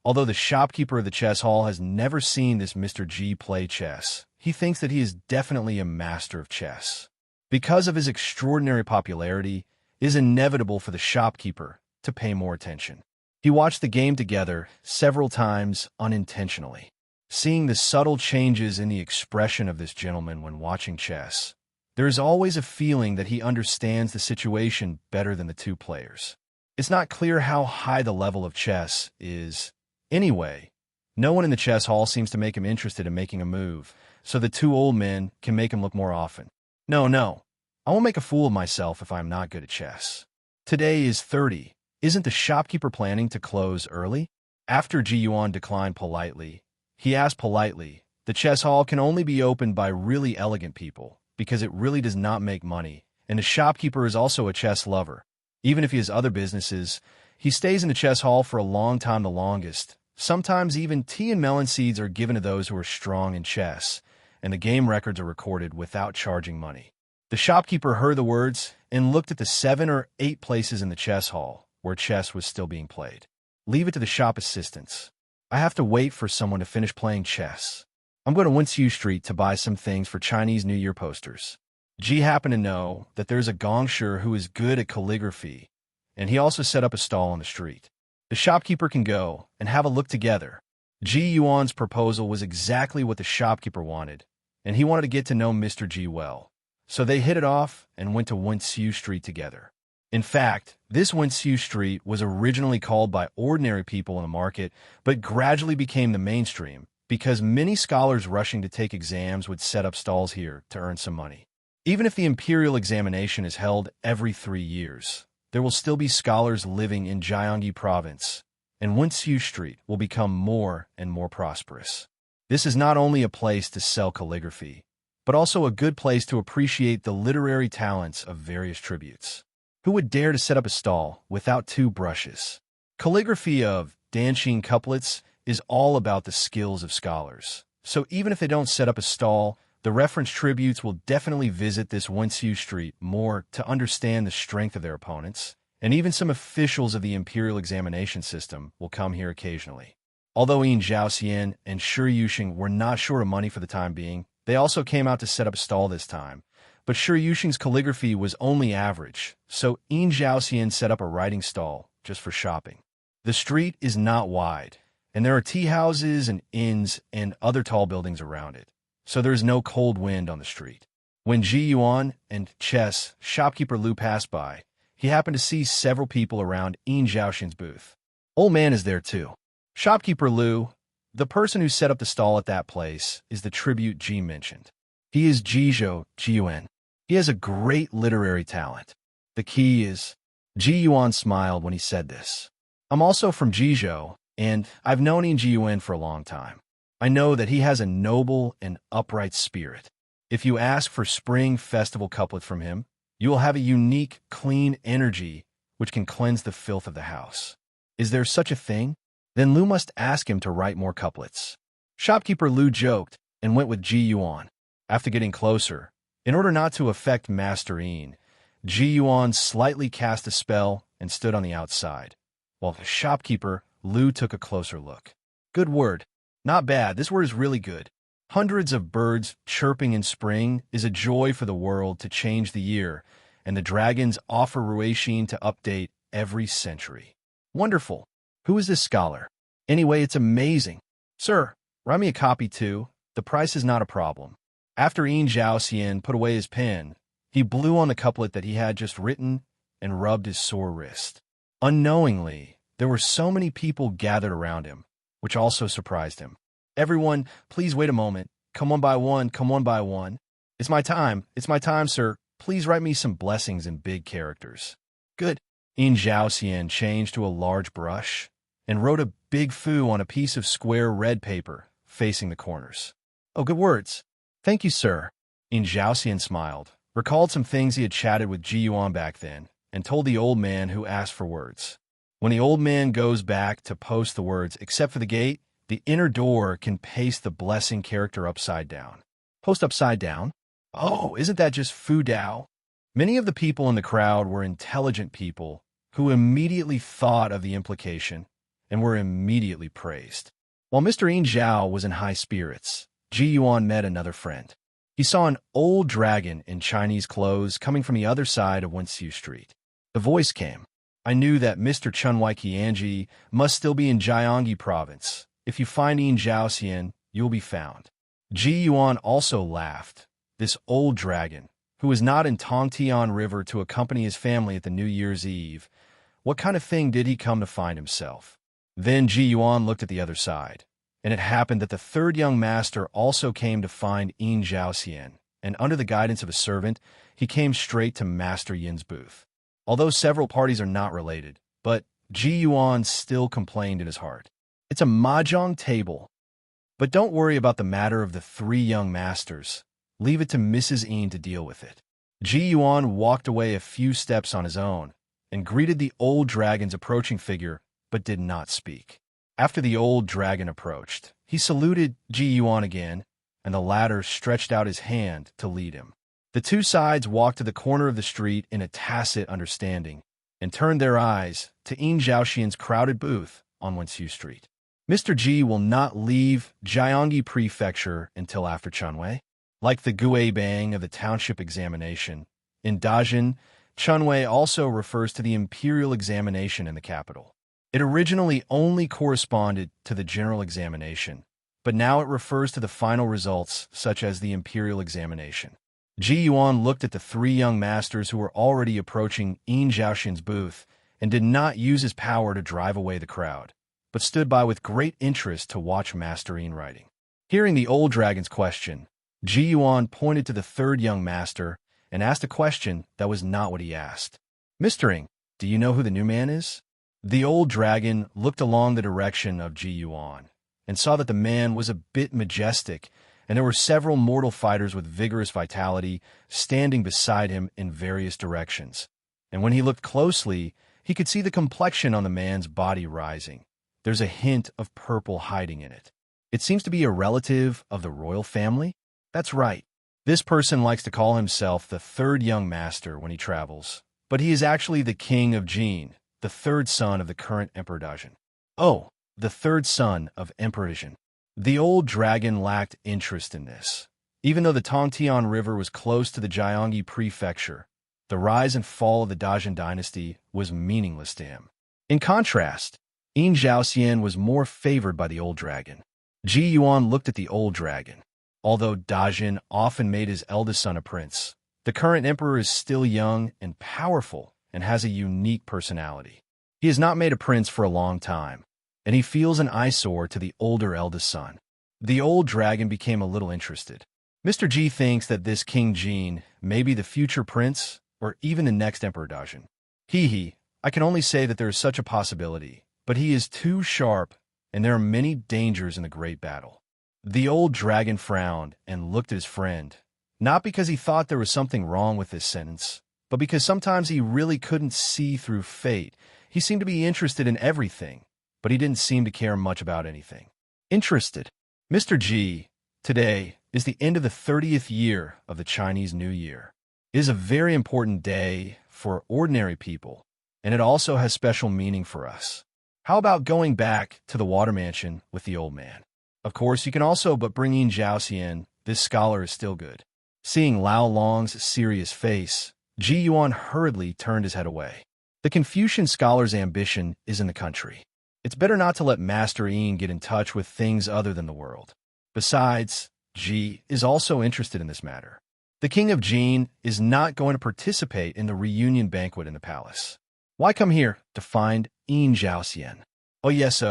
although the shopkeeper of the chess hall has never seen this Mr. Ji play chess, he thinks that he is definitely a master of chess. Because of his extraordinary popularity, it is inevitable for the shopkeeper to pay more attention. He watched the game together several times unintentionally. Seeing the subtle changes in the expression of this gentleman when watching chess, there is always a feeling that he understands the situation better than the two players. It's not clear how high the level of chess is. Anyway, no one in the chess hall seems to make him interested in making a move, so the two old men can make him look more often. No, I won't make a fool of myself if I'm not good at chess. Today is 30. Isn't the shopkeeper planning to close early? After Ji Yuan declined politely, he asked politely, the chess hall can only be opened by really elegant people, because it really does not make money, and the shopkeeper is also a chess lover. Even if he has other businesses, he stays in the chess hall for a long time, the longest. Sometimes even tea and melon seeds are given to those who are strong in chess, and the game records are recorded without charging money. The shopkeeper heard the words and looked at the 7 or 8 places in the chess hall where chess was still being played. Leave it to the shop assistants. I have to wait for someone to finish playing chess. I'm going to Wenxiu Street to buy some things for Chinese New Year posters. Ji happened to know that there's a gongshi who is good at calligraphy, and he also set up a stall on the street. The shopkeeper can go and have a look together. Ji Yuan's proposal was exactly what the shopkeeper wanted, and he wanted to get to know Mr. Ji well. So they hit it off and went to Wenxiu Street together. In fact, this Wenxiu Street was originally called by ordinary people in the market, but gradually became the mainstream because many scholars rushing to take exams would set up stalls here to earn some money. Even if the imperial examination is held every 3 years, there will still be scholars living in Jiangyi province, and Wenxiu Street will become more and more prosperous. This is not only a place to sell calligraphy, but also a good place to appreciate the literary talents of various tributes. Who would dare to set up a stall without 2 brushes? Calligraphy of Danqing couplets is all about the skills of scholars. So even if they don't set up a stall, the reference tributes will definitely visit this Wenxiu Street more to understand the strength of their opponents, and even some officials of the imperial examination system will come here occasionally. Although Yin Zhaoxian and Shi Yuxing were not short of money for the time being, they also came out to set up a stall this time. But Shi Yuxing's calligraphy was only average, so Yin Zhaoxian set up a writing stall just for shopping. The street is not wide, and there are tea houses and inns and other tall buildings around it, so there is no cold wind on the street. When Ji Yuan and chess shopkeeper Lu passed by, he happened to see several people around Yin Zhaoxian's booth. Old man is there too. Shopkeeper Lu, the person who set up the stall at that place, is the tribute Ji mentioned. He is Ji Yuan. He has a great literary talent. The key is... Ji Yuan smiled when he said this. I'm also from Jizhou, and I've known Ji Yuan for a long time. I know that he has a noble and upright spirit. If you ask for Spring Festival couplet from him, you will have a unique, clean energy which can cleanse the filth of the house. Is there such a thing? Then Lu must ask him to write more couplets. Shopkeeper Lu joked and went with Ji Yuan. After getting closer, in order not to affect Master Yin, Ji Yuan slightly cast a spell and stood on the outside, while the shopkeeper, Lu, took a closer look. Good word. Not bad. This word is really good. Hundreds of birds chirping in spring is a joy for the world to change the year, and the dragons offer Ruixin to update every century. Wonderful. Who is this scholar? Anyway, it's amazing. Sir, write me a copy too. The price is not a problem. After Yin Zhaoxian put away his pen, he blew on the couplet that he had just written and rubbed his sore wrist. Unknowingly, there were so many people gathered around him, which also surprised him. Everyone, please wait a moment. Come one by one, come one by one. It's my time, sir. Please write me some blessings in big characters. Good. Yin Zhaoxian changed to a large brush and wrote a big foo on a piece of square red paper facing the corners. Oh, good words. Thank you, sir. Yin Zhaoxian smiled, recalled some things he had chatted with Ji Yuan back then, and told the old man who asked for words. When the old man goes back to post the words, except for the gate, the inner door can paste the blessing character upside down. Post upside down? Oh, isn't that just Fu Dao? Many of the people in the crowd were intelligent people who immediately thought of the implication and were immediately praised. While Mr. Yin Zhao was in high spirits, Ji Yuan met another friend. He saw an old dragon in Chinese clothes coming from the other side of Wenxiu Street. The voice came. I knew that Mr. Chunwai Qianji must still be in Jiangyi province. If you find Yin Zhaoxian, you will be found. Ji Yuan also laughed. This old dragon, who was not in Tongtian River to accompany his family at the New Year's Eve, what kind of thing did he come to find himself? Then Ji Yuan looked at the other side, and it happened that the third young master also came to find Yin Zhaoxian, and under the guidance of a servant, he came straight to Master Yin's booth. Although several parties are not related, but Ji Yuan still complained in his heart. It's a mahjong table. But don't worry about the matter of the three young masters. Leave it to Mrs. Yin to deal with it. Ji Yuan walked away a few steps on his own and greeted the old dragon's approaching figure, but did not speak. After the old dragon approached, he saluted Ji Yuan again, and the latter stretched out his hand to lead him. The two sides walked to the corner of the street in a tacit understanding and turned their eyes to Yin Zhaoxian's crowded booth on Wenxiu Street. Mr. Ji will not leave Jiangyi Prefecture until after Chunwei. Like the Guibang of the township examination, in Dajin, Chunwei also refers to the imperial examination in the capital. It originally only corresponded to the general examination, but now it refers to the final results, such as the imperial examination. Ji Yuan looked at the three young masters who were already approaching Yin Zhaoxian's booth and did not use his power to drive away the crowd, but stood by with great interest to watch Master Yin writing. Hearing the old dragon's question, Ji Yuan pointed to the third young master and asked a question that was not what he asked. Mr. Ing, do you know who the new man is? The old dragon looked along the direction of Ji Yuan and saw that the man was a bit majestic, and there were several mortal fighters with vigorous vitality standing beside him in various directions. And when he looked closely, he could see the complexion on the man's body rising. There's a hint of purple hiding in it. It seems to be a relative of the royal family? That's right. This person likes to call himself the third young master when he travels, but he is actually the king of Jin, the third son of the current Emperor Dajin. Oh, the third son of Emperor Dajin. The old dragon lacked interest in this. Even though the Tongtian River was close to the Jiangyi Prefecture, the rise and fall of the Dajin dynasty was meaningless to him. In contrast, Yin Zhaoxian was more favored by the old dragon. Ji Yuan looked at the old dragon. Although Dajin often made his eldest son a prince, the current emperor is still young and powerful and has a unique personality. He has not made a prince for a long time, and he feels an eyesore to the older eldest son. The old dragon became a little interested. Mr. Ji thinks that this King Jin may be the future prince or even the next Emperor Dajin. I can only say that there is such a possibility, but he is too sharp, and there are many dangers in the great battle. The old dragon frowned and looked at his friend, not because he thought there was something wrong with this sentence, but because sometimes he really couldn't see through fate. He seemed to be interested in everything, but he didn't seem to care much about anything. Interested. Mr. Ji, today is the end of the 30th year of the Chinese New Year. It is a very important day for ordinary people, and it also has special meaning for us. How about going back to the water mansion with the old man? Of course, you can also but bring Yin Zhaoxian. This scholar is still good. Seeing Lao Long's serious face, Ji Yuan hurriedly turned his head away. The Confucian scholar's ambition is in the country. It's better not to let Master Yin get in touch with things other than the world. Besides, Ji is also interested in this matter. The king of Jin is not going to participate in the reunion banquet in the palace. Why come here? To find Yin Zhaoxian. Oh yes,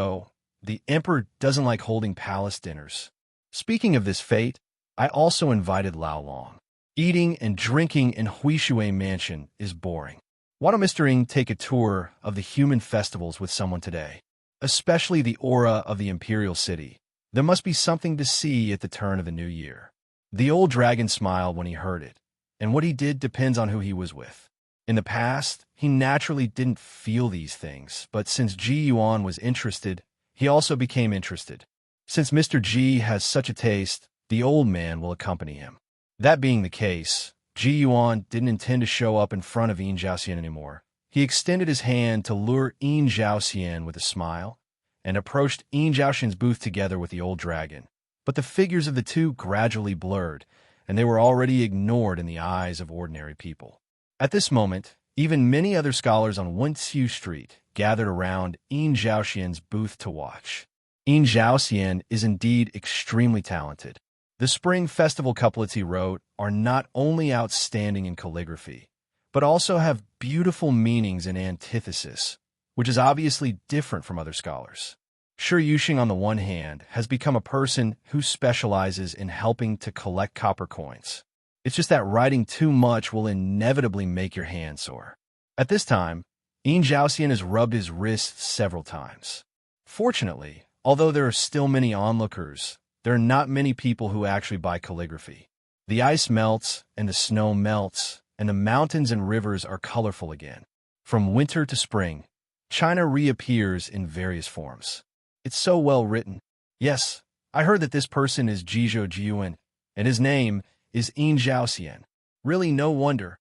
the emperor doesn't like holding palace dinners. Speaking of this fate, I also invited Lao Long. Eating and drinking in Huishui Mansion is boring. Why don't Mr. Ing take a tour of the human festivals with someone today? Especially the aura of the imperial city. There must be something to see at the turn of the new year. The old dragon smiled when he heard it, and what he did depends on who he was with. In the past, he naturally didn't feel these things, but since Ji Yuan was interested, he also became interested. Since Mr. Ji has such a taste, the old man will accompany him. That being the case, Ji Yuan didn't intend to show up in front of Yin Zhaoxian anymore. He extended his hand to lure Yin Zhaoxian with a smile, and approached Yin Zhaoxian's booth together with the old dragon. But the figures of the two gradually blurred, and they were already ignored in the eyes of ordinary people. At this moment, even many other scholars on Wenxiu Street gathered around Yin Zhaoxian's booth to watch. Yin Zhaoxian is indeed extremely talented. The spring festival couplets he wrote are not only outstanding in calligraphy, but also have beautiful meanings in antithesis, which is obviously different from other scholars. Shi Yuan, on the one hand, has become a person who specializes in helping to collect copper coins. It's just that writing too much will inevitably make your hand sore. At this time, Yin Zhaoxian has rubbed his wrists several times. Fortunately, although there are still many onlookers, there are not many people who actually buy calligraphy. The ice melts, and the snow melts, and the mountains and rivers are colorful again. From winter to spring, China reappears in various forms. It's so well written. Yes, I heard that this person is Ji Yuan, and his name is Yin Zhaoxian. Really no wonder.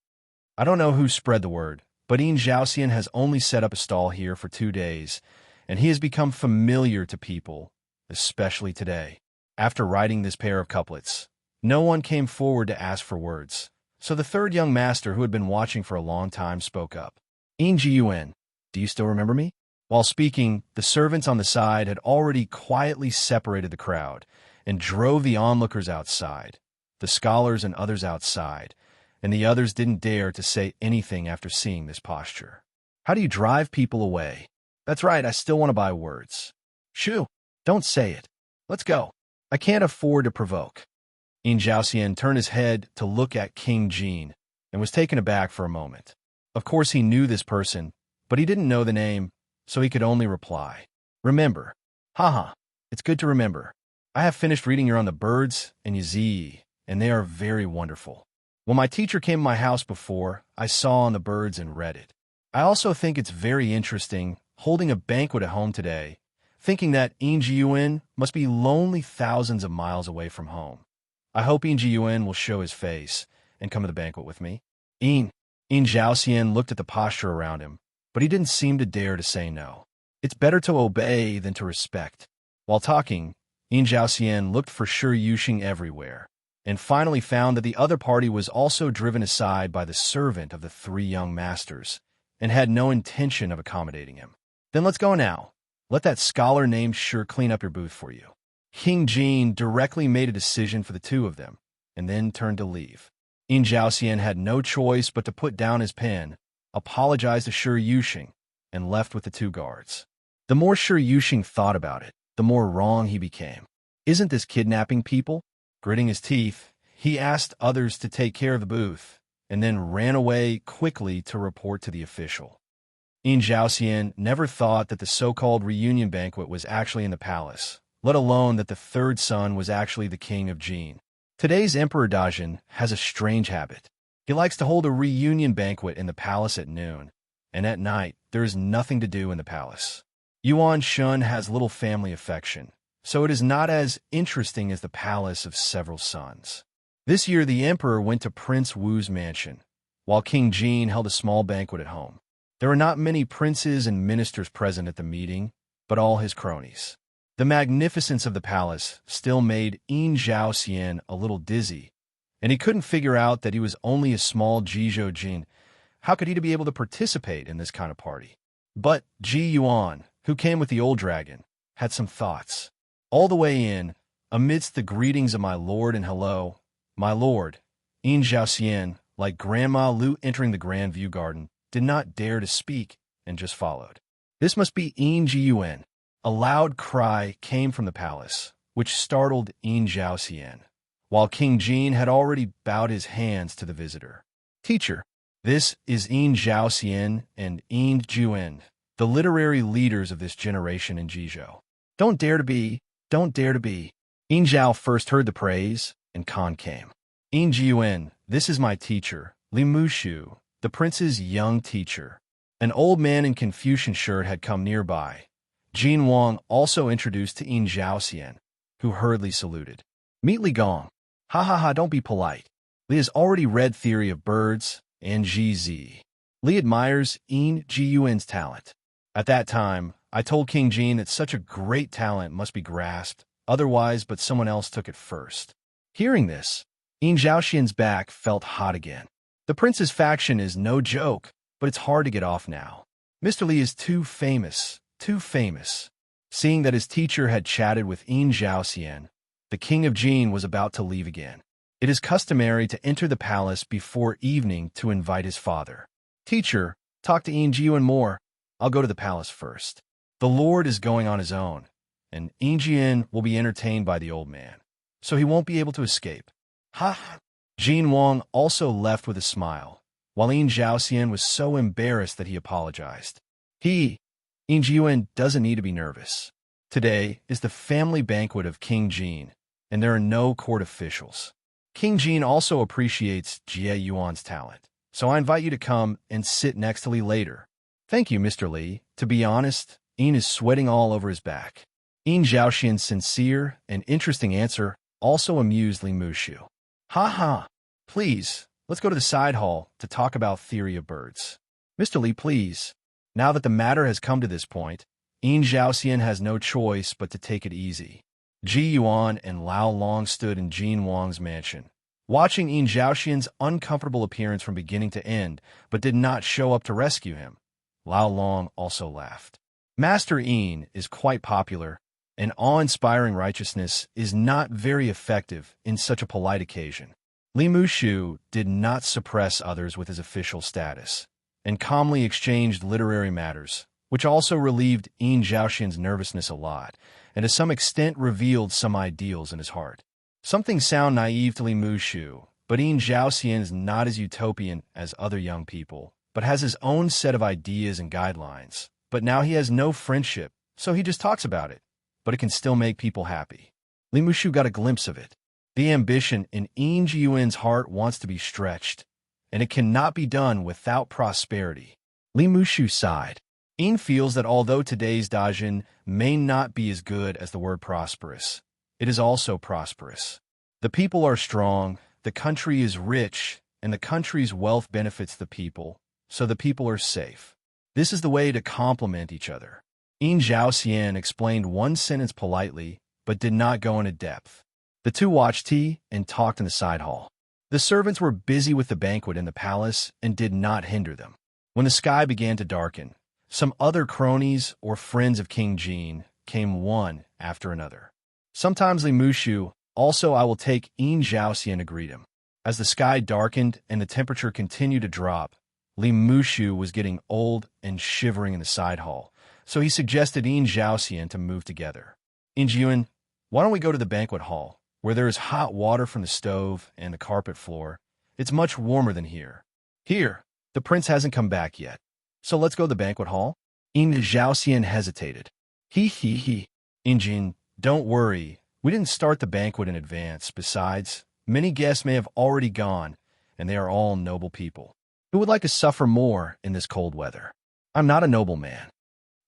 I don't know who spread the word, but Yin Zhaoxian has only set up a stall here for 2 days, and he has become familiar to people, especially today. After writing this pair of couplets, no one came forward to ask for words, so the third young master, who had been watching for a long time, spoke up. Yin Ji Yuan, do you still remember me? While speaking, the servants on the side had already quietly separated the crowd and drove the onlookers outside, the scholars and others outside, and the others didn't dare to say anything after seeing this posture. How do you drive people away? That's right, I still want to buy words. Shoo, don't say it. Let's go. I can't afford to provoke. Yin Zhaoxian turned his head to look at King Jin and was taken aback for a moment. Of course he knew this person, but he didn't know the name, so he could only reply. Remember. Haha, it's good to remember. I have finished reading here on the birds and Yi, and they are very wonderful. When my teacher came to my house before, I saw on the birds and read it. I also think it's very interesting holding a banquet at home today, thinking that Yin Ji Yuan must be lonely thousands of miles away from home. I hope Yin Ji Yuan will show his face and come to the banquet with me. Yin Zhaoxian looked at the posture around him, but he didn't seem to dare to say no. It's better to obey than to respect. While talking, Yin Zhaoxian looked for Shi Yuan everywhere, and finally found that the other party was also driven aside by the servant of the 3 young masters, and had no intention of accommodating him. Then let's go now. Let that scholar named Shi clean up your booth for you. King Jin directly made a decision for the 2 of them, and then turned to leave. Yin Zhaoxian had no choice but to put down his pen, apologized to Shi Yuan, and left with the 2 guards. The more Shi Yuan thought about it, the more wrong he became. Isn't this kidnapping people? Gritting his teeth, he asked others to take care of the booth, and then ran away quickly to report to the official. Yin Zhaoxian never thought that the so-called reunion banquet was actually in the palace, let alone that the 3rd son was actually the king of Jin. Today's Emperor Dajin has a strange habit. He likes to hold a reunion banquet in the palace at noon, and at night there is nothing to do in the palace. Yuan Shun has little family affection, so it is not as interesting as the palace of several sons. This year the emperor went to Prince Wu's mansion, while King Jin held a small banquet at home. There were not many princes and ministers present at the meeting, but all his cronies. The magnificence of the palace still made Yin Zhaoxian a little dizzy, and he couldn't figure out that he was only a small Ji Yuan. How could he be able to participate in this kind of party? But Ji Yuan, who came with the old dragon, had some thoughts. All the way in, amidst the greetings of my lord and hello, my lord, Yin Zhaoxian, like Grandma Lu entering the Grand View Garden, did not dare to speak and just followed. This must be Yin Ji Yuan. A loud cry came from the palace, which startled Yin Zhaoxian, while King Jin had already bowed his hands to the visitor. Teacher, this is Yin Zhaoxian and Yin Ji Yuan, the literary leaders of this generation in Jizhou. Don't dare to be. Yin Zhao first heard the praise, and Khan came. Yin Ji Yuan, this is my teacher, Li Mushu, the prince's young teacher. An old man in Confucian shirt had come nearby. Ji Yuan also introduced to Yin Zhaoxian, who hurriedly saluted. Meet Li Gong. Ha ha ha, don't be polite. Li has already read Theory of Birds and GZ. Li admires Yin Ji Yuan's talent. At that time, I told King Jin that such a great talent must be grasped, otherwise but someone else took it first. Hearing this, Yin Zhaoxian's back felt hot again. The prince's faction is no joke, but it's hard to get off now. Mr. Li is too famous, too famous. Seeing that his teacher had chatted with Yin Zhaoxian, the king of Jin was about to leave again. It is customary to enter the palace before evening to invite his father. Teacher, talk to Yin Ji Yuan more. I'll go to the palace first. The lord is going on his own, and Yin Jian will be entertained by the old man, so he won't be able to escape. Ha! Jin Wang also left with a smile, while Yin Zhaoxian was so embarrassed that he apologized. Yin Ji Yuan doesn't need to be nervous. Today is the family banquet of King Jin, and there are no court officials. King Jin also appreciates Ji Yuan's talent, so I invite you to come and sit next to Li later. Thank you, Mr. Li. To be honest, Yin is sweating all over his back. Yin Zhaoxian's sincere and interesting answer also amused Li Mushu. Ha ha! Please, let's go to the side hall to talk about Theory of Birds. Mr. Li, please. Now that the matter has come to this point, Yin Zhaoxian has no choice but to take it easy. Ji Yuan and Lao Long stood in Jin Wang's mansion, watching Yin Zhaoxian's uncomfortable appearance from beginning to end, but did not show up to rescue him. Lao Long also laughed. Master Yin is quite popular, and awe-inspiring righteousness is not very effective in such a polite occasion. Li Mushu did not suppress others with his official status, and calmly exchanged literary matters, which also relieved Yin Zhaoxian's nervousness a lot, and to some extent revealed some ideals in his heart. Something sound naive to Li Mushu, but Yin Zhaoxian is not as utopian as other young people, but has his own set of ideas and guidelines. But now he has no friendship, so he just talks about it. But it can still make people happy. Li Mushu got a glimpse of it. The ambition in Yin Ji Yuan's heart wants to be stretched, and it cannot be done without prosperity. Li Mushu sighed. Yin feels that although today's Dajin may not be as good as the word prosperous, it is also prosperous. The people are strong, the country is rich, and the country's wealth benefits the people, so the people are safe. This is the way to complement each other. Yin Zhaoxian explained one sentence politely, but did not go into depth. The two watched tea and talked in the side hall. The servants were busy with the banquet in the palace and did not hinder them. When the sky began to darken, some other cronies or friends of King Jin came one after another. Sometimes Li Mushu, also I will take Yin Zhaoxian to greet him. As the sky darkened and the temperature continued to drop, Li Mushu was getting old and shivering in the side hall, so he suggested Yin Zhaoxian to move together. Yin Ji Yuan, why don't we go to the banquet hall, where there is hot water from the stove and the carpet floor? It's much warmer than here. Here, the prince hasn't come back yet. So let's go to the banquet hall? Yin Zhaoxian hesitated. He. Yin Jin, don't worry. We didn't start the banquet in advance. Besides, many guests may have already gone, and they are all noble people. Who would like to suffer more in this cold weather? I'm not a noble man.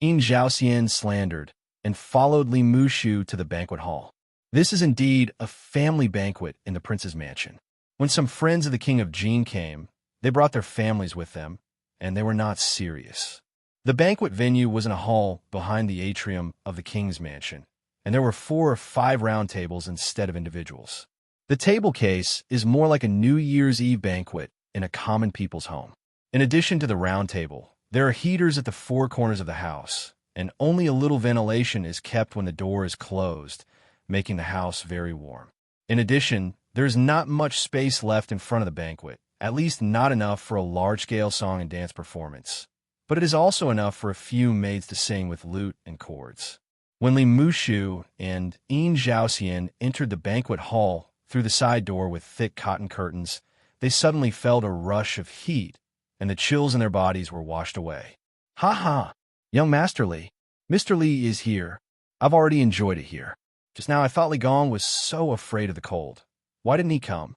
Yin Zhaoxian slandered, and followed Li Mushu to the banquet hall. This is indeed a family banquet in the prince's mansion. When some friends of the king of Jin came, they brought their families with them, and they were not serious. The banquet venue was in a hall behind the atrium of the king's mansion, and there were 4 or 5 round tables instead of individuals. The table case is more like a New Year's Eve banquet in a common people's home. In addition to the round table, there are heaters at the 4 corners of the house, and only a little ventilation is kept when the door is closed, making the house very warm. In addition, there is not much space left in front of the banquet, at least not enough for a large-scale song and dance performance. But it is also enough for a few maids to sing with lute and chords. When Li Mushu and Yin Zhaoxian entered the banquet hall through the side door with thick cotton curtains, they suddenly felt a rush of heat, and the chills in their bodies were washed away. Ha ha! Young Master Li. Mr. Li is here. I've already enjoyed it here. Just now I thought Li Gong was so afraid of the cold. Why didn't he come?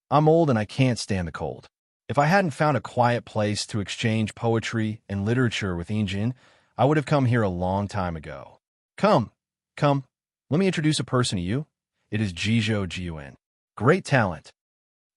I'm old and I can't stand the cold. If I hadn't found a quiet place to exchange poetry and literature with Injin, I would have come here a long time ago. Come, come, let me introduce a person to you. It is Ji Yuan. Great talent.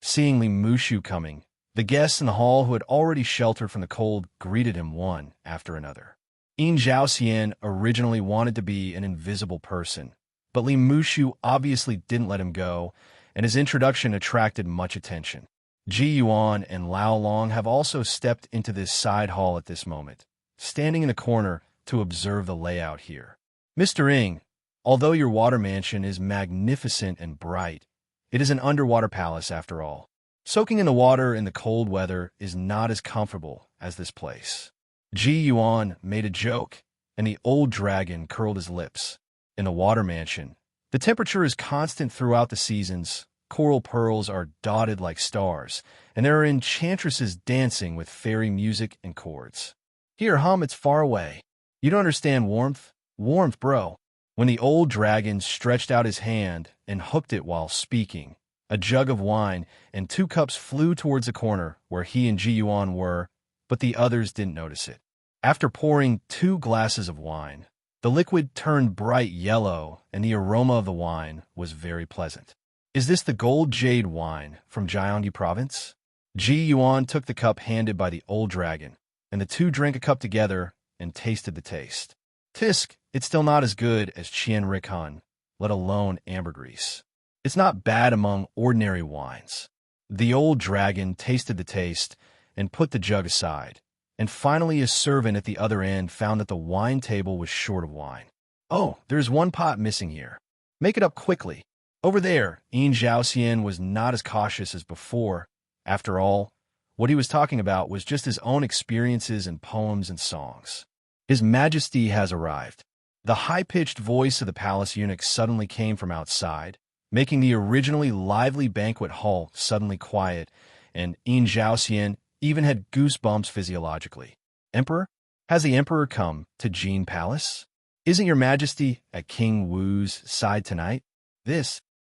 Seeing Li Mushu coming, the guests in the hall who had already sheltered from the cold greeted him one after another. Yin Zhaoxian originally wanted to be an invisible person, but Li Mushu obviously didn't let him go, and his introduction attracted much attention. Ji Yuan and Lao Long have also stepped into this side hall at this moment, standing in a corner to observe the layout here. Mr. Ing, although your water mansion is magnificent and bright, it is an underwater palace after all. Soaking in the water in the cold weather is not as comfortable as this place. Ji Yuan made a joke, and the old dragon curled his lips. In the water mansion, the temperature is constant throughout the seasons. Coral pearls are dotted like stars, and there are enchantresses dancing with fairy music and chords. Here, it's far away. You don't understand warmth? Warmth, bro. When the old dragon stretched out his hand and hooked it while speaking, a jug of wine and 2 cups flew towards the corner where he and Ji Yuan were, but the others didn't notice it. After pouring 2 glasses of wine, the liquid turned bright yellow, and the aroma of the wine was very pleasant. Is this the gold jade wine from Jiangxi province? Ji Yuan took the cup handed by the old dragon, and the two drank a cup together and tasted the taste. Tisk, it's still not as good as Qian Rikan, let alone ambergris. It's not bad among ordinary wines. The old dragon tasted the taste and put the jug aside, and finally his servant at the other end found that the wine table was short of wine. Oh, there's 1 pot missing here. Make it up quickly. Over there, Yin Zhaoxian was not as cautious as before. After all, what he was talking about was just his own experiences and poems and songs. His Majesty has arrived. The high-pitched voice of the palace eunuch suddenly came from outside, making the originally lively banquet hall suddenly quiet, and Yin Zhaoxian even had goosebumps physiologically. Emperor? Has the Emperor come to Jin Palace? Isn't your Majesty at King Wu's side tonight?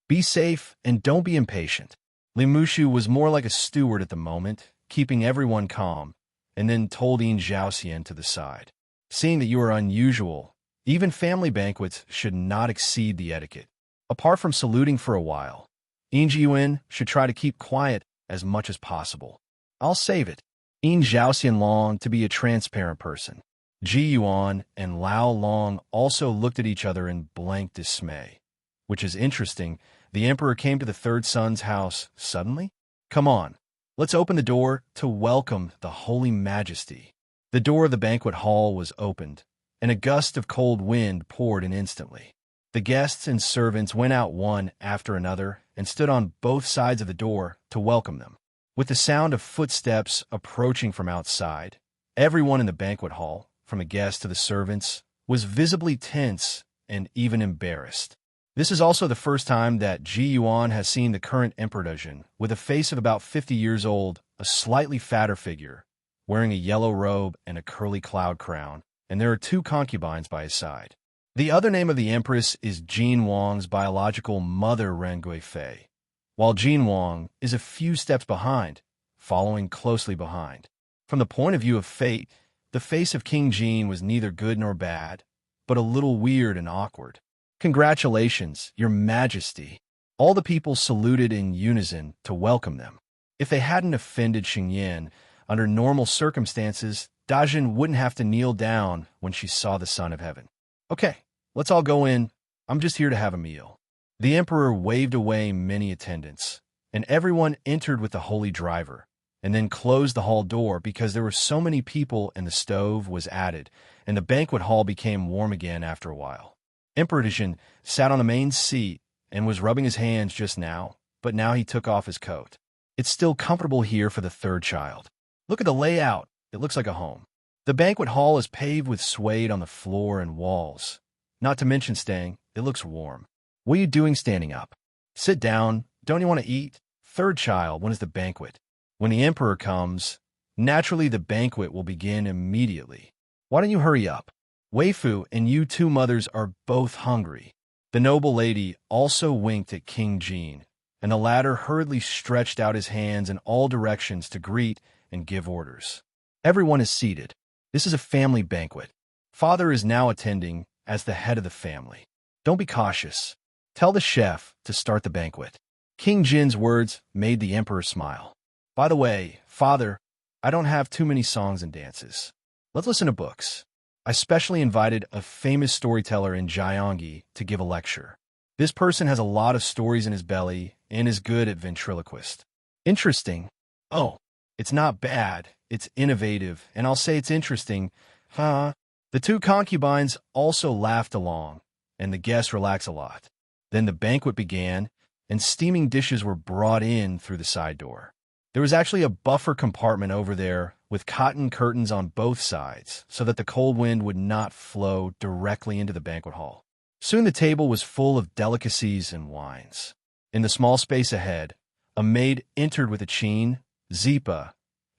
Be safe and don't be impatient. Li Mushu was more like a steward at the moment, keeping everyone calm, and then told Yin Zhaoxian to the side. Seeing that you are unusual, even family banquets should not exceed the etiquette. Apart from saluting for a while, Yin Yuan should try to keep quiet as much as possible. I'll save it. Yin Zhaoxian longed to be a transparent person. Ji Yuan and Lao Long also looked at each other in blank dismay. Which is interesting, the emperor came to the third son's house suddenly? Come on, let's open the door to welcome the Holy Majesty. The door of the banquet hall was opened, and a gust of cold wind poured in instantly. The guests and servants went out one after another and stood on both sides of the door to welcome them. With the sound of footsteps approaching from outside, everyone in the banquet hall, from the guests to the servants, was visibly tense and even embarrassed. This is also the first time that Ji Yuan has seen the current Emperor Dajin, with a face of about 50 years old, a slightly fatter figure, wearing a yellow robe and a curly cloud crown, and there are 2 concubines by his side. The other name of the Empress is Jin Wang's biological mother, Ren Guifei, while Jin Wang is a few steps behind, following closely behind. From the point of view of fate, the face of King Jin was neither good nor bad, but a little weird and awkward. Congratulations, Your Majesty. All the people saluted in unison to welcome them. If they hadn't offended Xingyan, under normal circumstances, Dajin wouldn't have to kneel down when she saw the Son of Heaven. Okay, let's all go in. I'm just here to have a meal. The emperor waved away many attendants, and everyone entered with the holy driver, and then closed the hall door because there were so many people and the stove was added, and the banquet hall became warm again after a while. Emperor Dajin sat on the main seat and was rubbing his hands just now, but now he took off his coat. It's still comfortable here for the third child. Look at the layout. It looks like a home. The banquet hall is paved with suede on the floor and walls. Not to mention staying, it looks warm. What are you doing standing up? Sit down. Don't you want to eat? Third child, when is the banquet? When the emperor comes, naturally the banquet will begin immediately. Why don't you hurry up? Weifu and you 2 mothers are both hungry. The noble lady also winked at King Jin, and the latter hurriedly stretched out his hands in all directions to greet and give orders. Everyone is seated. This is a family banquet. Father is now attending as the head of the family. Don't be cautious. Tell the chef to start the banquet. King Jin's words made the emperor smile. By the way, Father, I don't have too many songs and dances. Let's listen to books. I specially invited a famous storyteller in Gyeonggi to give a lecture. This person has a lot of stories in his belly and is good at ventriloquist. Interesting. Oh, it's not bad. It's innovative, and I'll say it's interesting. Huh? The two concubines also laughed along, and the guests relaxed a lot. Then the banquet began, and steaming dishes were brought in through the side door. There was actually a buffer compartment over there with cotton curtains on both sides so that the cold wind would not flow directly into the banquet hall. Soon the table was full of delicacies and wines. In the small space ahead, a maid entered with a cheen, zipa,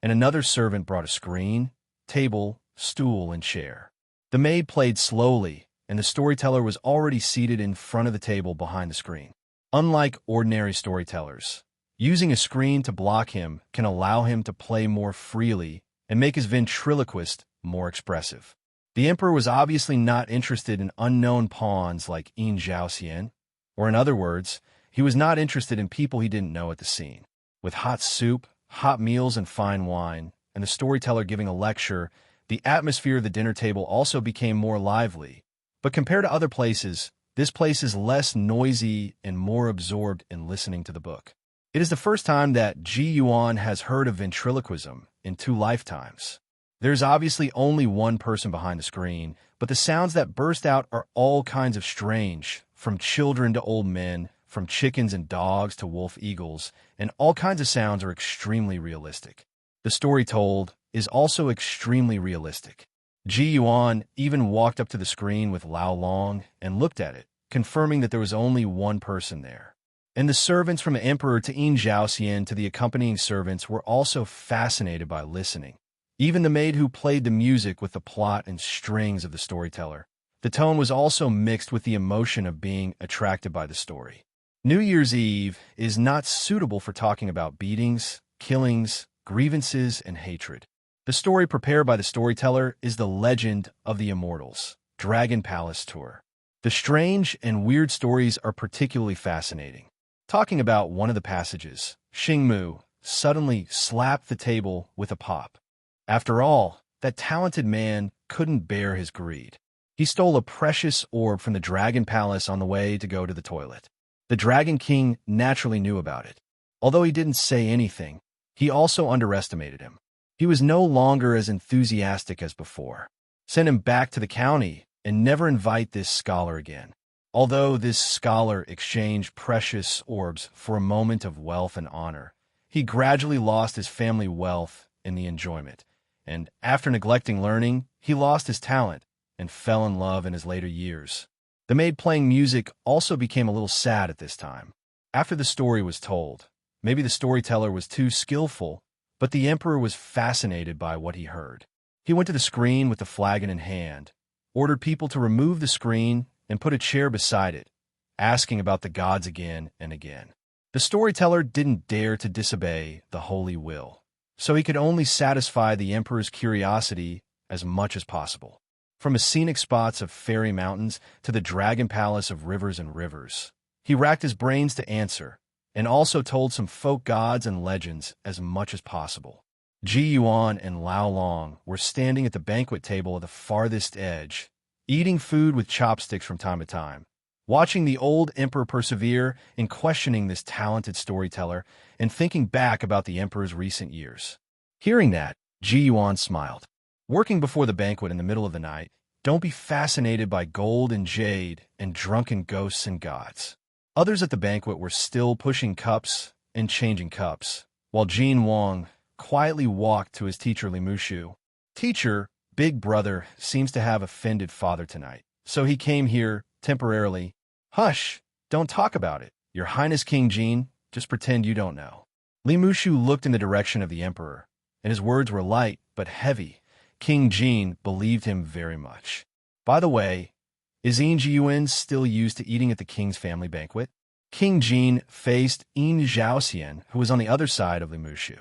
and another servant brought a screen, table, stool, and chair. The maid played slowly, and the storyteller was already seated in front of the table behind the screen. Unlike ordinary storytellers, using a screen to block him can allow him to play more freely and make his ventriloquist more expressive. The emperor was obviously not interested in unknown pawns like Yin Zhaoxian, or in other words, he was not interested in people he didn't know at the scene. With hot soup, hot meals, and fine wine, and the storyteller giving a lecture, the atmosphere of the dinner table also became more lively. But compared to other places, this place is less noisy and more absorbed in listening to the book. It is the first time that Ji Yuan has heard of ventriloquism in 2 lifetimes. There's obviously only one person behind the screen, but the sounds that burst out are all kinds of strange, from children to old men, from chickens and dogs to wolf eagles, and all kinds of sounds are extremely realistic. The story told is also extremely realistic. Ji Yuan even walked up to the screen with Lao Long and looked at it, confirming that there was only one person there. And the servants from the emperor to Yin Zhaoxian to the accompanying servants were also fascinated by listening. Even the maid who played the music with the plot and strings of the storyteller. The tone was also mixed with the emotion of being attracted by the story. New Year's Eve is not suitable for talking about beatings, killings, grievances, and hatred. The story prepared by the storyteller is the legend of the immortals, Dragon Palace Tour. The strange and weird stories are particularly fascinating. Talking about one of the passages, Xingmu suddenly slapped the table with a pop. After all, that talented man couldn't bear his greed. He stole a precious orb from the Dragon Palace on the way to go to the toilet. The Dragon King naturally knew about it. Although he didn't say anything, he also underestimated him. He was no longer as enthusiastic as before. Send him back to the county and never invite this scholar again. Although this scholar exchanged precious orbs for a moment of wealth and honor, he gradually lost his family wealth in the enjoyment. And after neglecting learning, he lost his talent and fell in love in his later years. The maid playing music also became a little sad at this time. After the story was told, maybe the storyteller was too skillful, but the emperor was fascinated by what he heard. He went to the screen with the flagon in hand, ordered people to remove the screen and put a chair beside it, asking about the gods again and again. The storyteller didn't dare to disobey the holy will, so he could only satisfy the emperor's curiosity as much as possible. From the scenic spots of fairy mountains to the dragon palace of rivers and rivers, he racked his brains to answer, and also told some folk gods and legends as much as possible. Ji Yuan and Lao Long were standing at the banquet table at the farthest edge, eating food with chopsticks from time to time, watching the old emperor persevere in questioning this talented storyteller and thinking back about the emperor's recent years. Hearing that, Ji Yuan smiled. Working before the banquet in the middle of the night, don't be fascinated by gold and jade and drunken ghosts and gods. Others at the banquet were still pushing cups and changing cups, while Jin Wang quietly walked to his teacher Li Mushu. Teacher, big brother, seems to have offended father tonight, so he came here temporarily. Hush, don't talk about it. Your Highness King Jin, just pretend you don't know. Li Mushu looked in the direction of the emperor, and his words were light but heavy. King Jin believed him very much. By the way, is Ji Yuan still used to eating at the king's family banquet? King Jin faced Yin Zhaoxian, who was on the other side of Li Mushu.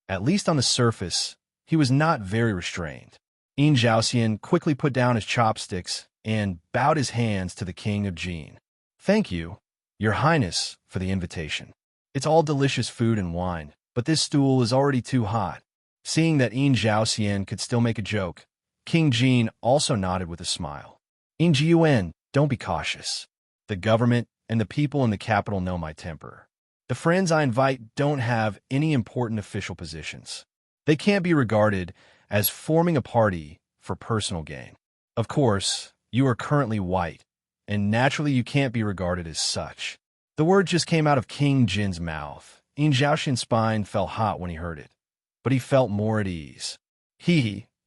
At least on the surface, he was not very restrained. Yin Zhaoxian quickly put down his chopsticks and bowed his hands to the king of Jin. "Thank you, your highness, for the invitation. It's all delicious food and wine, but this stool is already too hot." Seeing that Yin Zhaoxian could still make a joke, King Jin also nodded with a smile. "Ji Yuan, don't be cautious. The government and the people in the capital know my temper. The friends I invite don't have any important official positions. They can't be regarded as forming a party for personal gain. Of course, you are currently white, and naturally you can't be regarded as such." The word just came out of King Jin's mouth. Yin Zhaoxian's spine felt hot when he heard it, but he felt more at ease.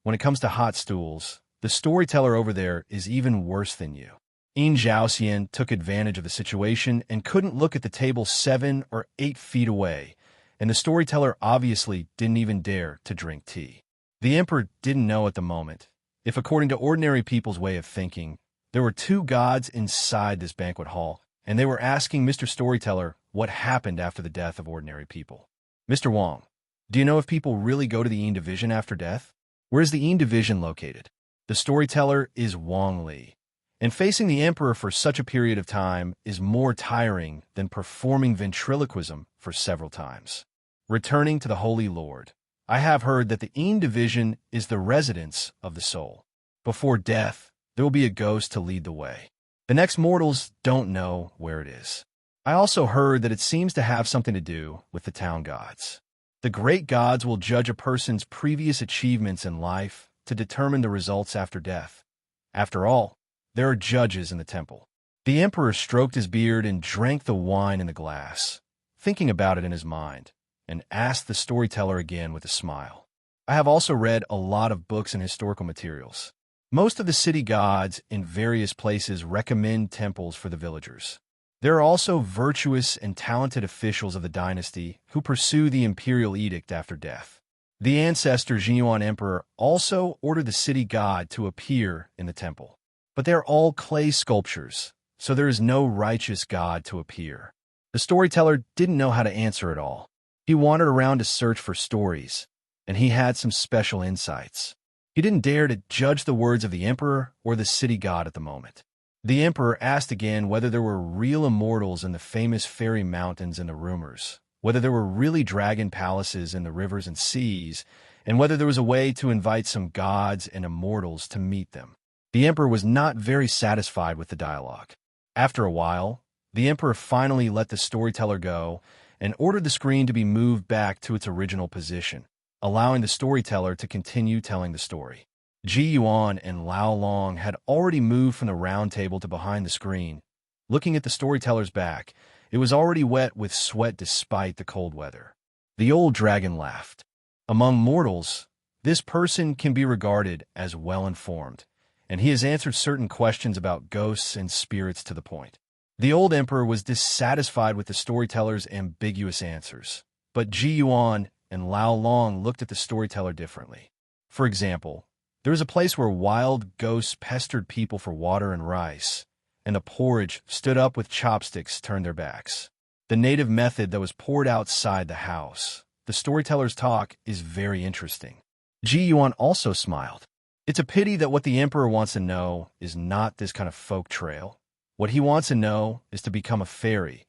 When it comes to hot stools, the storyteller over there is even worse than you. Yin Zhaoxian took advantage of the situation and couldn't look at the table 7 or 8 feet away, and the storyteller obviously didn't even dare to drink tea. The emperor didn't know at the moment if, according to ordinary people's way of thinking, there were 2 gods inside this banquet hall, and they were asking Mr. Storyteller what happened after the death of ordinary people. "Mr. Wang, do you know if people really go to the Yin Division after death? Where is the Yin Division located?" The storyteller is Wang Li, and facing the emperor for such a period of time is more tiring than performing ventriloquism for several times. Returning to the Holy Lord, I have heard that the Yin Division is the residence of the soul. Before death, there will be a ghost to lead the way. The next mortals don't know where it is. I also heard that it seems to have something to do with the town gods. The great gods will judge a person's previous achievements in life to determine the results after death. After all, there are judges in the temple. The emperor stroked his beard and drank the wine in the glass, thinking about it in his mind, and asked the storyteller again with a smile. "I have also read a lot of books and historical materials. Most of the city gods in various places recommend temples for the villagers. There are also virtuous and talented officials of the dynasty who pursue the imperial edict after death. The ancestor Ji Yuan emperor also ordered the city god to appear in the temple. But they are all clay sculptures, so there is no righteous god to appear." The storyteller didn't know how to answer it all. He wandered around to search for stories, and he had some special insights. He didn't dare to judge the words of the emperor or the city god at the moment. The emperor asked again whether there were real immortals in the famous fairy mountains and the rumors, whether there were really dragon palaces in the rivers and seas, and whether there was a way to invite some gods and immortals to meet them. The emperor was not very satisfied with the dialogue. After a while, the emperor finally let the storyteller go and ordered the screen to be moved back to its original position, allowing the storyteller to continue telling the story. Ji Yuan and Lao Long had already moved from the round table to behind the screen. Looking at the storyteller's back, it was already wet with sweat despite the cold weather. The old dragon laughed. "Among mortals, this person can be regarded as well-informed, and he has answered certain questions about ghosts and spirits to the point." The old emperor was dissatisfied with the storyteller's ambiguous answers, but Ji Yuan and Lao Long looked at the storyteller differently. For example, there was a place where wild ghosts pestered people for water and rice, and the porridge stood up with chopsticks turned their backs. The native method that was poured outside the house. The storyteller's talk is very interesting. Ji Yuan also smiled. It's a pity that what the emperor wants to know is not this kind of folk trail. What he wants to know is to become a fairy,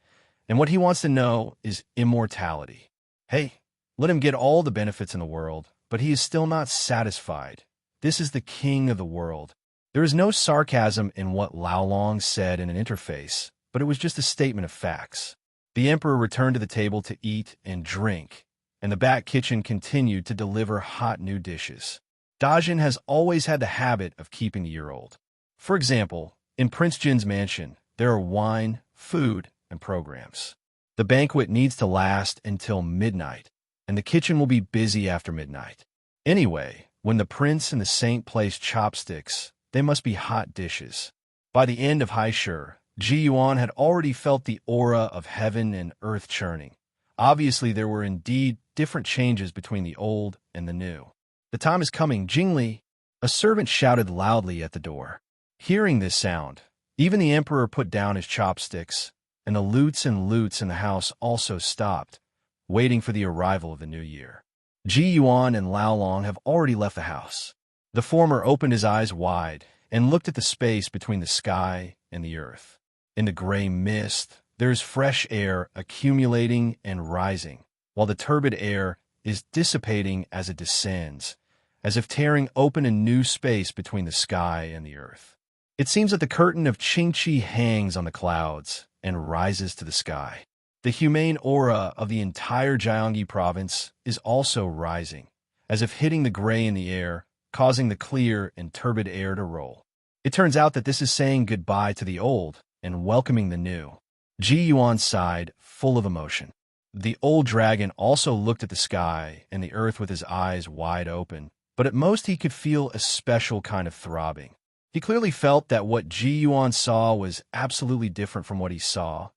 and what he wants to know is immortality. Hey, let him get all the benefits in the world, but he is still not satisfied. This is the king of the world. There is no sarcasm in what Lao Long said in an interface, but it was just a statement of facts. The emperor returned to the table to eat and drink, and the back kitchen continued to deliver hot new dishes. Dajin has always had the habit of keeping the year old. For example, in Prince Jin's mansion, there are wine, food, and programs. The banquet needs to last until midnight, and the kitchen will be busy after midnight. Anyway, when the prince and the saint place chopsticks, they must be hot dishes. By the end of Haishur, Ji Yuan had already felt the aura of heaven and earth churning. Obviously, there were indeed different changes between the old and the new. "The time is coming, Jingli!" A servant shouted loudly at the door. Hearing this sound, even the emperor put down his chopsticks and the lutes and lutes in the house also stopped, waiting for the arrival of the new year. Ji Yuan and Lao Long have already left the house. The former opened his eyes wide and looked at the space between the sky and the earth. In the gray mist, there is fresh air accumulating and rising, while the turbid air is dissipating as it descends, as if tearing open a new space between the sky and the earth. It seems that the curtain of Qingqi hangs on the clouds and rises to the sky. The humane aura of the entire Jiangyi province is also rising, as if hitting the gray in the air, causing the clear and turbid air to roll. It turns out that this is saying goodbye to the old and welcoming the new. Ji Yuan sighed, full of emotion. The old dragon also looked at the sky and the earth with his eyes wide open, but at most he could feel a special kind of throbbing. He clearly felt that what Ji Yuan saw was absolutely different from what he saw,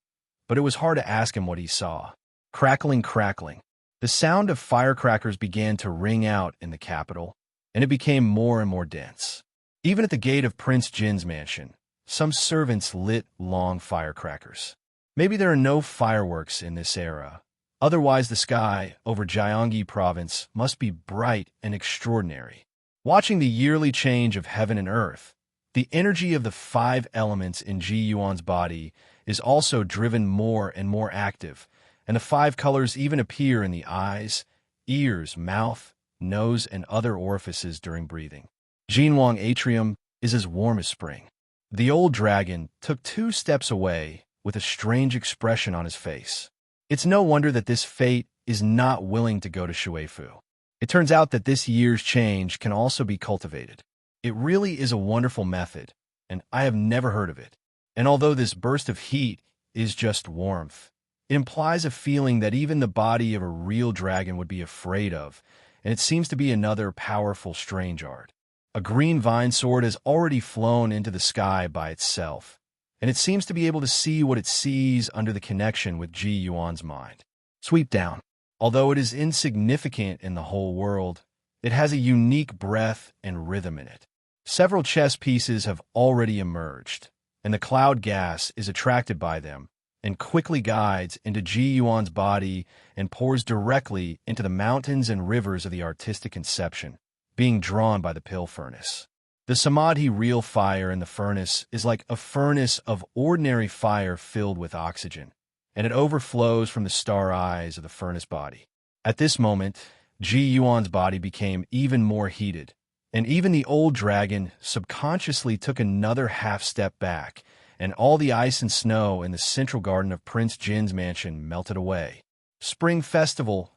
but it was hard to ask him what he saw. Crackling, crackling. The sound of firecrackers began to ring out in the capital, and it became more and more dense. Even at the gate of Prince Jin's mansion, some servants lit long firecrackers. Maybe there are no fireworks in this era. Otherwise, the sky over Jiangyi province must be bright and extraordinary. Watching the yearly change of heaven and earth, the energy of the 5 elements in Ji Yuan's body is also driven more and more active, and the 5 colors even appear in the eyes, ears, mouth, nose, and other orifices during breathing. Jinwang Atrium is as warm as spring. The old dragon took 2 steps away with a strange expression on his face. It's no wonder that this fate is not willing to go to Shuifu. It turns out that this year's change can also be cultivated. It really is a wonderful method, and I have never heard of it. And although this burst of heat is just warmth, it implies a feeling that even the body of a real dragon would be afraid of, and it seems to be another powerful strange art. A green vine sword has already flown into the sky by itself, and it seems to be able to see what it sees under the connection with Ji Yuan's mind. Sweep down. Although it is insignificant in the whole world, it has a unique breath and rhythm in it. Several chess pieces have already emerged, and the cloud gas is attracted by them and quickly guides into Ji Yuan's body and pours directly into the mountains and rivers of the artistic conception, being drawn by the pill furnace. The Samadhi real fire in the furnace is like a furnace of ordinary fire filled with oxygen, and it overflows from the star eyes of the furnace body. At this moment, Ji Yuan's body became even more heated, and even the old dragon subconsciously took another half step back, and all the ice and snow in the central garden of Prince Jin's mansion melted away. Spring festival,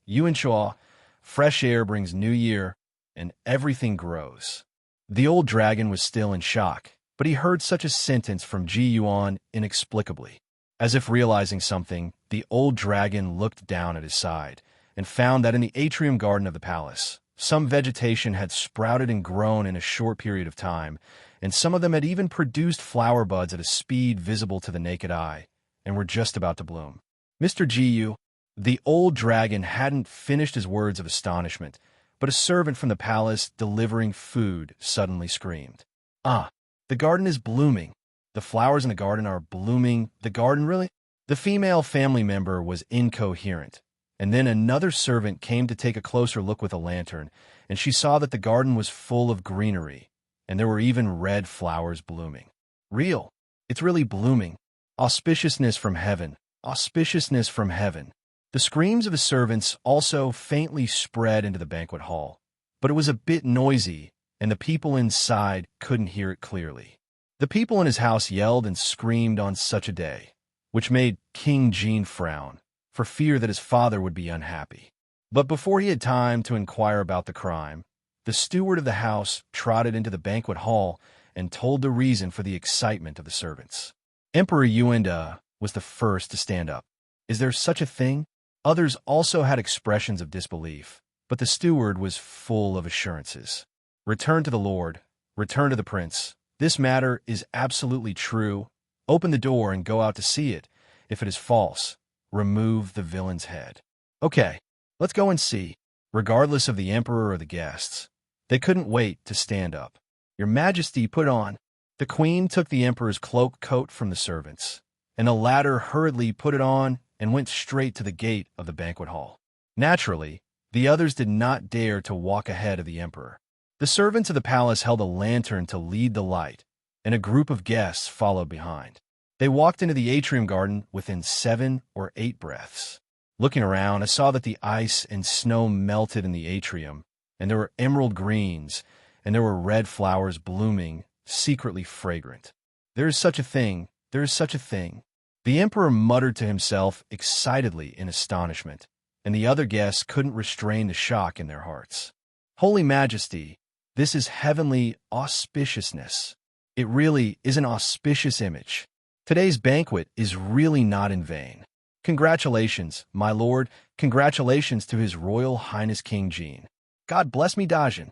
Yuanchua, fresh air brings new year, and everything grows. The old dragon was still in shock, but he heard such a sentence from Ji Yuan inexplicably. As if realizing something, the old dragon looked down at his side and found that in the atrium garden of the palace, some vegetation had sprouted and grown in a short period of time, and some of them had even produced flower buds at a speed visible to the naked eye, and were just about to bloom. Mr. Ji, the old dragon hadn't finished his words of astonishment, but a servant from the palace delivering food suddenly screamed, "Ah, the garden is blooming. The flowers in the garden are blooming. The garden really?" The female family member was incoherent, and then another servant came to take a closer look with a lantern, and she saw that the garden was full of greenery, and there were even red flowers blooming. "Real. It's really blooming. Auspiciousness from heaven. Auspiciousness from heaven." The screams of the servants also faintly spread into the banquet hall, but it was a bit noisy, and the people inside couldn't hear it clearly. The people in his house yelled and screamed on such a day, which made King Jin frown, for fear that his father would be unhappy. But before he had time to inquire about the crime, the steward of the house trotted into the banquet hall and told the reason for the excitement of the servants. Emperor Yuan was the first to stand up. "Is there such a thing?" Others also had expressions of disbelief, but the steward was full of assurances. "Return to the lord. Return to the prince. This matter is absolutely true. Open the door and go out to see it. If it is false, remove the villain's head." "Okay, let's go and see." Regardless of the emperor or the guests, they couldn't wait to stand up. "Your Majesty, put on." The queen took the emperor's cloak coat from the servants, and the latter hurriedly put it on and went straight to the gate of the banquet hall. Naturally, the others did not dare to walk ahead of the emperor. The servants of the palace held a lantern to lead the light, and a group of guests followed behind. They walked into the atrium garden within 7 or 8 breaths. Looking around, I saw that the ice and snow melted in the atrium, and there were emerald greens, and there were red flowers blooming, secretly fragrant. There is such a thing, there is such a thing. The emperor muttered to himself excitedly in astonishment, and the other guests couldn't restrain the shock in their hearts. Holy Majesty, this is heavenly auspiciousness. It really is an auspicious image. Today's banquet is really not in vain. Congratulations, my lord, congratulations to His Royal Highness King Ji. God bless me, Dajin.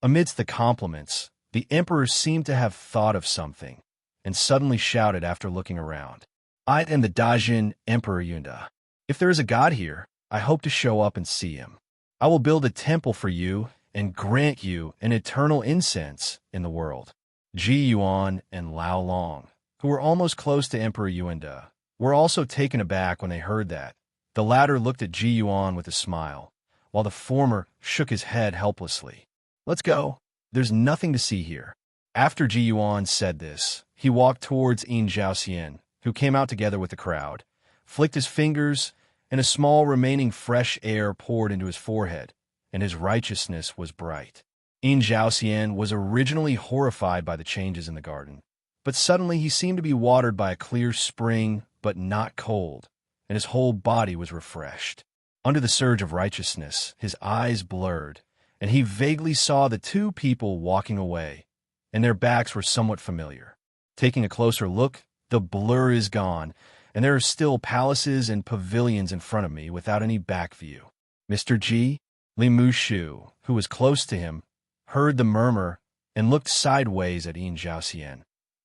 Amidst the compliments, the emperor seemed to have thought of something, and suddenly shouted after looking around. I am the Dajin Emperor Yunda. If there is a god here, I hope to show up and see him. I will build a temple for you and grant you an eternal incense in the world. Ji Yuan and Lao Long, who were almost close to Emperor Yunda, were also taken aback when they heard that. The latter looked at Ji Yuan with a smile, while the former shook his head helplessly. Let's go. There's nothing to see here. After Ji Yuan said this, he walked towards Yin Zhaoxian, who came out together with the crowd, flicked his fingers, and a small remaining fresh air poured into his forehead, and his righteousness was bright. Yin Zhaoxian was originally horrified by the changes in the garden, but suddenly he seemed to be watered by a clear spring, but not cold, and his whole body was refreshed. Under the surge of righteousness, his eyes blurred, and he vaguely saw the 2 people walking away, and their backs were somewhat familiar. Taking a closer look, the blur is gone, and there are still palaces and pavilions in front of me without any back view. Mr. Ji, Li Mushu, who was close to him, heard the murmur and looked sideways at Yin Zhaoxian,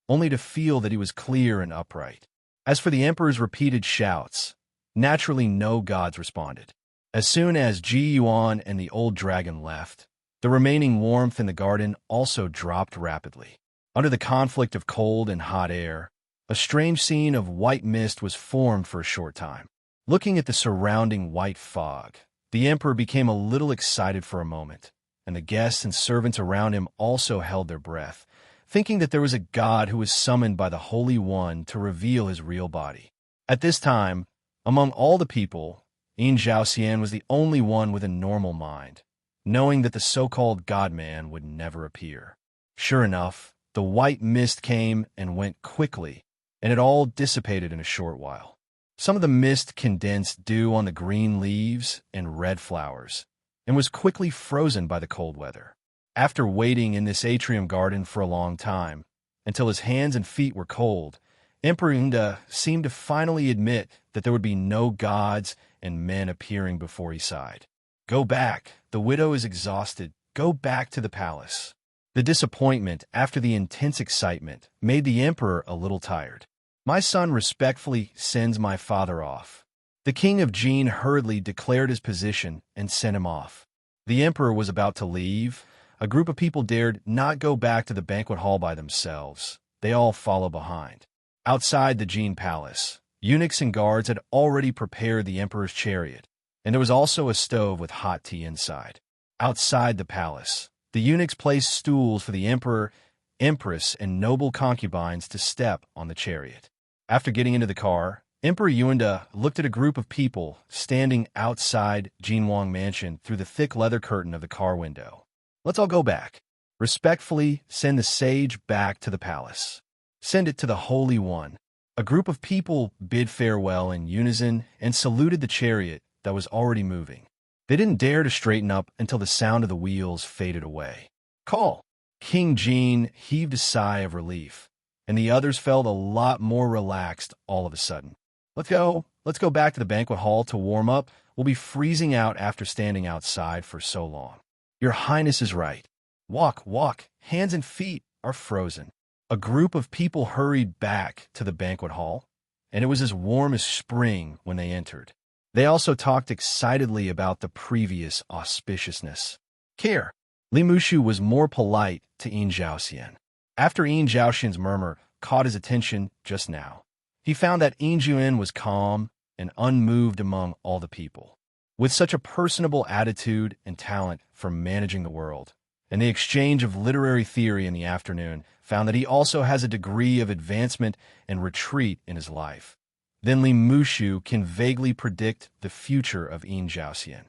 only to feel that he was clear and upright. As for the emperor's repeated shouts, naturally no gods responded. As soon as Ji Yuan and the old dragon left, the remaining warmth in the garden also dropped rapidly. Under the conflict of cold and hot air, a strange scene of white mist was formed for a short time. Looking at the surrounding white fog, the emperor became a little excited for a moment, and the guests and servants around him also held their breath, thinking that there was a god who was summoned by the Holy One to reveal his real body. At this time, among all the people, Yin Zhaoxian was the only one with a normal mind, knowing that the so-called God-man would never appear. Sure enough, the white mist came and went quickly, and it all dissipated in a short while. Some of the mist condensed dew on the green leaves and red flowers, and was quickly frozen by the cold weather. After waiting in this atrium garden for a long time, until his hands and feet were cold, Emperor Yunda seemed to finally admit that there would be no gods and men appearing before he sighed. Go back, the widow is exhausted. Go back to the palace. The disappointment after the intense excitement made the emperor a little tired. My son respectfully sends my father off. The king of Jin hurriedly declared his position and sent him off. The emperor was about to leave. A group of people dared not go back to the banquet hall by themselves. They all followed behind. Outside the Jin palace, eunuchs and guards had already prepared the emperor's chariot, and there was also a stove with hot tea inside. Outside the palace, the eunuchs placed stools for the emperor, empress, and noble concubines to step on the chariot. After getting into the car, Emperor Yunda looked at a group of people standing outside Jinwang Mansion through the thick leather curtain of the car window. Let's all go back. Respectfully send the sage back to the palace. Send it to the Holy One. A group of people bid farewell in unison and saluted the chariot that was already moving. They didn't dare to straighten up until the sound of the wheels faded away. Call! King Jin heaved a sigh of relief, and the others felt a lot more relaxed all of a sudden. Let's go back to the banquet hall to warm up. We'll be freezing out after standing outside for so long. Your Highness is right. Walk, hands and feet are frozen. A group of people hurried back to the banquet hall, and it was as warm as spring when they entered. They also talked excitedly about the previous auspiciousness. Care. Li Mushu was more polite to Yin Zhaoxian. After Yin Zhaoxian's murmur caught his attention just now, He found that Ji Yuan was calm and unmoved among all the people, with such a personable attitude and talent for managing the world. And the exchange of literary theory in the afternoon found that he also has a degree of advancement and retreat in his life. Then Li Mushu can vaguely predict the future of Yin Zhaoxian.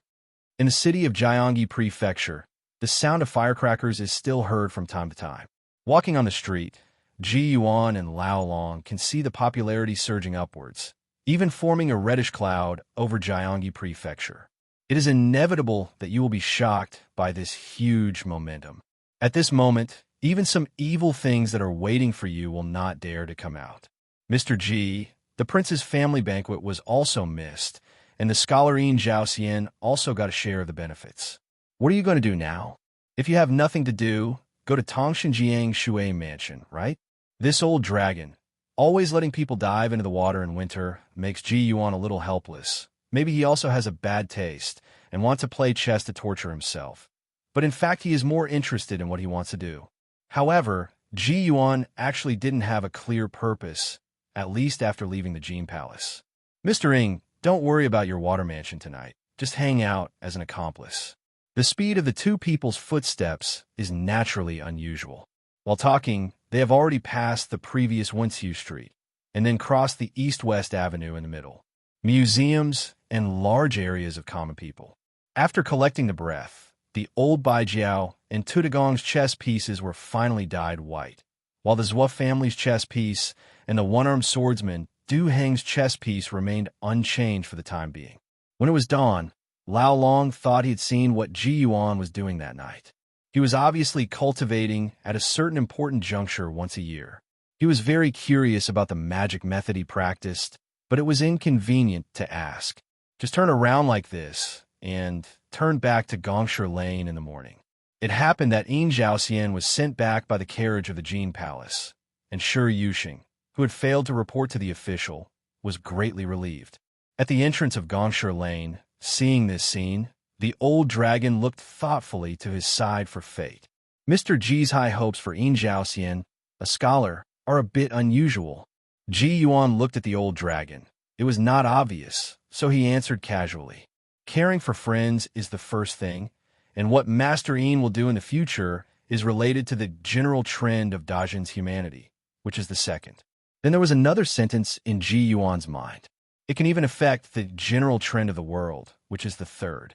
In the city of Jiangyi Prefecture, the sound of firecrackers is still heard from time to time. Walking on the street, Ji Yuan and Lao Long can see the popularity surging upwards, even forming a reddish cloud over Jiangyi Prefecture. It is inevitable that you will be shocked by this huge momentum. At this moment, even some evil things that are waiting for you will not dare to come out. Mr. Ji, the prince's family banquet was also missed, and the scholar Yin Zhaoxian also got a share of the benefits. What are you going to do now? If you have nothing to do, go to Tongshanjiang Shui Mansion, right? This old dragon, always letting people dive into the water in winter, makes Ji Yuan a little helpless. Maybe he also has a bad taste and wants to play chess to torture himself. But in fact, he is more interested in what he wants to do. However, Ji Yuan actually didn't have a clear purpose, at least after leaving the Jin Palace. Mr. Ing, don't worry about your water mansion tonight. Just hang out as an accomplice. The speed of the two people's footsteps is naturally unusual. While talking, they have already passed the previous Wenxiu Street and then crossed the east-west avenue in the middle. Museums and large areas of common people. After collecting the breath, the old Baijiao and Tutagong's chess pieces were finally dyed white, while the Zhou family's chess piece and the one-armed swordsman Du Heng's chess piece remained unchanged for the time being. When it was dawn, Lao Long thought he had seen what Ji Yuan was doing that night. He was obviously cultivating at a certain important juncture once a year. He was very curious about the magic method he practiced, but it was inconvenient to ask. Just turn around like this and turn back to Gongshe Lane in the morning. It happened that Yin Zhaoxian was sent back by the carriage of the Jin Palace, and Shi Yuxing, who had failed to report to the official, was greatly relieved. At the entrance of Gongshe Lane, seeing this scene, the old dragon looked thoughtfully to his side for fate. Mr. Ji's high hopes for Yin Zhaoxian, a scholar, are a bit unusual. Ji Yuan looked at the old dragon. It was not obvious, so he answered casually. Caring for friends is the first thing, and what Master Yin will do in the future is related to the general trend of Dajin's humanity, which is the second. Then there was another sentence in Ji Yuan's mind. It can even affect the general trend of the world, which is the third.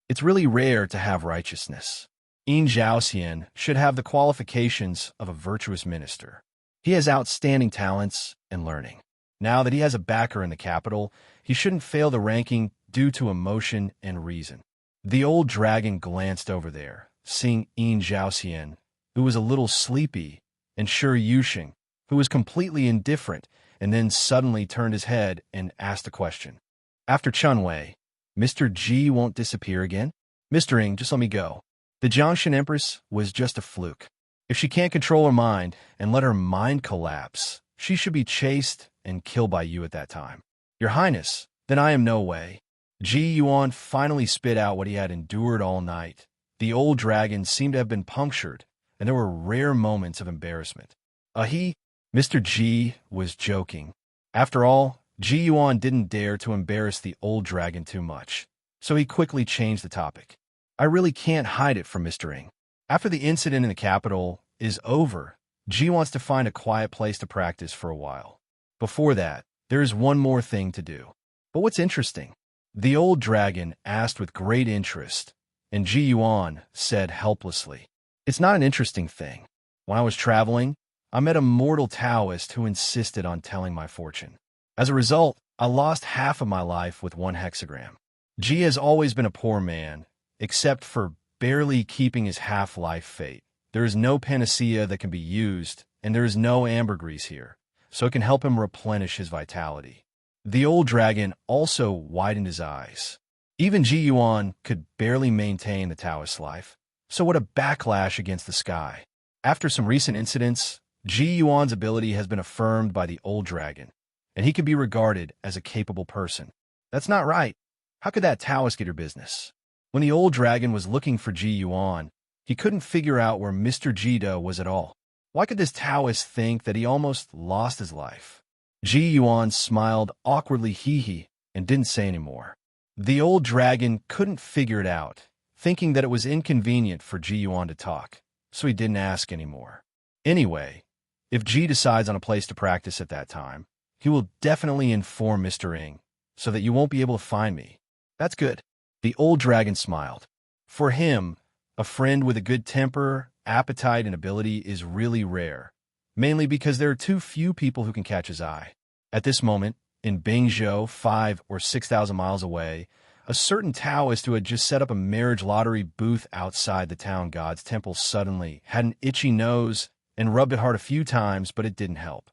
It's really rare to have righteousness. Yin Zhaoxian should have the qualifications of a virtuous minister. He has outstanding talents and learning. Now that he has a backer in the capital, he shouldn't fail the ranking due to emotion and reason. The old dragon glanced over there, seeing Yin Zhaoxian, who was a little sleepy, and Shi Yuxing, who was completely indifferent, and then suddenly turned his head and asked a question. After Chunwei, Mr. Ji won't disappear again? Mr. Ing, just let me go. The Jiangshan Empress was just a fluke. If she can't control her mind and let her mind collapse, she should be chased and killed by you at that time. Your Highness, then I am no way. Ji Yuan finally spit out what he had endured all night. The old dragon seemed to have been punctured, and there were rare moments of embarrassment. Mr. Ji was joking. After all, Ji Yuan didn't dare to embarrass the old dragon too much, so he quickly changed the topic. I really can't hide it from Mr. Ing. After the incident in the capital is over, Ji wants to find a quiet place to practice for a while. Before that, there is one more thing to do. But what's interesting? The old dragon asked with great interest, and Ji Yuan said helplessly, it's not an interesting thing. When I was traveling, I met a mortal Taoist who insisted on telling my fortune. As a result, I lost half of my life with one hexagram. Ji has always been a poor man, except for barely keeping his half-life fate. There is no panacea that can be used, and there is no ambergris here, so it can help him replenish his vitality. The old dragon also widened his eyes. Even Ji Yuan could barely maintain the Taoist life, so what a backlash against the sky. After some recent incidents, Ji Yuan's ability has been affirmed by the old dragon, and he can be regarded as a capable person. That's not right. How could that Taoist get your business? When the old dragon was looking for Ji Yuan, he couldn't figure out where Mr. Jido was at all. Why could this Taoist think that he almost lost his life? Ji Yuan smiled awkwardly hee and didn't say any more. The old dragon couldn't figure it out, thinking that it was inconvenient for Ji Yuan to talk, so he didn't ask anymore. Anyway, if Ji decides on a place to practice at that time, he will definitely inform Mr. Ing, so that you won't be able to find me. That's good. The old dragon smiled. For him, a friend with a good temper, appetite, and ability is really rare, mainly because there are too few people who can catch his eye. At this moment, in Bingzhou, 5 or 6,000 miles away, a certain Taoist who had just set up a marriage lottery booth outside the town god's temple suddenly had an itchy nose and rubbed it hard a few times, but it didn't help.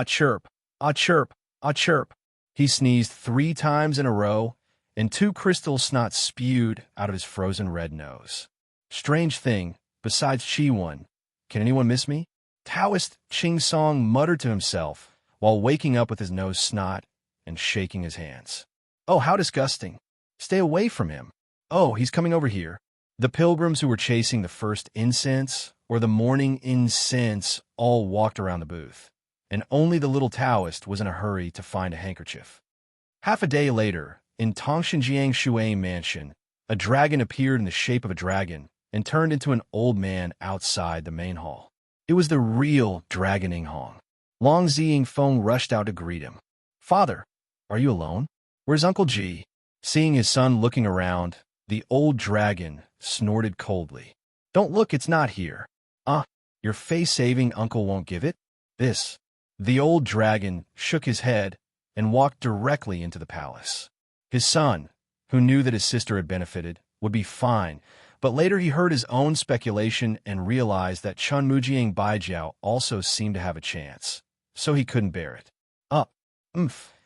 Chirp, chirp, chirp. He sneezed 3 times in a row, and 2 crystal snots spewed out of his frozen red nose. Strange thing, besides Ji Yuan, can anyone miss me? Taoist Ching Song muttered to himself while waking up with his nose snot and shaking his hands. Oh, how disgusting. Stay away from him. Oh, he's coming over here. The pilgrims who were chasing the first incense or the morning incense all walked around the booth, and only the little Taoist was in a hurry to find a handkerchief. Half a day later, in Tongshanjiang Shuang Mansion, a dragon appeared in the shape of a dragon and turned into an old man outside the main hall. It was the real Dragon Ing Hong. Long Ziying Feng rushed out to greet him. Father, are you alone? Where's Uncle Ji? Seeing his son looking around, the old dragon snorted coldly. Don't look, it's not here. Your face-saving uncle won't give it? This. The old dragon shook his head and walked directly into the palace. His son, who knew that his sister had benefited, would be fine, but later he heard his own speculation and realized that Chun Mujiang Baijiao also seemed to have a chance, so he couldn't bear it.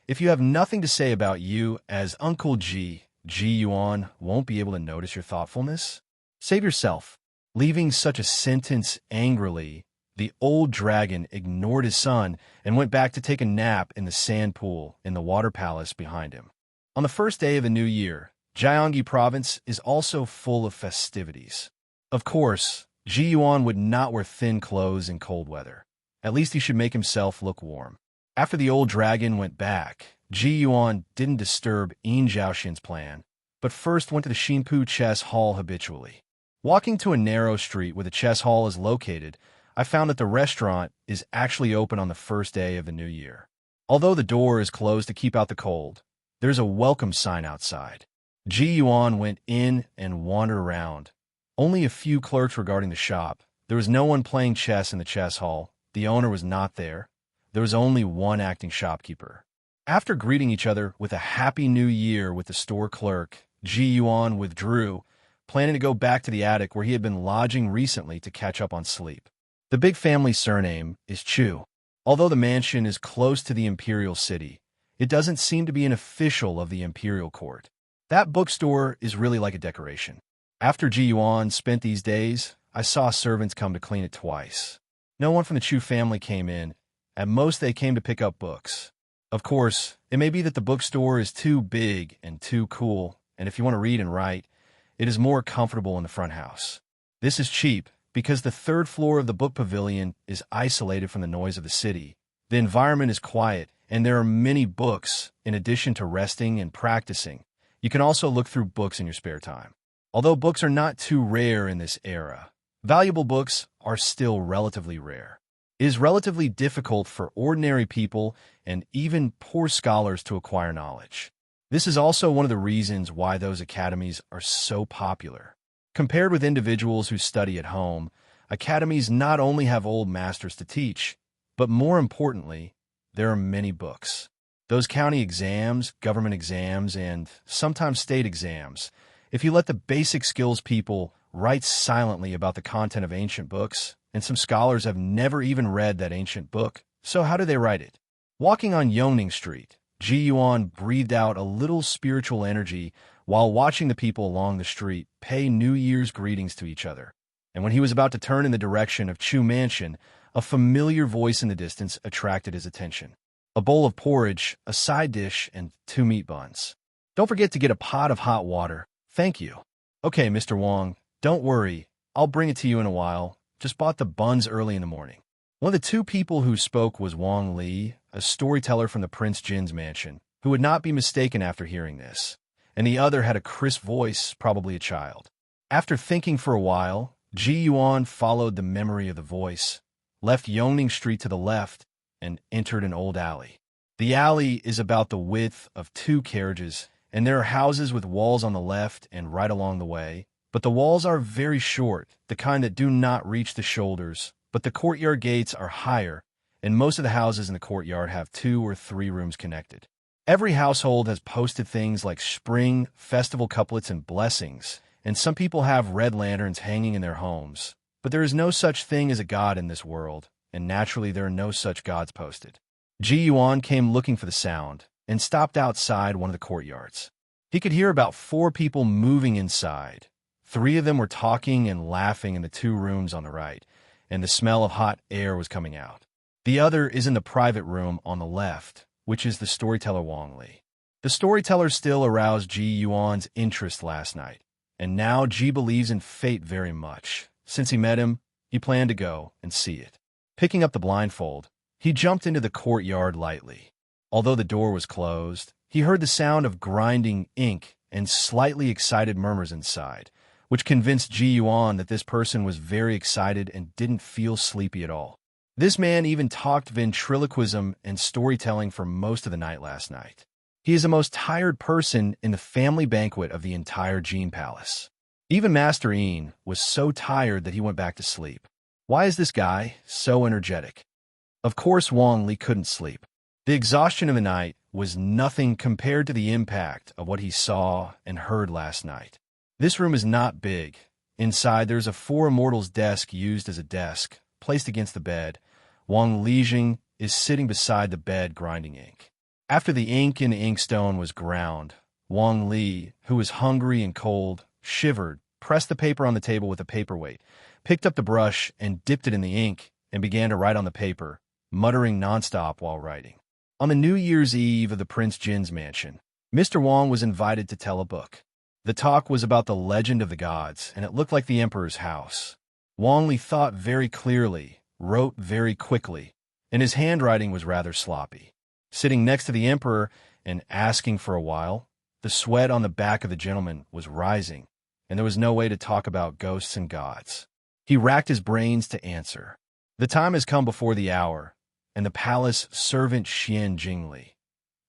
If you have nothing to say about you as Uncle Ji, Ji Yuan won't be able to notice your thoughtfulness? Save yourself. Leaving such a sentence angrily, the old dragon ignored his son and went back to take a nap in the sand pool in the water palace behind him. On the first day of the new year, Jiangyi province is also full of festivities. Of course, Ji Yuan would not wear thin clothes in cold weather. At least he should make himself look warm. After the old dragon went back, Ji Yuan didn't disturb Yin Zhaoxin's plan, but first went to the Xinpu Chess Hall habitually. Walking to a narrow street where the chess hall is located, I found that the restaurant is actually open on the first day of the new year. Although the door is closed to keep out the cold, there's a welcome sign outside. Ji Yuan went in and wandered around. Only a few clerks were guarding the shop. There was no one playing chess in the chess hall. The owner was not there. There was only one acting shopkeeper. After greeting each other with a Happy New Year with the store clerk, Ji Yuan withdrew, planning to go back to the attic where he had been lodging recently to catch up on sleep. The big family surname is Chu. Although the mansion is close to the imperial city, it doesn't seem to be an official of the imperial court. That bookstore is really like a decoration. After Ji Yuan spent these days, I saw servants come to clean it twice. No one from the Chu family came in. At most, they came to pick up books. Of course, it may be that the bookstore is too big and too cool, and if you want to read and write, it is more comfortable in the front house. This is cheap because the 3rd floor of the book pavilion is isolated from the noise of the city. The environment is quiet, and there are many books in addition to resting and practicing. You can also look through books in your spare time. Although books are not too rare in this era, valuable books are still relatively rare. It is relatively difficult for ordinary people and even poor scholars to acquire knowledge. This is also one of the reasons why those academies are so popular. Compared with individuals who study at home, academies not only have old masters to teach, but more importantly, there are many books. Those county exams, government exams, and sometimes state exams, if you let the basic skills people write silently about the content of ancient books, and some scholars have never even read that ancient book, so how do they write it? Walking on Yongning Street, Ji Yuan breathed out a little spiritual energy while watching the people along the street pay New Year's greetings to each other. And when he was about to turn in the direction of Chu Mansion, a familiar voice in the distance attracted his attention. A bowl of porridge, a side dish, and 2 meat buns. Don't forget to get a pot of hot water. Thank you. Okay, Mr. Wong, don't worry. I'll bring it to you in a while. Just bought the buns early in the morning. One of the 2 people who spoke was Wang Li, a a storyteller from the Prince Jin's mansion, who would not be mistaken after hearing this, and the other had a crisp voice, probably a child. After thinking for a while, Ji Yuan followed the memory of the voice, left Yongning Street to the left, and entered an old alley. The alley is about the width of 2 carriages, and there are houses with walls on the left and right along the way, but the walls are very short, the kind that do not reach the shoulders, but the courtyard gates are higher, and most of the houses in the courtyard have 2 or 3 rooms connected. Every household has posted things like spring, festival couplets, and blessings, and some people have red lanterns hanging in their homes. But there is no such thing as a god in this world, and naturally there are no such gods posted. Ji Yuan came looking for the sound, and stopped outside one of the courtyards. He could hear about 4 people moving inside. 3 of them were talking and laughing in the 2 rooms on the right, and the smell of hot air was coming out. The other is in the private room on the left, which is the storyteller Wang Li. The storyteller still aroused Ji Yuan's interest last night, and now Ji believes in fate very much. Since he met him, he planned to go and see it. Picking up the blindfold, he jumped into the courtyard lightly. Although the door was closed, he heard the sound of grinding ink and slightly excited murmurs inside, which convinced Ji Yuan that this person was very excited and didn't feel sleepy at all. This man even talked ventriloquism and storytelling for most of the night last night. He is the most tired person in the family banquet of the entire Jin Palace. Even Master Yin was so tired that he went back to sleep. Why is this guy so energetic? Of course Wang Li couldn't sleep. The exhaustion of the night was nothing compared to the impact of what he saw and heard last night. This room is not big. Inside there's a 4 immortals desk used as a desk, placed against the bed. Wang Lijing is sitting beside the bed grinding ink. After the ink in the inkstone was ground, Wang Li, who was hungry and cold, shivered, pressed the paper on the table with a paperweight, picked up the brush and dipped it in the ink, and began to write on the paper, muttering nonstop while writing. On the New Year's Eve of the Prince Jin's mansion, Mr. Wang was invited to tell a book. The talk was about the legend of the gods, and it looked like the emperor's house. Wang Li thought very clearly, wrote very quickly, and his handwriting was rather sloppy. Sitting next to the emperor and asking for a while, the sweat on the back of the gentleman was rising, and there was no way to talk about ghosts and gods. He racked his brains to answer. The time has come before the hour, and the palace servant Xian Jingli.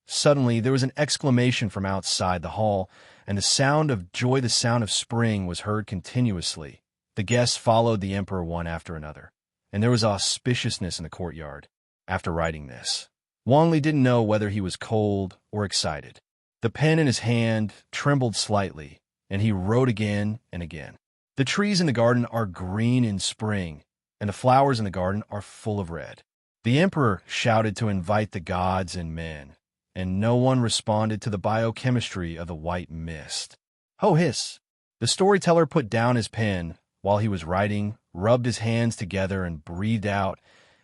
Suddenly there was an exclamation from outside the hall, and the sound of joy, the sound of spring, was heard continuously. The guests followed the emperor one after another, and there was auspiciousness in the courtyard. After writing this, Wang Li didn't know whether he was cold or excited. The pen in his hand trembled slightly, and he wrote again and again. The trees in the garden are green in spring, and the flowers in the garden are full of red. The emperor shouted to invite the gods and men, and no one responded to the biochemistry of the white mist. Ho hiss! The storyteller put down his pen while he was writing, rubbed his hands together and breathed out,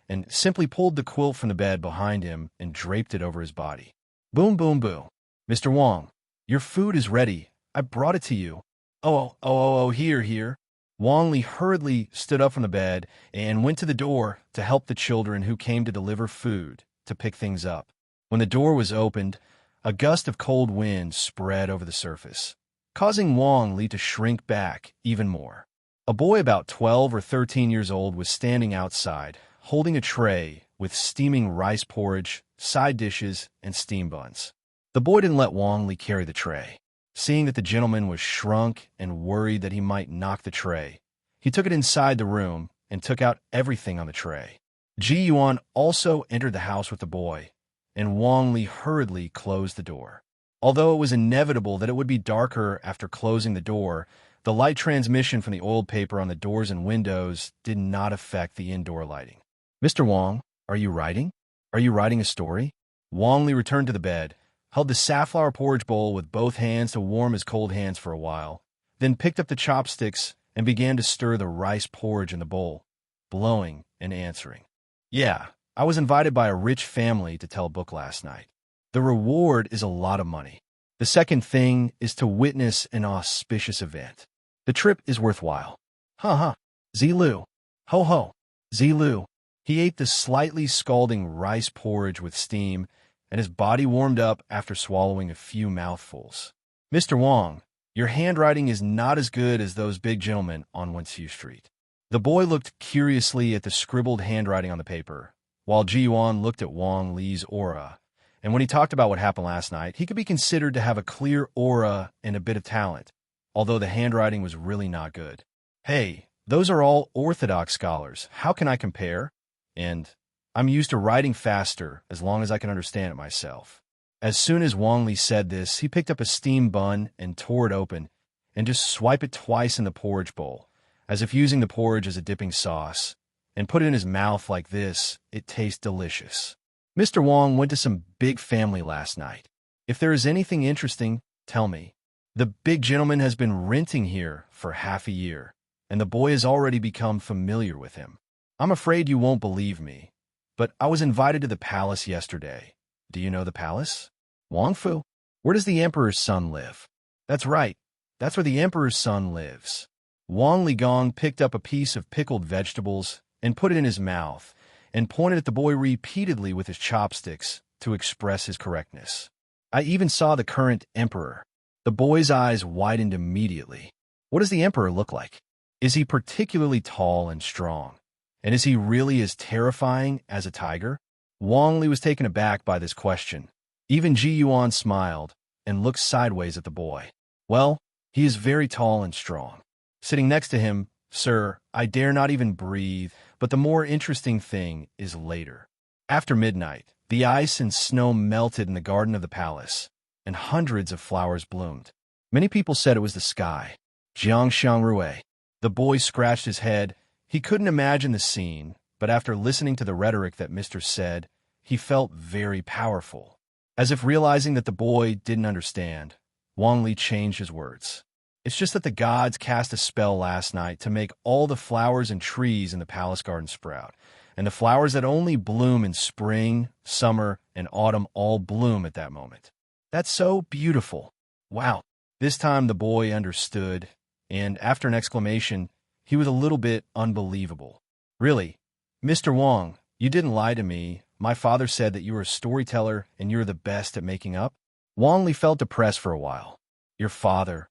and simply pulled the quilt from the bed behind him and draped it over his body. Boom, boom, boom. Mr. Wang, your food is ready. I brought it to you. Here. Wang Li hurriedly stood up from the bed and went to the door to help the children who came to deliver food to pick things up. When the door was opened, a gust of cold wind spread over the surface, causing Wang Li to shrink back even more. A boy about 12 or 13 years old was standing outside, holding a tray with steaming rice porridge, side dishes, and steam buns. The boy didn't let Wang Li carry the tray. Seeing that the gentleman was shrunk and worried that he might knock the tray, he took it inside the room and took out everything on the tray. Ji Yuan also entered the house with the boy, and Wang Li hurriedly closed the door. Although it was inevitable that it would be darker after closing the door, the light transmission from the oiled paper on the doors and windows did not affect the indoor lighting. Mr. Wang, are you writing? Are you writing a story? Wang Li returned to the bed, held the safflower porridge bowl with both hands to warm his cold hands for a while, then picked up the chopsticks and began to stir the rice porridge in the bowl, blowing and answering. Yeah, I was invited by a rich family to tell a book last night. The reward is a lot of money. The second thing is to witness an auspicious event. The trip is worthwhile. Ha ha. Zilu. Ho ho. Zilu. He ate the slightly scalding rice porridge with steam, and his body warmed up after swallowing a few mouthfuls. "Mr. Wong, your handwriting is not as good as those big gentlemen on Wensiu Street." The boy looked curiously at the scribbled handwriting on the paper, while Ji Yuan looked at Wang Li's aura. And when he talked about what happened last night, he could be considered to have a clear aura and a bit of talent, although the handwriting was really not good. "Hey, those are all orthodox scholars. How can I compare? And I'm used to writing faster as long as I can understand it myself." As soon as Wang Li said this, he picked up a steam bun and tore it open and just swiped it twice in the porridge bowl, as if using the porridge as a dipping sauce, and put it in his mouth like this. "It tastes delicious." "Mr. Wong went to some big family last night. If there is anything interesting, tell me. The big gentleman has been renting here for half a year, and the boy has already become familiar with him. I'm afraid you won't believe me, but I was invited to the palace yesterday." "Do you know the palace?" "Wang Fu. Where does the emperor's son live?" "That's right. That's where the emperor's son lives." Wang Ligong picked up a piece of pickled vegetables and put it in his mouth, and pointed at the boy repeatedly with his chopsticks to express his correctness. "I even saw the current emperor." The boy's eyes widened immediately. "What does the emperor look like? Is he particularly tall and strong? And is he really as terrifying as a tiger?" Wang Li was taken aback by this question. Even Ji Yuan smiled and looked sideways at the boy. "Well, he is very tall and strong." Sitting next to him, "Sir, I dare not even breathe, but the more interesting thing is later." After midnight, the ice and snow melted in the garden of the palace, and hundreds of flowers bloomed. Many people said it was the sky. Jiang Xiangrui. The boy scratched his head. He couldn't imagine the scene, but after listening to the rhetoric that Mr. said, he felt very powerful. As if realizing that the boy didn't understand, Wang Li changed his words. "It's just that the gods cast a spell last night to make all the flowers and trees in the palace garden sprout, and the flowers that only bloom in spring, summer, and autumn all bloom at that moment. That's so beautiful. Wow." This time the boy understood, and after an exclamation, he was a little bit unbelievable. "Really? Mr. Wong, you didn't lie to me. My father said that you were a storyteller and you're the best at making up." Wang Li felt depressed for a while. "Your father."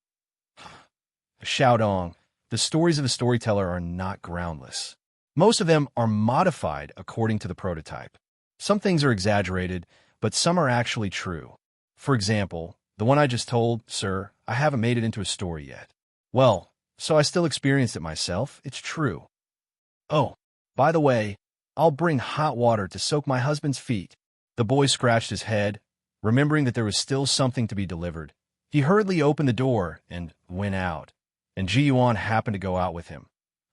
Xiaodong, the stories of a storyteller are not groundless. Most of them are modified according to the prototype. Some things are exaggerated, but some are actually true. For example, the one I just told, "Sir, I haven't made it into a story yet." Well, so I still experienced it myself. It's true. "Oh, by the way, I'll bring hot water to soak my husband's feet." The boy scratched his head, remembering that there was still something to be delivered. He hurriedly opened the door and went out, and Ji Yuan happened to go out with him,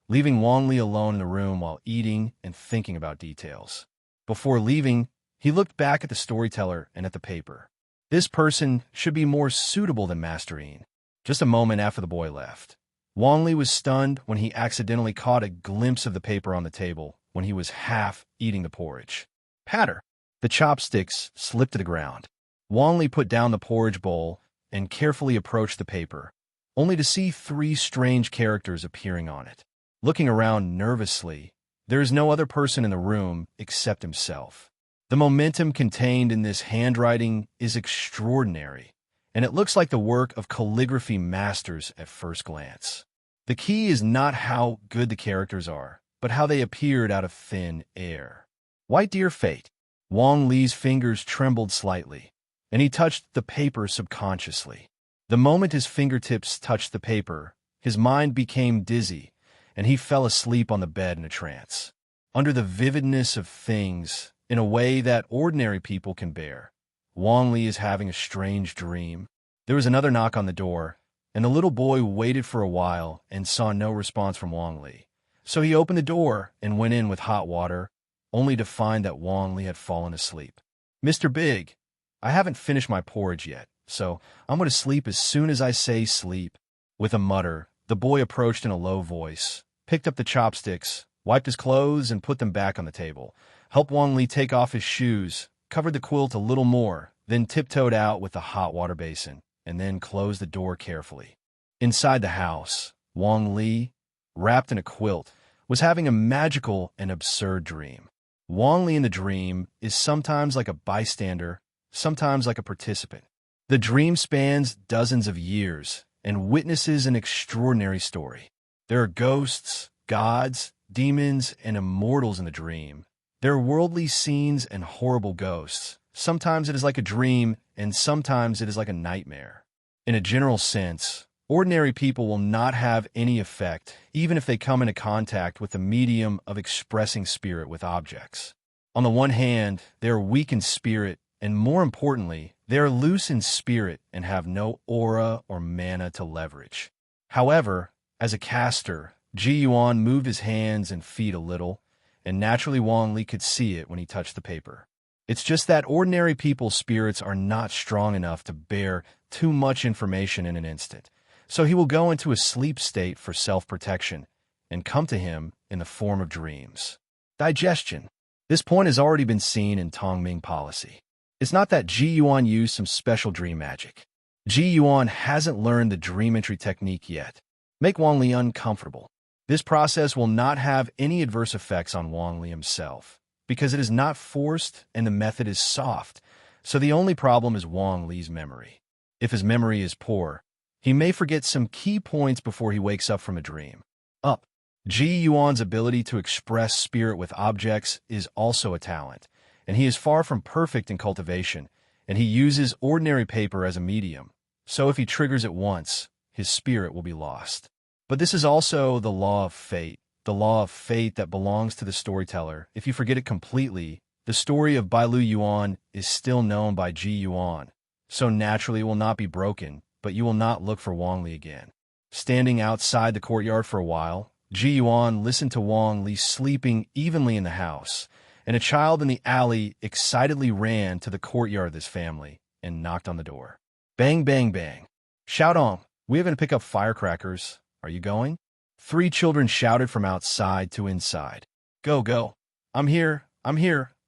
leaving Wang Li alone in the room while eating and thinking about details. Before leaving, he looked back at the storyteller and at the paper. This person should be more suitable than Master Yin. Just a moment after the boy left, Wang Li was stunned when he accidentally caught a glimpse of the paper on the table when he was half eating the porridge. Patter! The chopsticks slipped to the ground. Wang Li put down the porridge bowl and carefully approached the paper, only to see 3 strange characters appearing on it. Looking around nervously, there is no other person in the room except himself. The momentum contained in this handwriting is extraordinary, and it looks like the work of calligraphy masters at first glance. The key is not how good the characters are, but how they appeared out of thin air. White dear fate. Wang Li's fingers trembled slightly, and he touched the paper subconsciously. The moment his fingertips touched the paper, his mind became dizzy, and he fell asleep on the bed in a trance. Under the vividness of things, in a way that ordinary people can bear, Wang Li is having a strange dream. There was another knock on the door, and the little boy waited for a while and saw no response from Wang Li. So he opened the door and went in with hot water, only to find that Wang Li had fallen asleep. "Mr. Big, I haven't finished my porridge yet, so I'm going to sleep as soon as I say sleep." With a mutter, the boy approached in a low voice, picked up the chopsticks, wiped his clothes and put them back on the table, helped Wang Li take off his shoes, covered the quilt a little more, then tiptoed out with the hot water basin, and then closed the door carefully. Inside the house, Wang Li, wrapped in a quilt, was having a magical and absurd dream. Wang Li in the dream is sometimes like a bystander, sometimes like a participant. The dream spans dozens of years and witnesses an extraordinary story. There are ghosts, gods, demons, and immortals in the dream. There are worldly scenes and horrible ghosts. Sometimes it is like a dream, and sometimes it is like a nightmare. In a general sense, ordinary people will not have any effect, even if they come into contact with the medium of expressing spirit with objects. On the one hand, they are weak in spirit, and more importantly, they are loose in spirit and have no aura or mana to leverage. However, as a caster, Ji Yuan moved his hands and feet a little, and naturally Wang Li could see it when he touched the paper. It's just that ordinary people's spirits are not strong enough to bear too much information in an instant, so he will go into a sleep state for self-protection and come to him in the form of dreams. Digestion. This point has already been seen in Tongming policy. It's not that Ji Yuan used some special dream magic. Ji Yuan hasn't learned the dream entry technique yet. Make Wang Li uncomfortable. This process will not have any adverse effects on Wang Li himself, because it is not forced and the method is soft, so the only problem is Wang Li's memory. If his memory is poor, he may forget some key points before he wakes up from a dream. Up. Ji Yuan's ability to express spirit with objects is also a talent, and he is far from perfect in cultivation, and he uses ordinary paper as a medium, so if he triggers it once, his spirit will be lost. But this is also the law of fate that belongs to the storyteller. If you forget it completely, the story of Bailu Yuan is still known by Ji Yuan, so naturally it will not be broken, but you will not look for Wang Li again. Standing outside the courtyard for a while, Ji Yuan listened to Wang Li sleeping evenly in the house, and a child in the alley excitedly ran to the courtyard of this family and knocked on the door. Bang, bang, bang. Shout on, we have to pick up firecrackers. Are you going? 3 children shouted from outside to inside. Go, go. I'm here.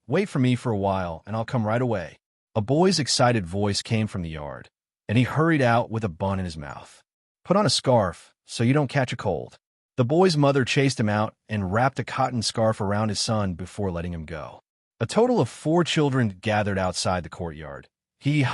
Wait for me for a while, and I'll come right away. A boy's excited voice came from the yard, and he hurried out with a bun in his mouth. Put on a scarf so you don't catch a cold. The boy's mother chased him out and wrapped a cotton scarf around his son before letting him go. A total of 4 children gathered outside the courtyard. He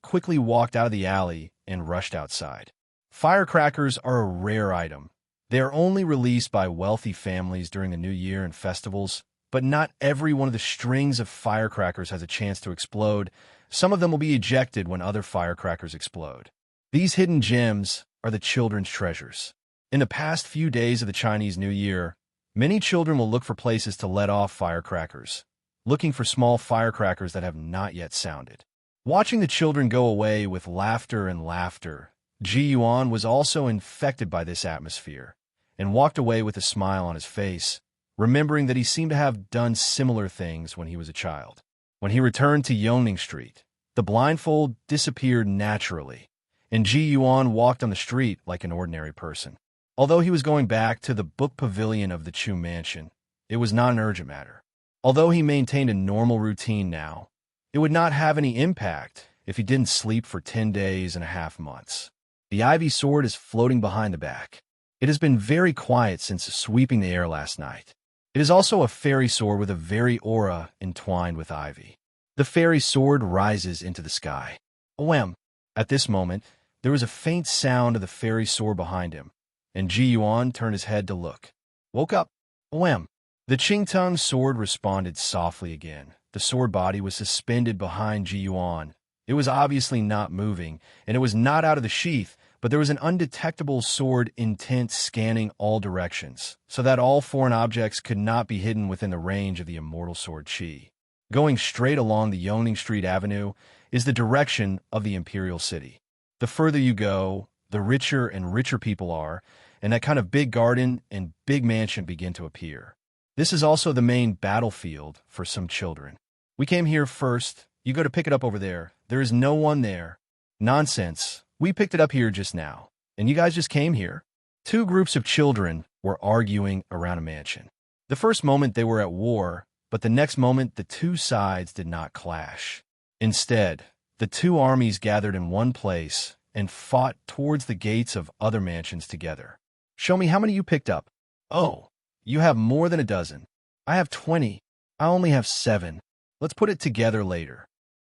quickly walked out of the alley and rushed outside. Firecrackers are a rare item. They are only released by wealthy families during the New Year and festivals, but not every one of the strings of firecrackers has a chance to explode. Some of them will be ejected when other firecrackers explode. These hidden gems are the children's treasures. In the past few days of the Chinese New Year, many children will look for places to let off firecrackers, looking for small firecrackers that have not yet sounded. Watching the children go away with laughter and laughter, Ji Yuan was also infected by this atmosphere and walked away with a smile on his face, remembering that he seemed to have done similar things when he was a child. When he returned to Yongning Street, the blindfold disappeared naturally, and Ji Yuan walked on the street like an ordinary person. Although he was going back to the book pavilion of the Chu mansion, it was not an urgent matter. Although he maintained a normal routine now, it would not have any impact if he didn't sleep for 10 days and a half months. The ivy sword is floating behind the back. It has been very quiet since sweeping the air last night. It is also a fairy sword with a very aura entwined with ivy. The fairy sword rises into the sky. Wham! At this moment, there was a faint sound of the fairy sword behind him, and Ji Yuan turned his head to look. Woke up. Wham! The Qingtung sword responded softly again. The sword body was suspended behind Ji Yuan. It was obviously not moving, and it was not out of the sheath, but there was an undetectable sword intent scanning all directions, so that all foreign objects could not be hidden within the range of the immortal sword Qi. Going straight along the Yongning Street Avenue is the direction of the Imperial City. The further you go, the richer and richer people are, and that kind of big garden and big mansion begin to appear. This is also the main battlefield for some children. We came here first. You go to pick it up over there. There is no one there. Nonsense. We picked it up here just now. And you guys just came here. 2 groups of children were arguing around a mansion. The first moment they were at war, but the next moment the 2 sides did not clash. Instead, the 2 armies gathered in one place and fought towards the gates of other mansions together. Show me how many you picked up. Oh, you have more than a dozen. I have 20. I only have 7. Let's put it together later.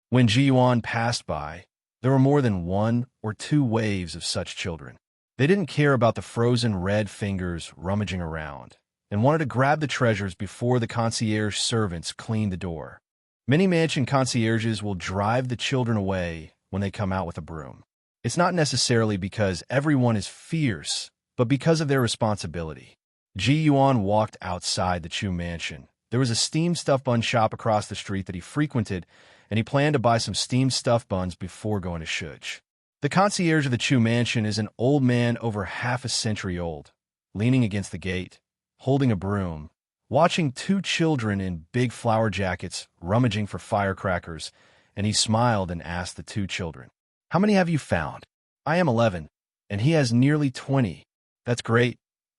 When Ji Yuan passed by, there were more than 1 or 2 waves of such children. They didn't care about the frozen red fingers rummaging around and wanted to grab the treasures before the concierge servants cleaned the door. Many mansion concierges will drive the children away when they come out with a broom. It's not necessarily because everyone is fierce, but because of their responsibility. Ji Yuan walked outside the Chu mansion. There was a steamed stuffed bun shop across the street that he frequented, and he planned to buy some steamed stuffed buns before going to Shuj. The concierge of the Chu mansion is an old man over half a century old, leaning against the gate, holding a broom, watching 2 children in big flower jackets rummaging for firecrackers, and he smiled and asked the 2 children, "How many have you found?" "I am 11, and he has nearly 20. "That's great.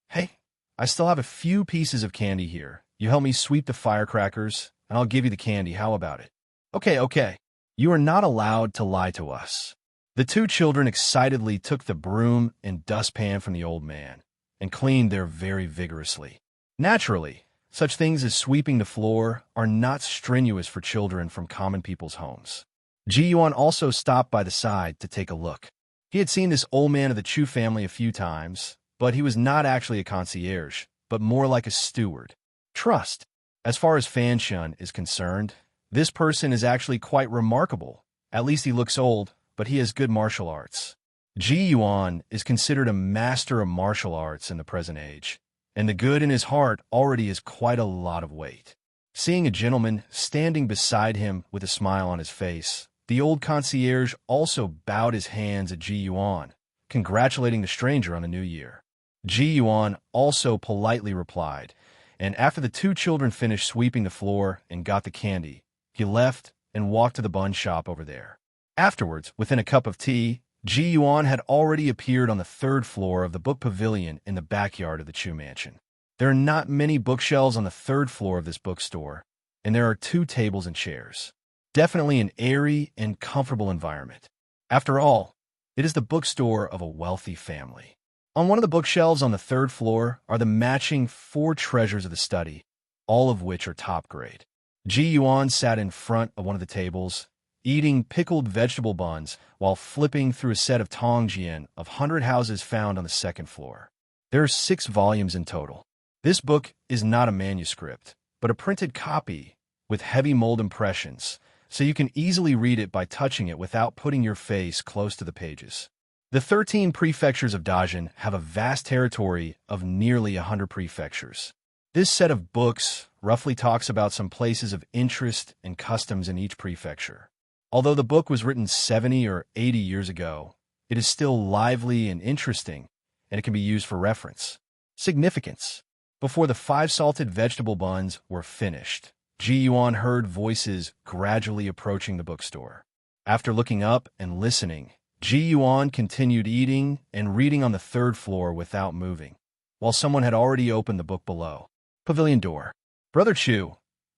Hey, I still have a few pieces of candy here. You help me sweep the firecrackers, and I'll give you the candy. How about it?" Okay. You are not allowed to lie to us." The 2 children excitedly took the broom and dustpan from the old man and cleaned there very vigorously. Naturally, such things as sweeping the floor are not strenuous for children from common people's homes. Ji Yuan also stopped by the side to take a look. He had seen this old man of the Chu family a few times, but he was not actually a concierge, but more like a steward. Trust. As far as Fan Shun is concerned, this person is actually quite remarkable. At least he looks old, but he has good martial arts. Ji Yuan is considered a master of martial arts in the present age, and the good in his heart already is quite a lot of weight. Seeing a gentleman standing beside him with a smile on his face, the old concierge also bowed his hands at Ji Yuan, congratulating the stranger on the new year. Ji Yuan also politely replied, and after the 2 children finished sweeping the floor and got the candy, he left and walked to the bun shop over there. Afterwards, within a cup of tea, Ji Yuan had already appeared on the 3rd floor of the book pavilion in the backyard of the Chu mansion. There are not many bookshelves on the 3rd floor of this bookstore, and there are 2 tables and chairs. Definitely an airy and comfortable environment. After all, it is the bookstore of a wealthy family. On one of the bookshelves on the 3rd floor are the matching 4 treasures of the study, all of which are top grade. Ji Yuan sat in front of one of the tables, eating pickled vegetable buns while flipping through a set of Tongjian of 100 Houses found on the 2nd floor. There are 6 volumes in total. This book is not a manuscript, but a printed copy with heavy mold impressions, so you can easily read it by touching it without putting your face close to the pages. The 13 prefectures of Dajin have a vast territory of nearly 100 prefectures. This set of books roughly talks about some places of interest and customs in each prefecture. Although the book was written 70 or 80 years ago, it is still lively and interesting, and it can be used for reference. Significance. Before the 5 salted vegetable buns were finished, Ji Yuan heard voices gradually approaching the bookstore. After looking up and listening, Ji Yuan continued eating and reading on the 3rd floor without moving, while someone had already opened the book below. Pavilion door. "Brother Chu,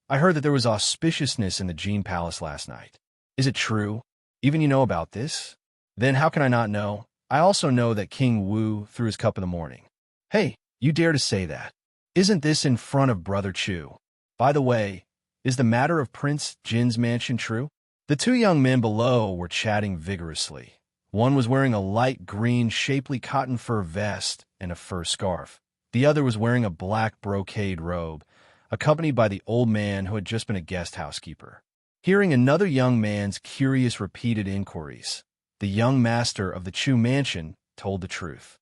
I heard that there was auspiciousness in the Jin Palace last night. Is it true? Even you know about this? Then how can I not know? I also know that King Wu threw his cup in the morning." "Hey, you dare to say that? Isn't this in front of Brother Chu? By the way, is the matter of Prince Jin's mansion true?" The 2 young men below were chatting vigorously. One was wearing a light green shapely cotton fur vest and a fur scarf. The other was wearing a black brocade robe, accompanied by the old man who had just been a guest housekeeper. Hearing another young man's curious repeated inquiries, the young master of the Chu mansion told the truth.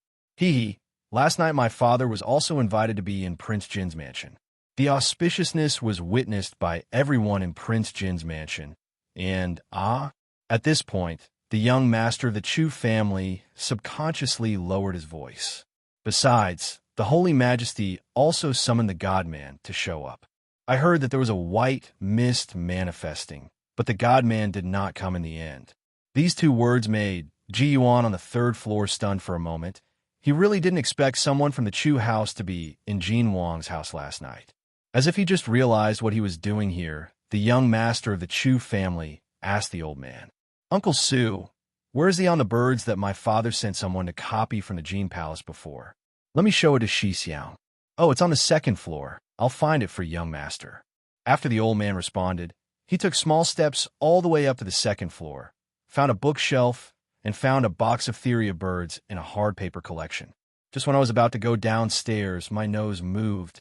Last night my father was also invited to be in Prince Jin's mansion. The auspiciousness was witnessed by everyone in Prince Jin's mansion, and at this point, the young master of the Chu family subconsciously lowered his voice. Besides, the Holy Majesty also summoned the God-man to show up. I heard that there was a white mist manifesting, but the God-man did not come in the end. These 2 words made Ji Yuan on the 3rd floor stunned for a moment. He really didn't expect someone from the Chu house to be in Jin Wang's house last night. As if he just realized what he was doing here, the young master of the Chu family asked the old man, "Uncle Su, where is the on the birds that my father sent someone to copy from the Jin Palace before? Let me show it to Shi Xiang." "Oh, it's on the 2nd floor. I'll find it for young master." After the old man responded, he took small steps all the way up to the second floor, found a bookshelf, and found a box of theory of birds in a hard paper collection. Just when I was about to go downstairs, my nose moved.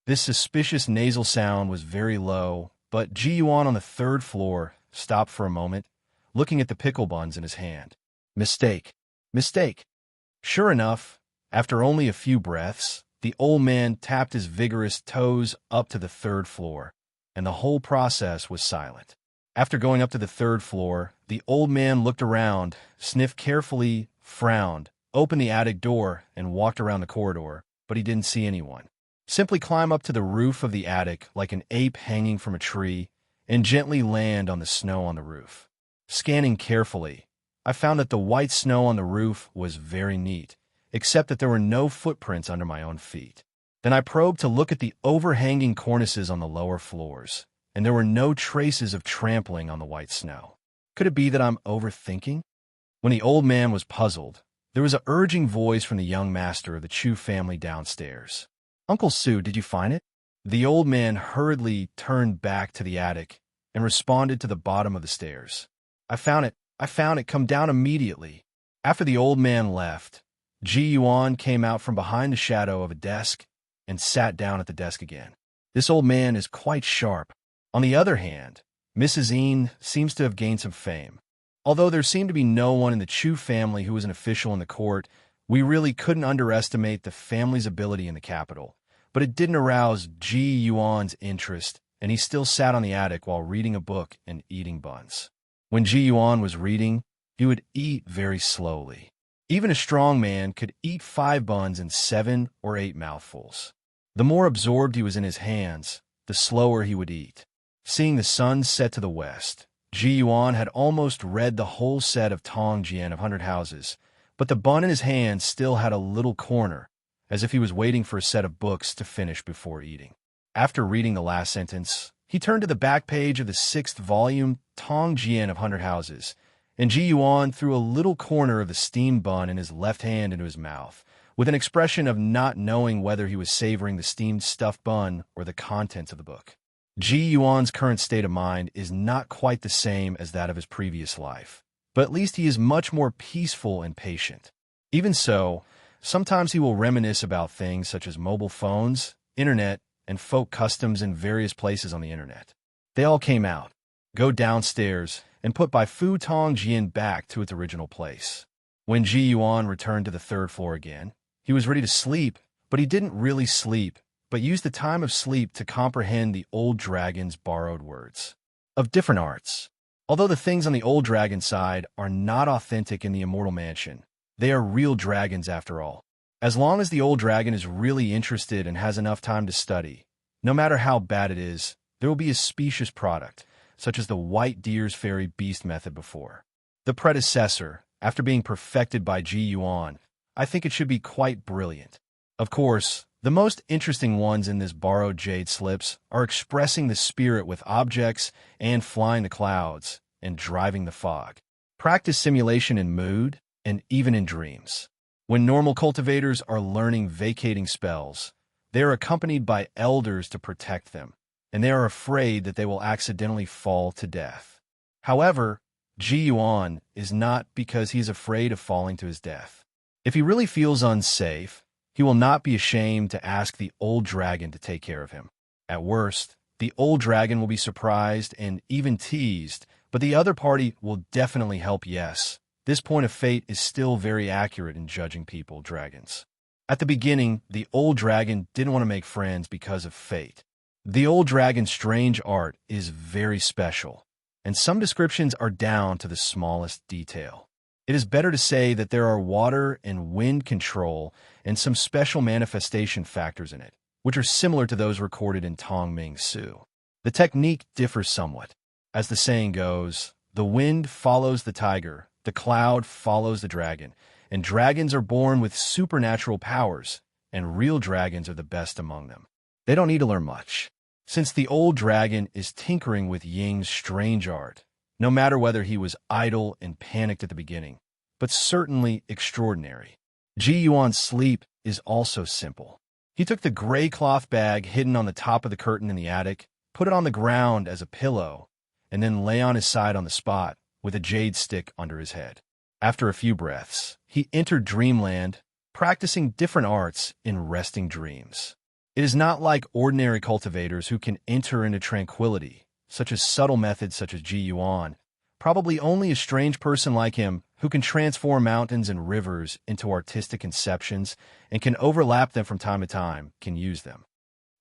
This suspicious nasal sound was very low, but Ji Yuan on the third floor stopped for a moment, looking at the pickle buns in his hand. Mistake. Mistake. Sure enough, after only a few breaths, the old man tapped his vigorous toes up to the third floor, and the whole process was silent. After going up to the third floor, the old man looked around, sniffed carefully, frowned, opened the attic door, and walked around the corridor, but he didn't see anyone. Simply climb up to the roof of the attic like an ape hanging from a tree and gently land on the snow on the roof. Scanning carefully, I found that the white snow on the roof was very neat, except that there were no footprints under my own feet. Then I probed to look at the overhanging cornices on the lower floors, and there were no traces of trampling on the white snow. Could it be that I'm overthinking? When the old man was puzzled, there was an urging voice from the young master of the Chu family downstairs. Uncle Sue, did you find it? The old man hurriedly turned back to the attic and responded to the bottom of the stairs. I found it. I found it. Come down immediately. After the old man left, Ji Yuan came out from behind the shadow of a desk and sat down at the desk again. This old man is quite sharp. On the other hand, Mrs. Yin seems to have gained some fame. Although there seemed to be no one in the Chu family who was an official in the court, we really couldn't underestimate the family's ability in the capital. But it didn't arouse Ji Yuan's interest, and he still sat on the attic while reading a book and eating buns. When Ji Yuan was reading, he would eat very slowly. Even a strong man could eat 5 buns in 7 or 8 mouthfuls. The more absorbed he was in his hands, the slower he would eat. Seeing the sun set to the west, Ji Yuan had almost read the whole set of Tong Jian of 100 Houses, but the bun in his hand still had a little corner, as if he was waiting for a set of books to finish before eating. After reading the last sentence, he turned to the back page of the 6th volume, Tong Jian of 100 Houses, and Ji Yuan threw a little corner of the steamed bun in his left hand into his mouth, with an expression of not knowing whether he was savoring the steamed stuffed bun or the contents of the book. Ji Yuan's current state of mind is not quite the same as that of his previous life, but at least he is much more peaceful and patient. Even so, sometimes he will reminisce about things such as mobile phones, internet, and folk customs in various places on the internet. They all came out, go downstairs, and put Bai Fu Tong Jian back to its original place. When Ji Yuan returned to the 3rd floor again, he was ready to sleep, but he didn't really sleep, but used the time of sleep to comprehend the old dragon's borrowed words. Of different arts. Although the things on the old dragon side are not authentic in the immortal mansion, they are real dragons after all. As long as the old dragon is really interested and has enough time to study, no matter how bad it is, there will be a specious product, such as the white deer's fairy beast method before. The predecessor, after being perfected by Ji Yuan, I think it should be quite brilliant. Of course, the most interesting ones in this borrowed jade slips are expressing the spirit with objects and flying the clouds and driving the fog. Practice simulation in mood and even in dreams. When normal cultivators are learning vacating spells, they are accompanied by elders to protect them, and they are afraid that they will accidentally fall to death. However, Ji Yuan is not because he is afraid of falling to his death. If he really feels unsafe, he will not be ashamed to ask the old dragon to take care of him. At worst, the old dragon will be surprised and even teased, but the other party will definitely help. Yes, this point of fate is still very accurate in judging people, dragons. At the beginning, the old dragon didn't want to make friends because of fate. The old dragon's strange art is very special, and some descriptions are down to the smallest detail. It is better to say that there are water and wind control and some special manifestation factors in it, which are similar to those recorded in Tong Ming Su. The technique differs somewhat. As the saying goes, the wind follows the tiger, the cloud follows the dragon, and dragons are born with supernatural powers, and real dragons are the best among them. They don't need to learn much, since the old dragon is tinkering with Ying's strange art, no matter whether he was idle and panicked at the beginning, but certainly extraordinary. Ji Yuan's sleep is also simple. He took the gray cloth bag hidden on the top of the curtain in the attic, put it on the ground as a pillow, and then lay on his side on the spot with a jade stick under his head. After a few breaths, he entered dreamland, practicing different arts in resting dreams. It is not like ordinary cultivators who can enter into tranquility, such as subtle methods such as Ji Yuan. Probably only a strange person like him who can transform mountains and rivers into artistic conceptions and can overlap them from time to time can use them.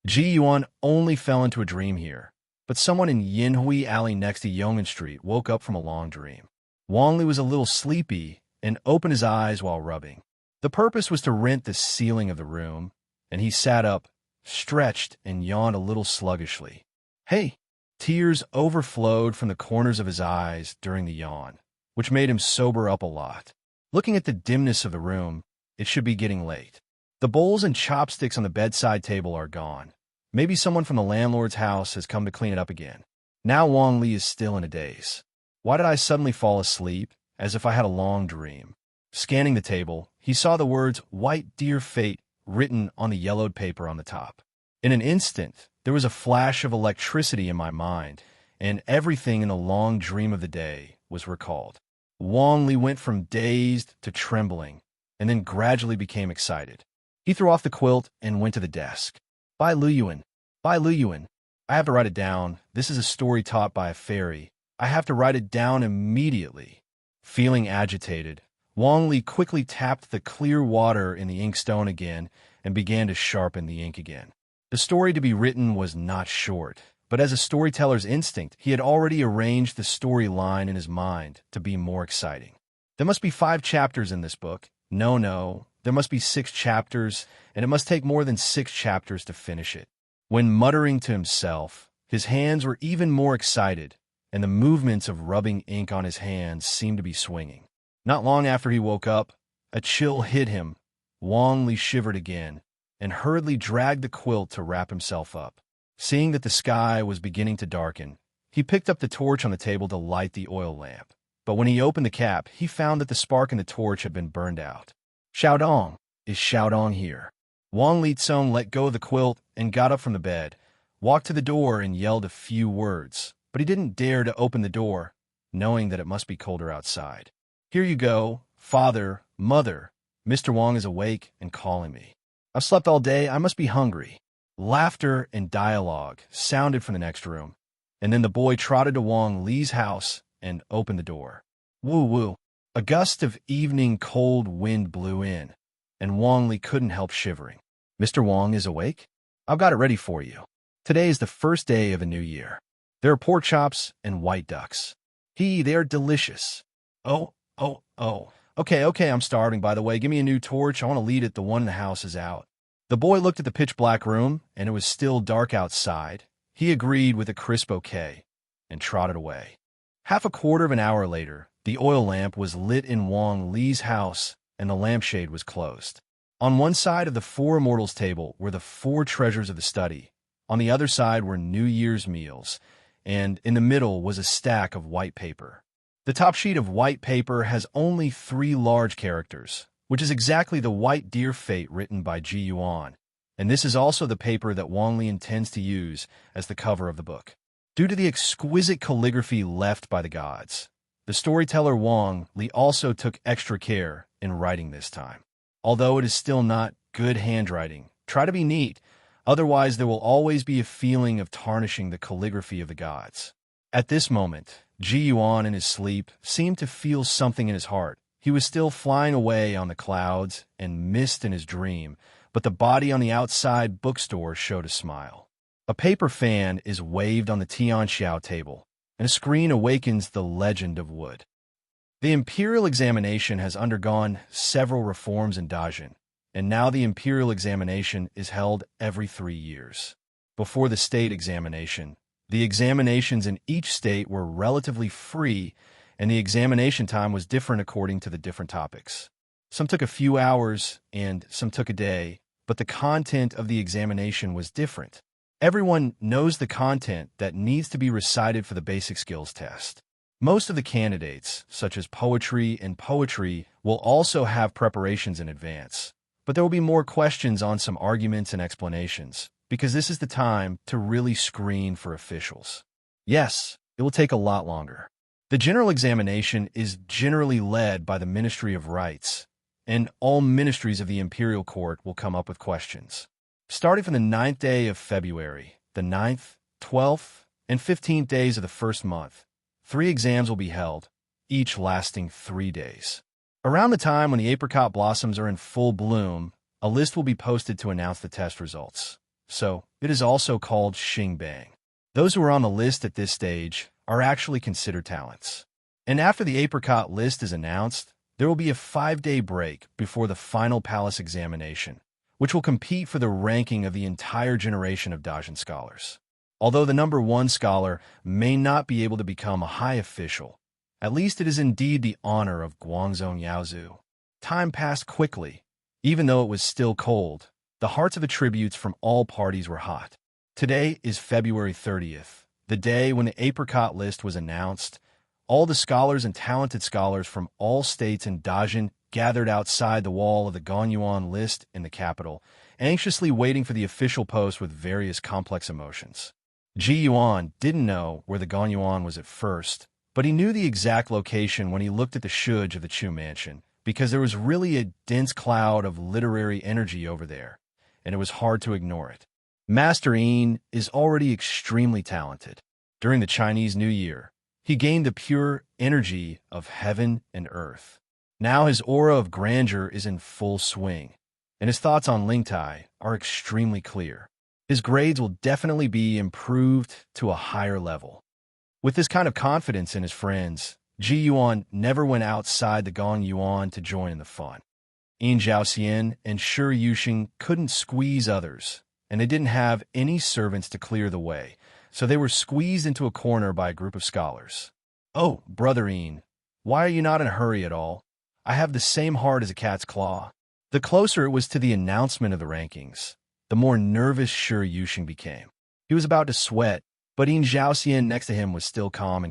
Ji Yuan only fell into a dream here, but someone in Yinhui Alley next to Yongan Street woke up from a long dream. Wang Li was a little sleepy and opened his eyes while rubbing. The purpose was to rent the ceiling of the room, and he sat up, stretched, and yawned a little sluggishly. Hey! Tears overflowed from the corners of his eyes during the yawn, which made him sober up a lot. Looking at the dimness of the room, it should be getting late. The bowls and chopsticks on the bedside table are gone. Maybe someone from the landlord's house has come to clean it up again. Now Wang Li is still in a daze. Why did I suddenly fall asleep, as if I had a long dream? Scanning the table, he saw the words "White Dear Fate" written on the yellowed paper on the top. In an instant, there was a flash of electricity in my mind, and everything in the long dream of the day was recalled. Wang Li went from dazed to trembling, and then gradually became excited. He threw off the quilt and went to the desk. By Lu Yuan. By Lu Yuan. I have to write it down. This is a story taught by a fairy. I have to write it down immediately. Feeling agitated, Wang Li quickly tapped the clear water in the inkstone again and began to sharpen the ink again. The story to be written was not short, but as a storyteller's instinct, he had already arranged the storyline in his mind to be more exciting. There must be 5 chapters in this book. No, there must be 6 chapters, and it must take more than 6 chapters to finish it. When muttering to himself, his hands were even more excited, and the movements of rubbing ink on his hands seemed to be swinging. Not long after he woke up, a chill hit him. Wang Li shivered again, and hurriedly dragged the quilt to wrap himself up. Seeing that the sky was beginning to darken, he picked up the torch on the table to light the oil lamp. But when he opened the cap, he found that the spark in the torch had been burned out. Xiaodong, is Xiaodong here? Wang Litzong let go of the quilt and got up from the bed, walked to the door and yelled a few words, but he didn't dare to open the door, knowing that it must be colder outside. Here you go, father, mother. Mr. Wang is awake and calling me. I've slept all day, I must be hungry. Laughter and dialogue sounded from the next room, and then the boy trotted to Wang Li's house and opened the door. Woo-woo. A gust of evening cold wind blew in, and Wang Li couldn't help shivering. Mr. Wang is awake? I've got it ready for you. Today is the first day of a new year. There are pork chops and white ducks. They are delicious. Oh. Okay, I'm starving, by the way. Give me a new torch. I want to lead it. The one in the house is out. The boy looked at the pitch-black room, and it was still dark outside. He agreed with a crisp okay and trotted away. Half a quarter of an hour later, the oil lamp was lit in Wang Li's house, and the lampshade was closed. On one side of the 4 immortals table were the 4 treasures of the study. On the other side were New Year's meals, and in the middle was a stack of white paper. The top sheet of white paper has only 3 large characters, which is exactly the white deer fate written by Ji Yuan, and this is also the paper that Wang Li intends to use as the cover of the book. Due to the exquisite calligraphy left by the gods, the storyteller Wang Li also took extra care in writing this time. Although it is still not good handwriting, try to be neat, otherwise there will always be a feeling of tarnishing the calligraphy of the gods. At this moment, Ji Yuan in his sleep seemed to feel something in his heart. He was still flying away on the clouds and mist in his dream, but the body on the outside bookstore showed a smile. A paper fan is waved on the Tianxiao table, and a screen awakens the legend of wood. The imperial examination has undergone several reforms in Dajin, and now the imperial examination is held every 3 years. Before the state examination, the examinations in each state were relatively free, and the examination time was different according to the different topics. Some took a few hours, and some took a day, but the content of the examination was different. Everyone knows the content that needs to be recited for the basic skills test. Most of the candidates, such as poetry, will also have preparations in advance. but there will be more questions on some arguments and explanations, because this is the time to really screen for officials. Yes, it will take a lot longer. The general examination is generally led by the Ministry of Rights, and all ministries of the Imperial Court will come up with questions. Starting from the 9th day of February, the 9th, 12th, and 15th days of the first month, 3 exams will be held, each lasting 3 days. Around the time when the apricot blossoms are in full bloom, a list will be posted to announce the test results. So, it is also called Xingbang. Those who are on the list at this stage are actually considered talents. And after the apricot list is announced, there will be a 5-day break before the final palace examination, which will compete for the ranking of the entire generation of Dajin scholars. Although the number 1 scholar may not be able to become a high official, at least it is indeed the honor of Guangzhou Yaozu. Time passed quickly. Even though it was still cold, the hearts of the tributes from all parties were hot. Today is February 30th, the day when the apricot list was announced. All the scholars and talented scholars from all states in Dajin gathered outside the wall of the Gonyuan list in the capital, anxiously waiting for the official post with various complex emotions. Ji Yuan didn't know where the Gonyuan was at first, but he knew the exact location when he looked at the shuge of the Chu mansion, because there was really a dense cloud of literary energy over there, and it was hard to ignore it. Master Yin is already extremely talented. During the Chinese New Year, he gained the pure energy of heaven and earth. Now his aura of grandeur is in full swing, and his thoughts on Lingtai are extremely clear. His grades will definitely be improved to a higher level. With this kind of confidence in his friends, Ji Yuan never went outside the Gong Yuan to join in the fun. Yin Zhaoxian and Shi Yuxing couldn't squeeze others, and they didn't have any servants to clear the way, so they were squeezed into a corner by a group of scholars. "Oh, brother Yin, why are you not in a hurry at all? I have the same heart as a cat's claw." The closer it was to the announcement of the rankings, the more nervous Shi Yuxing became. He was about to sweat, but Yin Zhaoxian next to him was still calm.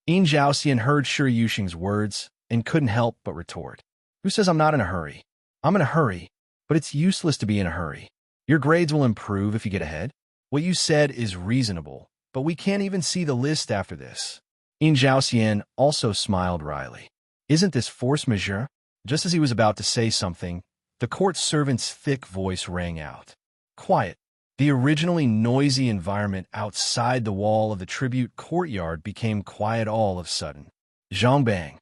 Yin Zhaoxian heard Shi Yuxing's words and couldn't help but retort. "Who says I'm not in a hurry? I'm in a hurry, but it's useless to be in a hurry. Your grades will improve if you get ahead. What you said is reasonable, but we can't even see the list after this." Yin Zhaoxian also smiled wryly. "Isn't this force majeure?" Just as he was about to say something, the court servant's thick voice rang out. Quiet. The originally noisy environment outside the wall of the tribute courtyard became quiet all of a sudden. Zhongbang.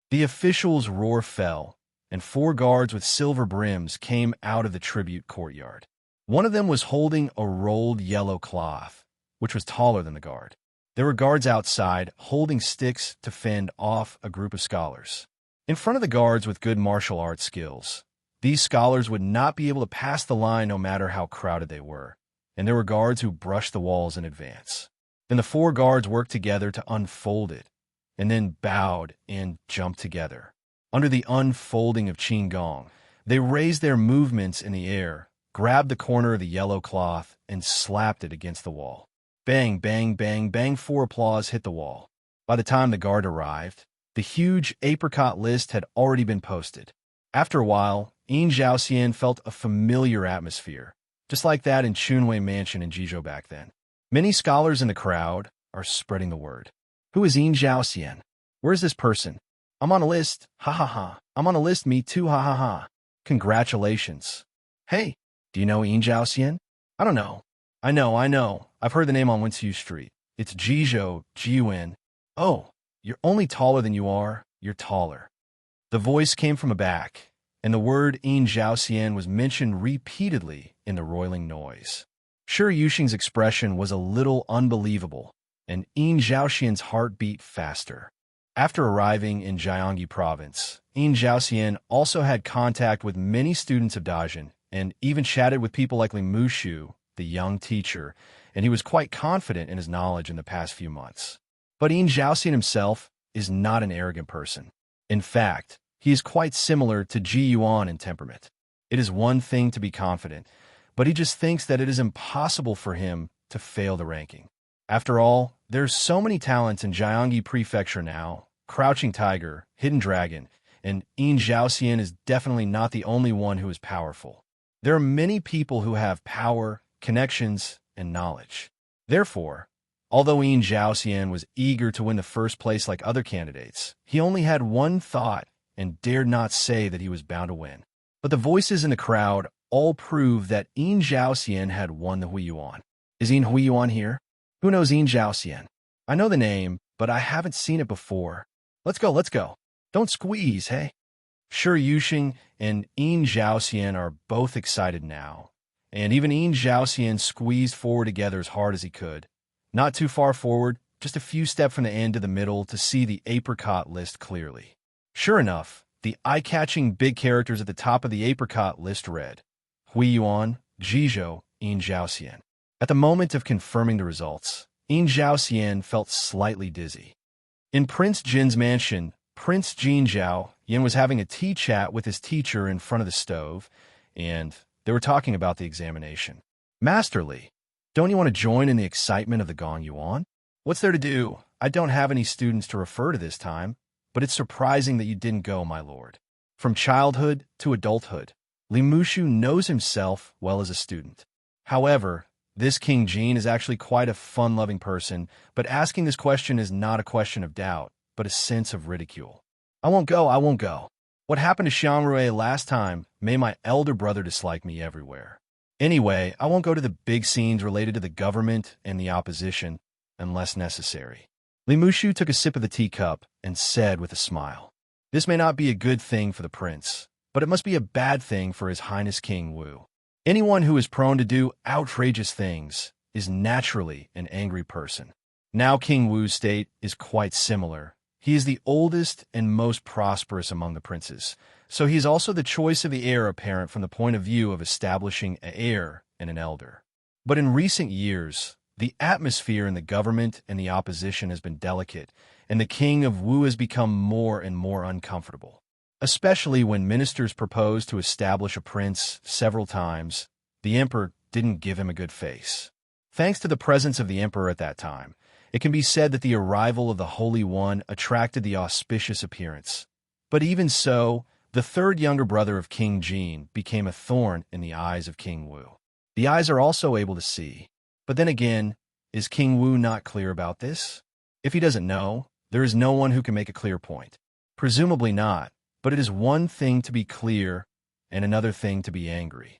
The official's roar fell, and 4 guards with silver brims came out of the tribute courtyard. One of them was holding a rolled yellow cloth, which was taller than the guard. There were guards outside holding sticks to fend off a group of scholars. In front of the guards with good martial arts skills, these scholars would not be able to pass the line no matter how crowded they were, and there were guards who brushed the walls in advance. Then the 4 guards worked together to unfold it, and then bowed and jumped together. Under the unfolding of Qin Gong, they raised their movements in the air, grabbed the corner of the yellow cloth, and slapped it against the wall. Bang, bang, bang, bang, 4 applause hit the wall. By the time the guard arrived, the huge apricot list had already been posted. After a while, Yin Zhaoxian felt a familiar atmosphere, just like that in Chunwei Mansion in Jizhou back then. Many scholars in the crowd are spreading the word. "Who is Yin Zhaoxian? Where's this person? I'm on a list, ha ha ha. I'm on a list, me too, ha ha ha. Congratulations. Hey, do you know Yin Zhaoxian? I don't know. I know. I've heard the name on Wensiu Street. It's Jizhou, Ji Yuan. Oh, you're only taller than you are. You're taller." The voice came from a back, and the word Yin Zhaoxian was mentioned repeatedly in the roiling noise. Shi Yuxing's expression was a little unbelievable, and Yin Zhaoxian's heart beat faster. After arriving in Jiangyi province, Yin Zhaoxian also had contact with many students of Dajin, and even chatted with people like Li Mushu, the young teacher, and he was quite confident in his knowledge in the past few months. But Yin Zhaoxian himself is not an arrogant person. In fact, he is quite similar to Ji Yuan in temperament. It is one thing to be confident, but he just thinks that it is impossible for him to fail the ranking. After all, there's so many talents in Jiangyi Prefecture now: Crouching Tiger, Hidden Dragon, and Yin Zhaoxian is definitely not the only one who is powerful. There are many people who have power, connections, and knowledge. Therefore, although Yin Zhaoxian was eager to win the first place like other candidates, he only had one thought and dared not say that he was bound to win. But the voices in the crowd all prove that Yin Zhaoxian had won the Huiyuan. Is Yin Huiyuan here? Who knows Yin Zhaoxian? I know the name, but I haven't seen it before. Let's go, let's go. Don't squeeze, hey? Sure, Yuxing and Yin Zhaoxian are both excited now, and even Yin Zhaoxian squeezed forward together as hard as he could. Not too far forward, just a few steps from the end to the middle to see the apricot list clearly. Sure enough, the eye-catching big characters at the top of the apricot list read, Huiyuan, Jizhou, Yin Zhaoxian. At the moment of confirming the results, Yin Zhaoxian felt slightly dizzy. In Prince Jin's mansion, Prince Jin Zhao Yin was having a tea chat with his teacher in front of the stove, and they were talking about the examination. Masterly, don't you want to join in the excitement of the Gong Yuan? What's there to do? I don't have any students to refer to this time, but it's surprising that you didn't go, my lord. From childhood to adulthood, Li Mushu knows himself well as a student. However, this King Jin is actually quite a fun-loving person, but asking this question is not a question of doubt, but a sense of ridicule. I won't go, I won't go. What happened to Xiangrui last time made my elder brother dislike me everywhere. Anyway, I won't go to the big scenes related to the government and the opposition, unless necessary. Li Mushu took a sip of the teacup and said with a smile, This may not be a good thing for the prince, but it must be a bad thing for His Highness King Wu. Anyone who is prone to do outrageous things is naturally an angry person. Now King Wu's state is quite similar. He is the oldest and most prosperous among the princes, so he is also the choice of the heir apparent from the point of view of establishing an heir and an elder. But in recent years, the atmosphere in the government and the opposition has been delicate, and the king of Wu has become more and more uncomfortable. Especially when ministers proposed to establish a prince several times, the emperor didn't give him a good face. Thanks to the presence of the emperor at that time, it can be said that the arrival of the Holy One attracted the auspicious appearance. But even so, the third younger brother of King Jin became a thorn in the eyes of King Wu. The eyes are also able to see. But then again, is King Wu not clear about this? If he doesn't know, there is no one who can make a clear point. Presumably not. But it is one thing to be clear and another thing to be angry.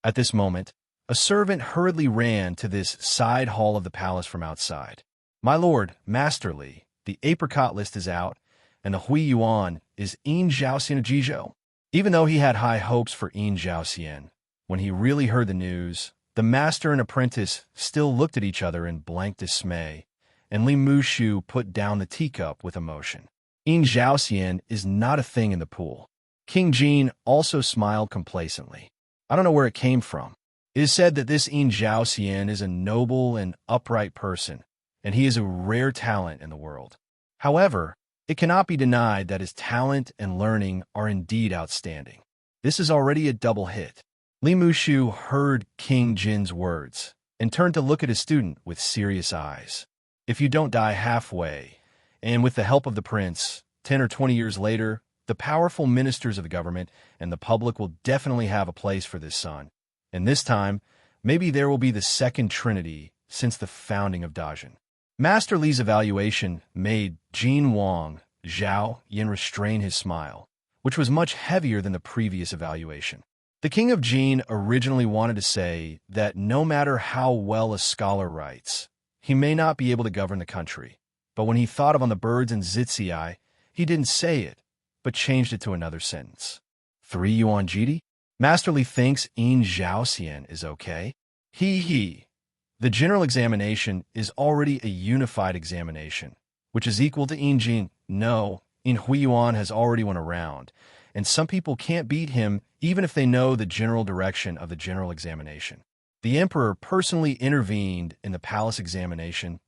At this moment, a servant hurriedly ran to this side hall of the palace from outside. My lord, Masterly, the apricot list is out, and the Huiyuan is Yin Zhaoxian of Jizhou. Even though he had high hopes for Yin Zhaoxian, when he really heard the news, the master and apprentice still looked at each other in blank dismay, and Li Mushu put down the teacup with emotion. Yin Zhaoxian is not a thing in the pool. King Jin also smiled complacently. I don't know where it came from. It is said that this Yin Zhaoxian is a noble and upright person, and he is a rare talent in the world. However, it cannot be denied that his talent and learning are indeed outstanding. This is already a double hit. Li Mushu heard King Jin's words and turned to look at his student with serious eyes. If you don't die halfway, and with the help of the prince, 10 or 20 years later, the powerful ministers of the government and the public will definitely have a place for this son. And this time, maybe there will be the second trinity since the founding of Dajin. Master Li's evaluation made Jin Wang Zhao Yin restrain his smile, which was much heavier than the previous evaluation. The king of Jin originally wanted to say that no matter how well a scholar writes, he may not be able to govern the country. But when he thought of on the birds in Zitsiai, he didn't say it, but changed it to another sentence. 3 yuan jiti? Masterly thinks Yin Zhaoxian is okay. He. The general examination is already a unified examination, which is equal to Yin Jin. No, Yin Huiyuan has already won a round, and some people can't beat him even if they know the general direction of the general examination. The emperor personally intervened in the palace examination.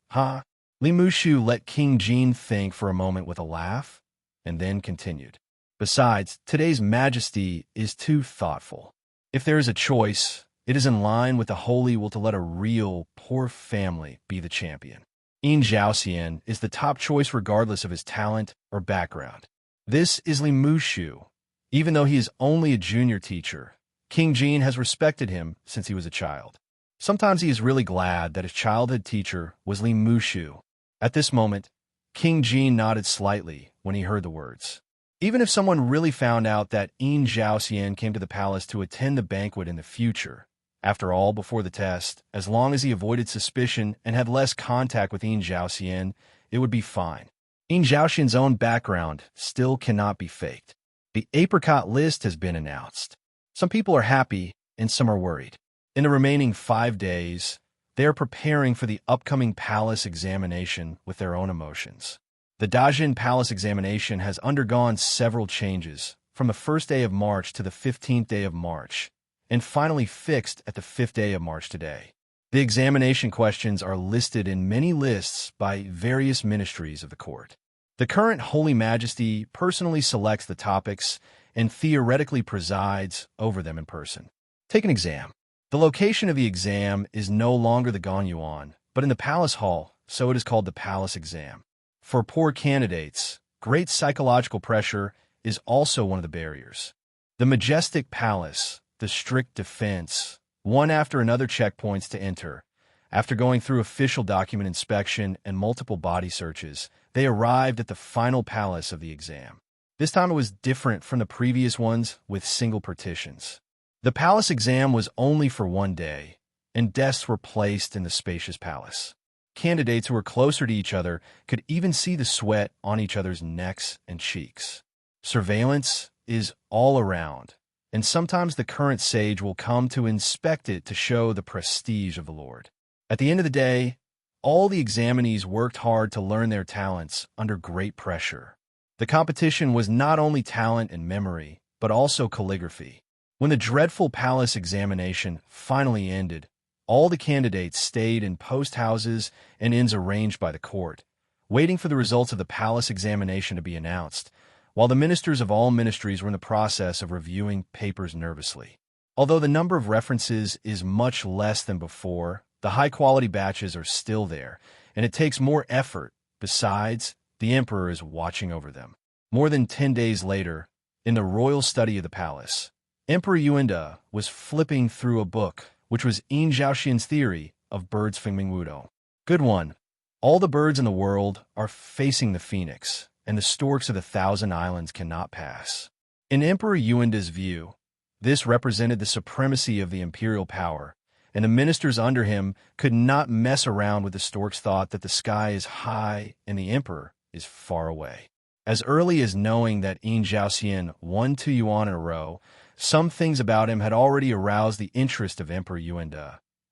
Li Mushu let King Jin think for a moment with a laugh, and then continued. Besides, today's majesty is too thoughtful. If there is a choice, it is in line with the holy will to let a real, poor family be the champion. Yin Zhaoxian is the top choice regardless of his talent or background. This is Li Mushu. Even though he is only a junior teacher, King Jin has respected him since he was a child. Sometimes he is really glad that his childhood teacher was Li Mushu. At this moment, King Jin nodded slightly when he heard the words. Even if someone really found out that Yin Zhaoxian came to the palace to attend the banquet in the future, after all, before the test, as long as he avoided suspicion and had less contact with Yin Zhaoxian, it would be fine. Yin Zhaoxian's own background still cannot be faked. The apricot list has been announced. Some people are happy and some are worried. In the remaining 5 days, they are preparing for the upcoming palace examination with their own emotions. The Dajin Palace examination has undergone several changes, from the first day of March to the 15th day of March, and finally fixed at the 5th day of March today. The examination questions are listed in many lists by various ministries of the court. The current Holy Majesty personally selects the topics and theoretically presides over them in person. Take an exam. The location of the exam is no longer the Gonyuan, but in the palace hall, so it is called the palace exam. For poor candidates, great psychological pressure is also one of the barriers. The majestic palace, the strict defense, one after another checkpoints to enter. After going through official document inspection and multiple body searches, they arrived at the final palace of the exam. This time it was different from the previous ones with single partitions. The palace exam was only for 1 day, and desks were placed in the spacious palace. Candidates who were closer to each other could even see the sweat on each other's necks and cheeks. Surveillance is all around, and sometimes the current sage will come to inspect it to show the prestige of the Lord. At the end of the day, all the examinees worked hard to learn their talents under great pressure. The competition was not only talent and memory, but also calligraphy. When the dreadful palace examination finally ended, all the candidates stayed in post houses and inns arranged by the court, waiting for the results of the palace examination to be announced, while the ministers of all ministries were in the process of reviewing papers nervously. Although the number of references is much less than before, the high-quality batches are still there, and it takes more effort. Besides, the emperor is watching over them. More than 10 days later, in the royal study of the palace, Emperor Yuan was flipping through a book, which was Yin Zhaoxian's theory of birds Fengming Wudo. Good one. All the birds in the world are facing the phoenix, and the storks of the 1,000 islands cannot pass. In Emperor Yuan's view, this represented the supremacy of the imperial power, and the ministers under him could not mess around with the stork's thought that the sky is high and the emperor is far away. As early as knowing that Yin Zhaoxian won 2 yuan in a row, some things about him had already aroused the interest of Emperor Yuan,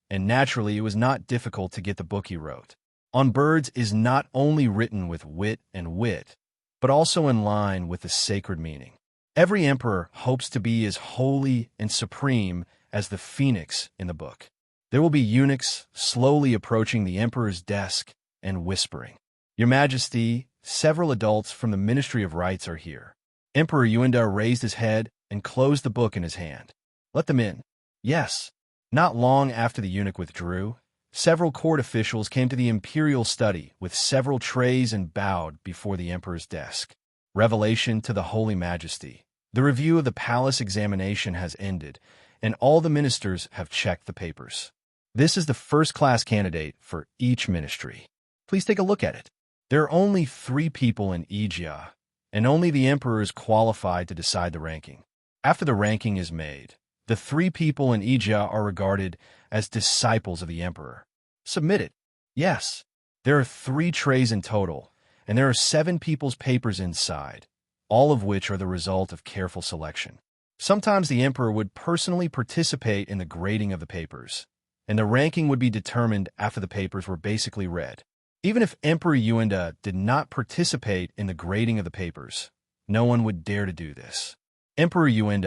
and naturally it was not difficult to get the book he wrote. On Birds is not only written with wit and wit, but also in line with the sacred meaning. Every emperor hopes to be as holy and supreme as the phoenix in the book. There will be eunuchs slowly approaching the emperor's desk and whispering, "Your Majesty, several adults from the Ministry of Rights are here." Emperor Yuan raised his head and closed the book in his hand. "Let them in." Yes. Not long after the eunuch withdrew, several court officials came to the imperial study with several trays and bowed before the emperor's desk. Revelation to the Holy Majesty. The review of the palace examination has ended, and all the ministers have checked the papers. This is the first-class candidate for each ministry. Please take a look at it. There are only 3 people in Ijia, and only the emperor is qualified to decide the ranking. After the ranking is made, the 3 people in Ijia are regarded as disciples of the emperor. Submit it. Yes, there are 3 trays in total, and there are 7 people's papers inside, all of which are the result of careful selection. Sometimes the emperor would personally participate in the grading of the papers, and the ranking would be determined after the papers were basically read. Even if Emperor Yuan did not participate in the grading of the papers, no one would dare to do this. Emperor Yuan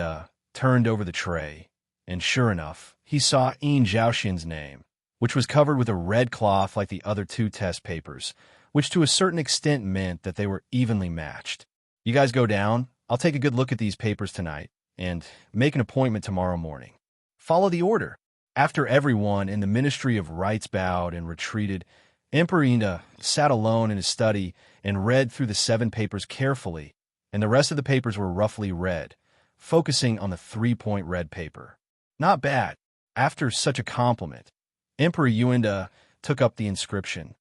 turned over the tray, and sure enough, he saw Yin Zhaoxian's name, which was covered with a red cloth like the other 2 test papers, which to a certain extent meant that they were evenly matched. "You guys go down. I'll take a good look at these papers tonight, and make an appointment tomorrow morning." Follow the order. After everyone in the Ministry of Rights bowed and retreated, Emperor Yuan sat alone in his study and read through the 7 papers carefully, and the rest of the papers were roughly red, focusing on the 3-point red paper. Not bad. After such a compliment, Emperor Yuan took up the inscription.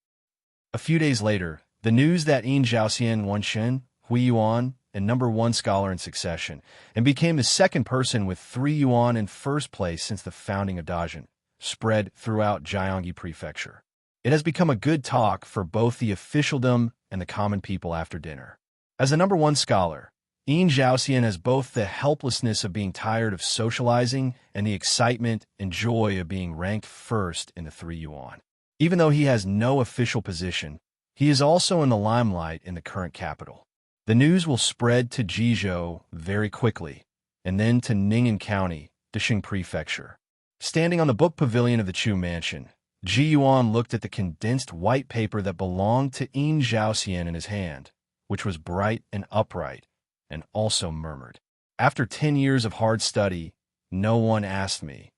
A few days later, the news that Yin Zhaoxian won Shen, Hui Yuan, and #1 scholar in succession, and became the second person with 3 yuan in first place since the founding of Dajin, spread throughout Jiangyi Prefecture. It has become a good talk for both the officialdom and the common people after dinner. As the #1 scholar, Yin Zhaoxian has both the helplessness of being tired of socializing and the excitement and joy of being ranked first in the 3 yuan. Even though he has no official position, he is also in the limelight in the current capital. The news will spread to Jizhou very quickly, and then to Ning'an County, Dishing Prefecture. Standing on the book pavilion of the Chu Mansion, Ji Yuan looked at the condensed white paper that belonged to Yin Zhaoxian in his hand, which was bright and upright, and also murmured, "After 10 years of hard study, no one asked me,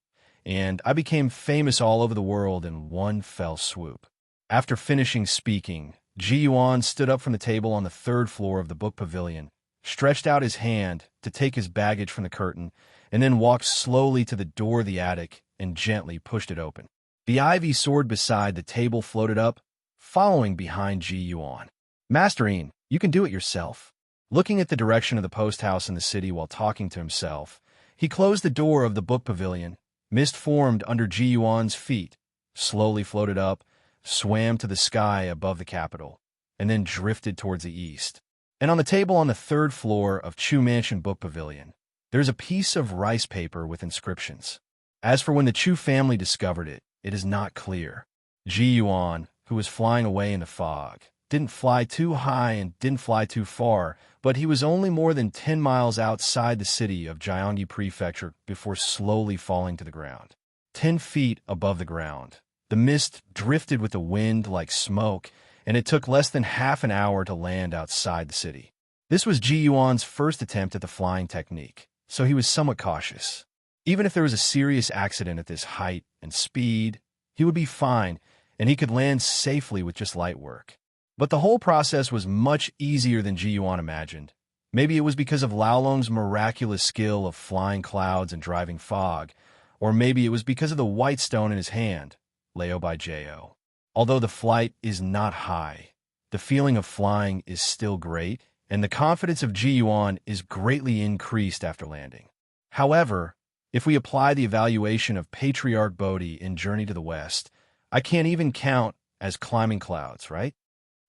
and I became famous all over the world in one fell swoop." After finishing speaking, Ji Yuan stood up from the table on the 3rd floor of the book pavilion, stretched out his hand to take his baggage from the curtain, and then walked slowly to the door of the attic and gently pushed it open. The ivy sword beside the table floated up, following behind Ji Yuan. "Master Yin, you can do it yourself." Looking at the direction of the post house in the city while talking to himself, he closed the door of the book pavilion. Mist formed under Ji Yuan's feet, slowly floated up, swam to the sky above the capital, and then drifted towards the east. And on the table on the 3rd floor of Chu Mansion Book Pavilion, there's a piece of rice paper with inscriptions. As for when the Chu family discovered it, it is not clear. Ji Yuan, who was flying away in the fog, didn't fly too high and didn't fly too far, but he was only more than 10 miles outside the city of Jiangyi Prefecture before slowly falling to the ground. 10 feet above the ground, the mist drifted with the wind like smoke, and it took less than half an hour to land outside the city. This was Ji Yuan's first attempt at the flying technique, so he was somewhat cautious. Even if there was a serious accident at this height and speed, he would be fine, and he could land safely with just light work. But the whole process was much easier than Ji Yuan imagined. Maybe it was because of Lao Long's miraculous skill of flying clouds and driving fog, or maybe it was because of the white stone in his hand, Leo by J.O. Although the flight is not high, the feeling of flying is still great, and the confidence of Ji Yuan is greatly increased after landing. However, if we apply the evaluation of Patriarch Bodhi in Journey to the West, I can't even count as climbing clouds, right?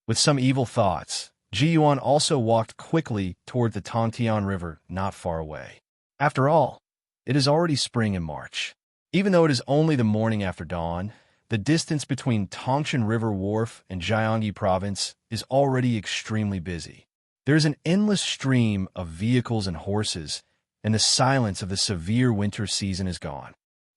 With some evil thoughts, Ji Yuan also walked quickly toward the Tongtian River not far away. After all, it is already spring in March. Even though it is only the morning after dawn, the distance between Tongtian River Wharf and Jiangyi Province is already extremely busy. There is an endless stream of vehicles and horses, and the silence of the severe winter season is gone.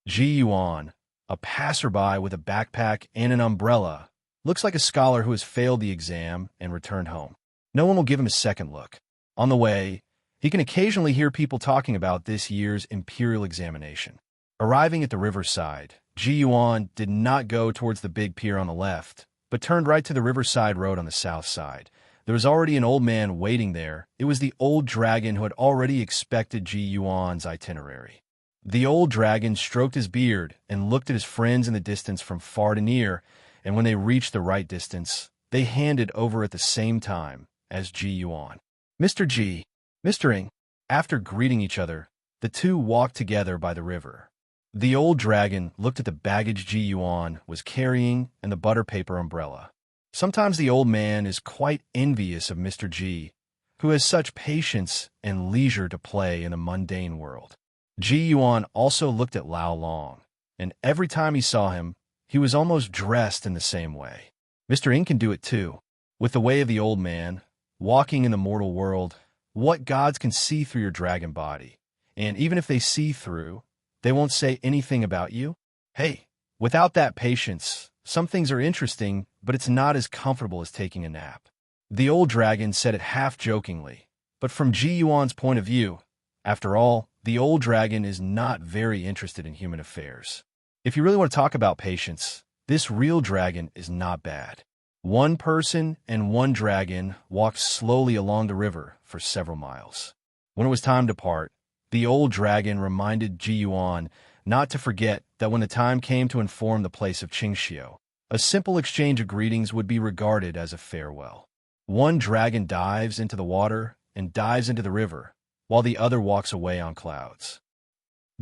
Ji Yuan, a passerby with a backpack and an umbrella, looks like a scholar who has failed the exam and returned home. No one will give him a second look. On the way, he can occasionally hear people talking about this year's imperial examination. Arriving at the riverside, Ji Yuan did not go towards the big pier on the left, but turned right to the riverside road on the south side. There was already an old man waiting there. It was the old dragon who had already expected Ji Yuan's itinerary. The old dragon stroked his beard and looked at his friends in the distance from far to near, and when they reached the right distance, they handed over at the same time as Ji Yuan. "Mr. Ji, Mr. Ing." After greeting each other, the two walked together by the river. The old dragon looked at the baggage Ji Yuan was carrying and the butter paper umbrella. Sometimes the old man is quite envious of Mr. Ji, who has such patience and leisure to play in the mundane world. Ji Yuan also looked at Lao Long, and every time he saw him, he was almost dressed in the same way. Mr. Ing can do it too. With the way of the old man, walking in the mortal world, what gods can see through your dragon body? And even if they see through, they won't say anything about you? Hey, without that patience, some things are interesting, but it's not as comfortable as taking a nap. The old dragon said it half-jokingly, but from Ji Yuan's point of view, after all, the old dragon is not very interested in human affairs. If you really want to talk about patience, this real dragon is not bad. One person and one dragon walked slowly along the river for several miles. When it was time to part, the old dragon reminded Ji Yuan not to forget that when the time came to inform the place of Qingxiu, a simple exchange of greetings would be regarded as a farewell. One dragon dives into the water and dives into the river, while the other walks away on clouds.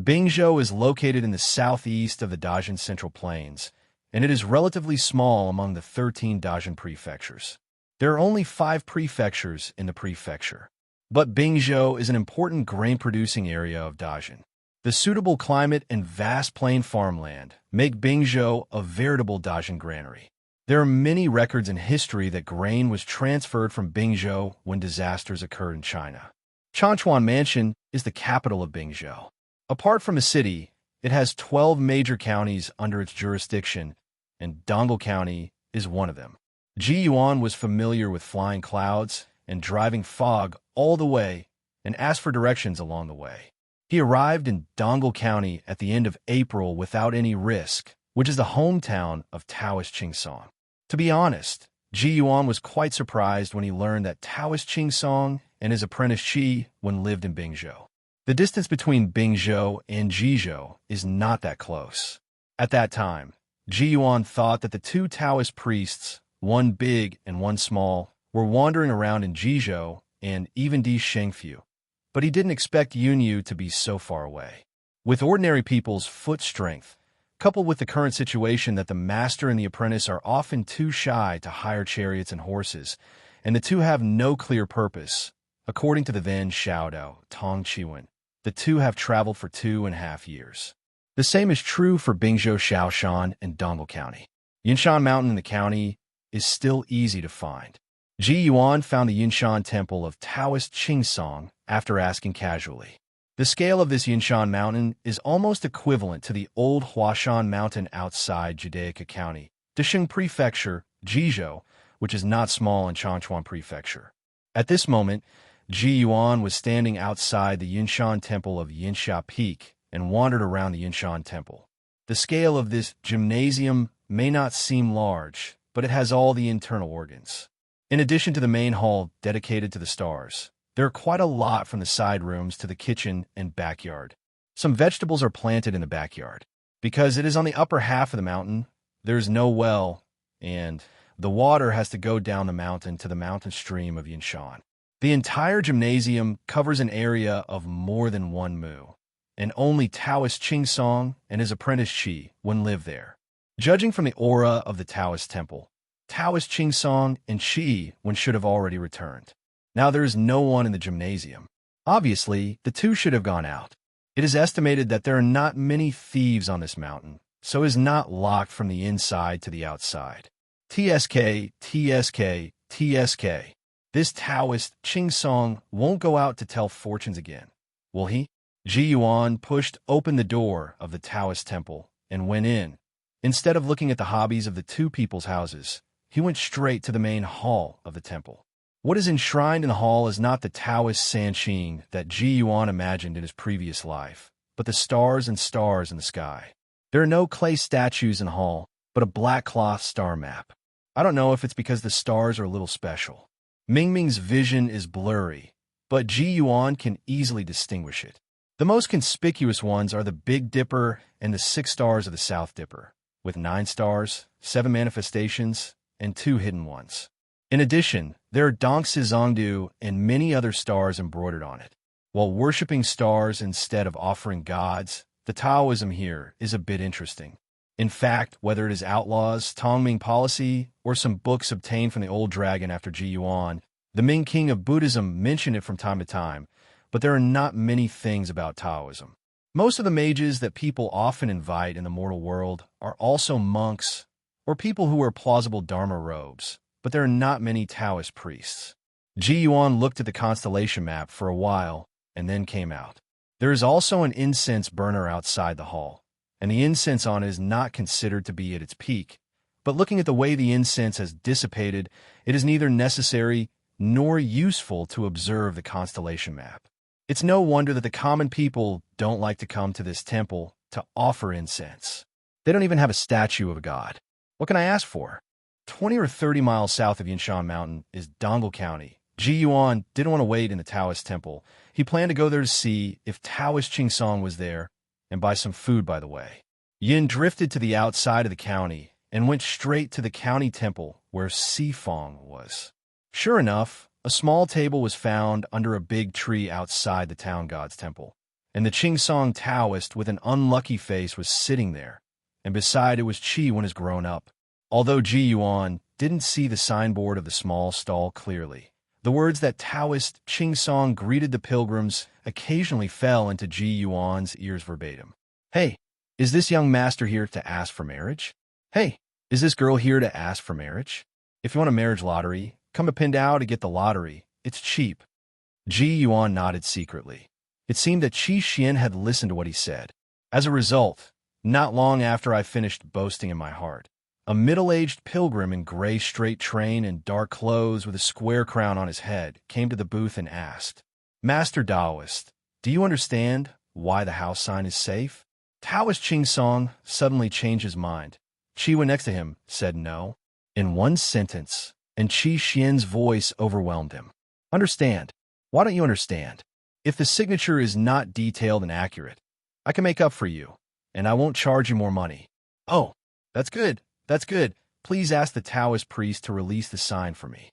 Bingzhou is located in the southeast of the Dajin Central Plains, and it is relatively small among the 13 Dajin prefectures. There are only 5 prefectures in the prefecture, but Bingzhou is an important grain-producing area of Dajin. The suitable climate and vast plain farmland make Bingzhou a veritable Dajin granary. There are many records in history that grain was transferred from Bingzhou when disasters occurred in China. Changchuan Mansion is the capital of Bingzhou. Apart from a city, it has 12 major counties under its jurisdiction, and Dongguo County is one of them. Ji Yuan was familiar with flying clouds and driving fog all the way and asked for directions along the way. He arrived in Dongguo County at the end of April without any risk, which is the hometown of Taoist Qingsong. To be honest, Ji Yuan was quite surprised when he learned that Taoist Qingsong and his apprentice Qi Yuan lived in Bingzhou. The distance between Bingzhou and Jizhou is not that close. At that time, Ji Yuan thought that the 2 Taoist priests, one big and one small, were wandering around in Jizhou and even Di Shengfu, but he didn't expect Yunyu to be so far away. With ordinary people's foot strength, coupled with the current situation that the master and the apprentice are often too shy to hire chariots and horses, and the two have no clear purpose, according to the then Xiaodao Tong Qiwen, the two have traveled for 2.5 years. The same is true for Bingzhou Shaoshan and Dongguo County. Yinshan Mountain in the county is still easy to find. Ji Yuan found the Yinshan Temple of Taoist Qingsong after asking casually. The scale of this Yinshan Mountain is almost equivalent to the old Huashan Mountain outside Judaica County, Disheng Prefecture, Jizhou, which is not small in Changchuan Prefecture. At this moment, Ji Yuan was standing outside the Yinshan Temple of Yinsha Peak and wandered around the Yinshan Temple. The scale of this gymnasium may not seem large, but it has all the internal organs. In addition to the main hall dedicated to the stars, there are quite a lot from the side rooms to the kitchen and backyard. Some vegetables are planted in the backyard. Because it is on the upper half of the mountain, there is no well, and the water has to go down the mountain to the mountain stream of Yinshan. The entire gymnasium covers an area of more than 1 mu, and only Taoist Qingsong and his apprentice Qi Yuan live there. Judging from the aura of the Taoist temple, Taoist Qingsong and Qi Yuan should have already returned. Now there is no one in the gymnasium. Obviously, the two should have gone out. It is estimated that there are not many thieves on this mountain, so it is not locked from the inside to the outside. TSK, TSK, TSK. This Taoist Qingsong won't go out to tell fortunes again, will he? Ji Yuan pushed open the door of the Taoist temple and went in. Instead of looking at the hobbies of the two people's houses, he went straight to the main hall of the temple. What is enshrined in the hall is not the Taoist Sanqing that Ji Yuan imagined in his previous life, but the stars and stars in the sky. There are no clay statues in the hall, but a black cloth star map. I don't know if it's because the stars are a little special. Mingming's vision is blurry, but Ji Yuan can easily distinguish it. The most conspicuous ones are the Big Dipper and the 6 stars of the South Dipper, with 9 stars, 7 manifestations, and 2 hidden ones. In addition, there are Dongsi Zongdu and many other stars embroidered on it. While worshipping stars instead of offering gods, the Taoism here is a bit interesting. In fact, whether it is outlaws, Tongming policy, or some books obtained from the old dragon after Ji Yuan, the Ming king of Buddhism mentioned it from time to time, but there are not many things about Taoism. Most of the mages that people often invite in the mortal world are also monks or people who wear plausible Dharma robes, but there are not many Taoist priests. Ji Yuan looked at the constellation map for a while and then came out. There is also an incense burner outside the hall, and the incense on it is not considered to be at its peak, but looking at the way the incense has dissipated, it is neither necessary nor useful to observe the constellation map. It's no wonder that the common people don't like to come to this temple to offer incense. They don't even have a statue of a god. What can I ask for? 20 or 30 miles south of Yinshan Mountain is Dongguo County. Ji Yuan didn't want to wait in the Taoist temple. He planned to go there to see if Taoist Qingsong was there and buy some food, by the way. Yin drifted to the outside of the county and went straight to the county temple where Sifong was. Sure enough, a small table was found under a big tree outside the town god's temple, and the Qingsong Taoist with an unlucky face was sitting there, and beside it was Qi Yuan has grown up. Although Ji Yuan didn't see the signboard of the small stall clearly, the words that Taoist Qingsong greeted the pilgrims occasionally fell into Ji Yuan's ears verbatim. Hey, is this young master here to ask for marriage? Hey, is this girl here to ask for marriage? If you want a marriage lottery, come to Pindao to get the lottery. It's cheap. Ji Yuan nodded secretly. It seemed that Qi Xian had listened to what he said. As a result, not long after I finished boasting in my heart, a middle-aged pilgrim in gray straight train and dark clothes with a square crown on his head came to the booth and asked, Master Taoist, do you understand why the house sign is safe? Taoist Qingsong suddenly changed his mind. Qi Yuan next to him said no, in one sentence, and Qi Xian's voice overwhelmed him. Understand. Why don't you understand? If the signature is not detailed and accurate, I can make up for you, and I won't charge you more money. Oh, that's good. That's good. Please ask the Taoist priest to release the sign for me.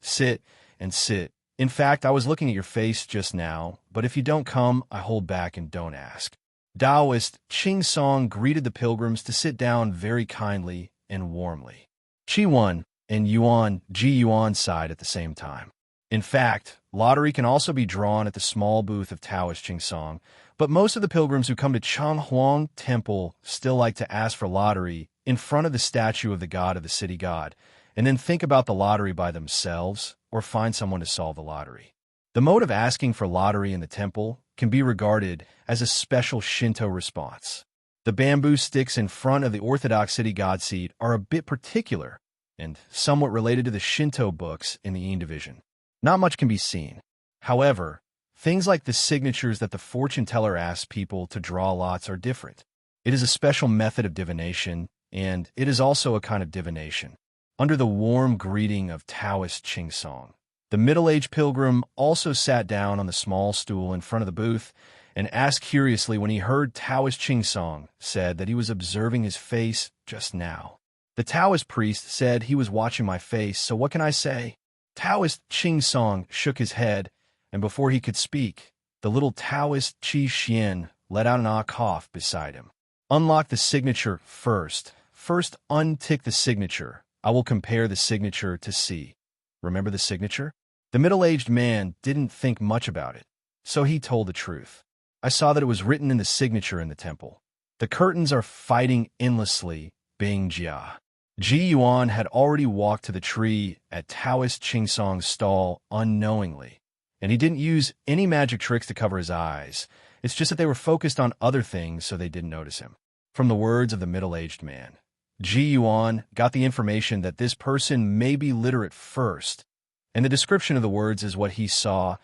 Sit and sit. In fact, I was looking at your face just now, but if you don't come, I hold back and don't ask. Taoist Qingsong greeted the pilgrims to sit down very kindly and warmly. Qi Yuan and Ji Yuan sighed at the same time. In fact, lottery can also be drawn at the small booth of Taoist Qingsong, but most of the pilgrims who come to Changhuang Temple still like to ask for lottery in front of the statue of the god of the city god, and then think about the lottery by themselves or find someone to solve the lottery. The mode of asking for lottery in the temple can be regarded as a special Shinto response. The bamboo sticks in front of the Orthodox city god seat are a bit particular and somewhat related to the Shinto books in the Yin division. Not much can be seen. However, things like the signatures that the fortune teller asks people to draw lots are different. It is a special method of divination, and it is also a kind of divination. Under the warm greeting of Taoist Qingsong, the middle-aged pilgrim also sat down on the small stool in front of the booth and asked curiously when he heard Taoist Qingsong said that he was observing his face just now. The Taoist priest said he was watching my face, so what can I say? Taoist Qingsong shook his head, and before he could speak, the little Taoist Qi Xian let out an odd cough beside him. Unlock the signature first. First untick the signature. I will compare the signature to see. Remember the signature? The middle-aged man didn't think much about it, so he told the truth. I saw that it was written in the signature in the temple. The curtains are fighting endlessly, Bing Jia. Ji Yuan had already walked to the tree at Taoist Qingsong's stall unknowingly, and he didn't use any magic tricks to cover his eyes. It's just that they were focused on other things so they didn't notice him. From the words of the middle-aged man, Ji Yuan got the information that this person may be literate first, and the description of the words is what he saw,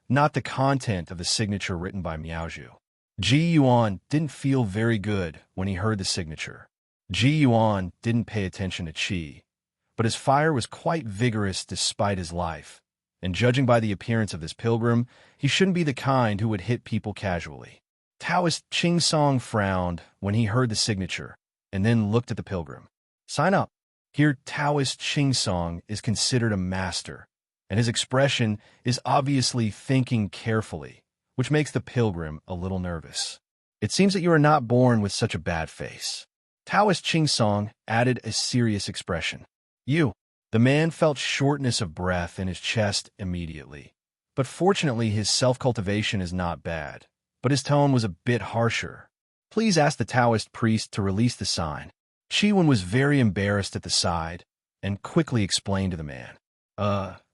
not the content of the signature written by Miaozhu. Ji Yuan didn't feel very good when he heard the signature. Ji Yuan didn't pay attention to Qi, but his fire was quite vigorous despite his life, and judging by the appearance of this pilgrim, he shouldn't be the kind who would hit people casually. Taoist Qingsong frowned when he heard the signature, and then looked at the pilgrim. Sign up. Here, Taoist Qingsong is considered a master, and his expression is obviously thinking carefully, which makes the pilgrim a little nervous. It seems that you are not born with such a bad face. Taoist Qingsong added a serious expression. You. The man felt shortness of breath in his chest immediately. But fortunately, his self-cultivation is not bad. But his tone was a bit harsher. Please ask the Taoist priest to release the sign. Qi Yuan was very embarrassed at the side and quickly explained to the man.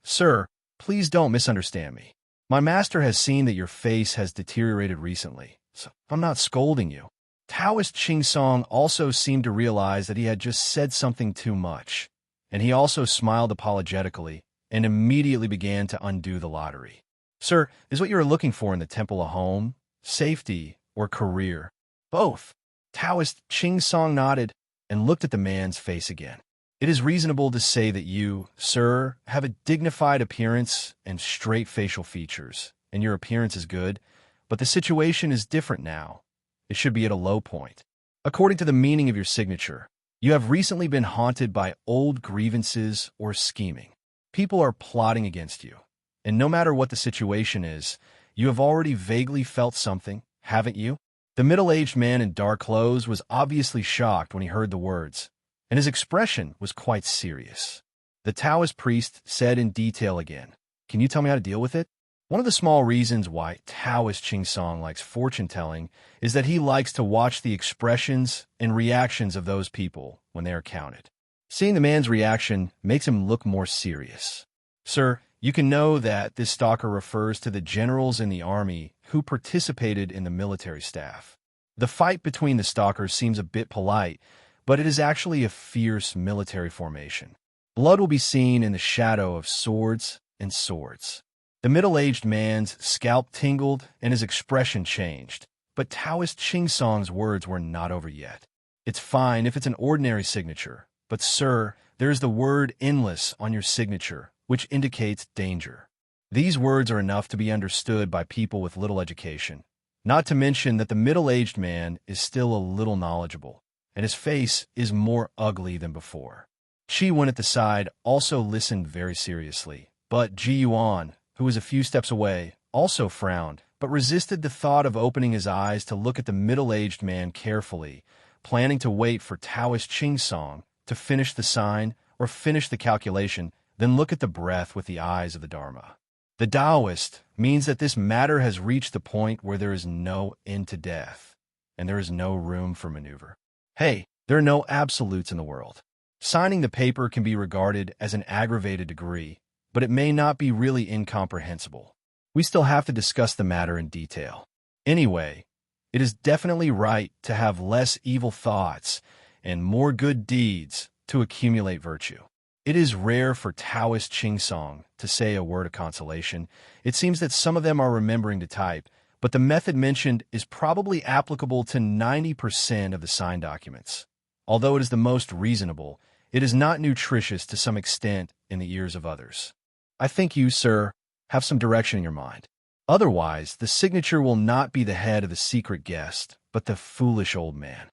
Sir, please don't misunderstand me. My master has seen that your face has deteriorated recently, so I'm not scolding you. Taoist Qingsong also seemed to realize that he had just said something too much, and he also smiled apologetically and immediately began to undo the lottery. Sir, is what you are looking for in the temple a home, safety, or career? Both. Taoist Qingsong nodded and looked at the man's face again. It is reasonable to say that you, sir, have a dignified appearance and straight facial features, and your appearance is good, but the situation is different now. It should be at a low point. According to the meaning of your signature, you have recently been haunted by old grievances or scheming. People are plotting against you, and no matter what the situation is, you have already vaguely felt something, haven't you? The middle-aged man in dark clothes was obviously shocked when he heard the words, and his expression was quite serious. The Taoist priest said in detail again, "Can you tell me how to deal with it?" One of the small reasons why Taoist Ching Song likes fortune-telling is that he likes to watch the expressions and reactions of those people when they are counted. Seeing the man's reaction makes him look more serious. Sir, you can know that this stalker refers to the generals in the army who participated in the military staff. The fight between the stalkers seems a bit polite, but it is actually a fierce military formation. Blood will be seen in the shadow of swords and swords. The middle-aged man's scalp tingled and his expression changed, but Taoist Ching Song's words were not over yet. It's fine if it's an ordinary signature, but sir, there is the word endless on your signature, which indicates danger. These words are enough to be understood by people with little education, not to mention that the middle-aged man is still a little knowledgeable, and his face is more ugly than before. Ji Yuan at the side also listened very seriously, but Ji Yuan, who was a few steps away, also frowned, but resisted the thought of opening his eyes to look at the middle-aged man carefully, planning to wait for Taoist Ching Song to finish the sign or finish the calculation, then look at the breath with the eyes of the Dharma. The Taoist means that this matter has reached the point where there is no end to death, and there is no room for maneuver. Hey, there are no absolutes in the world. Signing the paper can be regarded as an aggravated degree, but it may not be really incomprehensible. We still have to discuss the matter in detail. Anyway, it is definitely right to have less evil thoughts and more good deeds to accumulate virtue. It is rare for Taoist Ching Song to say a word of consolation. It seems that some of them are remembering to type, but the method mentioned is probably applicable to 90% of the signed documents. Although it is the most reasonable, it is not nutritious to some extent in the ears of others. I think you, sir, have some direction in your mind. Otherwise, the signature will not be the head of the secret guest, but the foolish old man.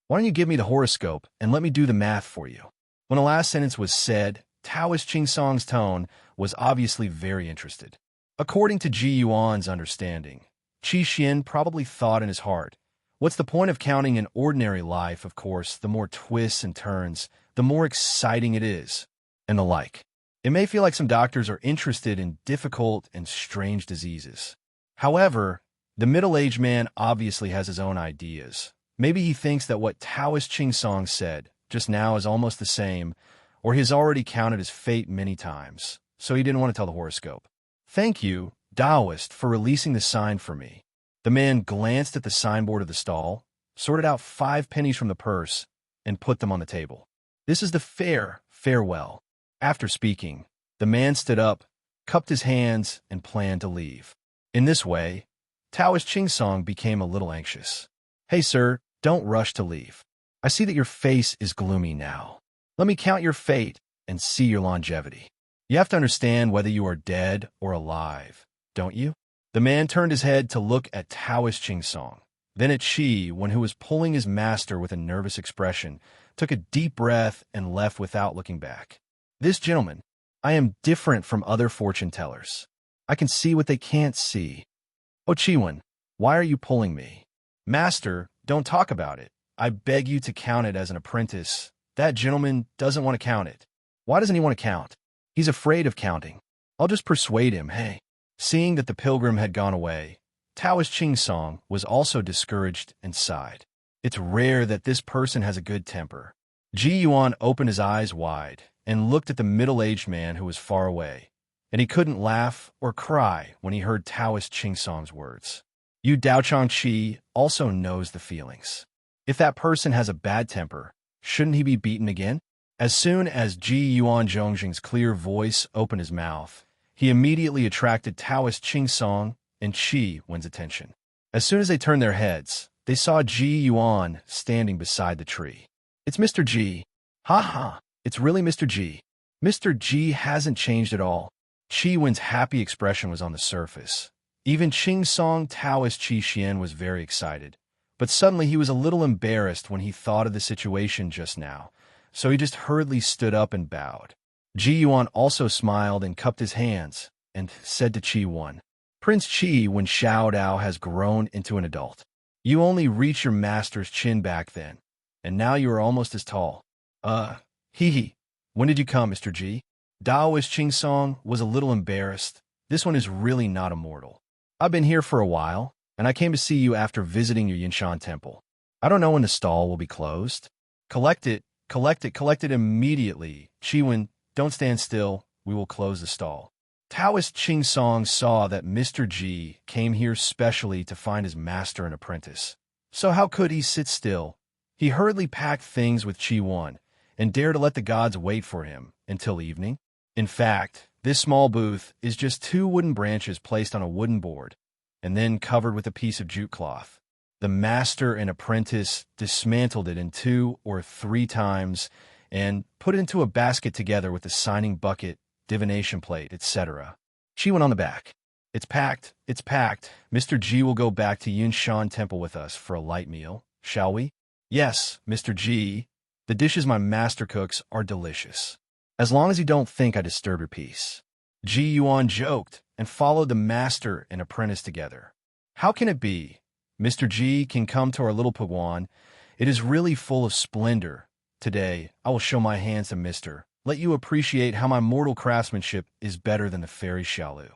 Why don't you give me the horoscope and let me do the math for you? When the last sentence was said, Taoist Ching Song's tone was obviously very interested. According to Ji Yuan's understanding, Qi Xian probably thought in his heart, what's the point of counting in ordinary life? Of course, the more twists and turns, the more exciting it is, and the like. It may feel like some doctors are interested in difficult and strange diseases. However, the middle-aged man obviously has his own ideas. Maybe he thinks that what Taoist Ching Song said just now is almost the same, or he has already counted his fate many times, so he didn't want to tell the horoscope. Thank you, Taoist, for releasing the sign for me. The man glanced at the signboard of the stall, sorted out 5 pennies from the purse, and put them on the table. This is the farewell. After speaking, the man stood up, cupped his hands, and planned to leave. In this way, Taoist Ching Song became a little anxious. Hey, sir, don't rush to leave. I see that your face is gloomy now. Let me count your fate and see your longevity. You have to understand whether you are dead or alive, don't you? The man turned his head to look at Taoist Ching Song, then at Ji Yuan, who was pulling his master with a nervous expression, took a deep breath and left without looking back. This gentleman, I am different from other fortune tellers. I can see what they can't see. Oh, Ji Yuan, why are you pulling me? Master, don't talk about it. I beg you to count it as an apprentice. That gentleman doesn't want to count it. Why doesn't he want to count? He's afraid of counting. I'll just persuade him, hey. Seeing that the pilgrim had gone away, Taoist Ching Song was also discouraged and sighed. It's rare that this person has a good temper. Ji Yuan opened his eyes wide and looked at the middle-aged man who was far away, and he couldn't laugh or cry when he heard Taoist Ching Song's words. Yu Daochang Qi also knows the feelings. If that person has a bad temper, shouldn't he be beaten again? As soon as Ji Yuan Zhongjing's clear voice opened his mouth, he immediately attracted Taoist Ching Song and Qi Yuan's attention. As soon as they turned their heads, they saw Ji Yuan standing beside the tree. It's Mr. Ji. Ha ha, It's really Mr. Ji. Mr. Ji hasn't changed at all. Ji Yuan's happy expression was on the surface. Even Qing Song Taoist Ji Xian was very excited. But suddenly he was a little embarrassed when he thought of the situation just now, so he just hurriedly stood up and bowed. Ji Yuan also smiled and cupped his hands, and said to Ji Yuan, Prince Ji Yuan Xiao Dao has grown into an adult. You only reached your master's chin back then, and now you are almost as tall. Hee. When did you come, Mr. Ji? Daoist Qing Song was a little embarrassed. This one is really not immortal. I've been here for a while, and I came to see you after visiting your Yinshan temple. I don't know when the stall will be closed. Collect it immediately. Ji Yuan, don't stand still. We will close the stall. Taoist Qing Song saw that Mr. Ji came here specially to find his master and apprentice. So how could he sit still? He hurriedly packed things with Ji Yuan and dared to let the gods wait for him until evening. In fact, this small booth is just 2 wooden branches placed on a wooden board and then covered with a piece of jute cloth. The master and apprentice dismantled it in 2 or 3 times and put it into a basket together with the signing bucket, divination plate, etc. She went on the back. It's packed. Mr. Ji will go back to Yinshan Temple with us for a light meal, shall we? Yes, Mr. Ji. The dishes my master cooks are delicious. As long as you don't think I disturb your peace. Ji Yuan joked and followed the master and apprentice together. How can it be? Mr. Ji can come to our little Pugwan. It is really full of splendor. Today, I will show my hands to Mr. Let you appreciate how my mortal craftsmanship is better than the fairy Shalu.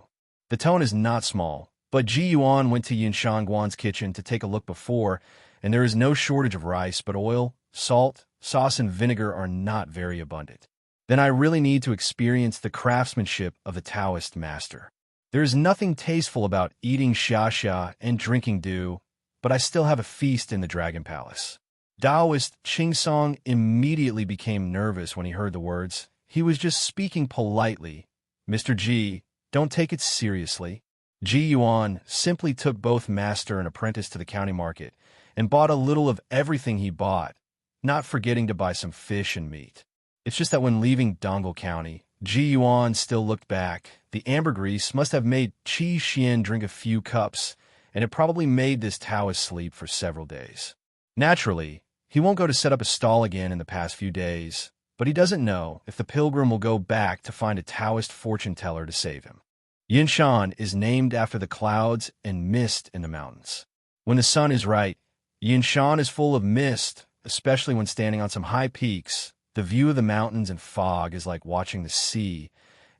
The tone is not small, but Ji Yuan went to Yinshan Guan's kitchen to take a look before, and there is no shortage of rice, but oil, salt, sauce, and vinegar are not very abundant. Then I really need to experience the craftsmanship of the Taoist master. There is nothing tasteful about eating xia and drinking dew, but I still have a feast in the Dragon Palace. Daoist Qing Song immediately became nervous when he heard the words. He was just speaking politely. Mr. Ji, don't take it seriously. Ji Yuan simply took both master and apprentice to the county market and bought a little of everything he bought, not forgetting to buy some fish and meat. It's just that when leaving Dongguo County, Ji Yuan still looked back. The ambergris must have made Qi Xian drink a few cups, and it probably made this Taoist sleep for several days. Naturally, he won't go to set up a stall again in the past few days, but he doesn't know if the pilgrim will go back to find a Taoist fortune teller to save him. Yinshan is named after the clouds and mist in the mountains. When the sun is right, Yinshan is full of mist, especially when standing on some high peaks. The view of the mountains and fog is like watching the sea,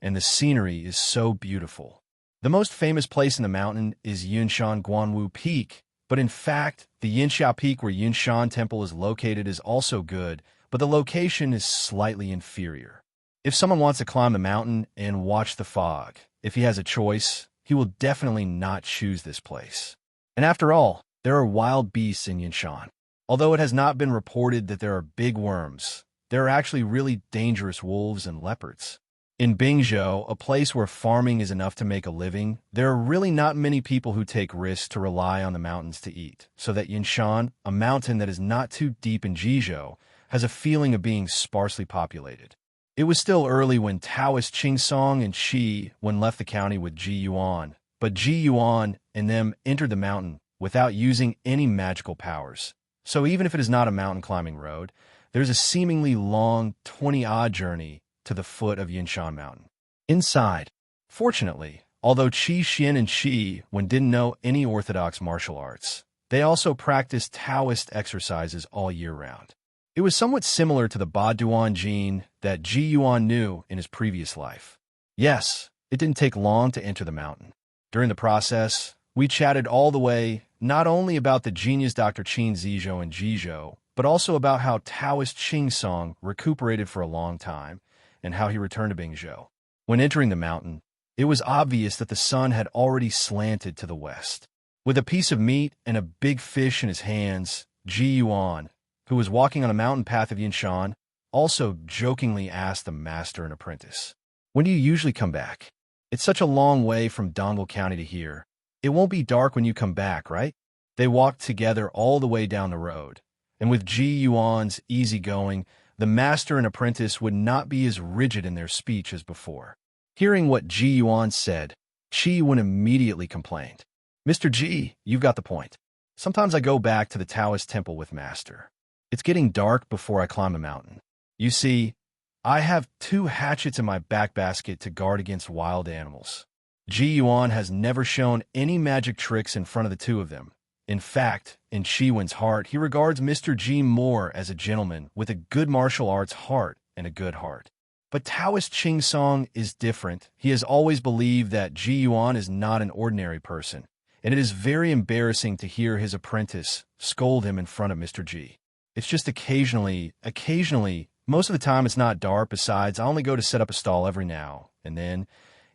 and the scenery is so beautiful. The most famous place in the mountain is Yinshan Guanwu Peak, but in fact, the Yinxia Peak where Yinshan Temple is located is also good, but the location is slightly inferior. If someone wants to climb the mountain and watch the fog, if he has a choice, he will definitely not choose this place. And after all, there are wild beasts in Yinshan. Although it has not been reported that there are big worms, there are actually really dangerous wolves and leopards. In Bingzhou, a place where farming is enough to make a living, there are really not many people who take risks to rely on the mountains to eat, so that Yinshan, a mountain that is not too deep in Jizhou, has a feeling of being sparsely populated. It was still early when Taoist Qing Song and Qi Yuan left the county with Ji Yuan, but Ji Yuan and them entered the mountain without using any magical powers. So even if it is not a mountain climbing road, there's a seemingly long 20-odd journey to the foot of Yinshan Mountain. Inside, fortunately, although Qi Xian and Qi Yuan didn't know any orthodox martial arts, they also practiced Taoist exercises all year round. It was somewhat similar to the Ba Duan Jin that Ji Yuan knew in his previous life. Yes, it didn't take long to enter the mountain. During the process, we chatted all the way, not only about the genius Dr. Qin Zizhou and Jizhou, but also about how Taoist Qing Song recuperated for a long time, and how he returned to Bingzhou. When entering the mountain, it was obvious that the sun had already slanted to the west. With a piece of meat and a big fish in his hands, Ji Yuan, who was walking on a mountain path of Yinshan, also jokingly asked the master and apprentice, "When do you usually come back? It's such a long way from Dongguo County to here. It won't be dark when you come back, right?" They walked together all the way down the road, and with Ji Yuan's easygoing, the master and apprentice would not be as rigid in their speech as before. Hearing what Ji Yuan said, Ji Yuan immediately complained. Mr. Ji, you've got the point. Sometimes I go back to the Taoist temple with Master. It's getting dark before I climb a mountain. You see, I have 2 hatchets in my back basket to guard against wild animals. Ji Yuan has never shown any magic tricks in front of the 2 of them. In fact, in Ji Yuan's heart, he regards Mr. Ji more as a gentleman with a good martial arts heart and a good heart. But Taoist Ching Song is different. He has always believed that Ji Yuan is not an ordinary person, and it is very embarrassing to hear his apprentice scold him in front of Mr. Ji. It's just occasionally, most of the time it's not dark. Besides, I only go to set up a stall every now and then,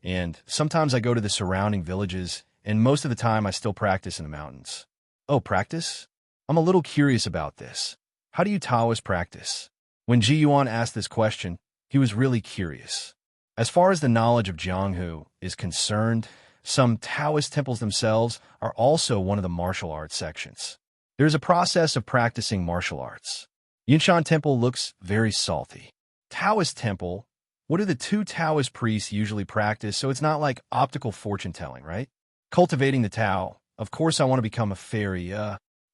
and sometimes I go to the surrounding villages, and most of the time I still practice in the mountains. Oh, practice? I'm a little curious about this. How do you Taoists practice? When Ji Yuan asked this question, he was really curious. As far as the knowledge of Jianghu is concerned, some Taoist temples themselves are also one of the martial arts sections. There is a process of practicing martial arts. Yinshan Temple looks very salty. Taoist Temple, what do the 2 Taoist priests usually practice? So it's not like optical fortune-telling, right? Cultivating the Tao. Of course I want to become a fairy.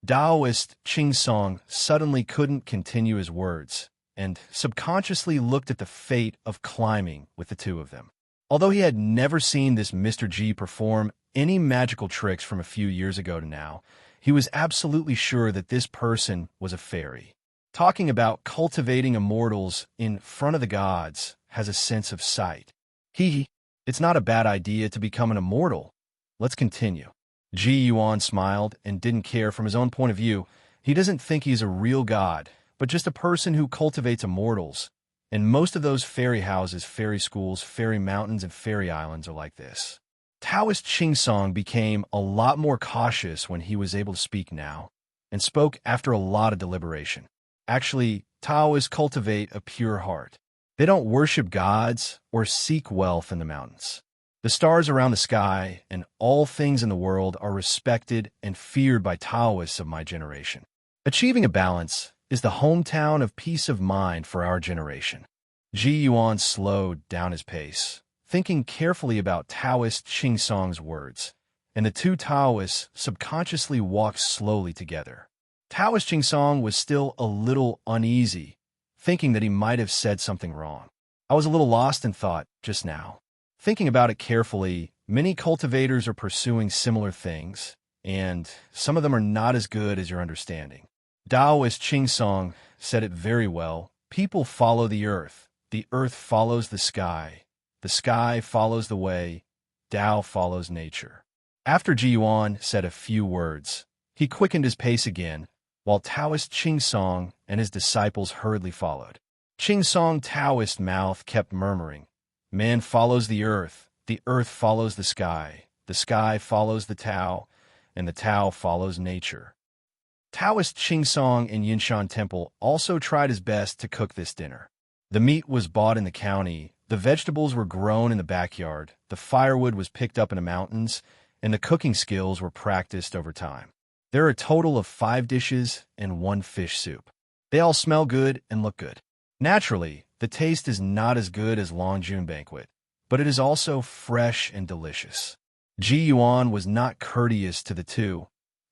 Taoist Ching Song suddenly couldn't continue his words and subconsciously looked at the fate of climbing with the 2 of them. Although he had never seen this Mr. Ji perform any magical tricks from a few years ago to now, he was absolutely sure that this person was a fairy. Talking about cultivating immortals in front of the gods has a sense of sight. It's not a bad idea to become an immortal. Let's continue. Ji Yuan smiled and didn't care from his own point of view. He doesn't think he's a real god, but just a person who cultivates immortals. And most of those fairy houses, fairy schools, fairy mountains, and fairy islands are like this. Taoist Ching Song became a lot more cautious when he was able to speak now, and spoke after a lot of deliberation. Actually, Taoists cultivate a pure heart. They don't worship gods or seek wealth in the mountains. The stars around the sky and all things in the world are respected and feared by Taoists of my generation. Achieving a balance is the hometown of peace of mind for our generation. Ji Yuan slowed down his pace, thinking carefully about Taoist Ching Song's words, and the 2 Taoists subconsciously walked slowly together. Taoist Ching Song was still a little uneasy, thinking that he might have said something wrong. I was a little lost in thought just now. Thinking about it carefully, many cultivators are pursuing similar things, and some of them are not as good as your understanding. Taoist Ching Song said it very well. People follow the earth follows the sky follows the way, Tao follows nature. After Ji Yuan said a few words, he quickened his pace again, while Taoist Ching Song and his disciples hurriedly followed. Ching Song Taoist mouth kept murmuring, man follows the earth follows the sky follows the Tao, and the Tao follows nature. Taoist Ching Song in Yinshan Temple also tried his best to cook this dinner. The meat was bought in the county, the vegetables were grown in the backyard, the firewood was picked up in the mountains, and the cooking skills were practiced over time. There are a total of 5 dishes and 1 fish soup. They all smell good and look good. Naturally, the taste is not as good as Longjun Banquet, but it is also fresh and delicious. Ji Yuan was not courteous to the 2,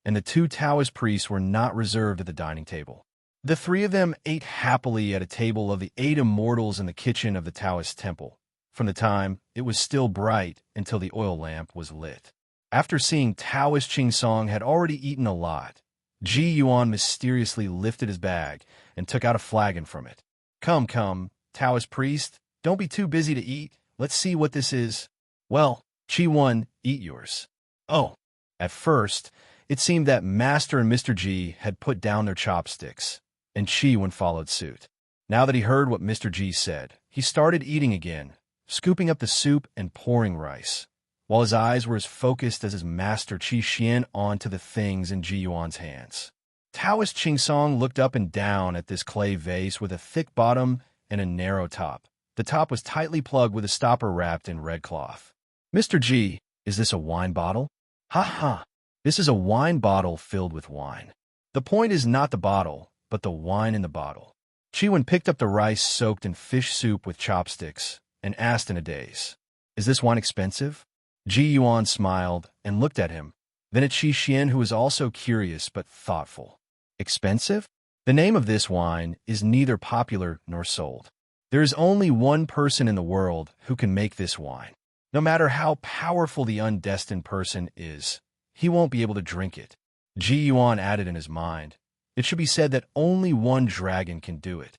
and the 2 Taoist priests were not reserved at the dining table. The 3 of them ate happily at a table of the 8 immortals in the kitchen of the Taoist temple, from the time it was still bright until the oil lamp was lit. After seeing Taoist Ching Song had already eaten a lot, Ji Yuan mysteriously lifted his bag and took out a flagon from it. Come, Taoist priest, don't be too busy to eat. Let's see what this is. Well, Ji Yuan, eat yours. Oh. At first, it seemed that Master and Mr. Ji had put down their chopsticks, and Ji Yuan followed suit. Now that he heard what Mr. Ji said, he started eating again, scooping up the soup and pouring rice, while his eyes were as focused as his master Qi Xian onto the things in Ji Yuan's hands. Taoist Ching Song looked up and down at this clay vase with a thick bottom and a narrow top. The top was tightly plugged with a stopper wrapped in red cloth. Mr. Ji, is this a wine bottle? Ha! This is a wine bottle filled with wine. The point is not the bottle, but the wine in the bottle. Ji Yuan picked up the rice soaked in fish soup with chopsticks and asked in a daze, "Is this wine expensive?" Ji Yuan smiled and looked at him, then at Qi Xian, who was also curious but thoughtful. "Expensive? The name of this wine is neither popular nor sold. There is only one person in the world who can make this wine. No matter how powerful the undestined person is, he won't be able to drink it." Ji Yuan added in his mind, "It should be said that only one dragon can do it.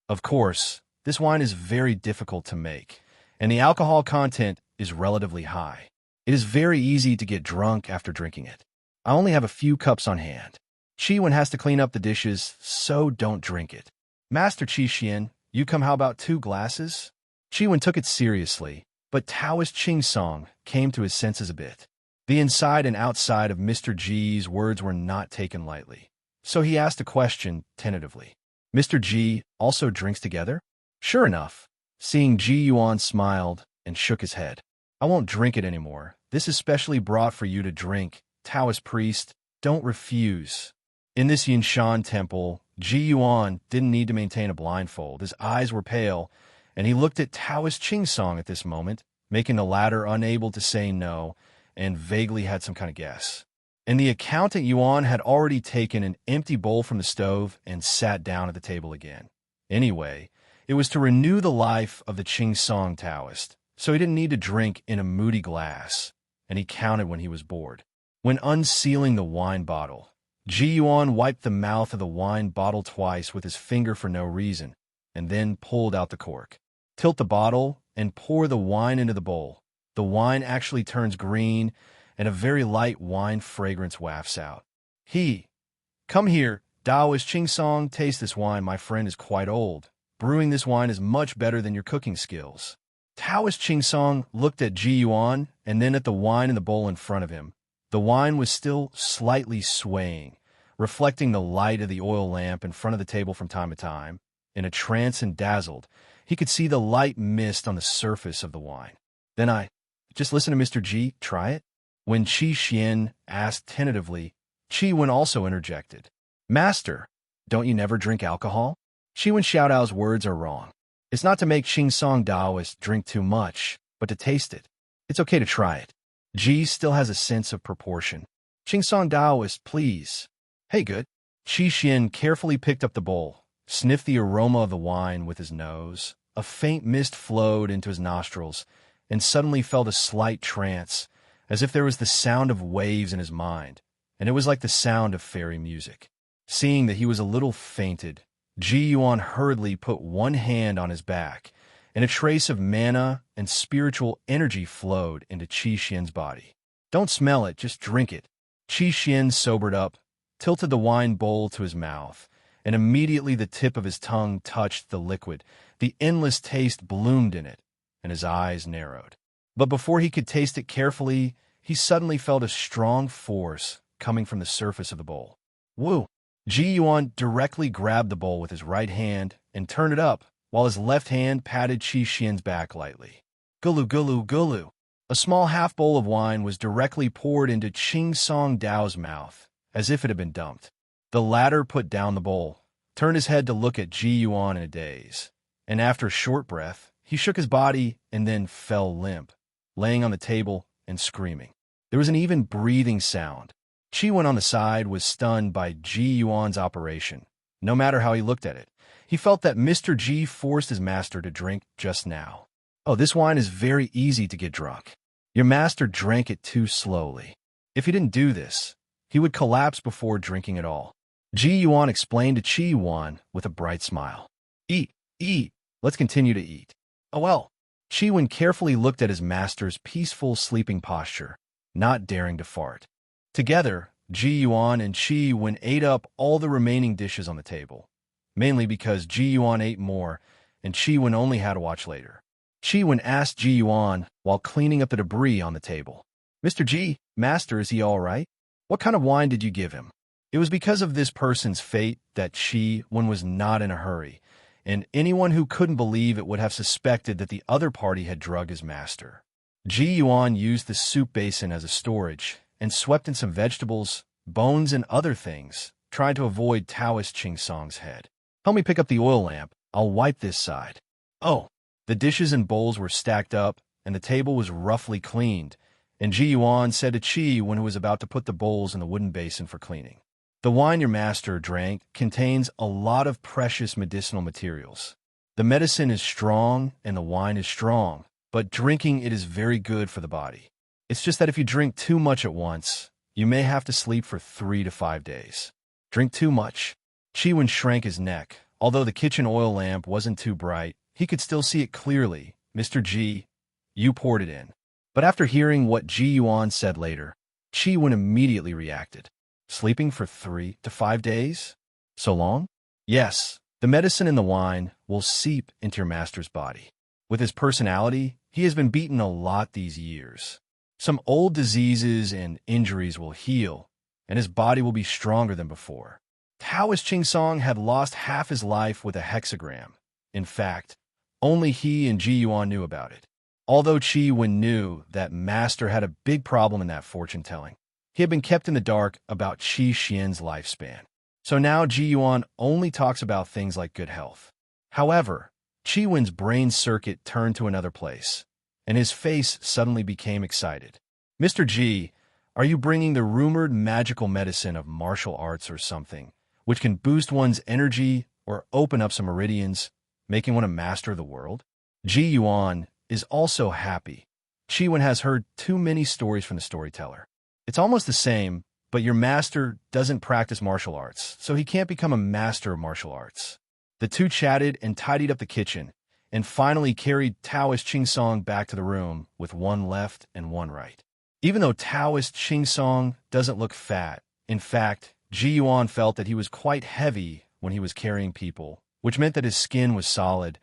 Of course, this wine is very difficult to make, and the alcohol content is relatively high. It is very easy to get drunk after drinking it. I only have a few cups on hand. Qi Yuan has to clean up the dishes, so don't drink it. Master Qi Xian, you come how about 2 glasses?" Qi Yuan took it seriously, but Taoist Qing Song came to his senses a bit. The inside and outside of Mr. Ji's words were not taken lightly, so he asked a question tentatively. "Mr. Ji also drinks together?" Sure enough, seeing Ji Yuan smiled and shook his head. "I won't drink it anymore. This is specially brought for you to drink. Taoist priest, don't refuse." In this Yinshan temple, Ji Yuan didn't need to maintain a blindfold. His eyes were pale, and he looked at Taoist Qing Song at this moment, making the latter unable to say no, and vaguely had some kind of guess. And the accountant Yuan had already taken an empty bowl from the stove and sat down at the table again. Anyway, it was to renew the life of the Qing Song Taoist, so he didn't need to drink in a moody glass, and he counted when he was bored. When unsealing the wine bottle, Ji Yuan wiped the mouth of the wine bottle twice with his finger for no reason, and then pulled out the cork. Tilt the bottle and pour the wine into the bowl. The wine actually turns green, and a very light wine fragrance wafts out. "Come here, Taoist Qing Song, taste this wine. My friend is quite old. Brewing this wine is much better than your cooking skills." Taoist Qing Song looked at Ji Yuan and then at the wine in the bowl in front of him. The wine was still slightly swaying, reflecting the light of the oil lamp in front of the table from time to time. In a trance and dazzled, he could see the light mist on the surface of the wine. "Then just listen to Mr. Ji, try it?" When Qi Xian asked tentatively, Qi Yuan also interjected, "Master, don't you never drink alcohol?" Qi Yuan Xiaodao's words are wrong. It's not to make Qing Song Taoists drink too much, but to taste it. It's okay to try it. Ji still has a sense of proportion. "Qing Song Taoist, please." "Hey, good." Qi Xian carefully picked up the bowl, sniffed the aroma of the wine with his nose. A faint mist flowed into his nostrils, and suddenly felt a slight trance, as if there was the sound of waves in his mind, and it was like the sound of fairy music. Seeing that he was a little fainted, Ji Yuan hurriedly put one hand on his back, and a trace of mana and spiritual energy flowed into Qi Xian's body. "Don't smell it, just drink it." Qi Xian sobered up, tilted the wine bowl to his mouth, and immediately the tip of his tongue touched the liquid. The endless taste bloomed in it, and his eyes narrowed. But before he could taste it carefully, he suddenly felt a strong force coming from the surface of the bowl. "Woo!" Ji Yuan directly grabbed the bowl with his right hand and turned it up, while his left hand patted Qi Xian's back lightly. "Gulu, gulu, gulu." A small half bowl of wine was directly poured into Qing Song Dao's mouth, as if it had been dumped. The latter put down the bowl, turned his head to look at Ji Yuan in a daze, and after a short breath, he shook his body and then fell limp, laying on the table and screaming. There was an even breathing sound. Qi Yuan on the side was stunned by Ji Yuan's operation. No matter how he looked at it, he felt that Mr. Ji forced his master to drink just now. "Oh, this wine is very easy to get drunk. Your master drank it too slowly. If he didn't do this, he would collapse before drinking it all." Ji Yuan explained to Qi Yuan with a bright smile. "Eat, eat. Let's continue to eat." "Oh well." Qi Yuan carefully looked at his master's peaceful sleeping posture, not daring to fart. Together, Ji Yuan and Qi Yuan ate up all the remaining dishes on the table, mainly because Ji Yuan ate more and Qi Yuan only had to watch later. Qi Yuan asked Ji Yuan while cleaning up the debris on the table, "Mr. Ji, master, is he all right? What kind of wine did you give him?" It was because of this person's fate that Qi Yuan was not in a hurry, and anyone who couldn't believe it would have suspected that the other party had drugged his master. Ji Yuan used the soup basin as a storage and swept in some vegetables, bones, and other things, trying to avoid Taoist Qing Song's head. Help me pick up the oil lamp. I'll wipe this side. Oh, the dishes and bowls were stacked up, and the table was roughly cleaned, and Ji Yuan said to Qi when he was about to put the bowls in the wooden basin for cleaning. The wine your master drank contains a lot of precious medicinal materials. The medicine is strong and the wine is strong, but drinking it is very good for the body. It's just that if you drink too much at once, you may have to sleep for 3 to 5 days. Drink too much. Qi Yuan shrank his neck. Although the kitchen oil lamp wasn't too bright, he could still see it clearly. Mr. Ji, you poured it in. But after hearing what Ji Yuan said later, Qi Yuan immediately reacted. Sleeping for 3 to 5 days? So long? Yes, the medicine in the wine will seep into your master's body. With his personality, he has been beaten a lot these years. Some old diseases and injuries will heal, and his body will be stronger than before. Taoist Qingsong had lost half his life with a hexagram. In fact, only he and Ji Yuan knew about it. Although Qi Yuan knew that master had a big problem in that fortune-telling, he had been kept in the dark about Qi Xian's lifespan. So now Ji Yuan only talks about things like good health. However, Qi Yuan's brain circuit turned to another place, and his face suddenly became excited. Mr. Ji, are you bringing the rumored magical medicine of martial arts or something, which can boost one's energy or open up some meridians, making one a master of the world? Ji Yuan is also happy. Qi Yuan has heard too many stories from the storyteller. It's almost the same, but your master doesn't practice martial arts, so he can't become a master of martial arts. The two chatted and tidied up the kitchen, and finally carried Taoist Qingsong back to the room with one left and one right. Even though Taoist Qingsong doesn't look fat, in fact, Ji Yuan felt that he was quite heavy when he was carrying people, which meant that his skin was solid.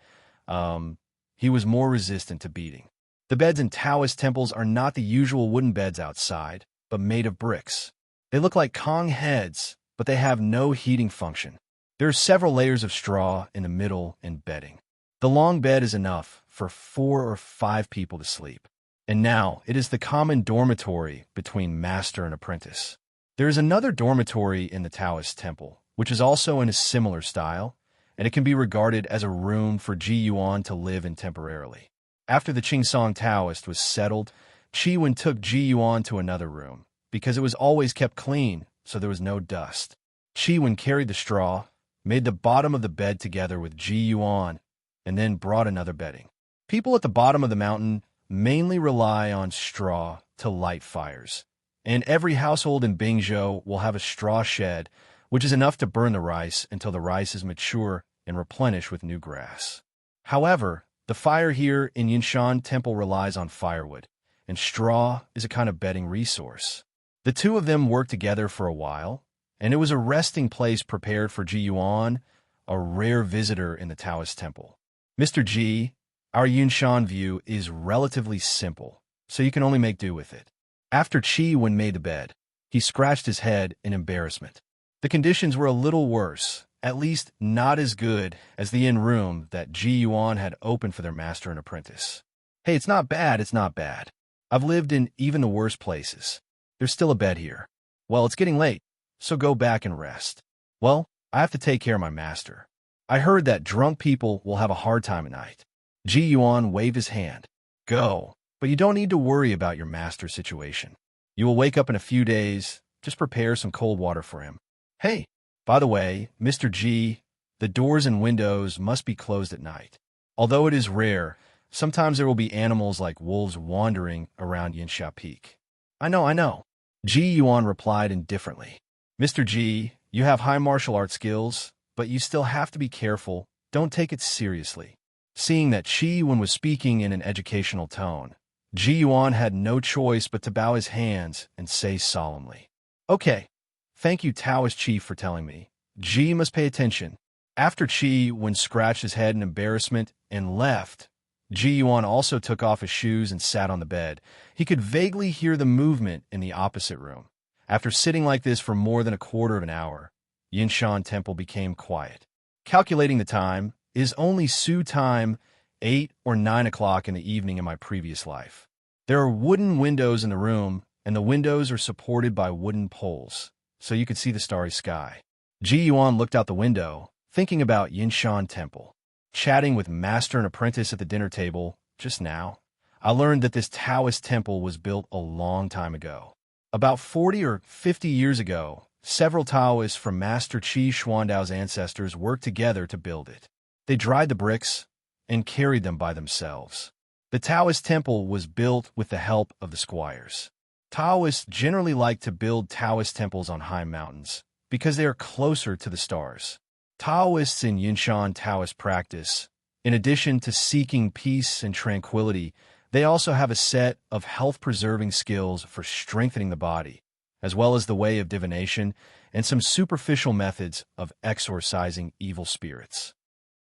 He was more resistant to beating. The beds in Taoist temples are not the usual wooden beds outside, but made of bricks. They look like Kong heads, but they have no heating function. There are several layers of straw in the middle and bedding. The long bed is enough for 4 or 5 people to sleep. And now it is the common dormitory between master and apprentice. There is another dormitory in the Taoist temple, which is also in a similar style, and it can be regarded as a room for Ji Yuan to live in temporarily. After the Qingsong Taoist was settled, Qi Yuan took Ji Yuan to another room, because it was always kept clean, so there was no dust. Qi Yuan carried the straw, made the bottom of the bed together with Ji Yuan, and then brought another bedding. People at the bottom of the mountain mainly rely on straw to light fires, and every household in Bingzhou will have a straw shed, which is enough to burn the rice until the rice is mature and replenished with new grass. However, the fire here in Yinshan Temple relies on firewood, and straw is a kind of bedding resource. The two of them worked together for a while, and it was a resting place prepared for Ji Yuan, a rare visitor in the Taoist temple. Mr. Ji, our Yinshan view is relatively simple, so you can only make do with it. After Qi Yuan made the bed, he scratched his head in embarrassment. The conditions were a little worse, at least not as good as the inn room that Ji Yuan had opened for their master and apprentice. Hey, it's not bad, it's not bad. I've lived in even the worst places. There's still a bed here. Well, it's getting late, so go back and rest. Well, I have to take care of my master. I heard that drunk people will have a hard time at night. Ji Yuan waved his hand. Go, but you don't need to worry about your master's situation. You will wake up in a few days. Just prepare some cold water for him. Hey, by the way, Mr. Ji, the doors and windows must be closed at night. Although it is rare, sometimes there will be animals like wolves wandering around Yinsha Peak. I know. Ji Yuan replied indifferently. Mr. Ji, you have high martial arts skills, but you still have to be careful. Don't take it seriously. Seeing that Qi Yuan was speaking in an educational tone, Ji Yuan had no choice but to bow his hands and say solemnly, Okay, thank you Taoist chief for telling me. Ji must pay attention. After Qi Yuan scratched his head in embarrassment and left, Ji Yuan also took off his shoes and sat on the bed. He could vaguely hear the movement in the opposite room. After sitting like this for more than a quarter of an hour, Yinshan Temple became quiet. Calculating the time, it is only Su time, 8 or 9 o'clock in the evening in my previous life. There are wooden windows in the room, and the windows are supported by wooden poles, so you could see the starry sky. Ji Yuan looked out the window, thinking about Yinshan Temple. Chatting with master and apprentice at the dinner table just now, I learned that this Taoist temple was built a long time ago. About 40 or 50 years ago, several Taoists from Master Qi Xuandao's ancestors worked together to build it. They dried the bricks and carried them by themselves. The Taoist temple was built with the help of the squires. Taoists generally like to build Taoist temples on high mountains because they are closer to the stars. Taoists in Yinshan Taoist practice, in addition to seeking peace and tranquility, they also have a set of health-preserving skills for strengthening the body, as well as the way of divination and some superficial methods of exorcising evil spirits.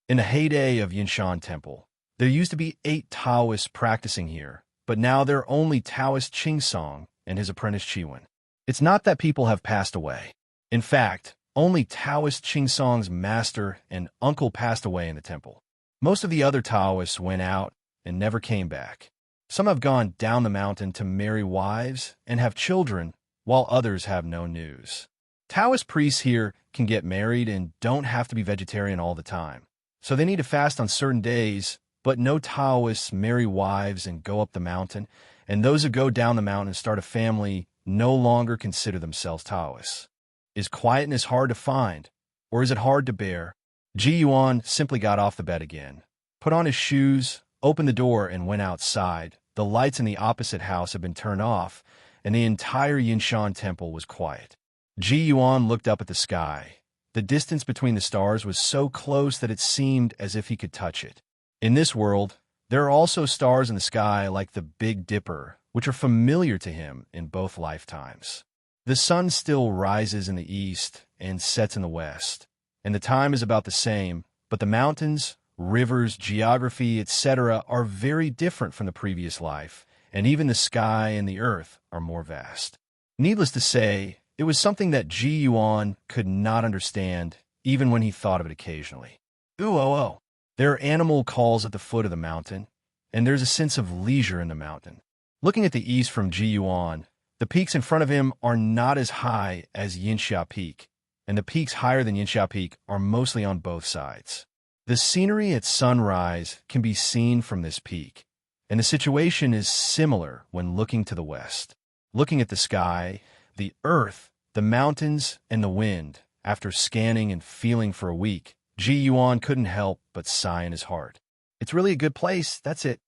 In the heyday of Yinshan Temple, there used to be 8 Taoists practicing here, but now there are only Taoist Qingsong and his apprentice Ji Yuan. It's not that people have passed away. In fact, only Taoist Qingsong's master and uncle passed away in the temple. Most of the other Taoists went out and never came back. Some have gone down the mountain to marry wives and have children, while others have no news. Taoist priests here can get married and don't have to be vegetarian all the time, so they need to fast on certain days, but no Taoists marry wives and go up the mountain, and those who go down the mountain and start a family no longer consider themselves Taoists. Is quietness hard to find, or is it hard to bear? Ji Yuan simply got off the bed again, put on his shoes, opened the door, and went outside. The lights in the opposite house had been turned off, and the entire Yinshan temple was quiet. Ji Yuan looked up at the sky. The distance between the stars was so close that it seemed as if he could touch it. In this world, there are also stars in the sky like the Big Dipper, which are familiar to him in both lifetimes. The sun still rises in the east and sets in the west, and the time is about the same, but the mountains, rivers, geography, etc. are very different from the previous life, and even the sky and the earth are more vast. Needless to say, it was something that Ji Yuan could not understand, even when he thought of it occasionally. Ooh. There are animal calls at the foot of the mountain, and there's a sense of leisure in the mountain. Looking at the east from Ji Yuan, the peaks in front of him are not as high as Yinxia Peak, and the peaks higher than Yinxia Peak are mostly on both sides. The scenery at sunrise can be seen from this peak, and the situation is similar when looking to the west. Looking at the sky, the earth, the mountains, and the wind, after scanning and feeling for a week, Ji Yuan couldn't help but sigh in his heart. It's really a good place, that's it.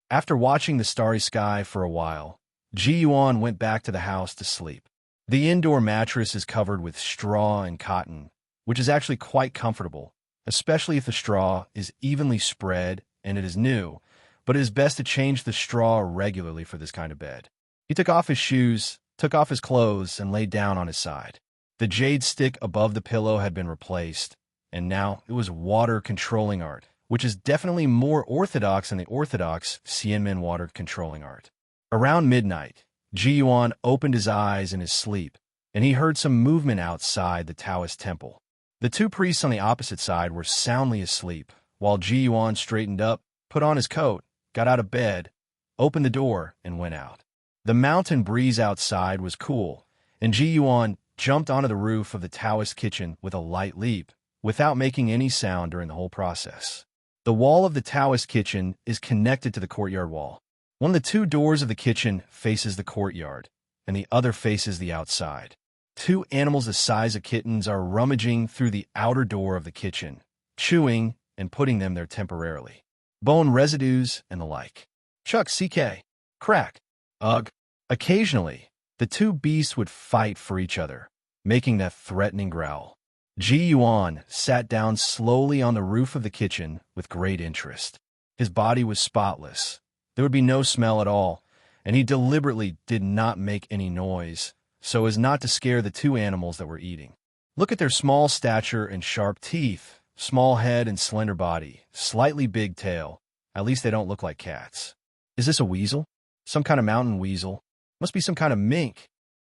After watching the starry sky for a while, Ji Yuan went back to the house to sleep. The indoor mattress is covered with straw and cotton, which is actually quite comfortable, especially if the straw is evenly spread and it is new, but it is best to change the straw regularly for this kind of bed. He took off his shoes, took off his clothes, and lay down on his side. The jade stick above the pillow had been replaced, and now it was water controlling art, which is definitely more orthodox than the orthodox Xianmen water controlling art. Around midnight, Ji Yuan opened his eyes in his sleep, and he heard some movement outside the Taoist temple. The 2 priests on the opposite side were soundly asleep, while Ji Yuan straightened up, put on his coat, got out of bed, opened the door, and went out. The mountain breeze outside was cool, and Ji Yuan jumped onto the roof of the Taoist kitchen with a light leap, without making any sound during the whole process. The wall of the Taoist kitchen is connected to the courtyard wall. One of the 2 doors of the kitchen faces the courtyard, and the other faces the outside. 2 animals the size of kittens are rummaging through the outer door of the kitchen, chewing and putting them there temporarily. Bone residues and the like. Chuck, CK. Crack. Ugh. Occasionally, the 2 beasts would fight for each other, making that threatening growl. Ji Yuan sat down slowly on the roof of the kitchen with great interest. His body was spotless. There would be no smell at all, and he deliberately did not make any noise, so as not to scare the 2 animals that were eating. Look at their small stature and sharp teeth, small head and slender body, slightly big tail. At least they don't look like cats. Is this a weasel? Some kind of mountain weasel? Must be some kind of mink.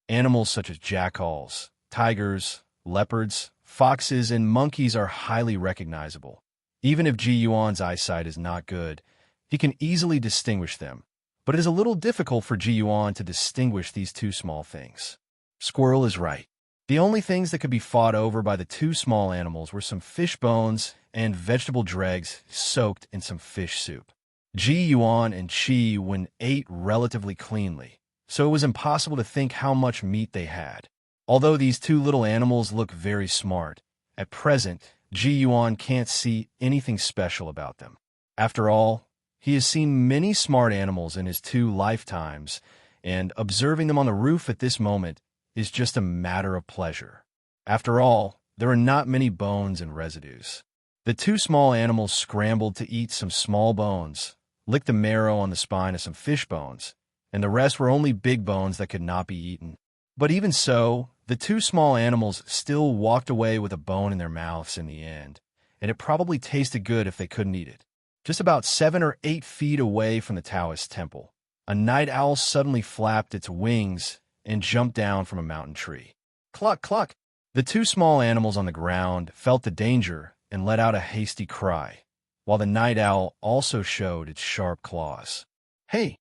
Animals such as jackals, tigers, leopards, foxes, and monkeys are highly recognizable. Even if Ji Yuan's eyesight is not good, he can easily distinguish them, but it is a little difficult for Ji Yuan to distinguish these 2 small things. Squirrel is right. The only things that could be fought over by the two small animals were some fish bones and vegetable dregs soaked in some fish soup. Ji Yuan and Ji Yuan ate relatively cleanly, so it was impossible to think how much meat they had. Although these two little animals look very smart, at present, Ji Yuan can't see anything special about them. After all, he has seen many smart animals in his 2 lifetimes, and observing them on the roof at this moment is just a matter of pleasure. After all, there are not many bones and residues. The 2 small animals scrambled to eat some small bones, licked the marrow on the spine of some fish bones, and the rest were only big bones that could not be eaten. But even so, the 2 small animals still walked away with a bone in their mouths in the end, and it probably tasted good if they couldn't eat it. Just about 7 or 8 feet away from the Taoist temple, a night owl suddenly flapped its wings and jumped down from a mountain tree. Cluck, cluck! The 2 small animals on the ground felt the danger and let out a hasty cry, while the night owl also showed its sharp claws. Hey!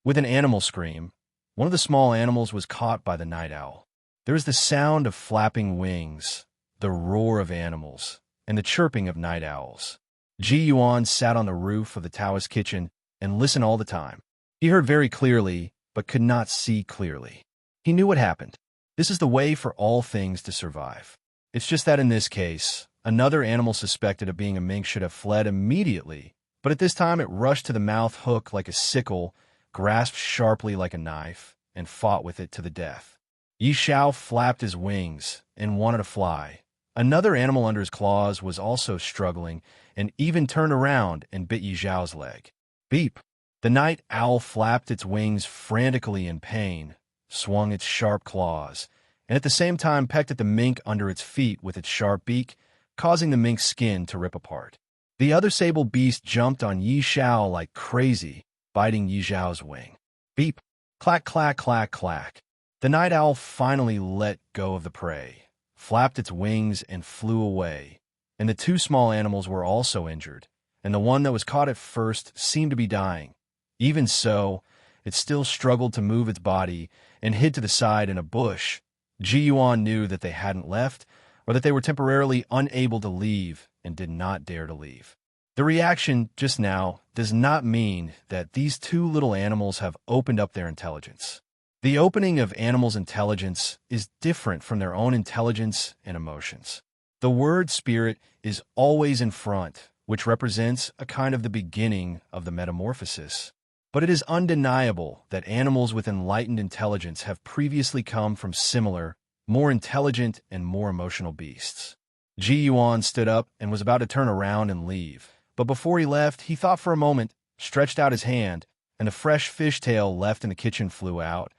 With an animal scream, one of the small animals was caught by the night owl. There was the sound of flapping wings, the roar of animals, and the chirping of night owls. Ji Yuan sat on the roof of the Taoist kitchen and listened all the time. He heard very clearly, but could not see clearly. He knew what happened. This is the way for all things to survive. It's just that in this case, another animal suspected of being a mink should have fled immediately, but at this time it rushed to the mouth hook like a sickle, grasped sharply like a knife, and fought with it to the death. Yi Xiao flapped his wings and wanted to fly. Another animal under his claws was also struggling and even turned around and bit Yi Xiao's leg. Beep! The night owl flapped its wings frantically in pain, swung its sharp claws, and at the same time pecked at the mink under its feet with its sharp beak, causing the mink's skin to rip apart. The other sable beast jumped on Yi Xiao like crazy, biting Yi Xiao's wing. Beep! Clack, clack, clack, clack. The night owl finally let go of the prey, flapped its wings and flew away, and the 2 small animals were also injured, and the one that was caught at first seemed to be dying. Even so, it still struggled to move its body and hid to the side in a bush. Ji Yuan knew that they hadn't left, or that they were temporarily unable to leave and did not dare to leave. The reaction just now does not mean that these 2 little animals have opened up their intelligence. The opening of animals' intelligence is different from their own intelligence and emotions. The word spirit is always in front, which represents a kind of the beginning of the metamorphosis. But it is undeniable that animals with enlightened intelligence have previously come from similar, more intelligent and more emotional beasts. Ji Yuan stood up and was about to turn around and leave, but before he left, he thought for a moment, stretched out his hand, and the fresh fishtail left in the kitchen flew out,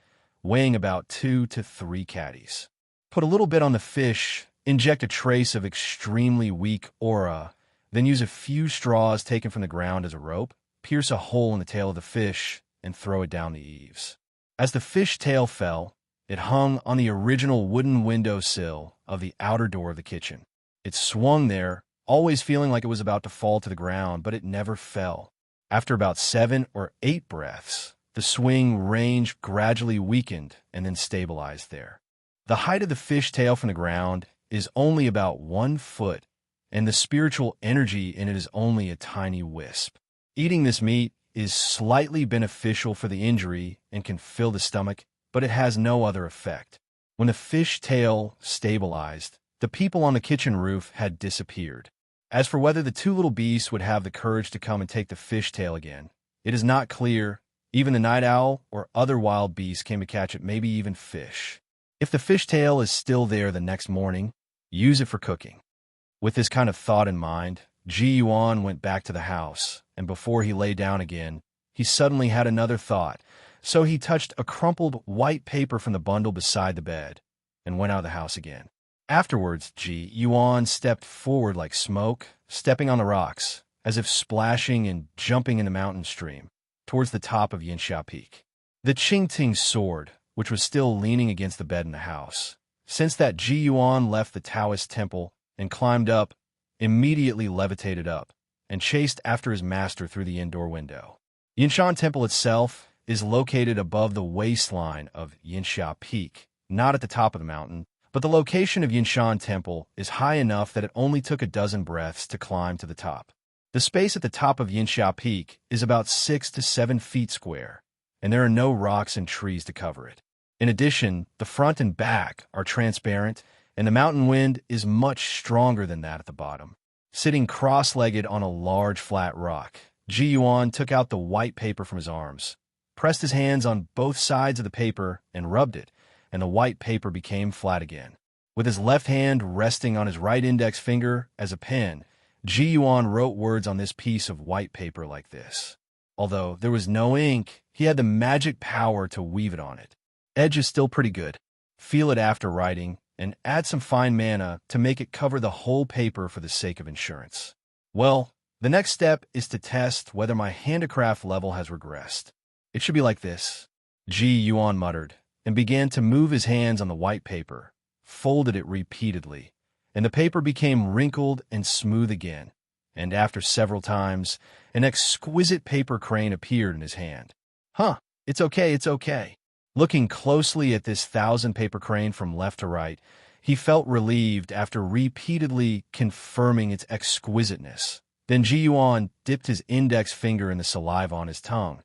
weighing about 2 to 3 caddies. Put a little bit on the fish, inject a trace of extremely weak aura, then use a few straws taken from the ground as a rope, pierce a hole in the tail of the fish, and throw it down the eaves. As the fish tail fell, it hung on the original wooden windowsill of the outer door of the kitchen. It swung there, always feeling like it was about to fall to the ground, but it never fell. After about 7 or 8 breaths, the swing range gradually weakened and then stabilized there. The height of the fish tail from the ground is only about 1 foot, and the spiritual energy in it is only a tiny wisp. Eating this meat is slightly beneficial for the injury and can fill the stomach, but it has no other effect. When the fish tail stabilized, the people on the kitchen roof had disappeared. As for whether the 2 little beasts would have the courage to come and take the fish tail again, it is not clear. Even the night owl or other wild beasts came to catch it, maybe even fish. If the fish tail is still there the next morning, use it for cooking. With this kind of thought in mind, Ji Yuan went back to the house, and before he lay down again, he suddenly had another thought, so he touched a crumpled white paper from the bundle beside the bed and went out of the house again. Afterwards, Ji Yuan stepped forward like smoke, stepping on the rocks, as if splashing and jumping in the mountain stream, towards the top of Yanxia Peak. The Qingting sword, which was still leaning against the bed in the house, since that Ji Yuan left the Taoist temple and climbed up, immediately levitated up, and chased after his master through the indoor window. Yinshan Temple itself is located above the waistline of Yanxia Peak, not at the top of the mountain, But the location of Yinshan Temple is high enough that it only took a dozen breaths to climb to the top. The space at the top of Yinsha Peak is about 6 to 7 feet square, and there are no rocks and trees to cover it. In addition, the front and back are transparent, and the mountain wind is much stronger than that at the bottom. Sitting cross-legged on a large flat rock, Ji Yuan took out the white paper from his arms, pressed his hands on both sides of the paper, and rubbed it, and the white paper became flat again. With his left hand resting on his right index finger as a pen, Ji Yuan wrote words on this piece of white paper like this. Although there was no ink, he had the magic power to weave it on it. Edge is still pretty good. Feel it after writing, and add some fine mana to make it cover the whole paper for the sake of insurance. Well, the next step is to test whether my handicraft level has regressed. It should be like this. Ji Yuan muttered, and began to move his hands on the white paper, folded it repeatedly, and the paper became wrinkled and smooth again, and after several times, an exquisite paper crane appeared in his hand. Huh, it's okay. Looking closely at this 1,000-paper crane from left to right, he felt relieved after repeatedly confirming its exquisiteness. Then Ji Yuan dipped his index finger in the saliva on his tongue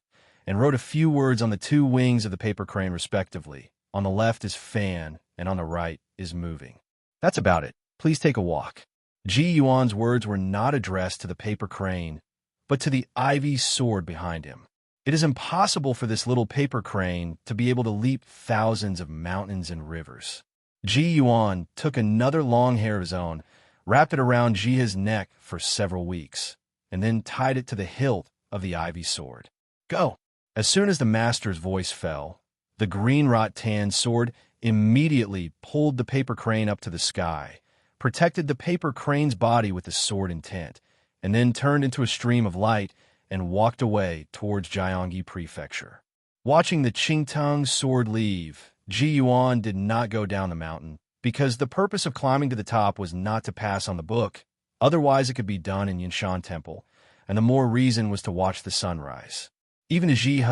and wrote a few words on the two wings of the paper crane respectively. On the left is fan, and on the right is moving. That's about it. Please take a walk. Ji Yuan's words were not addressed to the paper crane, but to the ivy sword behind him. It is impossible for this little paper crane to be able to leap thousands of mountains and rivers. Ji Yuan took another long hair of his own, wrapped it around Ji's neck for several weeks, and then tied it to the hilt of the ivy sword. Go! As soon as the master's voice fell, the green rattan sword immediately pulled the paper crane up to the sky, protected the paper crane's body with the sword intent, and then turned into a stream of light and walked away towards Jiangyi Prefecture. Watching the Qingtang sword leave, Ji Yuan did not go down the mountain, because the purpose of climbing to the top was not to pass on the book. Otherwise, it could be done in Yinshan Temple, and the more reason was to watch the sunrise. Even Ji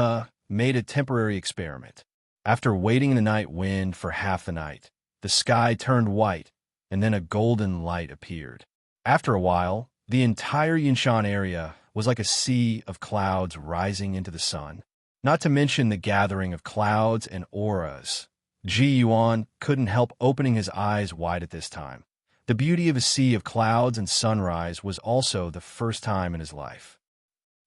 made a temporary experiment. After waiting in the night wind for half the night, the sky turned white, and then a golden light appeared. After a while, the entire Yinshan area was like a sea of clouds rising into the sun. Not to mention the gathering of clouds and auras. Ji Yuan couldn't help opening his eyes wide at this time. The beauty of a sea of clouds and sunrise was also the first time in his life.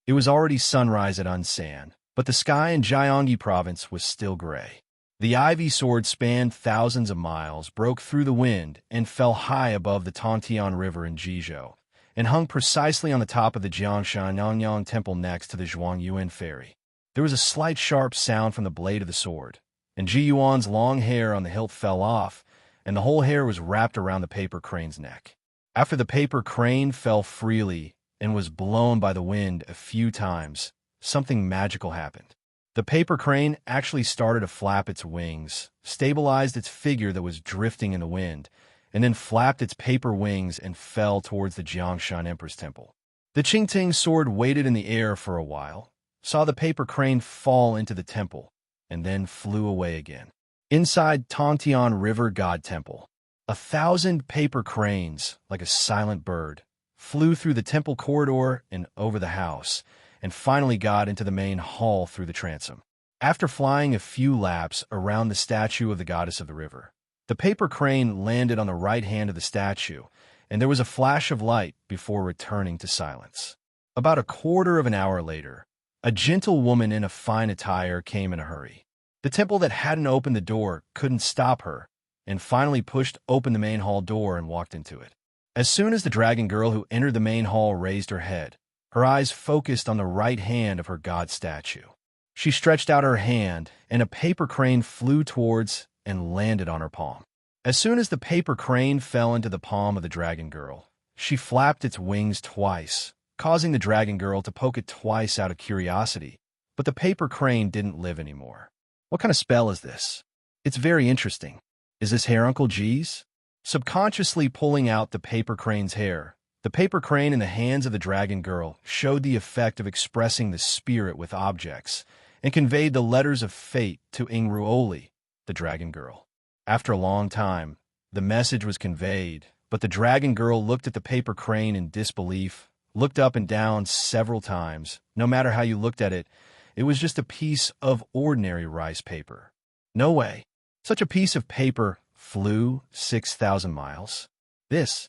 It was already sunrise at Unsan, but the sky in Jiangyi province was still gray. The ivy sword spanned thousands of miles, broke through the wind, and fell high above the Tongtian River in Jizhou, and hung precisely on the top of the Jiangshan Nanyang Temple next to the Zhuangyuan Ferry. There was a slight sharp sound from the blade of the sword, and Ji Yuan's long hair on the hilt fell off, and the whole hair was wrapped around the paper crane's neck. After the paper crane fell freely and was blown by the wind a few times, something magical happened. The paper crane actually started to flap its wings, stabilized its figure that was drifting in the wind, and then flapped its paper wings and fell towards the Jiangshan Emperor's Temple. The Qingting sword waited in the air for a while, saw the paper crane fall into the temple, and then flew away again. Inside Tongtian River God Temple, 1,000 paper cranes, like a silent bird, flew through the temple corridor and over the house, and finally got into the main hall through the transom. After flying a few laps around the statue of the goddess of the river, the paper crane landed on the right hand of the statue, and there was a flash of light before returning to silence. About a quarter of an hour later, a gentle woman in a fine attire came in a hurry. The temple that hadn't opened the door couldn't stop her, and finally pushed open the main hall door and walked into it. As soon as the dragon girl who entered the main hall raised her head, her eyes focused on the right hand of her god statue. She stretched out her hand, and a paper crane flew towards and landed on her palm. As soon as the paper crane fell into the palm of the dragon girl, she flapped its wings twice, causing the dragon girl to poke it twice out of curiosity, but the paper crane didn't live anymore. What kind of spell is this? It's very interesting. Is this hair Uncle G's? Subconsciously pulling out the paper crane's hair, the paper crane in the hands of the dragon girl showed the effect of expressing the spirit with objects and conveyed the letters of fate to Ingruoli, the dragon girl. After a long time, The message was conveyed, but the dragon girl looked at the paper crane in disbelief, looked up and down several times. No matter how you looked at it, it was just a piece of ordinary rice paper. No way. Such a piece of paper flew 6,000 miles. This.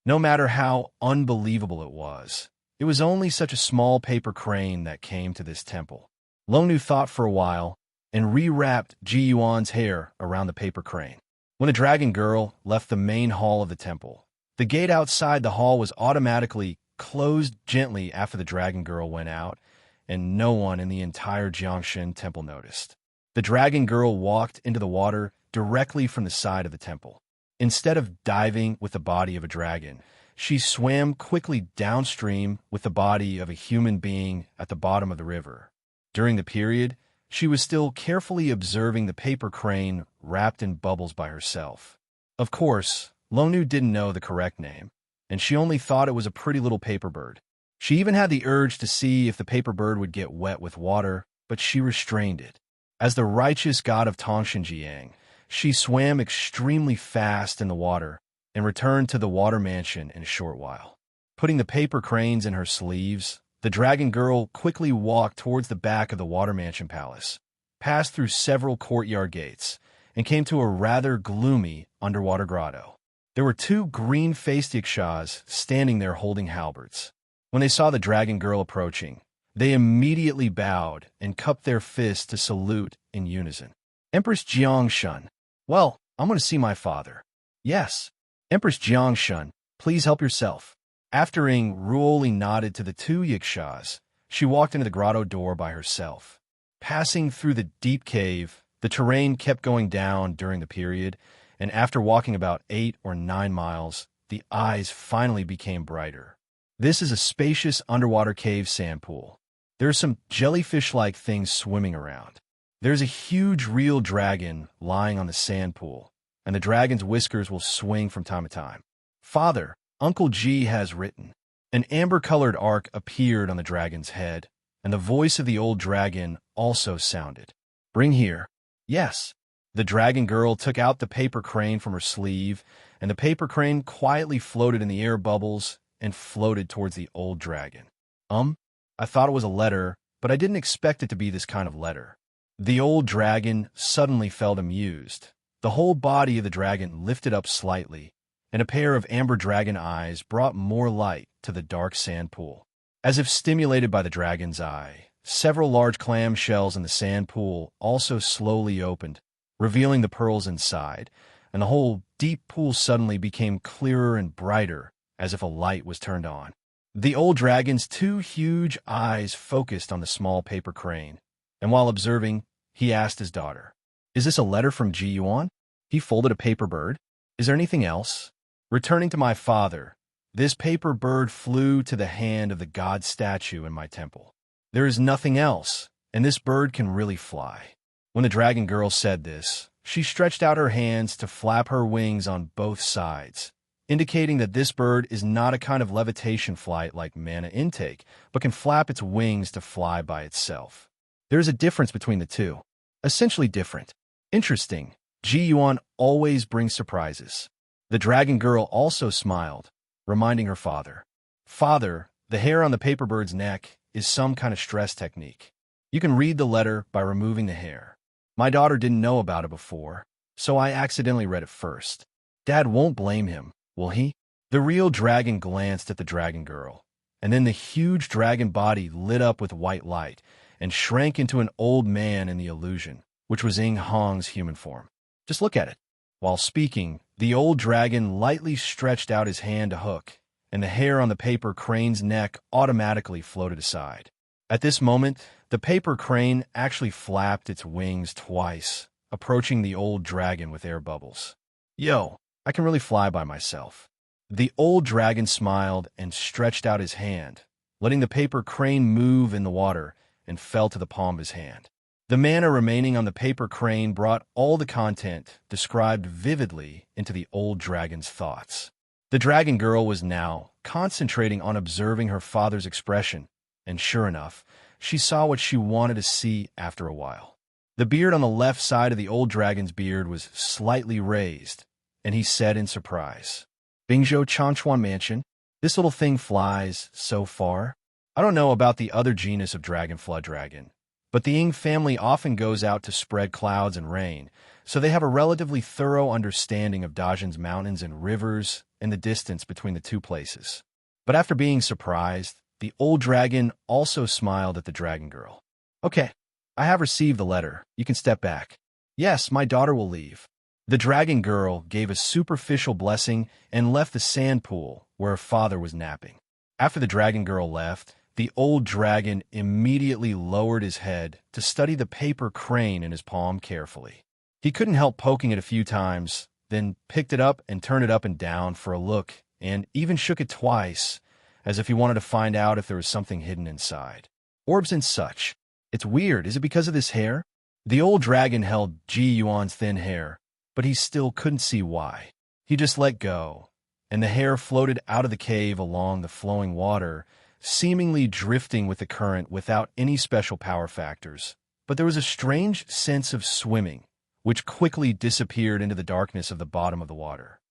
No matter how unbelievable it was only such a small paper crane that came to this temple. Longnu thought for a while and rewrapped Ji Yuan's hair around the paper crane. When the dragon girl left the main hall of the temple, the gate outside the hall was automatically closed gently after the dragon girl went out, and no one in the entire Jiangshan temple noticed. The dragon girl walked into the water directly from the side of the temple. Instead of diving with the body of a dragon, she swam quickly downstream with the body of a human being at the bottom of the river. During the period, she was still carefully observing the paper crane wrapped in bubbles by herself. Of course, Longnu didn't know the correct name, and she only thought it was a pretty little paper bird. She even had the urge to see if the paper bird would get wet with water, but she restrained it. As the righteous god of Tongshan, she swam extremely fast in the water and returned to the water mansion in a short while. Putting the paper cranes in her sleeves, the dragon girl quickly walked towards the back of the water mansion palace, passed through several courtyard gates, and came to a rather gloomy underwater grotto. There were two green-faced yakshas standing there holding halberds. When they saw the dragon girl approaching, they immediately bowed and cupped their fists to salute in unison. Empress Jiangshan. Well, I'm going to see my father. Yes. Empress Jiangshan, please help yourself. After Ruoli nodded to the two yakshas, she walked into the grotto door by herself. Passing through the deep cave, the terrain kept going down during the period, and after walking about 8 or 9 miles, the eyes finally became brighter. This is a spacious underwater cave sand pool. There are some jellyfish-like things swimming around. There's a huge real dragon lying on the sand pool, and the dragon's whiskers will swing from time to time. Father, Uncle Ji has written. An amber-colored arc appeared on the dragon's head, and the voice of the old dragon also sounded. Bring here. Yes. The dragon girl took out the paper crane from her sleeve, and the paper crane quietly floated in the air bubbles and floated towards the old dragon. I thought it was a letter, but I didn't expect it to be this kind of letter. The old dragon suddenly felt amused. The whole body of the dragon lifted up slightly, and a pair of amber dragon eyes brought more light to the dark sand pool. As if stimulated by the dragon's eye, several large clam shells in the sand pool also slowly opened, revealing the pearls inside, and the whole deep pool suddenly became clearer and brighter, as if a light was turned on. The old dragon's two huge eyes focused on the small paper crane, and while observing, he asked his daughter, "Is this a letter from Ji Yuan?" He folded a paper bird. "Is there anything else?" Returning to my father, this paper bird flew to the hand of the god statue in my temple. There is nothing else, and this bird can really fly. When the dragon girl said this, she stretched out her hands to flap her wings on both sides, indicating that this bird is not a kind of levitation flight like mana intake, but can flap its wings to fly by itself. There is a difference between the two. Essentially different. Interesting. Ji Yuan always brings surprises. The dragon girl also smiled, reminding her father. Father, the hair on the paper bird's neck is some kind of stress technique. You can read the letter by removing the hair. My daughter didn't know about it before, so I accidentally read it first. Dad won't blame him, will he? The real dragon glanced at the dragon girl, and then the huge dragon body lit up with white light and shrank into an old man in the illusion, which was Hong's human form. Just look at it. While speaking, the old dragon lightly stretched out his hand to hook, and the hair on the paper crane's neck automatically floated aside. At this moment, the paper crane actually flapped its wings twice, approaching the old dragon with air bubbles. Yo, I can really fly by myself. The old dragon smiled and stretched out his hand, letting the paper crane move in the water and fell to the palm of his hand. The mana remaining on the paper crane brought all the content described vividly into the old dragon's thoughts. The dragon girl was now concentrating on observing her father's expression, and sure enough, she saw what she wanted to see after a while. The beard on the left side of the old dragon's beard was slightly raised, and he said in surprise, "Bingzhou Chanchuan Mansion, this little thing flies so far. I don't know about the other genus of dragon flood dragon, but the Ying family often goes out to spread clouds and rain, so they have a relatively thorough understanding of Dajin's mountains and rivers and the distance between the two places." But after being surprised, the old dragon also smiled at the dragon girl. "Okay, I have received the letter. You can step back." "Yes, my daughter will leave." The dragon girl gave a superficial blessing and left the sand pool where her father was napping. After the dragon girl left, the old dragon immediately lowered his head to study the paper crane in his palm carefully. He couldn't help poking it a few times, then picked it up and turned it up and down for a look, and even shook it twice, as if he wanted to find out if there was something hidden inside. Orbs and such. It's weird. Is it because of this hair? The old dragon held Ji Yuan's thin hair, but he still couldn't see why. He just let go, and the hair floated out of the cave along the flowing water, seemingly drifting with the current without any special power factors. But there was a strange sense of swimming, which quickly disappeared into the darkness of the bottom of the water.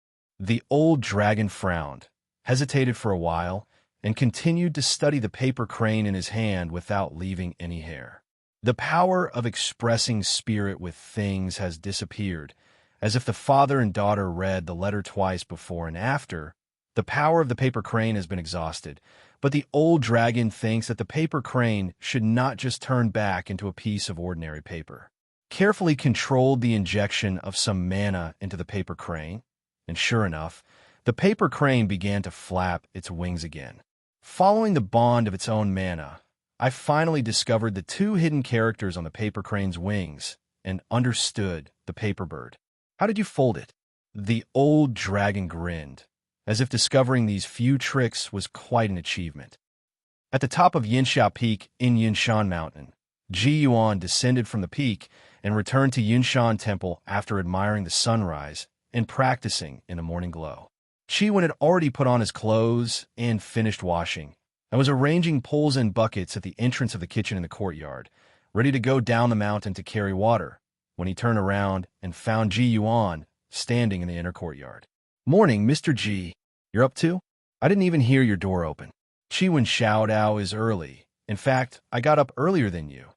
The old dragon frowned, hesitated for a while, and continued to study the paper crane in his hand without leaving any hair. The power of expressing spirit with things has disappeared, as if the father and daughter read the letter twice before and after. The power of the paper crane has been exhausted, but the old dragon thinks that the paper crane should not just turn back into a piece of ordinary paper. Carefully controlled the injection of some mana into the paper crane, and sure enough, the paper crane began to flap its wings again. Following the bond of its own mana, I finally discovered the two hidden characters on the paper crane's wings and understood the paper bird. "How did you fold it?" The old dragon grinned, as if discovering these few tricks was quite an achievement. At the top of Yinsha Peak in Yinshan Mountain, Ji Yuan descended from the peak and returned to Yinshan Temple after admiring the sunrise and practicing in the morning glow. Ji Yuan had already put on his clothes and finished washing, and was arranging poles and buckets at the entrance of the kitchen in the courtyard, ready to go down the mountain to carry water, when he turned around and found Ji Yuan standing in the inner courtyard. "Morning, Mr. Ji. You're up too? I didn't even hear your door open." Ji Yuan Xiaodao is early. "In fact, I got up earlier than you,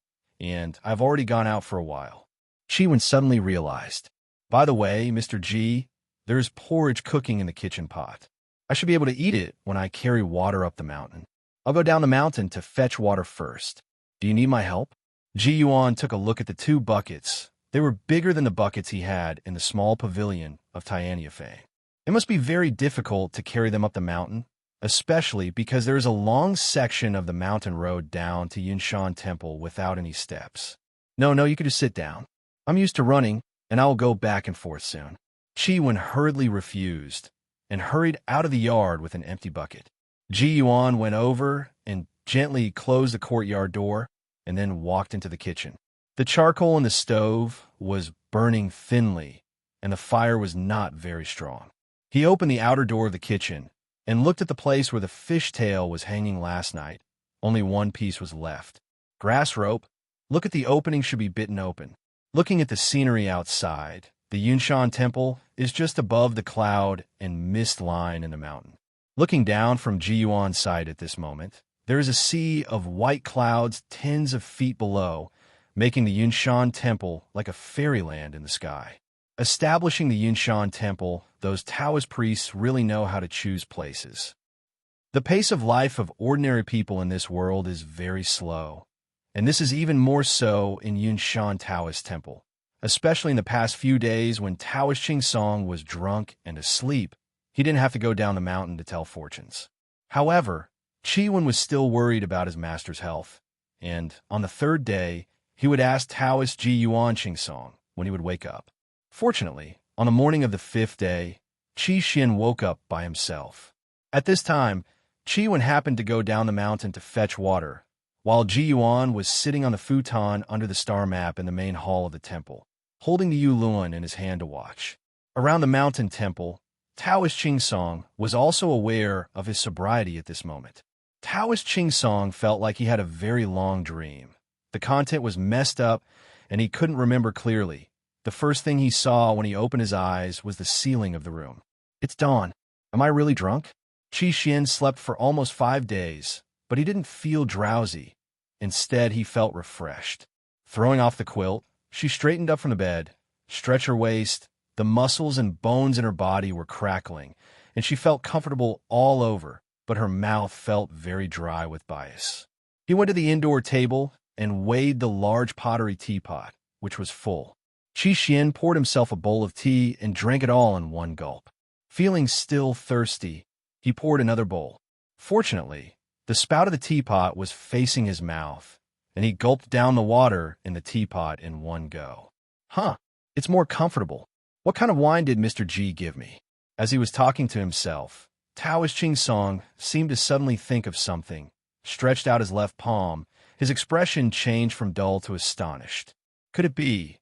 and I've already gone out for a while." Ji Yuan suddenly realized, "By the way, Mr. Ji, there's porridge cooking in the kitchen pot. I should be able to eat it when I carry water up the mountain. I'll go down the mountain to fetch water first. Do you need my help?" Ji Yuan took a look at the two buckets. They were bigger than the buckets he had in the small pavilion of Tianyafei. It must be very difficult to carry them up the mountain, especially because there is a long section of the mountain road down to Yinshan Temple without any steps. No, you could just sit down. I'm used to running, and I will go back and forth soon." Ji Yuan hurriedly refused and hurried out of the yard with an empty bucket. Ji Yuan went over and gently closed the courtyard door and then walked into the kitchen. The charcoal in the stove was burning thinly, and the fire was not very strong. He opened the outer door of the kitchen and looked at the place where the fishtail was hanging last night. Only one piece was left. Grass rope. Look at the opening should be bitten open. Looking at the scenery outside, the Yinshan Temple is just above the cloud and mist line in the mountain. Looking down from Ji Yuan's side at this moment, there is a sea of white clouds tens of feet below, making the Yinshan Temple like a fairyland in the sky. Establishing the Yinshan Temple, those Taoist priests really know how to choose places. The pace of life of ordinary people in this world is very slow, and this is even more so in Yinshan Taoist Temple, especially in the past few days when Taoist Ching Song was drunk and asleep. He didn't have to go down the mountain to tell fortunes. However, Ji Yuan was still worried about his master's health, and on the third day, he would ask Taoist Ji Yuan Song when he would wake up. Fortunately, on the morning of the fifth day, Qi Xin woke up by himself. At this time, Qi Yuan happened to go down the mountain to fetch water, while Ji Yuan was sitting on the futon under the star map in the main hall of the temple, holding the Yulun in his hand to watch. Around the mountain temple, Taoist Song was also aware of his sobriety at this moment. Taoist Song felt like he had a very long dream. The content was messed up, and he couldn't remember clearly. The first thing he saw when he opened his eyes was the ceiling of the room. It's dawn. Am I really drunk? Qi Xin slept for almost 5 days, but he didn't feel drowsy. Instead, he felt refreshed. Throwing off the quilt, she straightened up from the bed, stretched her waist. The muscles and bones in her body were crackling, and she felt comfortable all over, but her mouth felt very dry with bias. He went to the indoor table and weighed the large pottery teapot, which was full. Qi Xin poured himself a bowl of tea and drank it all in one gulp. Feeling still thirsty, he poured another bowl. Fortunately, the spout of the teapot was facing his mouth, and he gulped down the water in the teapot in one go. It's more comfortable. What kind of wine did Mr. G give me? As he was talking to himself, Taoist Song seemed to suddenly think of something, stretched out his left palm. His expression changed from dull to astonished. Could it be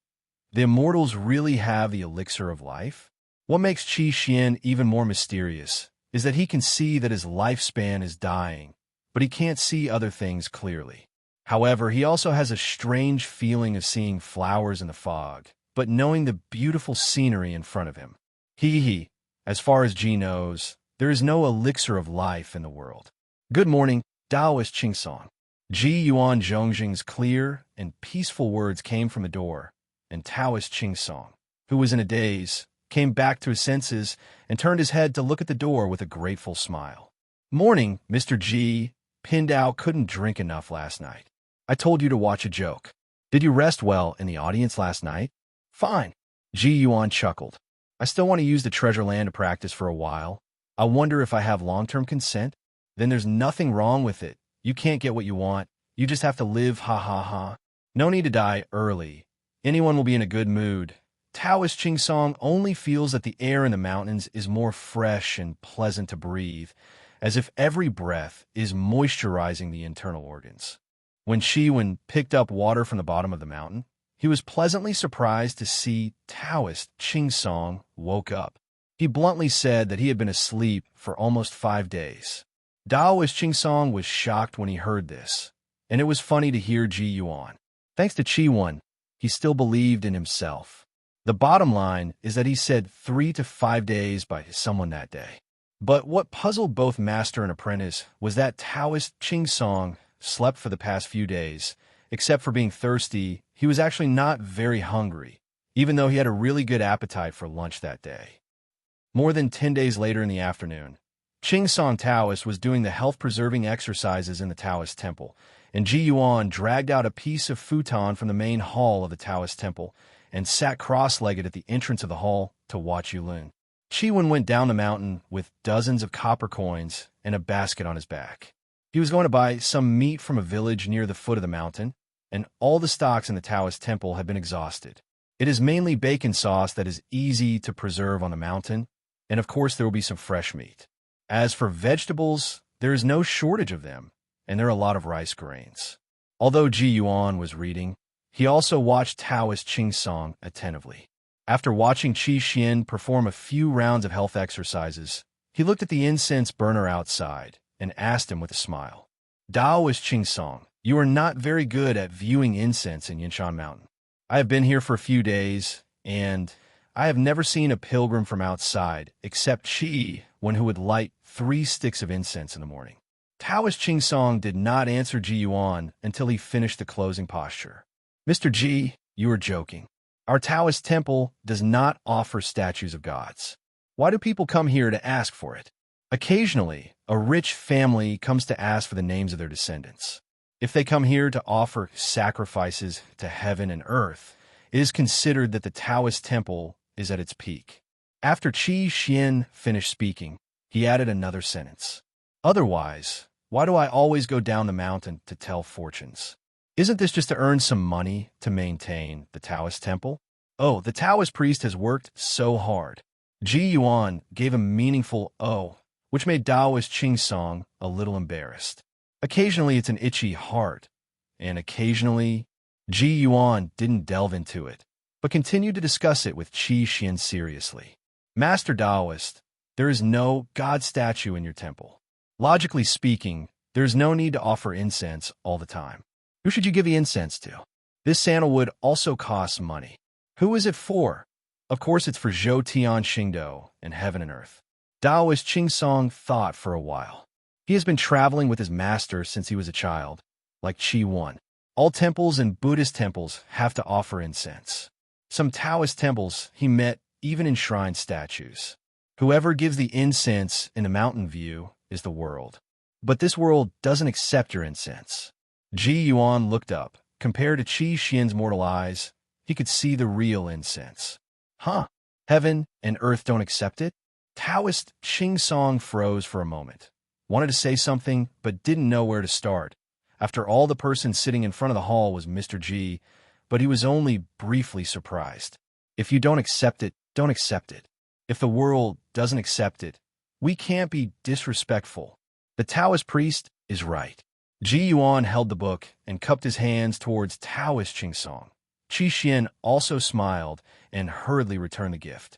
the immortals really have the elixir of life? What makes Qi Xin even more mysterious is that he can see that his lifespan is dying, but he can't see other things clearly. However, he also has a strange feeling of seeing flowers in the fog, but knowing the beautiful scenery in front of him. As far as Ji knows, there is no elixir of life in the world. Good morning, Taoist Song. Ji Yuan Zhongjing's clear and peaceful words came from the door, and Taoist Song, who was in a daze, came back to his senses and turned his head to look at the door with a grateful smile. Morning, Mr. Ji. Pindao couldn't drink enough last night. I told you to watch a joke. Did you rest well in the audience last night? Fine. Ji Yuan chuckled. I still want to use the treasure land to practice for a while. I wonder if I have long-term consent? Then there's nothing wrong with it. You can't get what you want. You just have to live, ha ha ha. No need to die early. Anyone will be in a good mood. Taoist Song only feels that the air in the mountains is more fresh and pleasant to breathe, as if every breath is moisturizing the internal organs. When Qi Yuan picked up water from the bottom of the mountain, he was pleasantly surprised to see Taoist Song woke up. He bluntly said that he had been asleep for almost 5 days. Taoist Song was shocked when he heard this, and it was funny to hear Ji Yuan. Thanks to Qi Yuan, he still believed in himself. The bottom line is that he said 3 to 5 days by someone that day. But what puzzled both master and apprentice was that Taoist Song slept for the past few days. Except for being thirsty, he was actually not very hungry, even though he had a really good appetite for lunch that day. More than 10 days later in the afternoon, Song Taoist was doing the health-preserving exercises in the Taoist temple, and Ji Yuan dragged out a piece of futon from the main hall of the Taoist temple and sat cross-legged at the entrance of the hall to watch Yulun. Qi Yuan went down the mountain with dozens of copper coins and a basket on his back. He was going to buy some meat from a village near the foot of the mountain, and all the stocks in the Taoist temple had been exhausted. It is mainly bacon sauce that is easy to preserve on the mountain, and of course there will be some fresh meat. As for vegetables, there is no shortage of them, and there are a lot of rice grains. Although Ji Yuan was reading, he also watched Taoist Song attentively. After watching Qi Xin perform a few rounds of health exercises, he looked at the incense burner outside and asked him with a smile, Taoist Song, you are not very good at viewing incense in Yinshan Mountain. I have been here for a few days, and I have never seen a pilgrim from outside except Qi Yuan who would light 3 sticks of incense in the morning. Taoist Song did not answer Ji Yuan until he finished the closing posture. Mr. Ji, you are joking. Our Taoist temple does not offer statues of gods. Why do people come here to ask for it? Occasionally, a rich family comes to ask for the names of their descendants. If they come here to offer sacrifices to heaven and earth, it is considered that the Taoist temple is at its peak. After Qi Xin finished speaking, he added another sentence. Otherwise, why do I always go down the mountain to tell fortunes? Isn't this just to earn some money to maintain the Taoist temple? Oh, the Taoist priest has worked so hard. Ji Yuan gave a meaningful "oh," which made Taoist Ching Song a little embarrassed. Occasionally it's an itchy heart, and occasionally Ji Yuan didn't delve into it, but continued to discuss it with Qi Xian seriously. Master Taoist, there is no God statue in your temple. Logically speaking, there is no need to offer incense all the time. Who should you give the incense to? This sandalwood also costs money. Who is it for? Of course it's for Zhou Tian Xingdo and Heaven and Earth. Taoist Ching Song thought for a while. He has been traveling with his master since he was a child, like Qi Yuan. All temples and Buddhist temples have to offer incense. Some Taoist temples he met even enshrined statues. Whoever gives the incense in a mountain view is the world. But this world doesn't accept your incense. Ji Yuan looked up. Compared to Qi Xian's mortal eyes, he could see the real incense. Huh? Heaven and earth don't accept it? Taoist Ching Song froze for a moment. Wanted to say something, but didn't know where to start. After all, the person sitting in front of the hall was Mr. Ji, but he was only briefly surprised. If you don't accept it, don't accept it. If the world doesn't accept it, we can't be disrespectful. The Taoist priest is right. Ji Yuan held the book and cupped his hands towards Taoist Ching Song. Qi Xian also smiled and hurriedly returned the gift.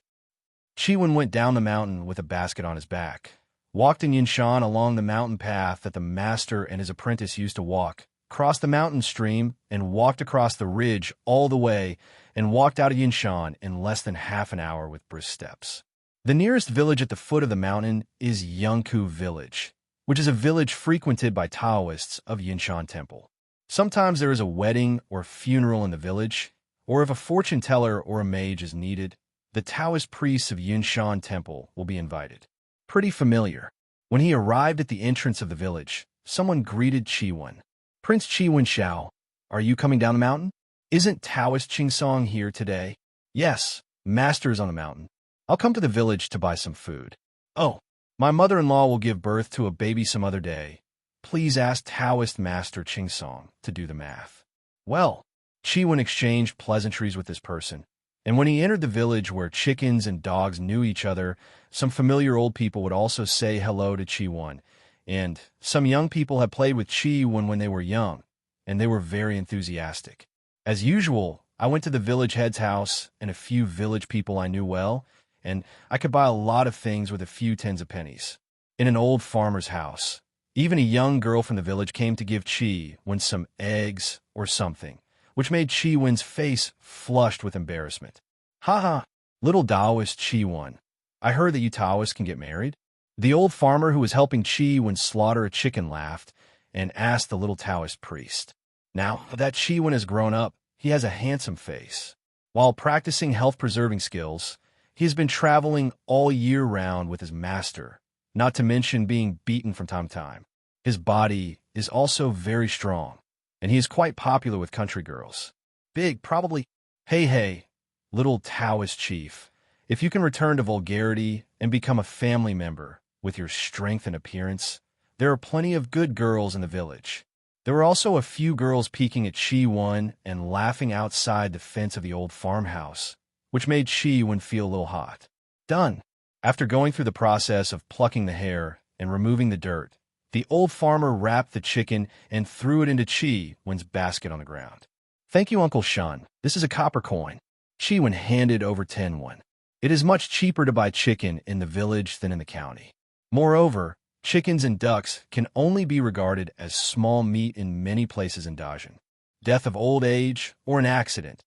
Qi Yuan went down the mountain with a basket on his back, walked in Yinshan along the mountain path that the master and his apprentice used to walk, crossed the mountain stream, and walked across the ridge all the way, and walked out of Yinshan in less than half an hour with brisk steps. The nearest village at the foot of the mountain is Yangku Village, which is a village frequented by Taoists of Yinshan Temple. Sometimes there is a wedding or funeral in the village, or if a fortune teller or a mage is needed, the Taoist priests of Yinshan Temple will be invited. Pretty familiar. When he arrived at the entrance of the village, someone greeted Qi Yuan. Prince Qi Yuan Xiao, are you coming down the mountain? Isn't Taoist Ching Song here today? Yes, master is on the mountain. I'll come to the village to buy some food. Oh, my mother-in-law will give birth to a baby some other day. Please ask Taoist Master Ching Song to do the math. Well, Qi Yuan exchanged pleasantries with this person, and when he entered the village where chickens and dogs knew each other, some familiar old people would also say hello to Qi Yuan, and some young people had played with Qi Yuan when they were young, and they were very enthusiastic. As usual, I went to the village head's house and a few village people I knew well, and I could buy a lot of things with a few tens of pennies. In an old farmer's house, even a young girl from the village came to give Qi Yuan some eggs or something, which made Qi Yuan's face flushed with embarrassment. Ha ha, little Taoist Qi Yuan. I heard that you Taoists can get married. The old farmer who was helping Qi Yuan slaughter a chicken laughed and asked the little Taoist priest. Now that Qi Yuan has grown up, he has a handsome face. While practicing health-preserving skills, he has been traveling all year round with his master, not to mention being beaten from time to time. His body is also very strong, and he is quite popular with country girls. Big, probably. Hey, little Taoist chief, if you can return to vulgarity and become a family member with your strength and appearance, there are plenty of good girls in the village. There were also a few girls peeking at Qi Yuan and laughing outside the fence of the old farmhouse, which made Qi Yuan feel a little hot. Done. After going through the process of plucking the hair and removing the dirt, the old farmer wrapped the chicken and threw it into Qi Yuan's basket on the ground. Thank you, Uncle Shun. This is a copper coin. Qi Yuan handed over 10 won. It is much cheaper to buy chicken in the village than in the county. Moreover, chickens and ducks can only be regarded as small meat in many places in Dajin. Death of old age or an accident.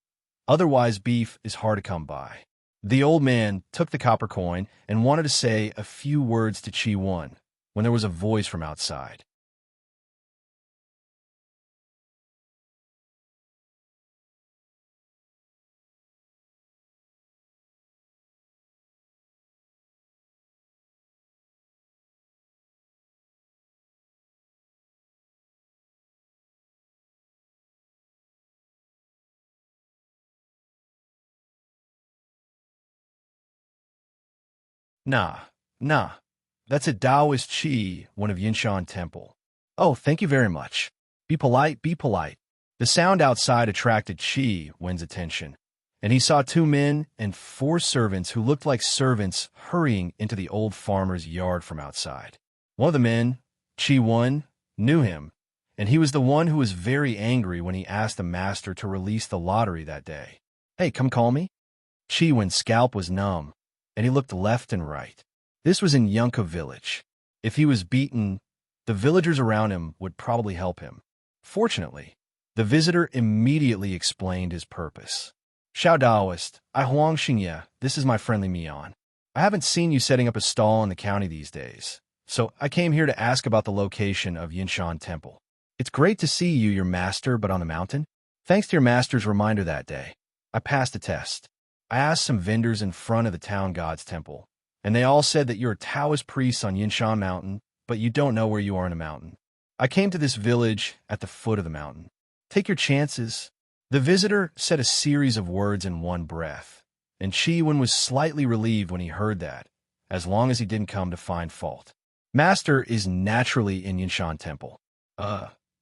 Otherwise, beef is hard to come by. The old man took the copper coin and wanted to say a few words to Qi Yuan when there was a voice from outside. Nah. That's a Taoist Qi, one of Yinshan Temple. Oh, thank you very much. Be polite, be polite. The sound outside attracted Ji Yuan's attention, and he saw 2 men and 4 servants who looked like servants hurrying into the old farmer's yard from outside. One of the men, Ji Yuan, knew him, and he was the one who was very angry when he asked the master to release the lottery that day. "Hey, come call me?" Ji Yuan's scalp was numb, and he looked left and right. This was in Yunka village. If he was beaten, the villagers around him would probably help him. Fortunately, the visitor immediately explained his purpose. "Xiao Daoist, I Huang Xingye, this is my friendly Mian. I haven't seen you setting up a stall in the county these days, so I came here to ask about the location of Yinshan Temple. It's great to see you, your master, but on the mountain. Thanks to your master's reminder that day, I passed a test. I asked some vendors in front of the town god's temple, and they all said that you're a Taoist priest on Yinshan Mountain, but you don't know where you are in a mountain. I came to this village at the foot of the mountain. Take your chances." The visitor said a series of words in one breath, and Ji Yuan was slightly relieved when he heard that, as long as he didn't come to find fault. "Master is naturally in Yinshan Temple."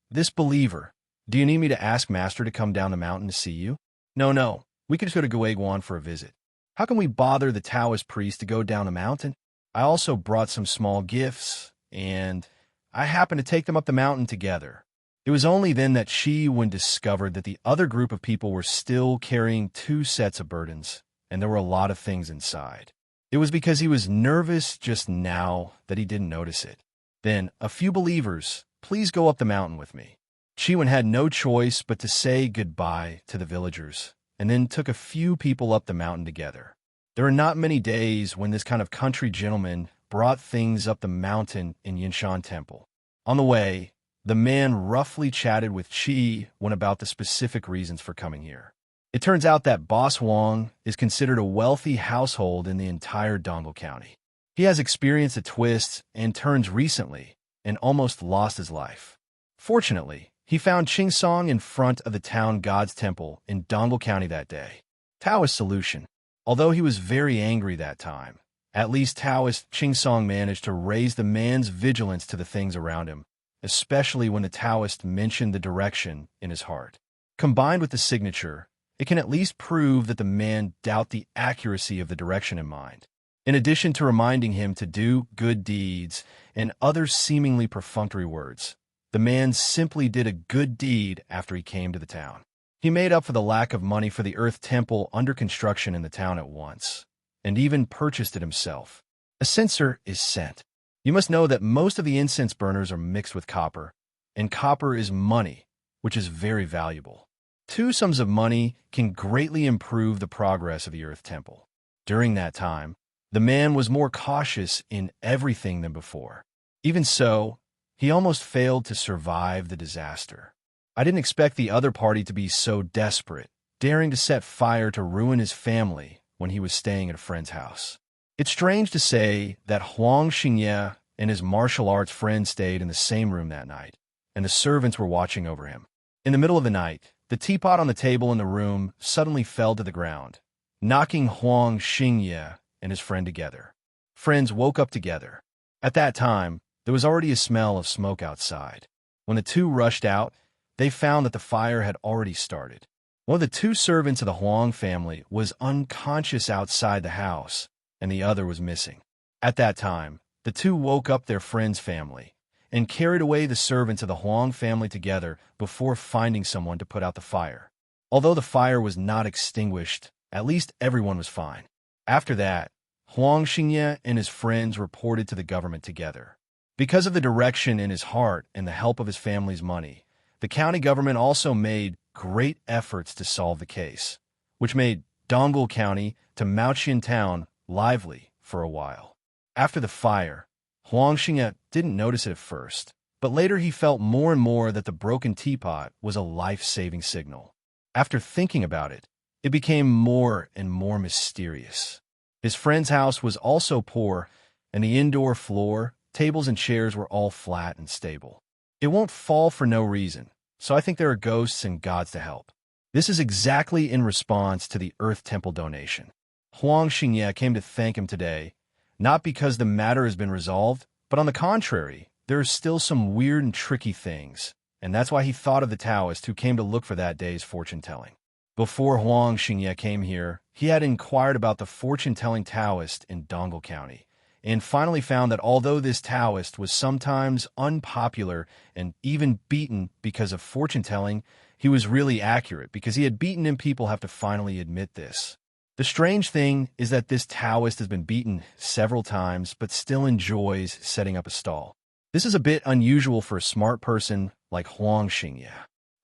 This believer. "Do you need me to ask Master to come down the mountain to see you?" No. We could just go to Guiguan for a visit. How can we bother the Taoist priest to go down the mountain? I also brought some small gifts, and I happened to take them up the mountain together." It was only then that Ji Yuan discovered that the other group of people were still carrying 2 sets of burdens, and there were a lot of things inside. It was because he was nervous just now that he didn't notice it. "Then, a few believers, please go up the mountain with me." Ji Yuan had no choice but to say goodbye to the villagers, and then took a few people up the mountain together. There are not many days when this kind of country gentleman brought things up the mountain in Yinshan Temple. On the way, the man roughly chatted with Ji Yuan about the specific reasons for coming here. It turns out that Boss Wang is considered a wealthy household in the entire Dongguo County. He has experienced a twist and turns recently and almost lost his life. Fortunately, he found Qingsong in front of the town god's temple in Dongguo County that day. Taoist solution. Although he was very angry that time, at least Taoist Qingsong managed to raise the man's vigilance to the things around him, especially when the Taoist mentioned the direction in his heart. Combined with the signature, it can at least prove that the man doubted the accuracy of the direction in mind. In addition to reminding him to do good deeds and other seemingly perfunctory words, the man simply did a good deed after he came to the town. He made up for the lack of money for the Earth Temple under construction in the town at once, and even purchased it himself. A censer is scent. You must know that most of the incense burners are mixed with copper, and copper is money, which is very valuable. 2 sums of money can greatly improve the progress of the Earth Temple. During that time, the man was more cautious in everything than before. Even so, he almost failed to survive the disaster. I didn't expect the other party to be so desperate, daring to set fire to ruin his family when he was staying at a friend's house. It's strange to say that Huang Xingye and his martial arts friend stayed in the same room that night, and the servants were watching over him. In the middle of the night, the teapot on the table in the room suddenly fell to the ground, knocking Huang Xingye and his friend together. Friends woke up together. At that time, there was already a smell of smoke outside. When the 2 rushed out, they found that the fire had already started. One of the 2 servants of the Huang family was unconscious outside the house, and the other was missing. At that time, the 2 woke up their friend's family and carried away the servants of the Huang family together before finding someone to put out the fire. Although the fire was not extinguished, at least everyone was fine. After that, Huang Xingye and his friends reported to the government together. Because of the direction in his heart and the help of his family's money, the county government also made great efforts to solve the case, which made Dongguo County to Maoqian Town lively for a while. After the fire, Huang Xingye didn't notice it at first, but later he felt more and more that the broken teapot was a life-saving signal. After thinking about it, it became more and more mysterious. His friend's house was also poor, and the indoor floor, tables and chairs were all flat and stable. It won't fall for no reason, so I think there are ghosts and gods to help. This is exactly in response to the Earth Temple donation. Huang Xingye came to thank him today, not because the matter has been resolved, but on the contrary, there are still some weird and tricky things and that's why he thought of the Taoist who came to look for that day's fortune-telling. Before Huang Xingye came here, he had inquired about the fortune-telling Taoist in Dongel County, and finally found that although this Taoist was sometimes unpopular and even beaten because of fortune-telling, he was really accurate because he had beaten him. People have to finally admit this. The strange thing is that this Taoist has been beaten several times but still enjoys setting up a stall. This is a bit unusual for a smart person like Huang Xingye.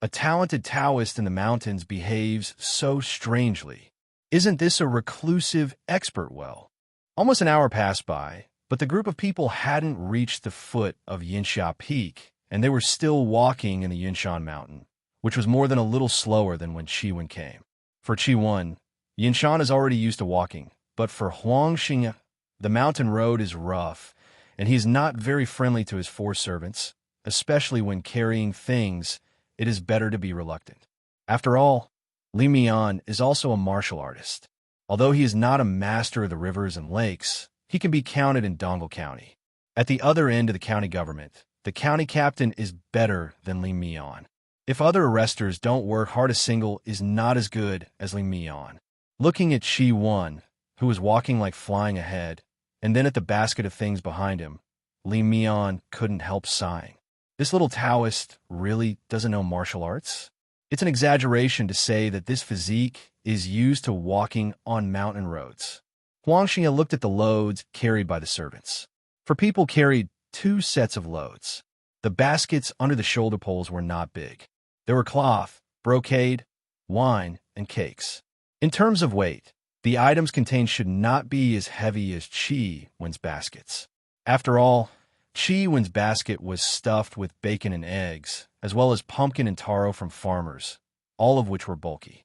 A talented Taoist in the mountains behaves so strangely. Isn't this a reclusive expert? Well, almost an hour passed by, but the group of people hadn't reached the foot of Yinsha Peak, and they were still walking in the Yinshan Mountain, which was more than a little slower than when Ji Yuan came. For Ji Yuan, Yinshan is already used to walking, but for Huang Xingye, the mountain road is rough, and he's not very friendly to his 4 servants, especially when carrying things. It is better to be reluctant. After all, Li Mian is also a martial artist. Although he is not a master of the rivers and lakes, he can be counted in Dongel County. At the other end of the county government, the county captain is better than Li Mian. If other arresters don't work hard, a single is not as good as Li Mian. Looking at Ji Yuan, who was walking like flying ahead, and then at the basket of things behind him, Li Mian couldn't help sighing. This little Taoist really doesn't know martial arts? It's an exaggeration to say that this physique is used to walking on mountain roads. Huang Xingye looked at the loads carried by the servants. For people carried 2 sets of loads. The baskets under the shoulder poles were not big. There were cloth, brocade, wine, and cakes. In terms of weight, the items contained should not be as heavy as Ji Yuan's baskets. After all, Ji Yuan's basket was stuffed with bacon and eggs, as well as pumpkin and taro from farmers, all of which were bulky.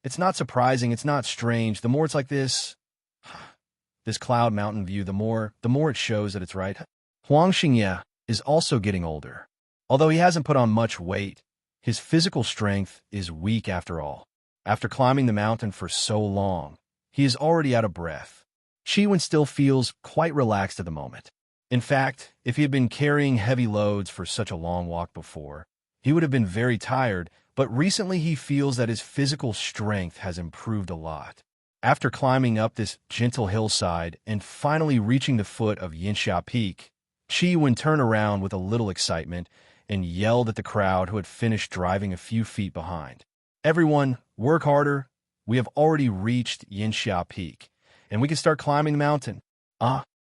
It's not surprising, it's not strange. The more it's like this cloud mountain view, the more it shows that it's right. Huang Xingye is also getting older. Although he hasn't put on much weight, his physical strength is weak after all. After climbing the mountain for so long, he is already out of breath. Ji Yuan still feels quite relaxed at the moment. In fact, if he had been carrying heavy loads for such a long walk before, he would have been very tired, but recently he feels that his physical strength has improved a lot. After climbing up this gentle hillside and finally reaching the foot of Yinsha Peak, Ji Yuan turned around with a little excitement and yelled at the crowd who had finished driving a few feet behind. "Everyone, work harder. We have already reached Yinsha Peak, and we can start climbing the mountain."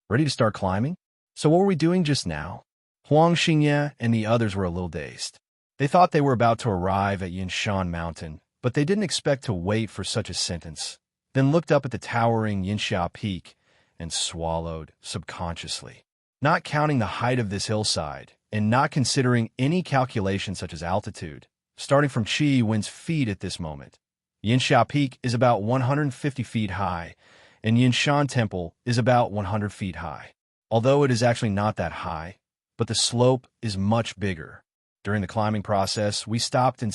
Ready to start climbing? So what were we doing just now? Huang Xingye and the others were a little dazed. They thought they were about to arrive at Yinshan Mountain, but they didn't expect to wait for such a sentence, then looked up at the towering Yinsha Peak and swallowed subconsciously. Not counting the height of this hillside, and not considering any calculation such as altitude, starting from Ji Yuan's feet at this moment, Yinsha Peak is about 150 feet high, and Yinshan Temple is about 100 feet high. Although it is actually not that high, but the slope is much bigger. During the climbing process, we stopped, and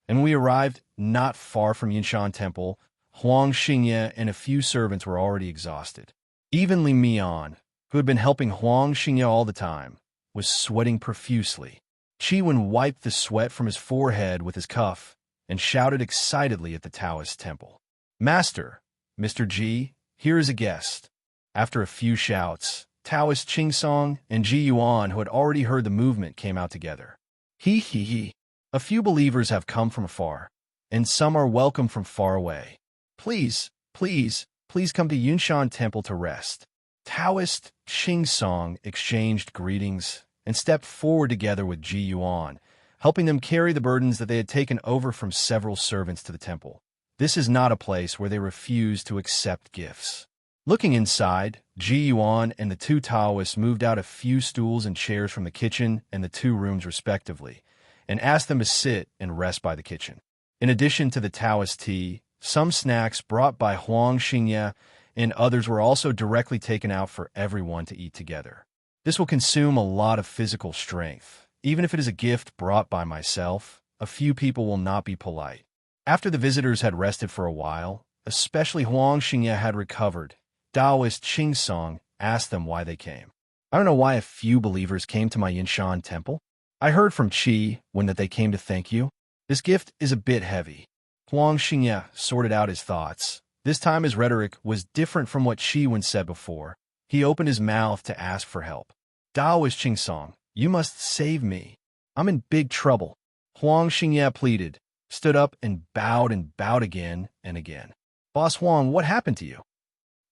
when we arrived not far from Yinshan Temple, Huang Xingye and a few servants were already exhausted. Even Li Mian, who had been helping Huang Xingye all the time, was sweating profusely. Ji Yuan wiped the sweat from his forehead with his cuff and shouted excitedly at the Taoist temple. "Master, Mr. Ji, here is a guest." After a few shouts, Taoist Qingsong and Ji Yuan, who had already heard the movement, came out together. He. A few believers have come from afar, and some are welcome from far away. Please come to Yinshan Temple to rest." Taoist Qingsong exchanged greetings and stepped forward together with Ji Yuan, helping them carry the burdens that they had taken over from several servants to the temple. This is not a place where they refuse to accept gifts. Looking inside, Ji Yuan and the 2 Taoists moved out a few stools and chairs from the kitchen and the 2 rooms respectively, and asked them to sit and rest by the kitchen. In addition to the Taoist tea, some snacks brought by Huang Xingye and others were also directly taken out for everyone to eat together. This will consume a lot of physical strength. Even if it is a gift brought by myself, a few people will not be polite. After the visitors had rested for a while, especially Huang Xingye had recovered, Taoist Qingsong asked them why they came. I don't know why a few believers came to my Yinshan temple. I heard from Qi when that they came to thank you. This gift is a bit heavy. Huang Xingye sorted out his thoughts. This time his rhetoric was different from what Qi Yuan said before. He opened his mouth to ask for help. Daoist Qingsong, you must save me. I'm in big trouble. Huang Xingye pleaded, stood up and bowed again and again. Boss Huang, what happened to you?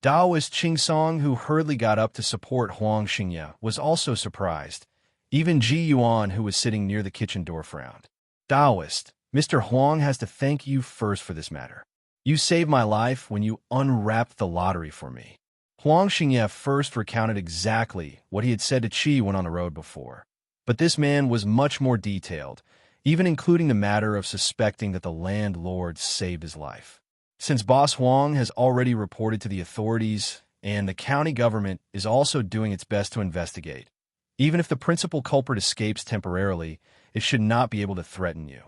Daoist Qingsong, who hurriedly got up to support Huang Xingye, was also surprised. Even Ji Yuan, who was sitting near the kitchen door, frowned. Daoist, Mr. Huang has to thank you first for this matter. You saved my life when you unwrapped the lottery for me. Huang Xingye first recounted exactly what he had said to Qi when on the road before. But this man was much more detailed, even including the matter of suspecting that the landlord saved his life. Since Boss Huang has already reported to the authorities, and the county government is also doing its best to investigate, even if the principal culprit escapes temporarily, it should not be able to threaten you.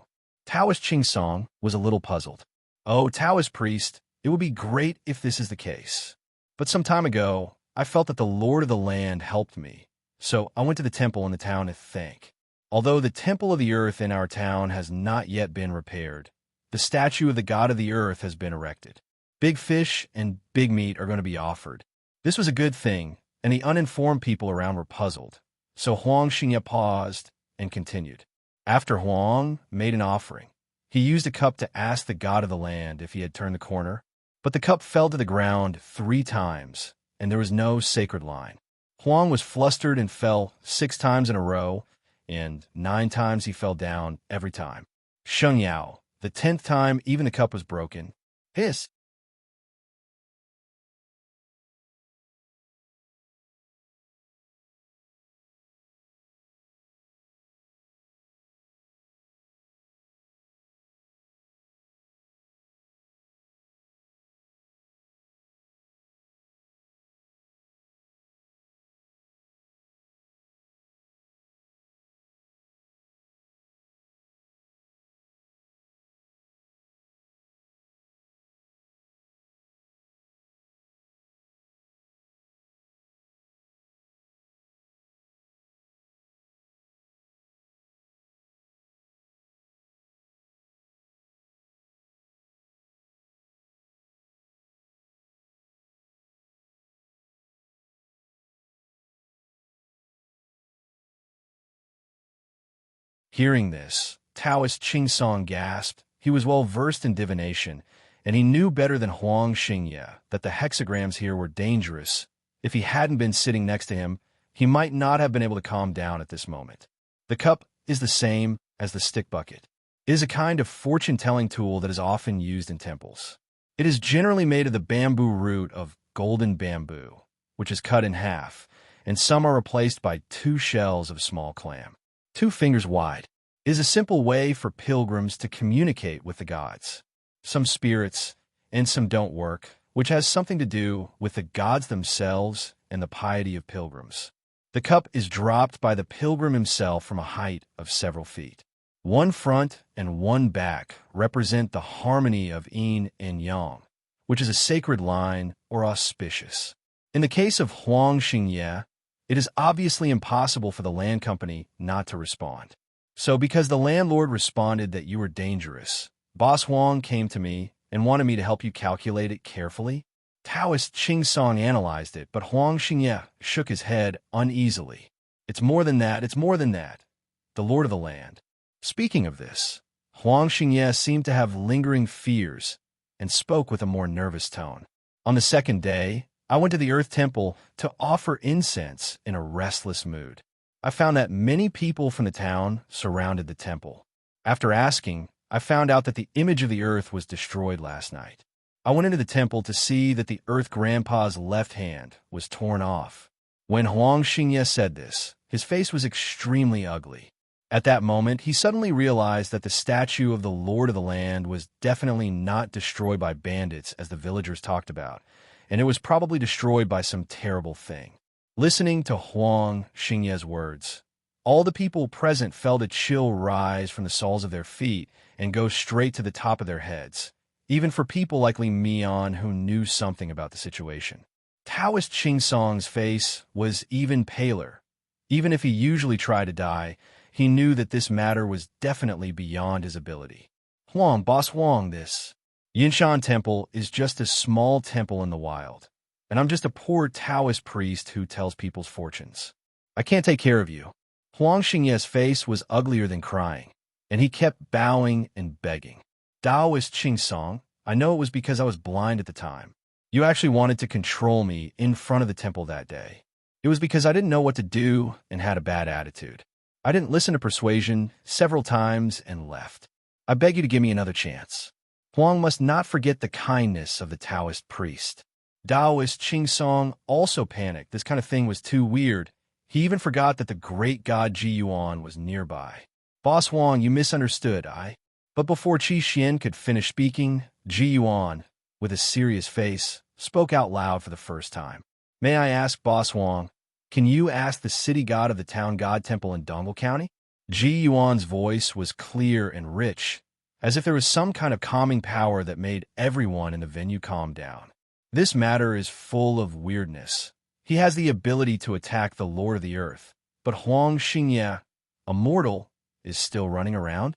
Taoist Qingsong was a little puzzled. Oh, Taoist priest, it would be great if this is the case. But some time ago, I felt that the Lord of the land helped me, so I went to the temple in the town to thank. Although the temple of the earth in our town has not yet been repaired, the statue of the god of the earth has been erected. Big fish and big meat are going to be offered. This was a good thing, and the uninformed people around were puzzled. So Huang Xingye paused and continued. After Huang made an offering, he used a cup to ask the god of the land if he had turned the corner, but the cup fell to the ground 3 times, and there was no sacred line. Huang was flustered and fell 6 times in a row, and 9 times he fell down every time. Sheng Yao, the 10th time even the cup was broken. Hiss! Hearing this, Taoist Qingsong gasped. He was well versed in divination, and he knew better than Huang Xingye that the hexagrams here were dangerous. If he hadn't been sitting next to him, he might not have been able to calm down at this moment. The cup is the same as the stick bucket. It is a kind of fortune-telling tool that is often used in temples. It is generally made of the bamboo root of golden bamboo, which is cut in half, and some are replaced by 2 shells of small clam, 2 fingers wide. It is a simple way for pilgrims to communicate with the gods. Some spirits and some don't work, which has something to do with the gods themselves and the piety of pilgrims. The cup is dropped by the pilgrim himself from a height of several feet. 1 front and 1 back represent the harmony of yin and yang, which is a sacred line or auspicious. In the case of Huang Xingye, it is obviously impossible for the land company not to respond. So because the landlord responded that you were dangerous, Boss Huang came to me and wanted me to help you calculate it carefully. Taoist Qingsong analyzed it, but Huang Xingye shook his head uneasily. It's more than that, it's more than that. The Lord of the Land. Speaking of this, Huang Xingye seemed to have lingering fears and spoke with a more nervous tone. On the 2nd day, I went to the Earth Temple to offer incense in a restless mood. I found that many people from the town surrounded the temple. After asking, I found out that the image of the earth was destroyed last night. I went into the temple to see that the Earth Grandpa's left hand was torn off. When Huang Xingye said this, his face was extremely ugly. At that moment, he suddenly realized that the statue of the Lord of the Land was definitely not destroyed by bandits, as the villagers talked about, and it was probably destroyed by some terrible thing. Listening to Huang Xingye's words, all the people present felt a chill rise from the soles of their feet and go straight to the top of their heads, even for people like Li Mian who knew something about the situation. Taoist Song's face was even paler. Even if he usually tried to die, he knew that this matter was definitely beyond his ability. Huang, Boss Huang, this Yinshan Temple is just a small temple in the wild, and I'm just a poor Taoist priest who tells people's fortunes. I can't take care of you. Huang Xingye's face was uglier than crying, and he kept bowing and begging. Taoist Song, I know it was because I was blind at the time. You actually wanted to control me in front of the temple that day. It was because I didn't know what to do and had a bad attitude. I didn't listen to persuasion several times and left. I beg you to give me another chance. Huang must not forget the kindness of the Taoist priest. Taoist Song also panicked. This kind of thing was too weird. He even forgot that the great god Ji Yuan was nearby. Boss Huang, you misunderstood, But before Qi Xian could finish speaking, Ji Yuan, with a serious face, spoke out loud for the first time. May I ask, Boss Huang, can you ask the city god of the town god temple in Donggle County? Ji Yuan's voice was clear and rich, as if there was some kind of calming power that made everyone in the venue calm down. This matter is full of weirdness. He has the ability to attack the Lord of the Earth, but Huang Xingye, a mortal, is still running around?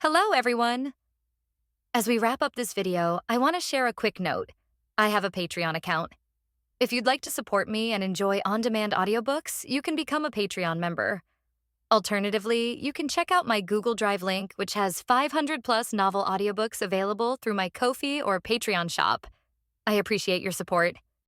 Hello, everyone! As we wrap up this video, I want to share a quick note. I have a Patreon account. If you'd like to support me and enjoy on-demand audiobooks, you can become a Patreon member. Alternatively, you can check out my Google Drive link, which has 500-plus novel audiobooks available through my Ko-fi or Patreon shop. I appreciate your support.